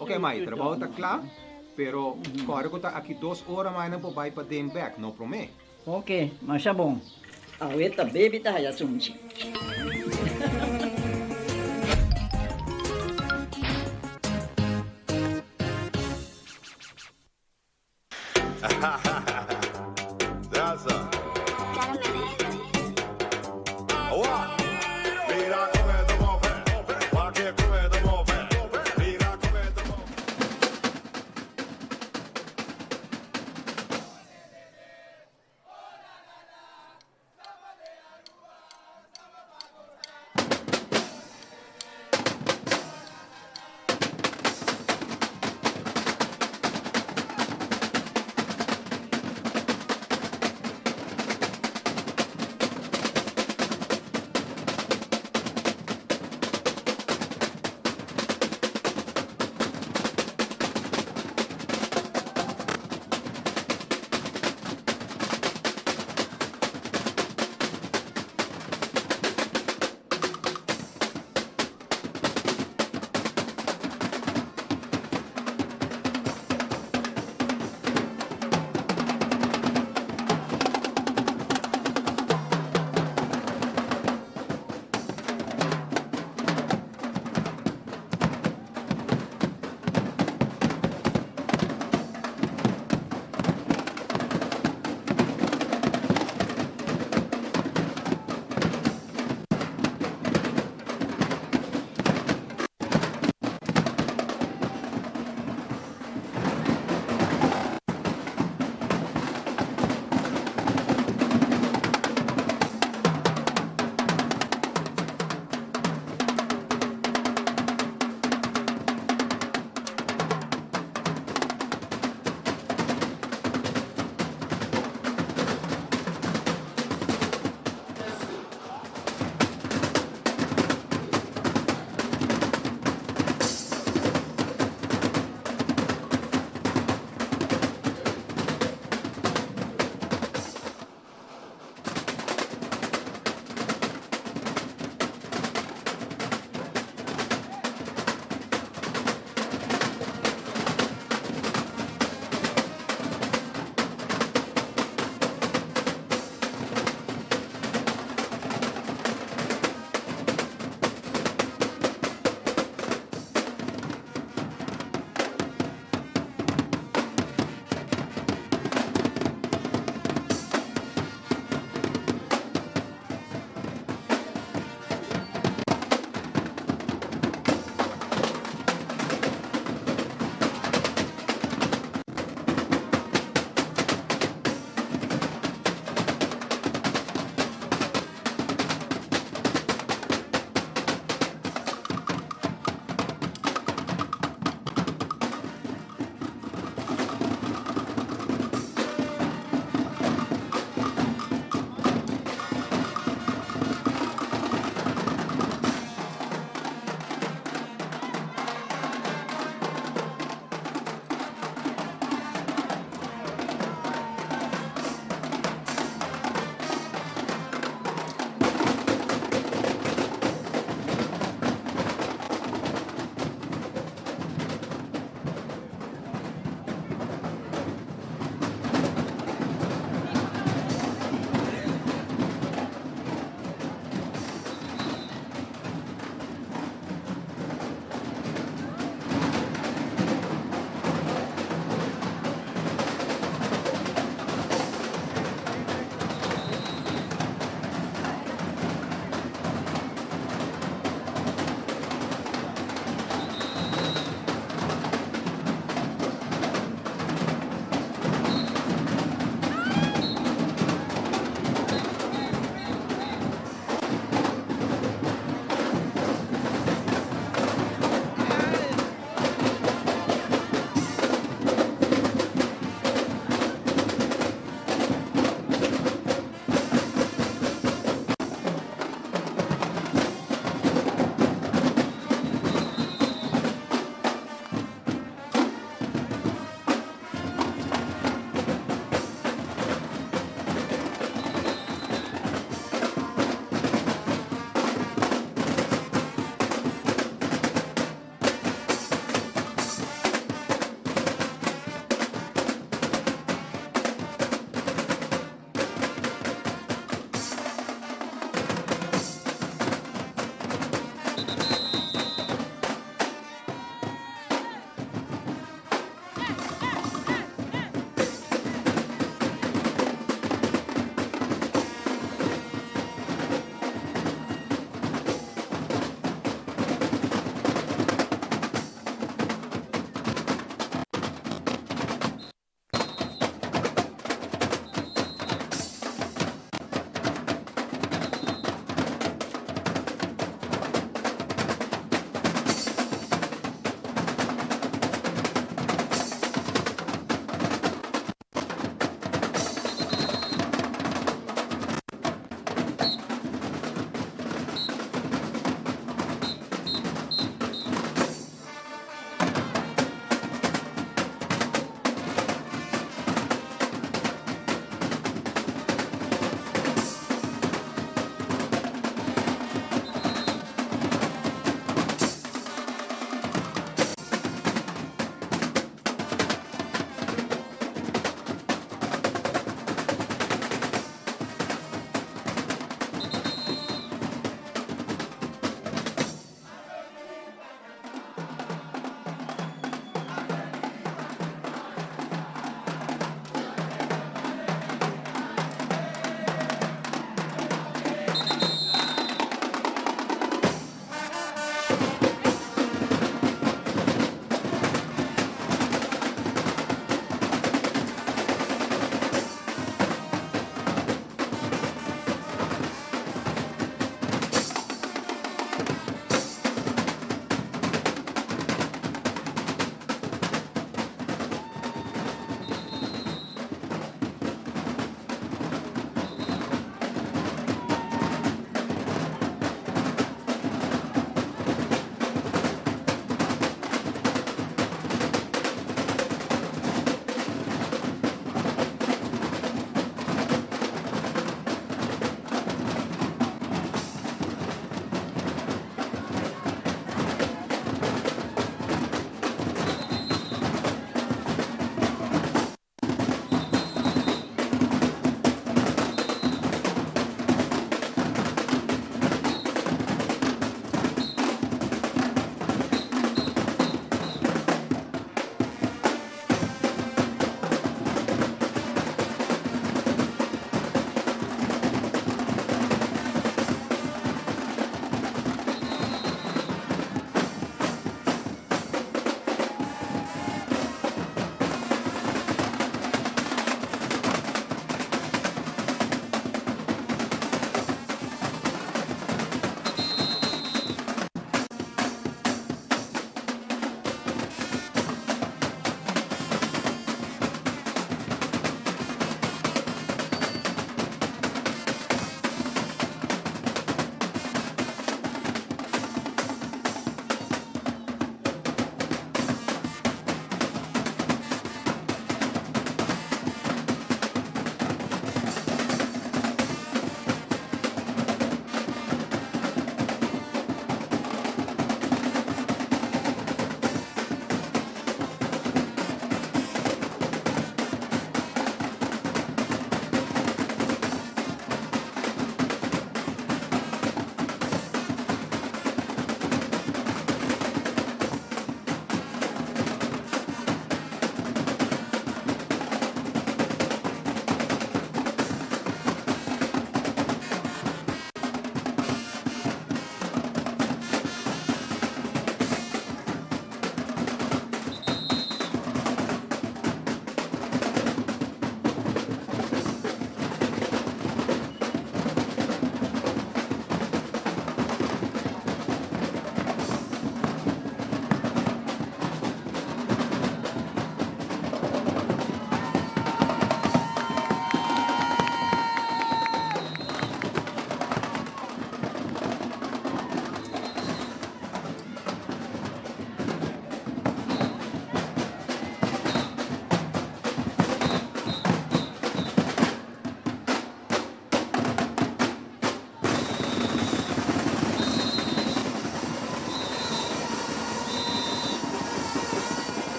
Ok, Mai, trabalho está claro, pero agora que está aqui 2 horas mais não pode ir para dem back, não promete. Ok, mas é bom. A ueta baby tá aí assunto. That's a. Mira come te muove, ma che come te muove, mira come te muove.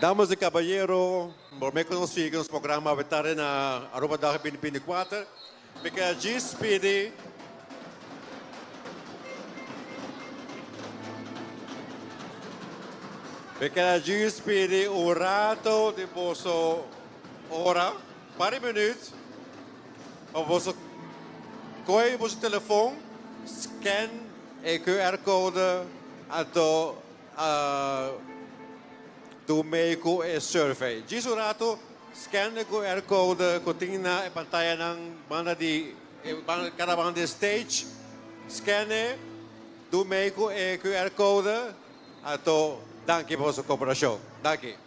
Damas e caballeros, por me conhecer nos programa vetar na Aruba Dag 2024, porque a GSPD porque a GSPD um rato de vosso hora, para minutos, o vosso coi vosso telefone, scan e QR code ato do médico e survey. Disso rato, scan o QR code que tem na pantalla ng banda de cada banda de stage, scan do médico e QR code ato danke por sua cooperação. Danke.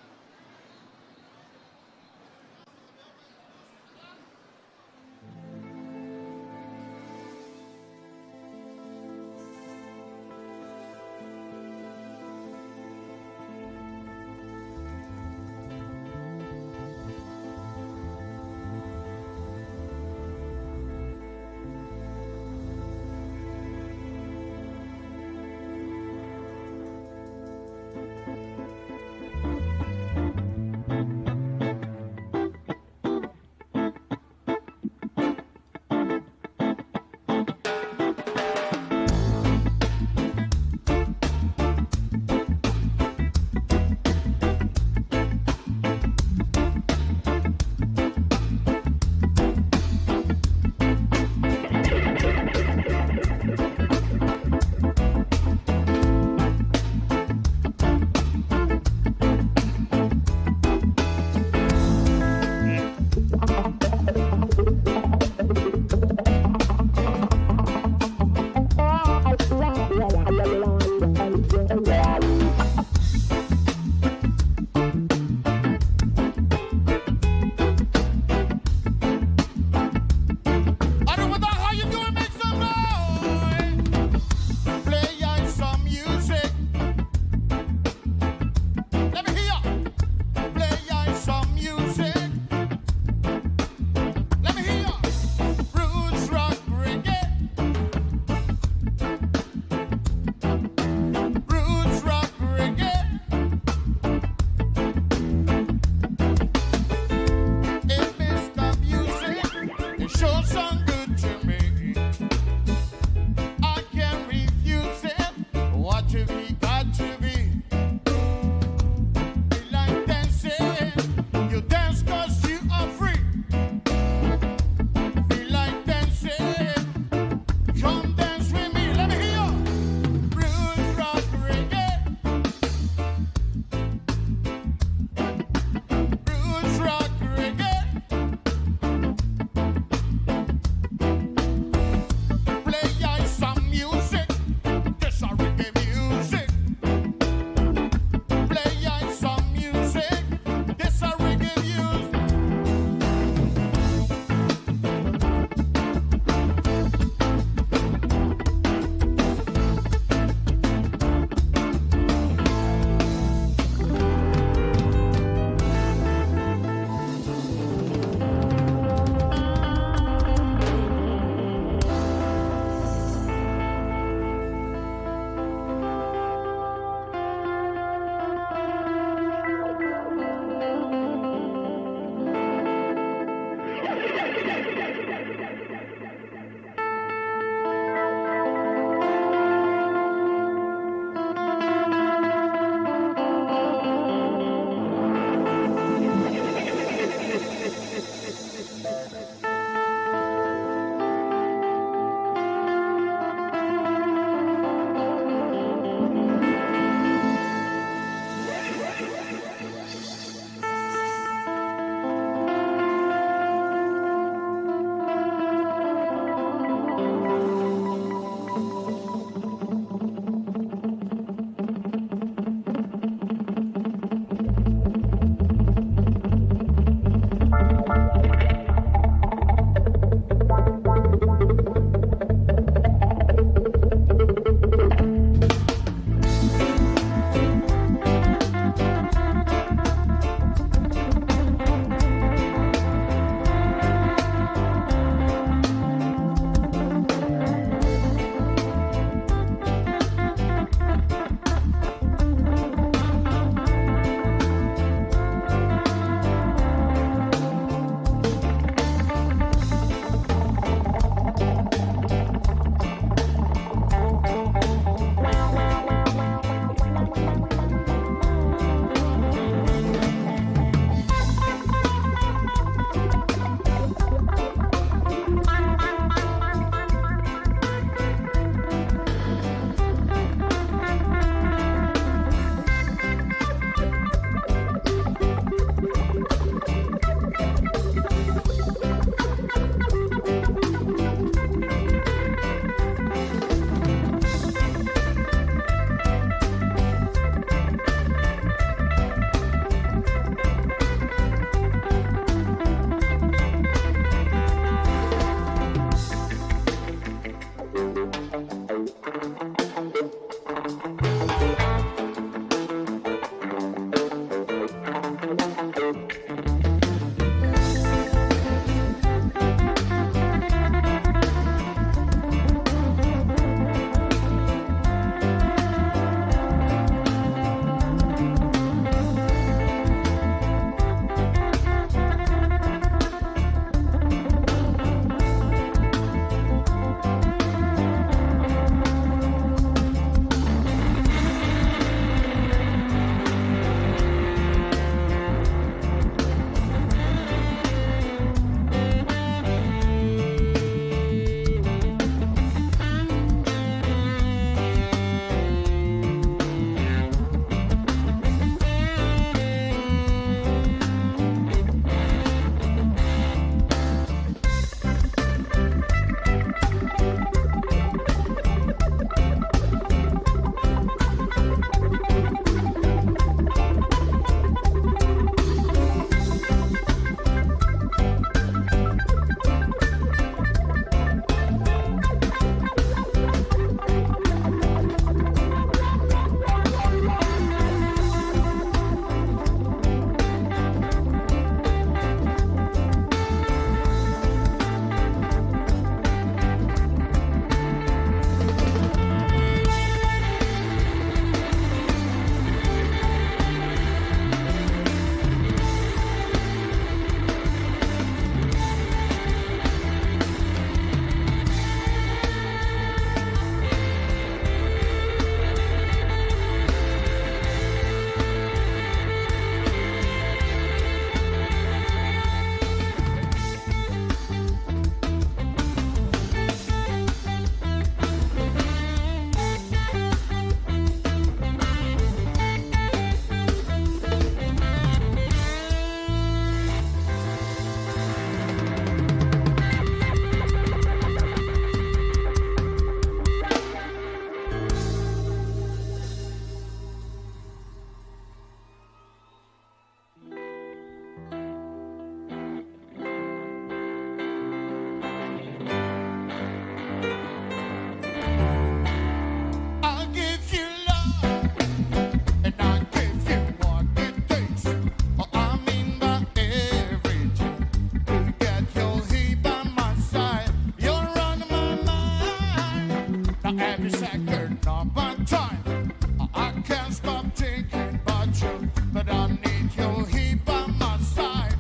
Every second of my time, I can't stop thinking about you, but I need you here by my side.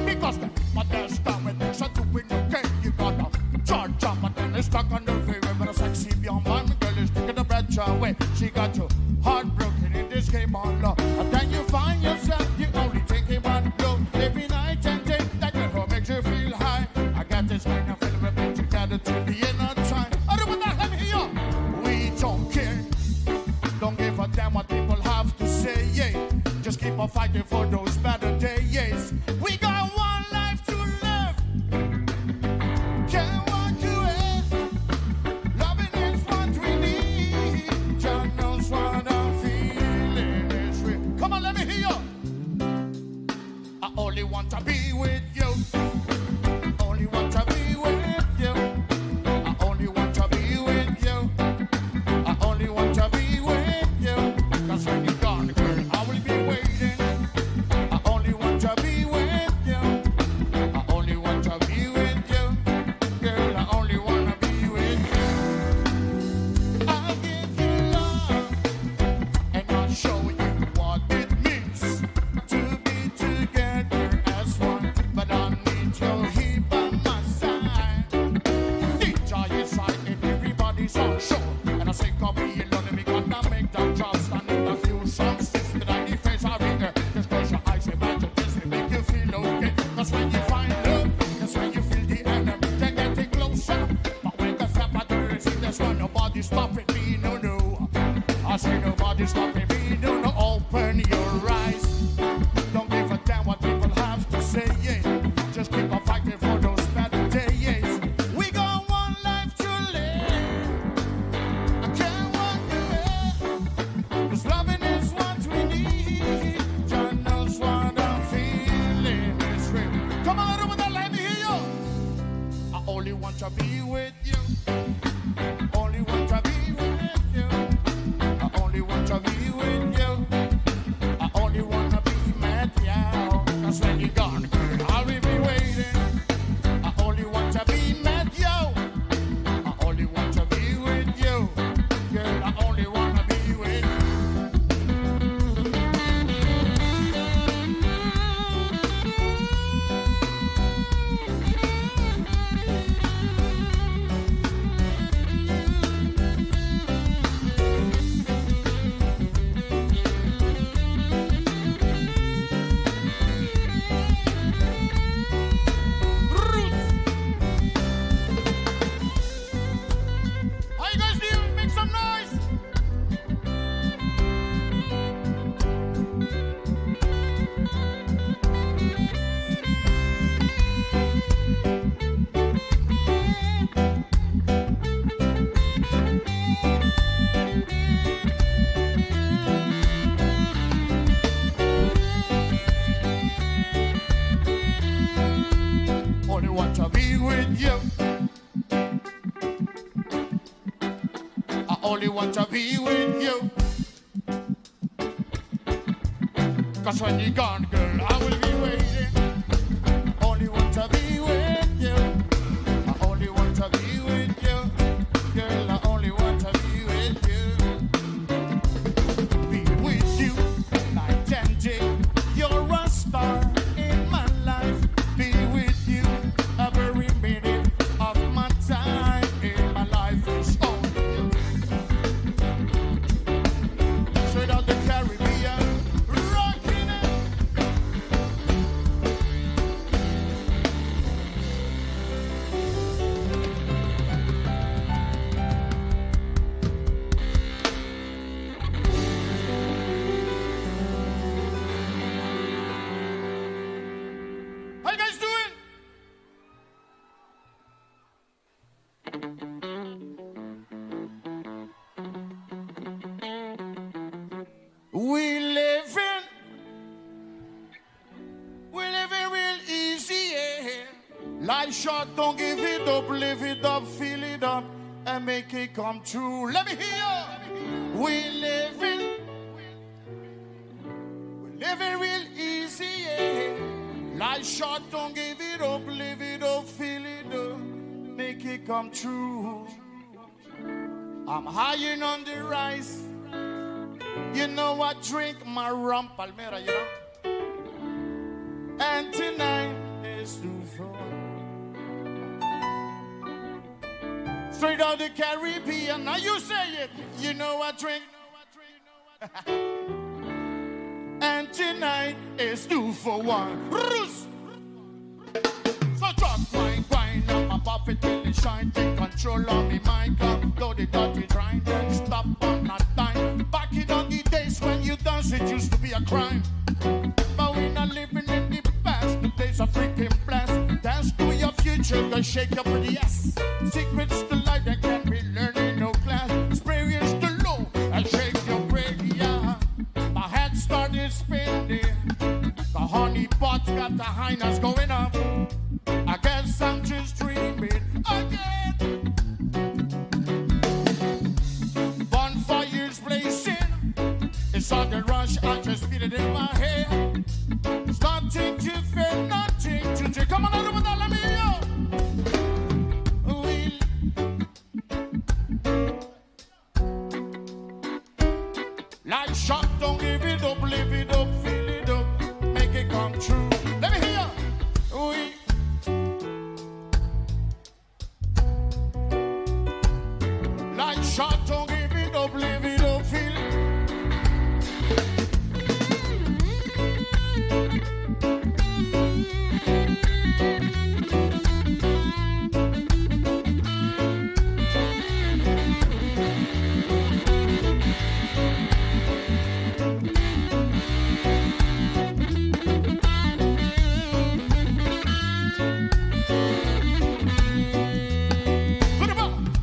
Because my dad's done with this, I'm doing okay. You gotta charge up, but then it's stuck on the freeway. But a sexy young man, girl is taking the breath away. She got you heartbroken in this game on love. And then you find yourself, you only thinking about love. Every night and day, that girl makes you feel high. I got this kind of feeling we've been together till the end of time. I don't want that, let me hear you. We don't care. Don't give a damn what people have to say, yeah. Just keep on fighting for those better days. We got one life to live. Can't walk away. Loving is what we need. Just knows what I'm feeling is real. Come on, let me hear you. I only want to be with you. Only want to be with you. I only want to be with you. I only want to be with you. Cause when you're gone, girl, I will be waiting. I only want to be with you. I only want to be with you. Girl, I only want to be with you. I'll give you love and I'll show you what it means to be together as one. But I need you here by my side. DJ is right and everybody's on show. And I say, come here, Lord, we gotta make that job stand in a few songs. System that the face are bigger. Just close your eyes, imagine this will make you feel okay. That's when you find love. That's when you feel the enemy. They're getting closer. But when the step out there is in this one, nobody's stopping me, no, no. I say nobody's stopping me, no, no. Open your eyes. Don't give a damn what people have to say, yeah. Just keep on fighting for those better days. We got one life to live. I can't walk away. Cause loving is what we need. John knows what I'm feeling is real. Come on, over there, let me hear you. I only want to be with you. Only want to be with you. I only want to be with you. I only want to be met, yeah. Cause when you're gone, girl, I will be waiting. I only want to be met, yo. I only want to be with you. Girl, I only want to be with you. How you guys doing? Make some noise. Only want to be with you. I only want to be with you. Cause when you're gone, girl, I will be waiting. Only want to be with you. I only want to be with you. Girl, I only want to be with you. Be with you night and day. You're a star in my life. Be with you every minute of my time. In my life is only you. Straight out the Caribbean, rocking it. How you guys doing? We living real easy, yeah. Life short, don't give it up, live it up, feel it up, and make it come true. Let me hear you. We living real easy, yeah. Life short, don't give it up, live it up, feel it up, make it come true. I'm high on the rice. You know I drink my rum Palmera, you know. And tonight is 2 for 1. Straight out the Caribbean. Now you say it. You know I drink. And tonight is 2 for 1. Roost. So drop my wine on my buffet till it shine. Take control of me mind. Blow the dirty grind and stop on that time. Back in on the days when you dance, it used to be a crime. But we're not living in the past. The days are freaking blessed. Dance to your future, go shake your pretty ass. Secrets to life that can be learned in no class. Experience the low and shake your pretty ass. My head started spinning. The honey pot's got the highness going up. I guess I'm just dreaming again. Bonfires blazing. It's on the rush, I just feel it in my head. It's nothing to fear, nothing to drink. Come on, everybody, let me hear. Like shot, don't give it up, live it up, feel it up, make it come true. Let me hear. Like shot, don't give it up, live it up, feel it.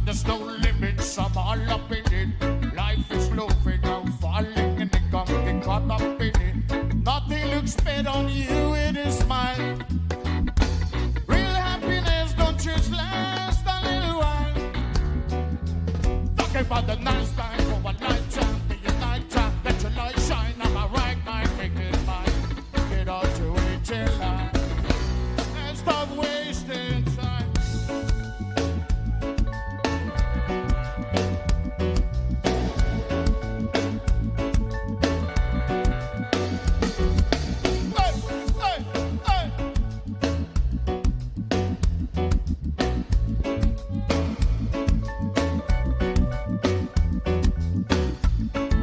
There's no limits, I'm all up in it. Life is moving, I'm falling and it can't get caught up in it. Nothing looks better on you with a smile. Real happiness don't just last a little while. Talking about the nice time for a lifetime, be a nighttime, let your light shine. I'm a right mind, make it mine. Get out to it till I and stop wasting time.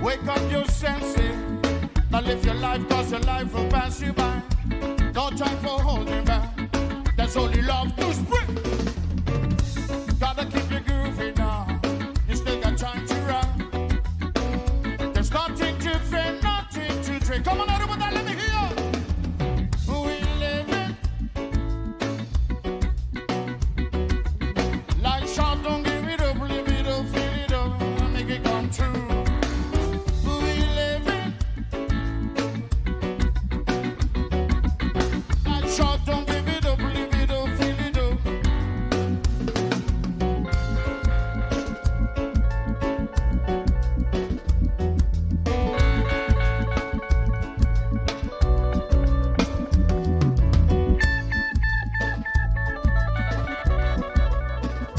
Wake up your senses. Now live your life, cause your life will pass you by. No time for holding back. There's only love to spread. Gotta keep your groovy now. You still got time to run. There's nothing to fear, nothing to drink. Come on, everybody, let me hear. We live it. Like shot, don't give it up, live it up, feel it up, make it come true. Shot, don't give it up, live it up, feel it up.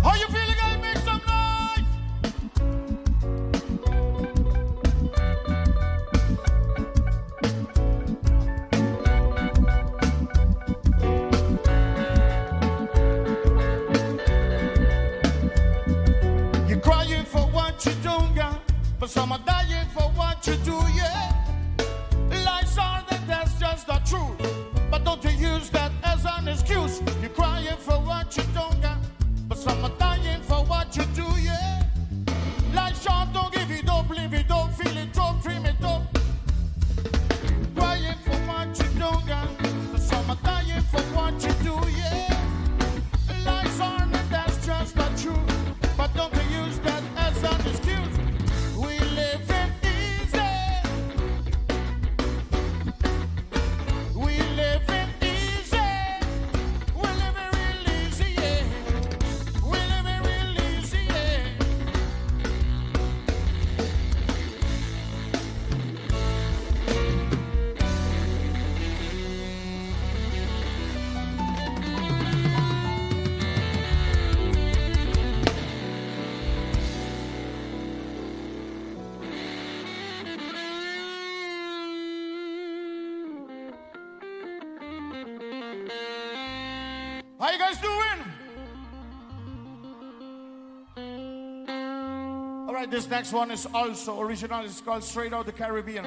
How you feeling, guys? Make some noise! You're crying for what you don't got, but some are dying for what you do, yeah. Lies are that that's just the truth, but don't you use that as an excuse. You're crying for what you don't got, but some are dying for what you do, yeah. Lies are, don't give it up, live it up, feel it up, dream it up. Crying for what you don't got, but some are dying for what you do, yeah. Lies are that that's just the truth, but don't you use that as an excuse. We live in easy. you guys doing? All right, this next one is also original. It's called Straight Out the Caribbean.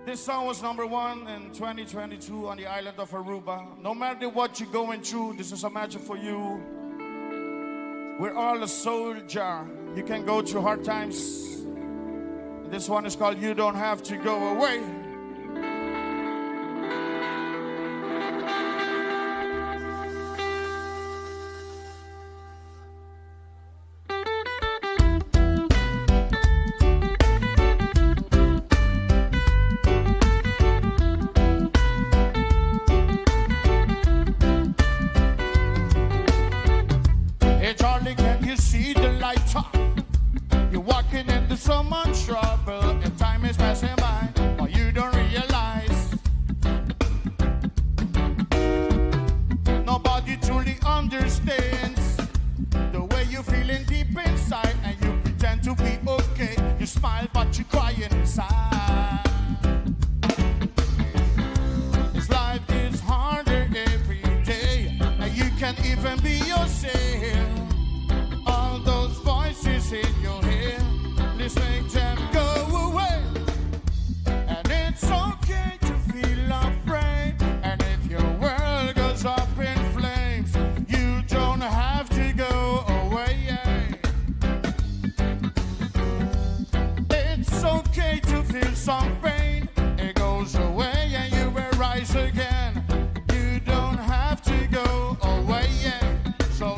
This song was #1 in 2022 on the island of Aruba. No matter what you're going through, this is a message for you. We're all a soldier. You can go through hard times. This one is called You Don't Have to Go Away. Charlie, can you see the light up? You're walking into so much trouble, and time is passing by, but you don't realize. Nobody truly understands the way you're feeling deep inside, and you pretend to be okay. You smile, but you're crying inside. This life is harder every day, and you can't even be yourself. All those voices in your head, let's make them go away. And it's okay to feel afraid, and if your world goes up in flames, you don't have to go away. It's okay to feel some pain, it goes away and you will rise again. You don't have to go away. So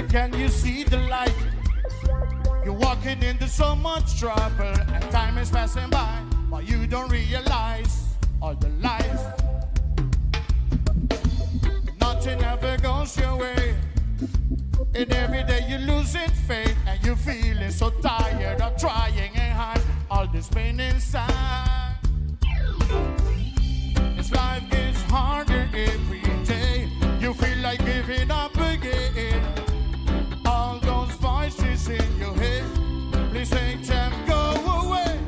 can you see the light? You're walking into so much trouble, and time is passing by, but you don't realize all the life. Nothing ever goes your way, and every day you're losing faith, and you're feeling so tired of trying and hide all this pain inside. This life gets harder every day. You feel like giving up again. All those voices in your head, please make them go away.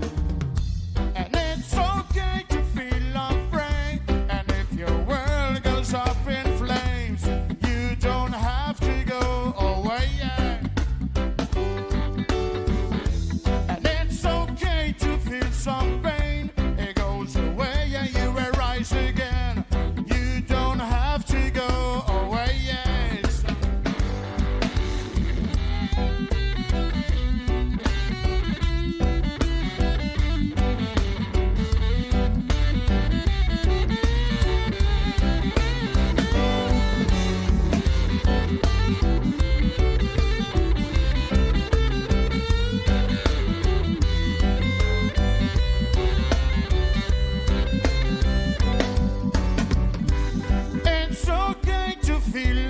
And it's okay to feel afraid, and if your world goes up in flames, you don't have to go away. And it's okay to feel some pain, it goes away and you will rise again. You don't have to go away.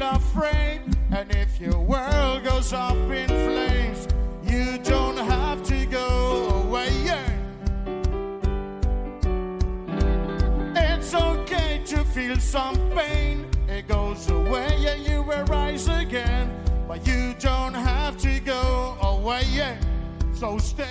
Afraid, and if your world goes up in flames, you don't have to go away. It's okay to feel some pain, it goes away and you will rise again, but you don't have to go away. So stay.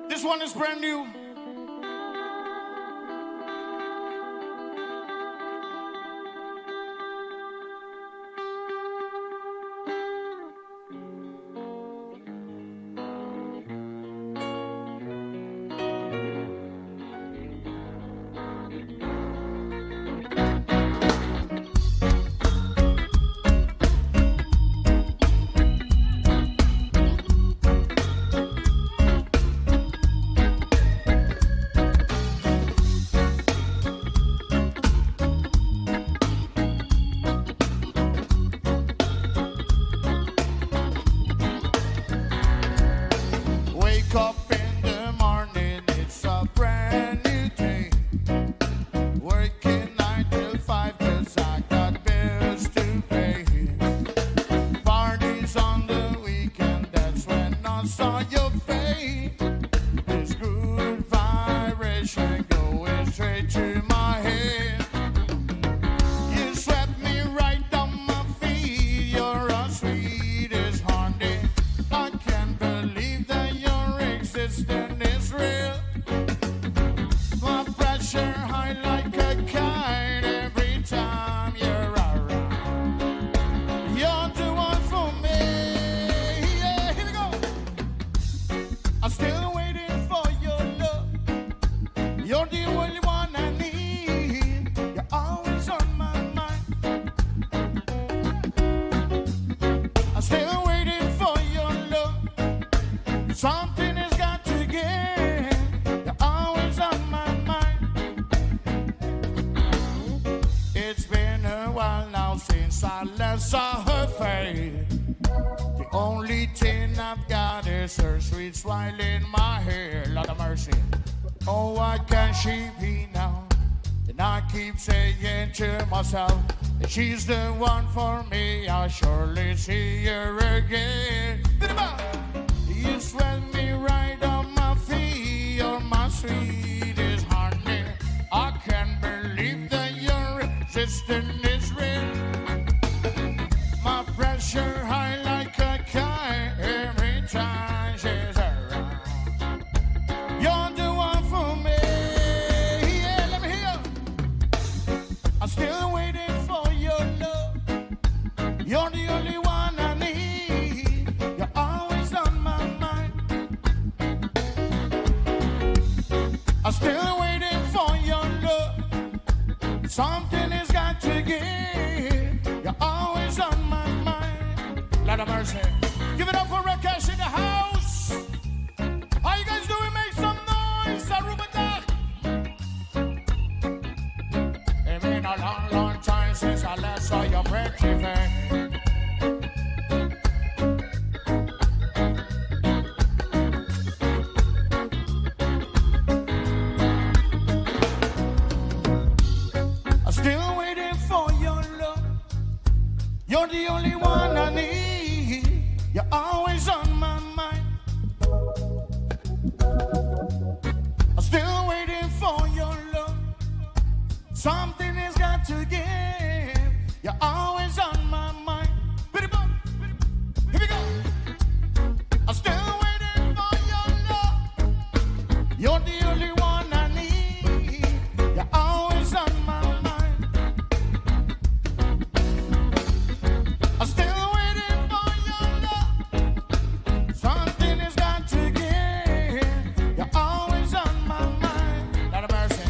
This one is brand new. kiss her sweet smile in my hair. Lord of mercy. Oh, what can she be now? And I keep saying to myself that she's the one for me. I'll surely see her again. You sweat me right on my feet. You're my sweetest honey. I can't believe that your resistance is real. My pressure high like a kite every time she's around. You're the one for me. Yeah, let me hear. I'm still waiting for your love. You're the only one I need. You're always on my mind. I'm still waiting for your love. Something has got to give. You're always on my mind. Lord of mercy. Give it up for Rakesh in the house. How you guys doing? Make some noise. Aruba Dog. It's been a long, long time since I last saw your pretty face. I'm still waiting for your love. You're the only one I need. You're always on my mind. I'm still waiting for your love. Something has got to give. You're always on my mind. Here we go. I'm still waiting for your love. You're the only one I need. You're always on my mind. I'm still waiting for your love. Something has got to give. You're always on my mind. Lord of mercy.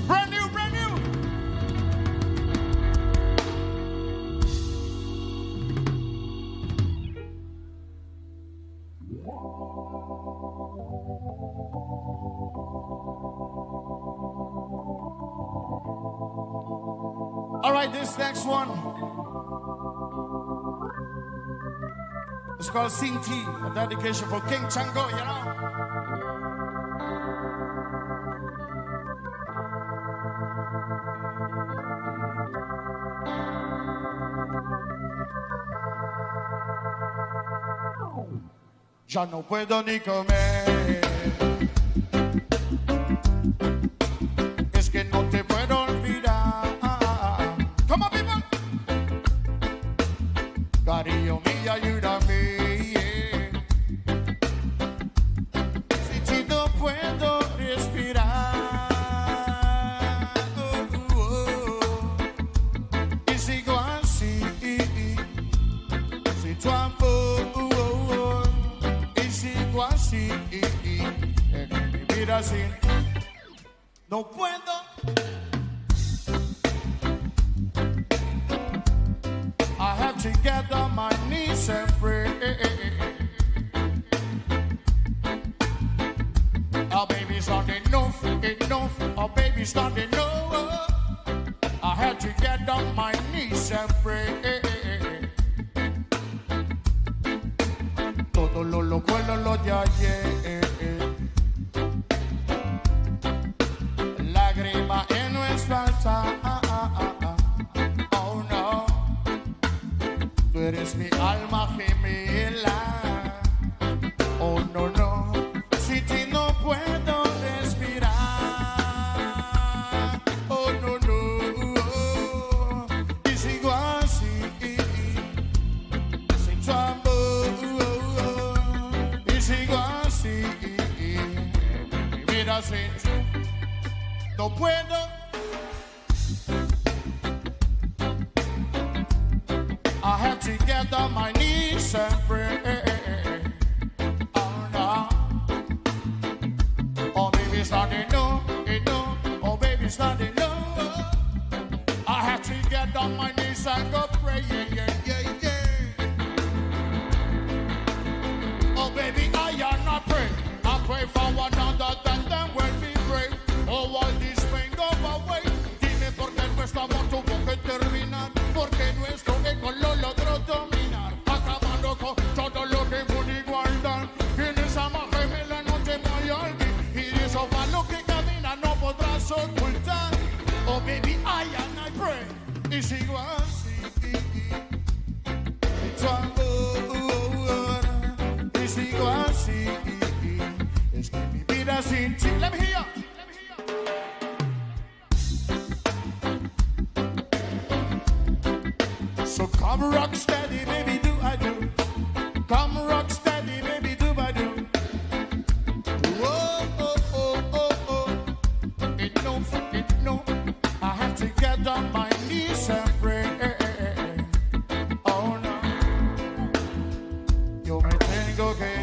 Brand new, brand new. All right, this next one is called Sing T, a dedication for King Chango, you know. Ya no puedo ni comer. Es que no te puedo olvidar. Come on, people. Cariño mío, ayúdame. Si no puedo respirar. Y sigo así. Si tu amor. Y sigo así. En mi vida así. No puedo. I have to get on my knees and pray. Oh, baby's not enough, enough. Oh, baby's not enough. I had to get on my knees and pray. Todo lo loco, lo de ayer. Lágrima en nuestra altar. Oh no, tú eres mi alma gemela. Oh no, no, si ti no puedo respirar. Oh no, no, y sigo así, sin tu amor. Y sigo así, mi vida sin ti. No puedo. I have to get on my knees and pray. Oh no. not enough, enough. Oh, baby, it's not enough. I have to get on my knees and go pray, yeah, yeah, yeah, yeah. Oh, baby, I am not pray. I pray for one another, then when we pray. Oh, all this pain go away. Dime por qué nuestro amor tuvo que terminar. Porque nuestro ego lo logró dominar. Acabando con todo lo que pude igualdad. En esa magia en la noche no hay alguien. Y de eso va lo que camina no podrás ocultar. Oh, baby, I and I pray. Y sigo así. Tu amor. Y sigo así. Es que mi vida sin ti. Let me hear. So come rock steady, baby, do I do. Come rock steady, baby, do I do. Oh, oh, oh, oh, oh. Enough, enough. I have to get on my knees and pray. Oh, no. Yo me tengo que.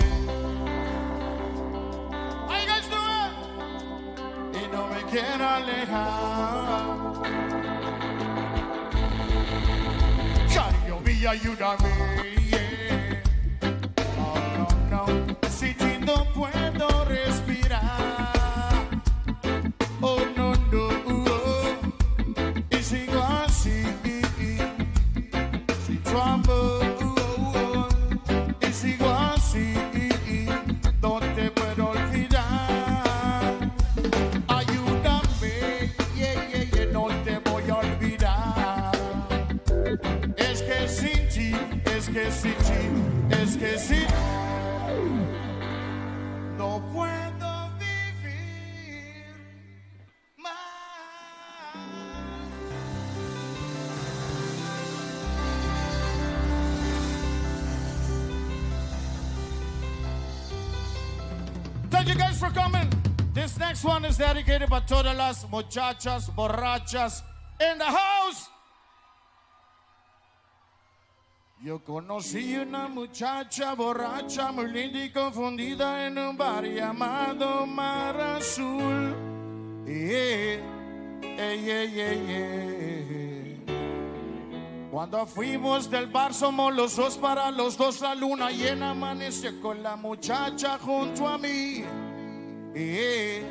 How you guys doing? Y no me quiero alejar. Ayúdame, yeah. Oh, no, no. Si no puedo respirar. Oh, no, no. Y sigo así. Si tu amor. Y sigo así. No te puedo olvidar. Ayúdame, yeah, yeah, yeah. No te voy a olvidar. Es que sin ti, es que sin ti, es que sin no puedo vivir más. Thank you guys for coming. This next one is dedicated para todas las muchachas borrachas in the house. Yo conocí una muchacha borracha muy linda y confundida en un bar llamado Mar Azul. Yeah, yeah, yeah, yeah. Cuando fuimos del bar somos los dos para los dos. La luna llena amaneció con la muchacha junto a mí. Yeah.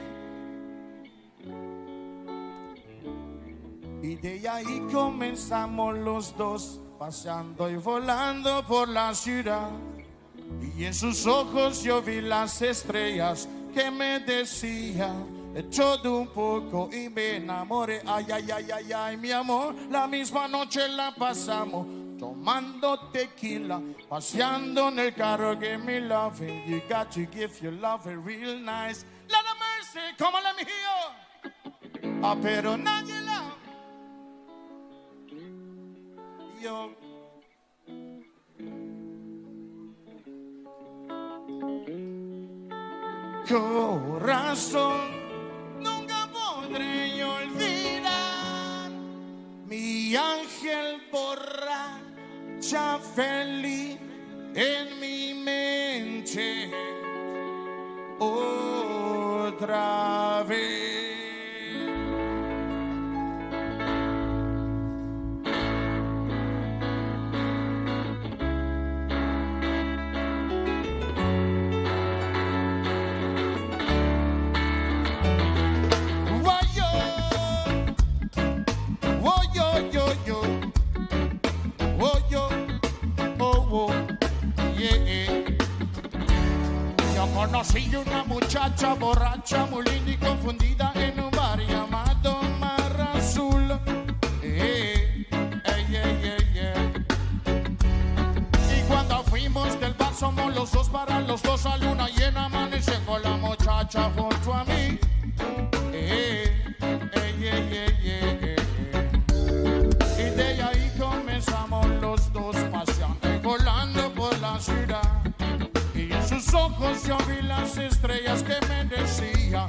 Y de ahí comenzamos los dos, paseando y volando por la ciudad. Y en sus ojos yo vi las estrellas que me decían todo un poco y me enamoré. Ay, ay, ay, ay, ay, mi amor. La misma noche la pasamos tomando tequila, paseando en el carro. Give me love, you got to give your love real nice. Let the mercy, come on, let me hear. Ah, pero nadie la... Yo... Corazón, nunca podré olvidar mi ángel borracha feliz en mi mente otra vez. Conocí una muchacha borracha muy linda y confundida en un bar llamado Mar Azul. Y cuando fuimos del bar somos los dos para los dos. A luna llena amaneció con la muchacha junto a mí. Y de ahí comenzamos los dos paseando y volando por la ciudad. Y en sus ojos yo vi las estrellas que me decían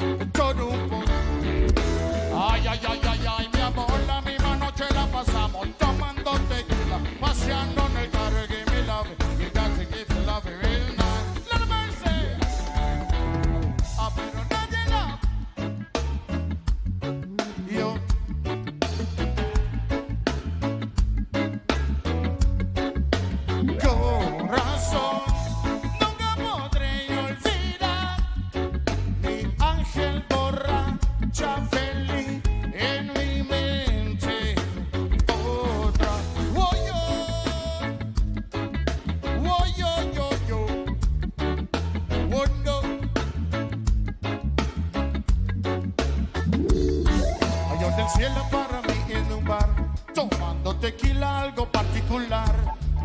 del cielo para mí en un bar, tomando tequila, algo particular,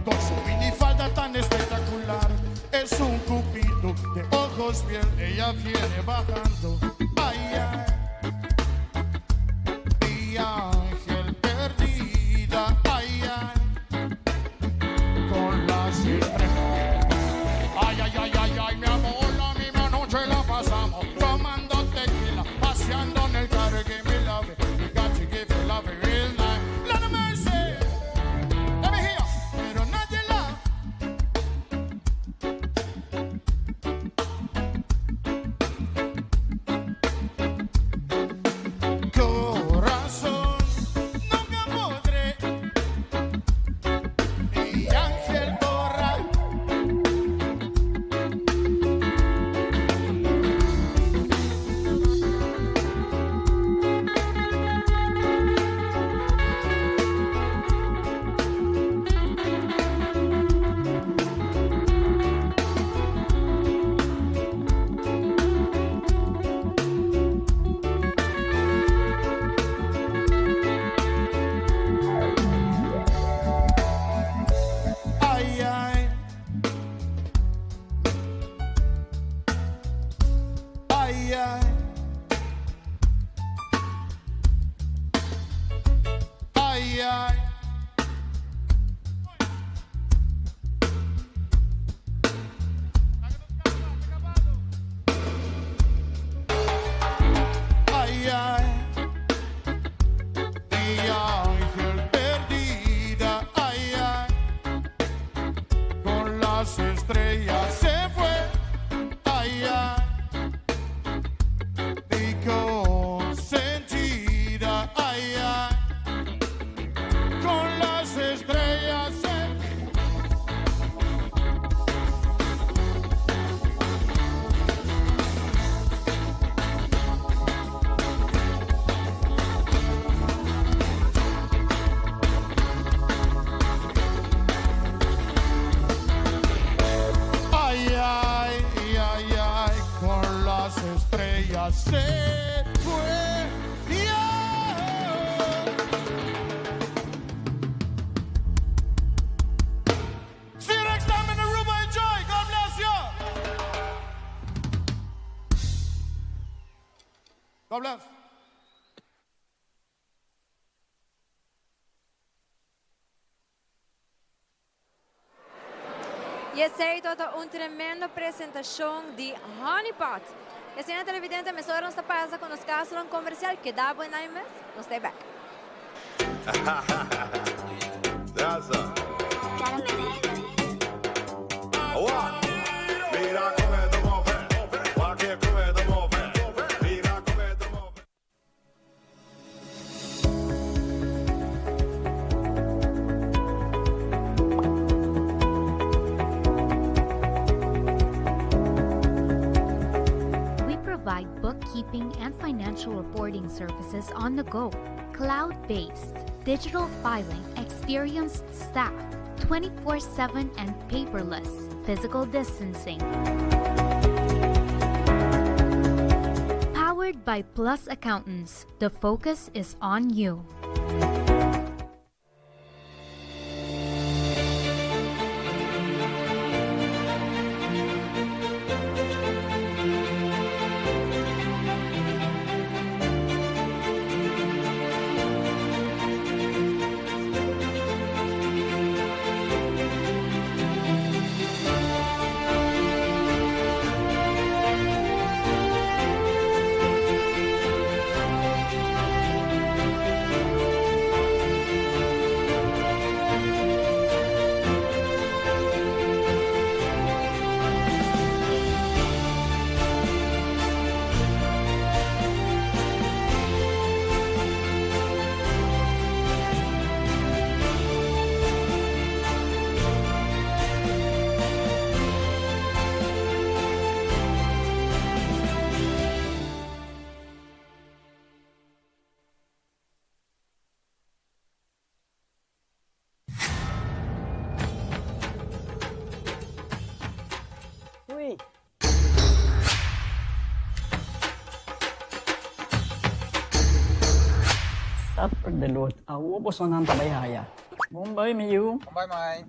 con su minifalda tan espectacular. Es un cupido de ojos piel, ella viene bajando. Ay, ay, mi ángel perdida. Ay, ay, con las estrellas. Ay, ay, ay, ay, ay, mi amor, la misma noche la pasamos tomando tequila, paseando en el carro. Give me love it, you got to give it love it real nice. Let me mercy, let me hear, pero nadie love. Corazón, nunca podré, mi ángel borra. Ay, ay, ay, ay, ay, ay. Ay, ay, mi ángel perdida. Ay, ay, con las estrellas se fue. Ay, ay, mi consentida. Ay, ay, con las estrellas se fue. Ay, ay, ay, ay, con las estrellas se fue. See you next time in Aruba. Enjoy. God bless you. God bless. E sei tota un tremendo presentação de Honeypot. E se na televidente, me só sta passa con os casos comercial que dá bom naimes. Não stay back. Raza. Awa. Mira come te muove. Guarda come te muove. Mira come te muove. We provide bookkeeping and financial reporting services on the go, cloud-based, digital filing, experienced staff, 24/7 and paperless, physical distancing. Powered by Plus Accountants, the focus is on you. at perdelot. Awo po sonan tabayhaya. Bombay miyu. Bombay mai.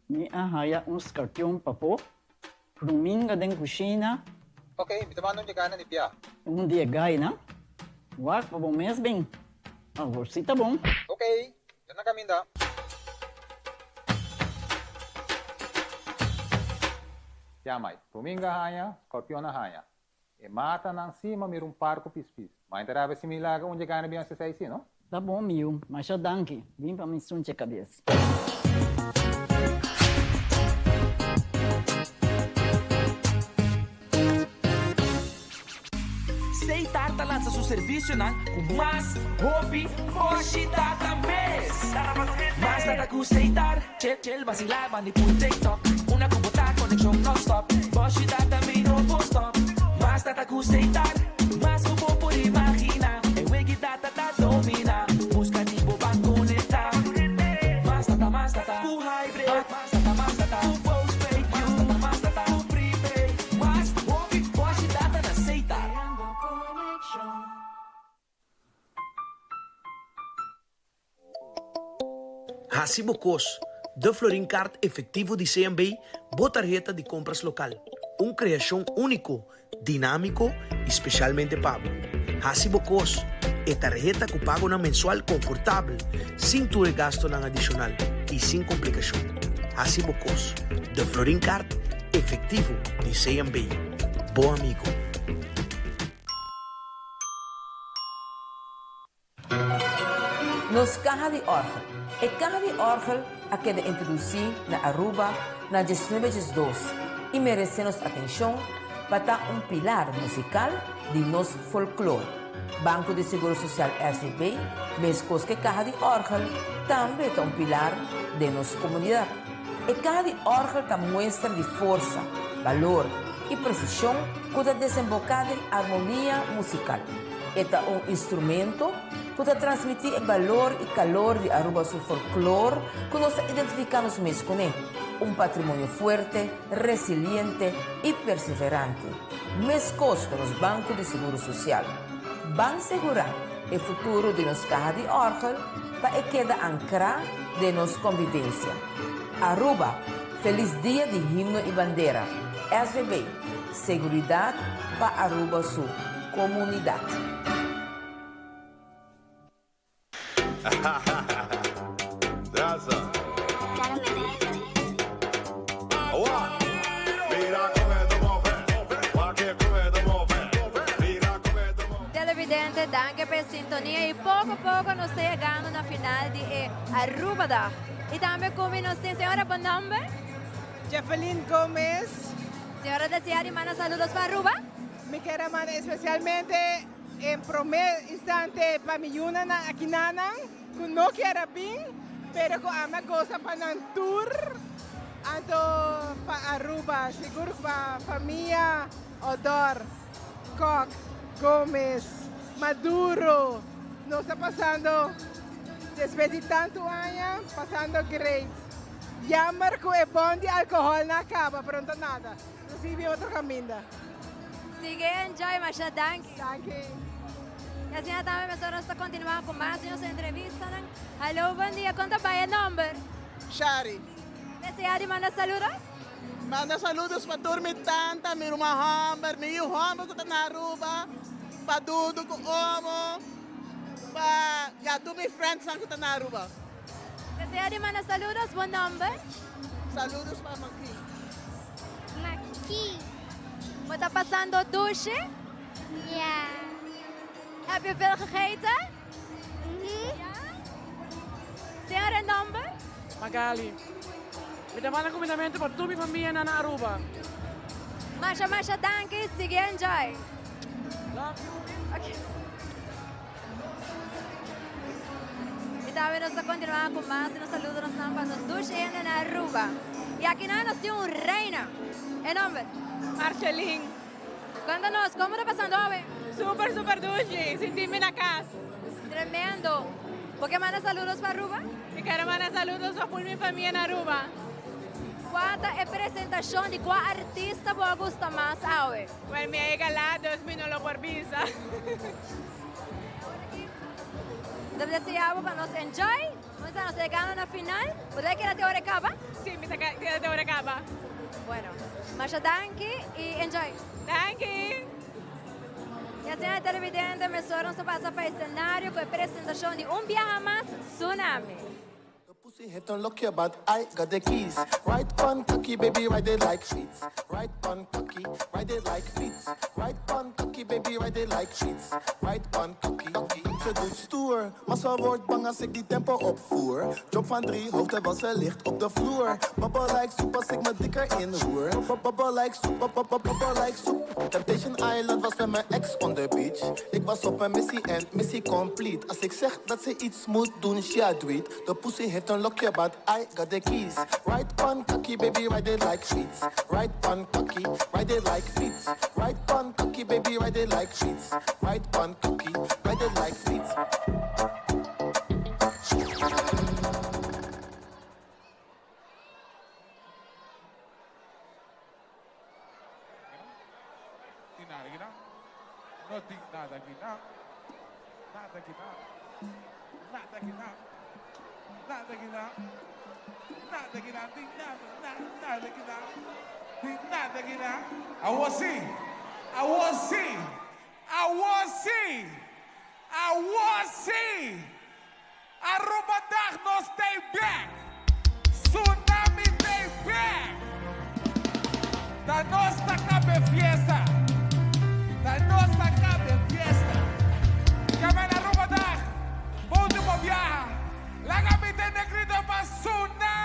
Ni ahaya un scorpion papo. Ruminga den kusina. Okay, bitamano niya kanan ni Pia. Um dia gay na. Wak pa bom mes bem. Agosita bom. Okay, yan na kami da. Yamay, Ruminga haya, Scorpion na haya. E mata nang cima mir parco pispis. Mas interava se milaga onde ganha bem essa saída, não? Tá bom, miu. Mas já danke. Vim pra me sunche cabeça. Seitar lança seu serviço com mais hobby, hoje data mês. Mas data com Seitar, chel vacilar, mandi por TikTok. Una compota conexão non-stop. Hoje data me no stop. Mas data com Seitar, mas não vou por imaginar. Eu que data domina, busca tipo pra conectar. Mas data, com hybrid. Mas data, com postpaid. Mas data, com prepaid. Mas hobby, hoje data na Seitar. Hasibo Cos, de Florin Card efetivo de CMB, botarjeta de compras local. Uma criação único, dinâmico e especialmente pago. Hasibo Cos, é tarjeta que paga na mensual confortável, sem ter gasto na adicional e sem complicação. Hasibo Cos, de Florin Card efetivo de CMB. Bom amigo. Nos caja de orgel. E caja de orgel a que de introduzir na Aruba na 1902 e merecemos atenção para um pilar musical de nosso folclore. Banco de Seguro Social SVB, mesmo que caja de orgel, também é um pilar de nossa comunidade. E caja de orgel está mostra de força, valor e precisão que desemboca em harmonia musical. É um instrumento que transmitir o valor e calor de Aruba seu folclore que nós identificamos mesmo com ele. Um patrimônio forte, resiliente e perseverante. Mesmo com os bancos de seguro social. Van segurar o futuro de nossa caja de orgel para que quede ancrado de nossa convivência. Aruba, feliz dia de himno e bandeira. SVB, seguridade para Aruba sua comunidade. Televidente, danke per sintonia e pouco a pouco nós estamos chegando na final de Aruba da. E também comigo nós temos senhora bom nome? Jeffelyn Gomez. Senhora desear manda saludos para Aruba? Me quero mandar especialmente en primer instante para mi yuna na akinana, que no quiera bien, pero que ama cosa para un tour, anto para Aruba, seguro para familia Odor, Koch, Gómez, Maduro, no está pasando después de tanto años, pasando great. Jammer que el bon de alcohol no acaba, pronto nada, recibe otro camino. Sigue, enjoy, Masha, danke. Danke. E assim, também nós estamos continuando com mais nossa entrevista. Alô, bom dia. Conta para o nome. Shari. Deseado manda saludos? Manda saludos para turma tanta, meu irmão Hamber, meu Hamber que está na Aruba, para Dudu com Omo, para tu meus friends que está na Aruba. Deseado manda saludos, bom nome? Saludos para Maki. Maki. Você está passando douche? Ja. Heb je veel gegeten? Ja? Senhora, nome? Magali. Me demanda comidamento para toda minha família na Aruba. Masha, danke. Sigue, enjoy. Love you. Okay. E também nós estamos continuando com mais nos saludos nos para nos douche na Aruba. E aqui nós temos reina. E nome? Marcelín. Cuéntanos, ¿cómo está pasando hoy? Super duche, sentirme na casa. Tremendo. ¿Por qué manda saludos para Aruba? Me quero mandar saludos para minha família na Aruba. Qual é a apresentação de qual artista você gosta mais hoje? Well, me llega lá 2 minutos por visa. Então desejamos para nós enjoy. Vamos a chegar na final. ¿Puede que la te acaba? Sí, me saca que te acaba. Bueno, muchas gracias y enjoy. Thank you. E a senhora televidente, me sono passa para o cenário com a apresentação de Viaja Mais Tsunami. Pussy head don't look here, but I got the keys. Right on cocky, baby, ride it like sheets. Right on cocky, ride it like feet. Right on cocky, baby, ride it like sheets. Right on cocky, ze doet stoer. Maar ze wordt bang als ik die tempo opvoer. Job van 3 hoofden, was ze ligt op de vloer. Bubble like soep als ik me dikker inroer. Bubble like soep, bubble like soep. Temptation Island was met mijn ex on the beach. Ik was op een missie en missie complete. Als ik zeg dat ze iets moet doen, she do it. De pussy heeft een lockje, but I got the keys. Right on cocky, baby, ride it like sheets. Right on cocky, ride it like feet. Right on cocky, baby, ride it like sheets. Right on cocky, ride it like feet. Aruba dag no stay back. Tsunami stay back. Da nostra cabe fiesta. Da nostra cabe fiesta. Chiama la Aruba dag. Ponte po viaja. La capita negrita pa tsunami.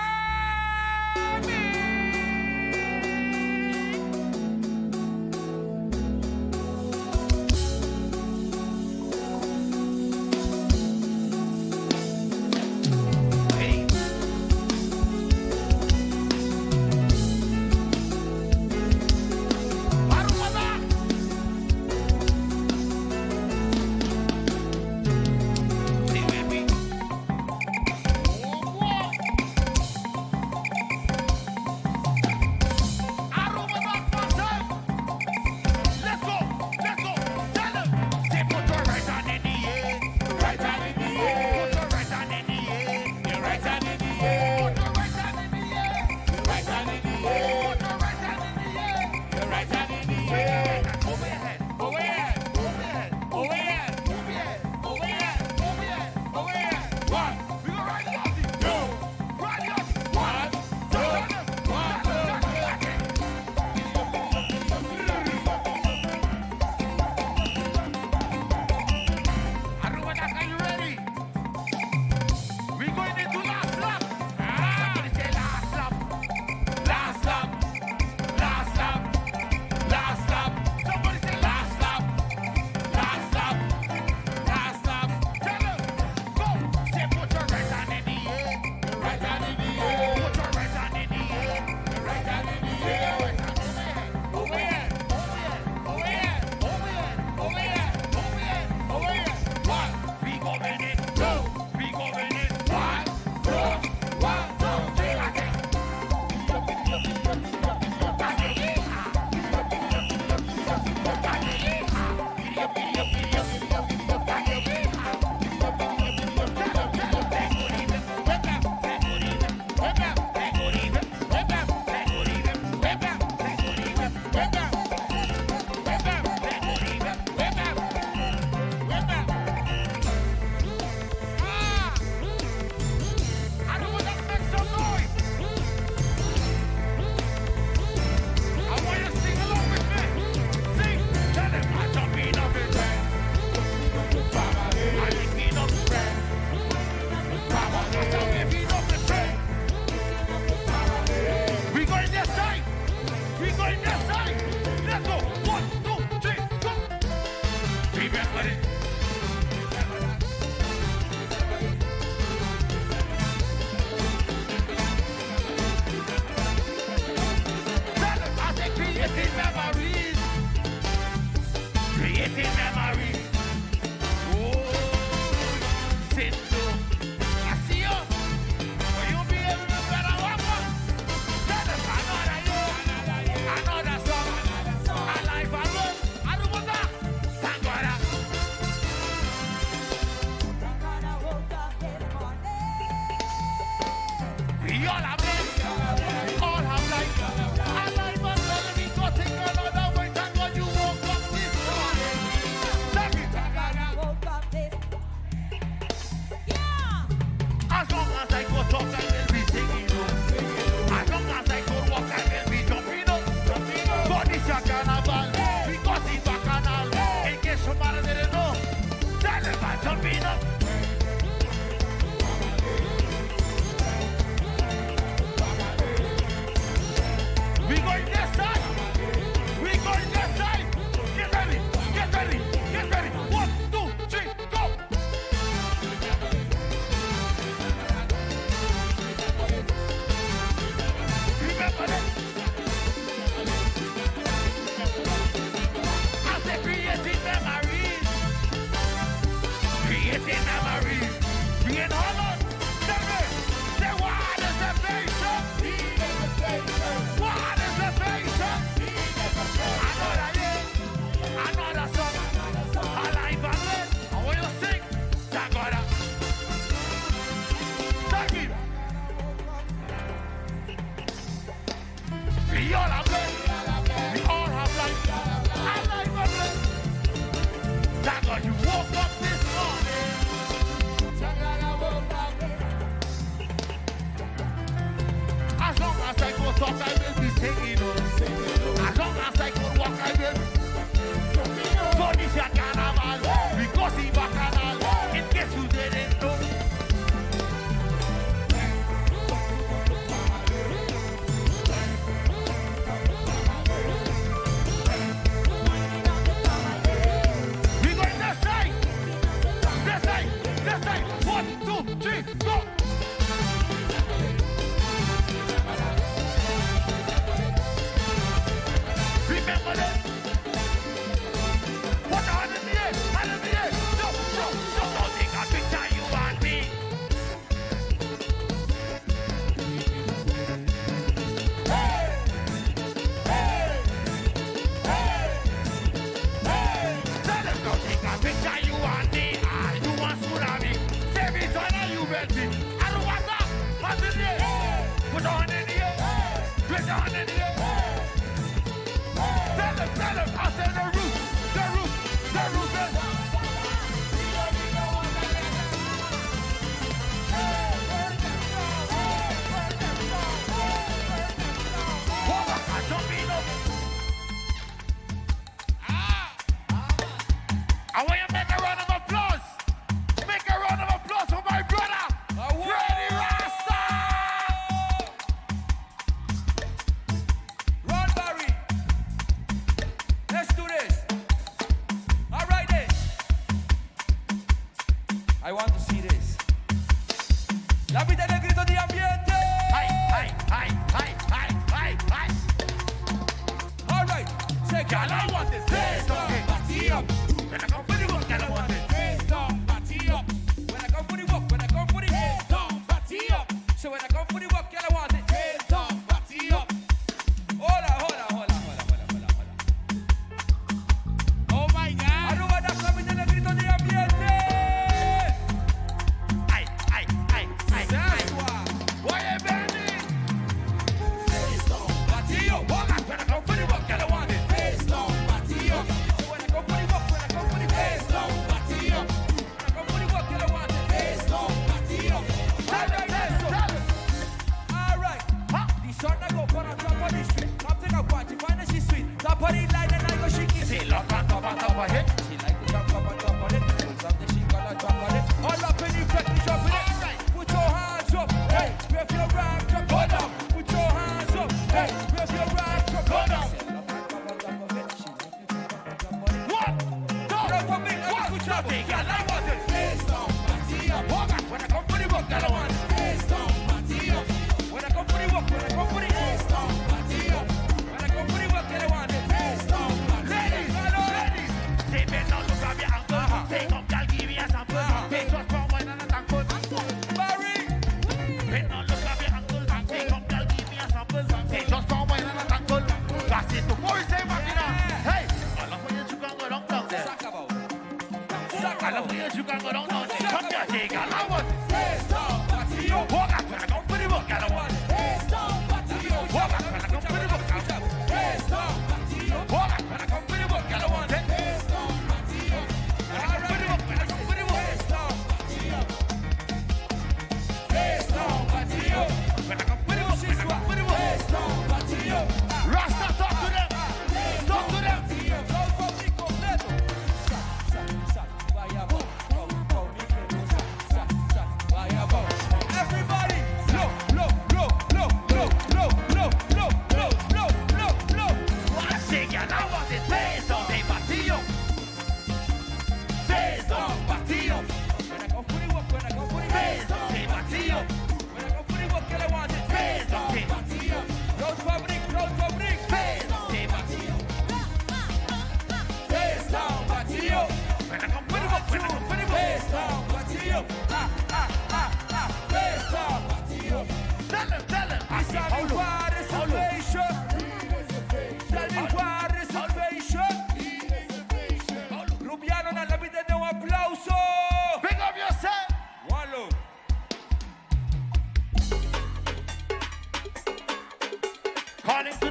all have life. We all have life. And life and love we go take another way. Thank God you woke up this morning. Thank you. As long as I go talk, I will be singing. As long as I go walk, I will be jumping up. God is a carnival because it's bacchanal. In case somebody didn't know, tell them I'm jumping up. We going this side. We going this side. Get ready. Get ready. Get ready. 1, 2, 3, go. Remember this. As they creating memories. Creating memories. Being honored. Tell me. Say what is the patient? What is the patient? Another day. Another song. Alive and well. And when you sing, thank God. Thank you. We all have life. We all have life. Alive and well. Thank God you woke up this morning. As long as I go talk, I will be singing. As long as I go walk, I will. God is a carnival because he's bacchanal. In case you didn't know. We going this side. This side. This side. 1, 2, 3, go. Remember that. Put your hand in the air. Hand in the air. Jump, jump, jump. Don't take a picture, you and me. Hey! Hey! Hey! Hey! Tell them don't take a picture, you and me. Ah, you want tsunami. Save it on and you ready. I don't want that. Hand in the air. Put your hand in the air. Put your hand in the air. Tell them, I said the roof is. Hold on, I'm jumping up. I want you to make a round of applause. Make a round of applause for my brother, Freddy Rasta. Ron Barry. Let's do this. All right then. I want to see this. La vida del grito de ambiente. Hi. All right. Say, Girl, I want this. Hey, okay. Party up. When I come for the work, girl, I want this. Hey, party up. when I come for the walk, when I come for the Party up. so when I come for the walk, girl, I want it. Hey, party up. Hold on. Oh my God. Arriba da la vida del grito de ambiente. Ay. Oye, Benny. Party up. When I come for the work, girl, I want it. Hey, party up.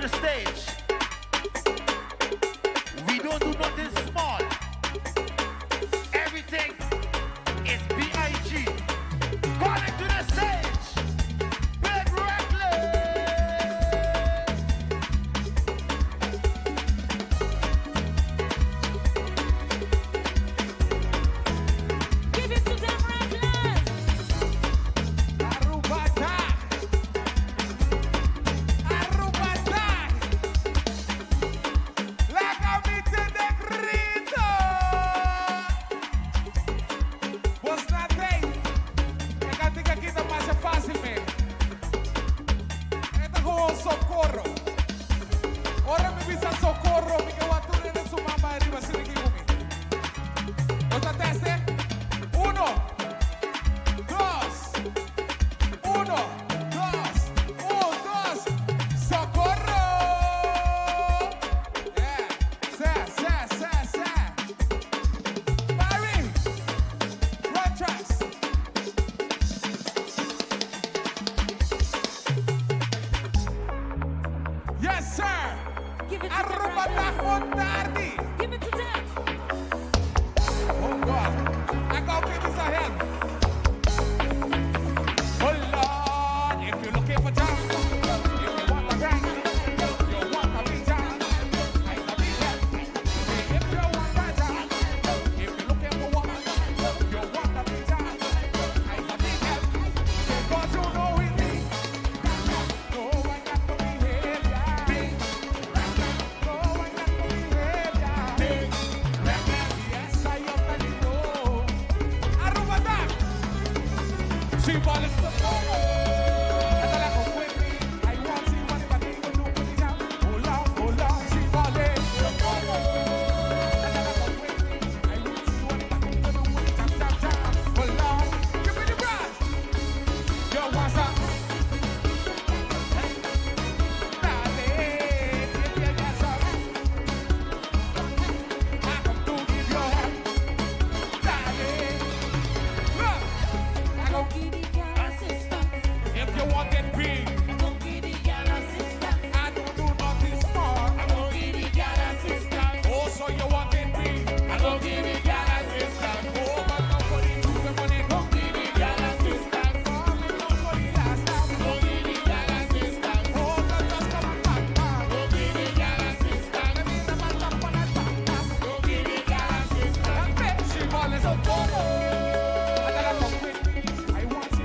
to the stage. We don't do nothing small. Everything is B.I.G. Calling to the stage. Big Reckless. Give it to them, Reckless. Arubata. Arubata. La camita de grito. Vos not bem. Pegate que aqui tá mais fácil, man. Esta com o socorro. Ora me visa socorro, me que o ature na sua mama arriba, se aqui comigo. Outra teste. 1, 2. 1, 2. Socorro! Yeah. Sé. Barry. Run tracks. Yes, sir. Give it to Aruba them, da Reckless. Montardi. Give it to them. Oh God, I got babies ahead. Oh Lord, if you're looking for jam, if you want a gang, you want a big jam, I a big jam. If you want a jam, if you're looking for woman, you want a big jam, I a big jam. Because you know with me, no one got to behave, yeah. No one got to behave, yeah. Yes, I am the know. Arubada. She balls the floor. And I like with me. I want to see what if I think we do put it down. Hold on, she balls the floor. And I like with me. I want to see what if I think we do put it down. Hold on, give me the brush. Yo, what's up? Darling, if you got some, I come to give you help. Darling, look, I go Give the girl assistance. if you want it big. I go give the girl assistance. I don't do nothing small. I go give the girl assistance. Oh, so you want it big. I go give the girl assistance. Oh, but nobody do the money. Go give the girl assistance. Oh, me know for the last time. Go give the girl assistance. Oh, but just come and back, back. Go give the girl assistance. Let me see my top on that back, back. Go give the girl assistance. And then she balls the floor. And then I come with me. I want to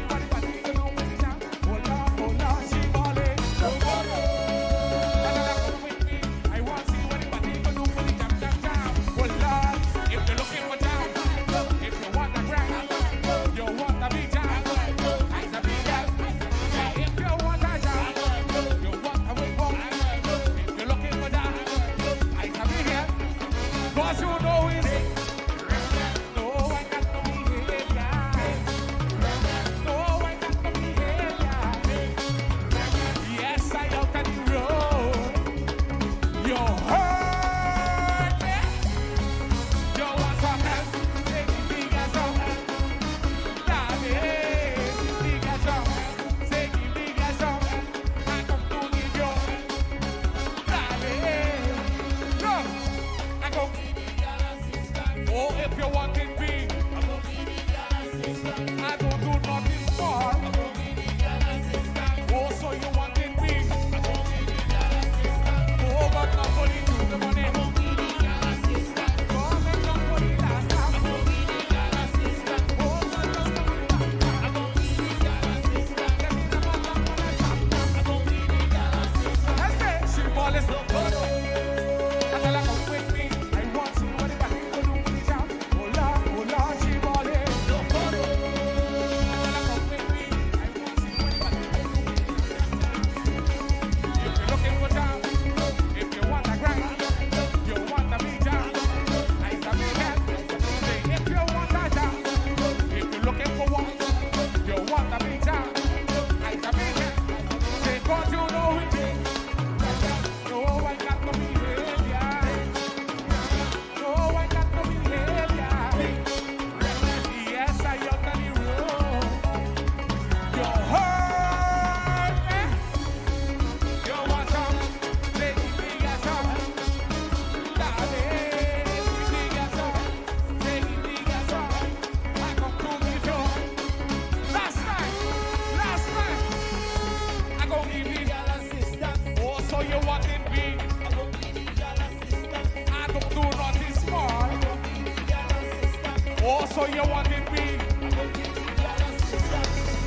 So you wanted me,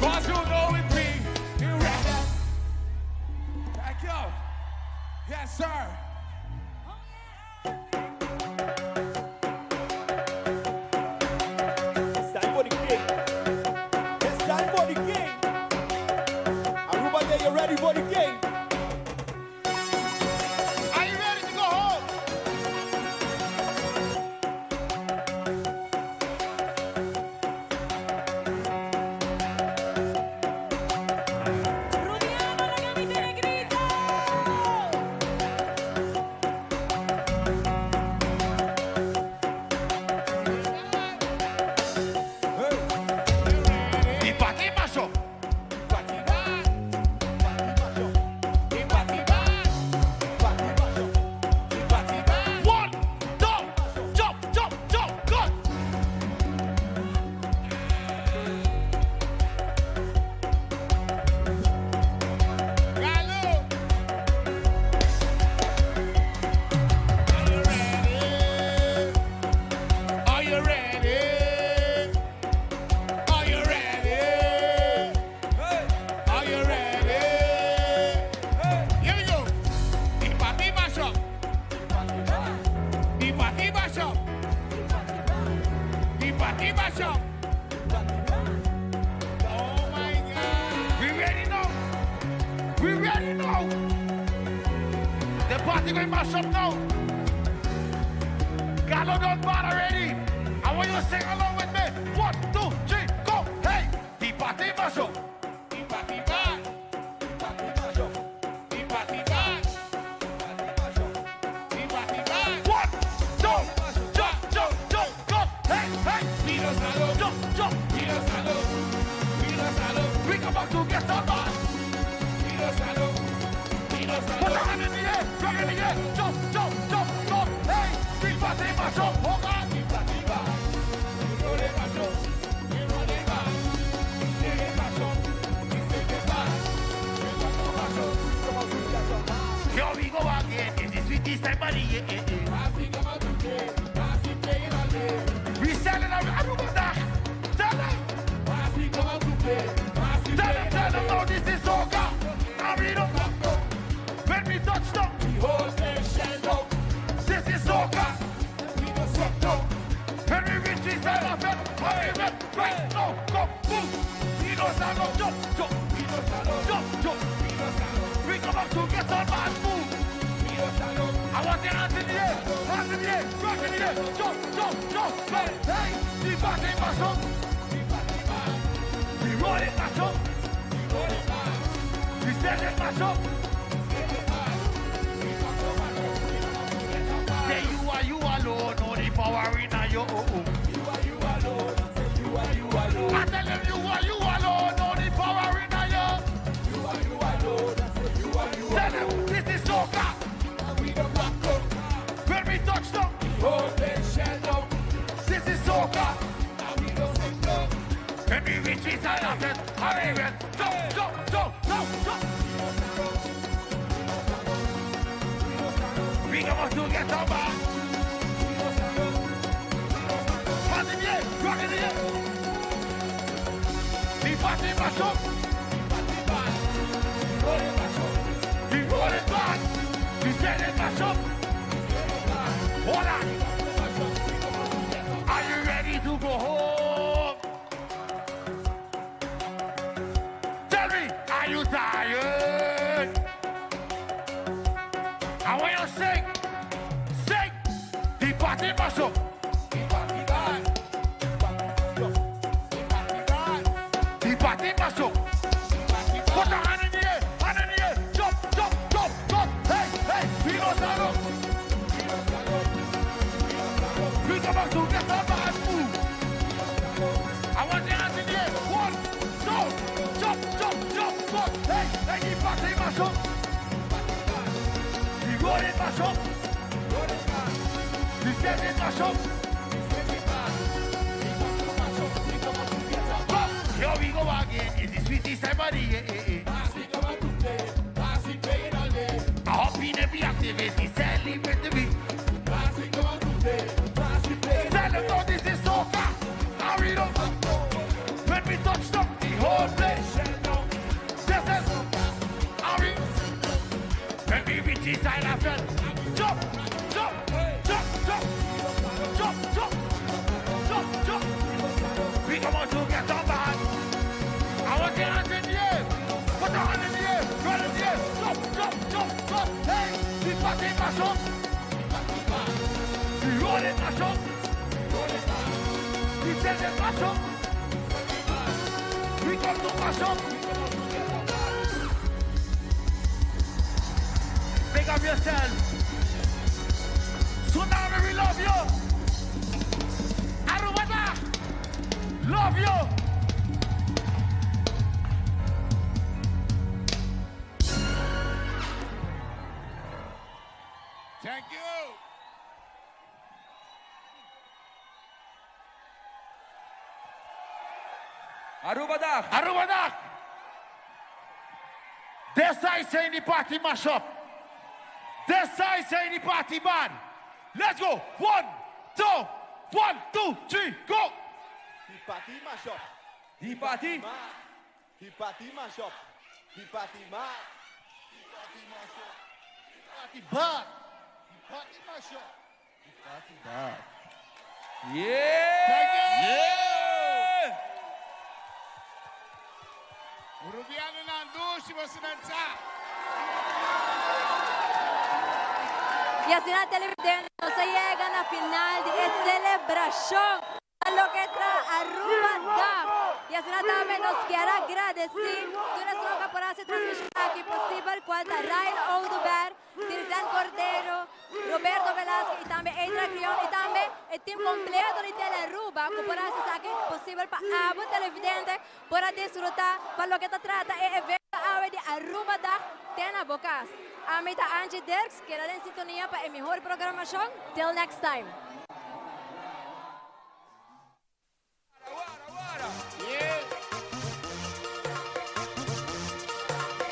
cause you know it be. You ready? Thank you. Yes, sir. It's time for the king. It's time for the king. Aruba, are you ready for the king? Are you ready to go home? G-side after. Jump, jump, jump, jump, jump, jump, jump, jump. We come on to get on behind. I want your hands in the air. Put your hand in the air. Run in the air. Jump, jump, jump, jump. Hey, we party mash up. We roll it mash up. We send it mash up. We come to mash up. Big up yourself. Tsunami, we love you. Arubada, love you. Thank you. Arubada, Arubada. This side saying the party mash up. This side saying the party band. Let's go. 1, 2, 1, 2, 3, go. The party mash up. The party. The party mash up. The party mad. The party mash up. The party bad. The party mash up. The party bad. Yeah. Thank you. Yeah. Urubiano Nandushi was Y así la televidente no se llega a la final de celebración a lo que trae Aruba DAF. Y así también nos quiero agradecer toda nuestra por hacer transmisión aquí posible cual Rail Oduber, Tirzán Cordero, Roberto Velázquez y también Eitra Crión y también el team completo de Teleruba que por hacer aquí posible para ambos televidentes para disfrutar para lo que te trata el evento de Aruba DAF tiene bocas. A mí está Angie Dirks, que era en sintonía para el mejor programación. Till next time.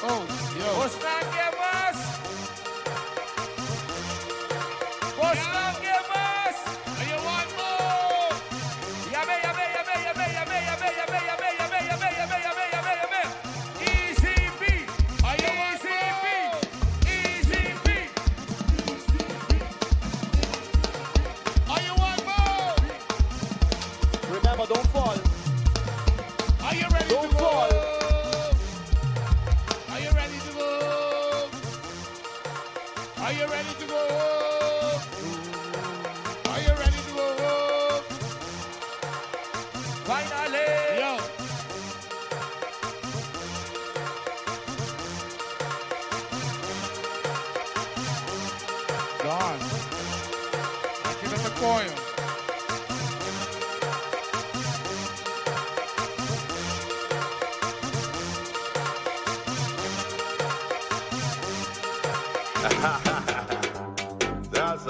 Oh, yo. Bosnangue más. Bosnangue más. You want more? Llame. Easy B. Easy B. Are you want more? Remember, don't fall. Are you ready to fall? Are you ready to go? Are you ready to go? Are you ready to go? Finally. Yo. Gone. Aquí no te coño. That's a.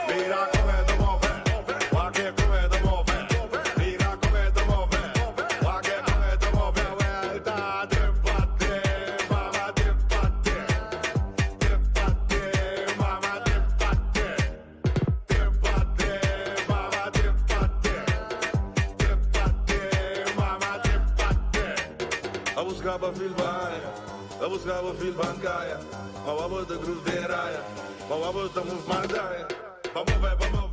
Mira come te muove, va che come te muove. Mira come te muove, va che come te muove. Vuelta, tempate, mamma tempate. Tempate, mamma tempate. Tempate, mamma tempate. Tempate, mamma tempate. A buscava filmare, a buscava filmancaia. Ma vamos de groove de raia, ma vamos de move mandaia. Vamos ver, vamos ver.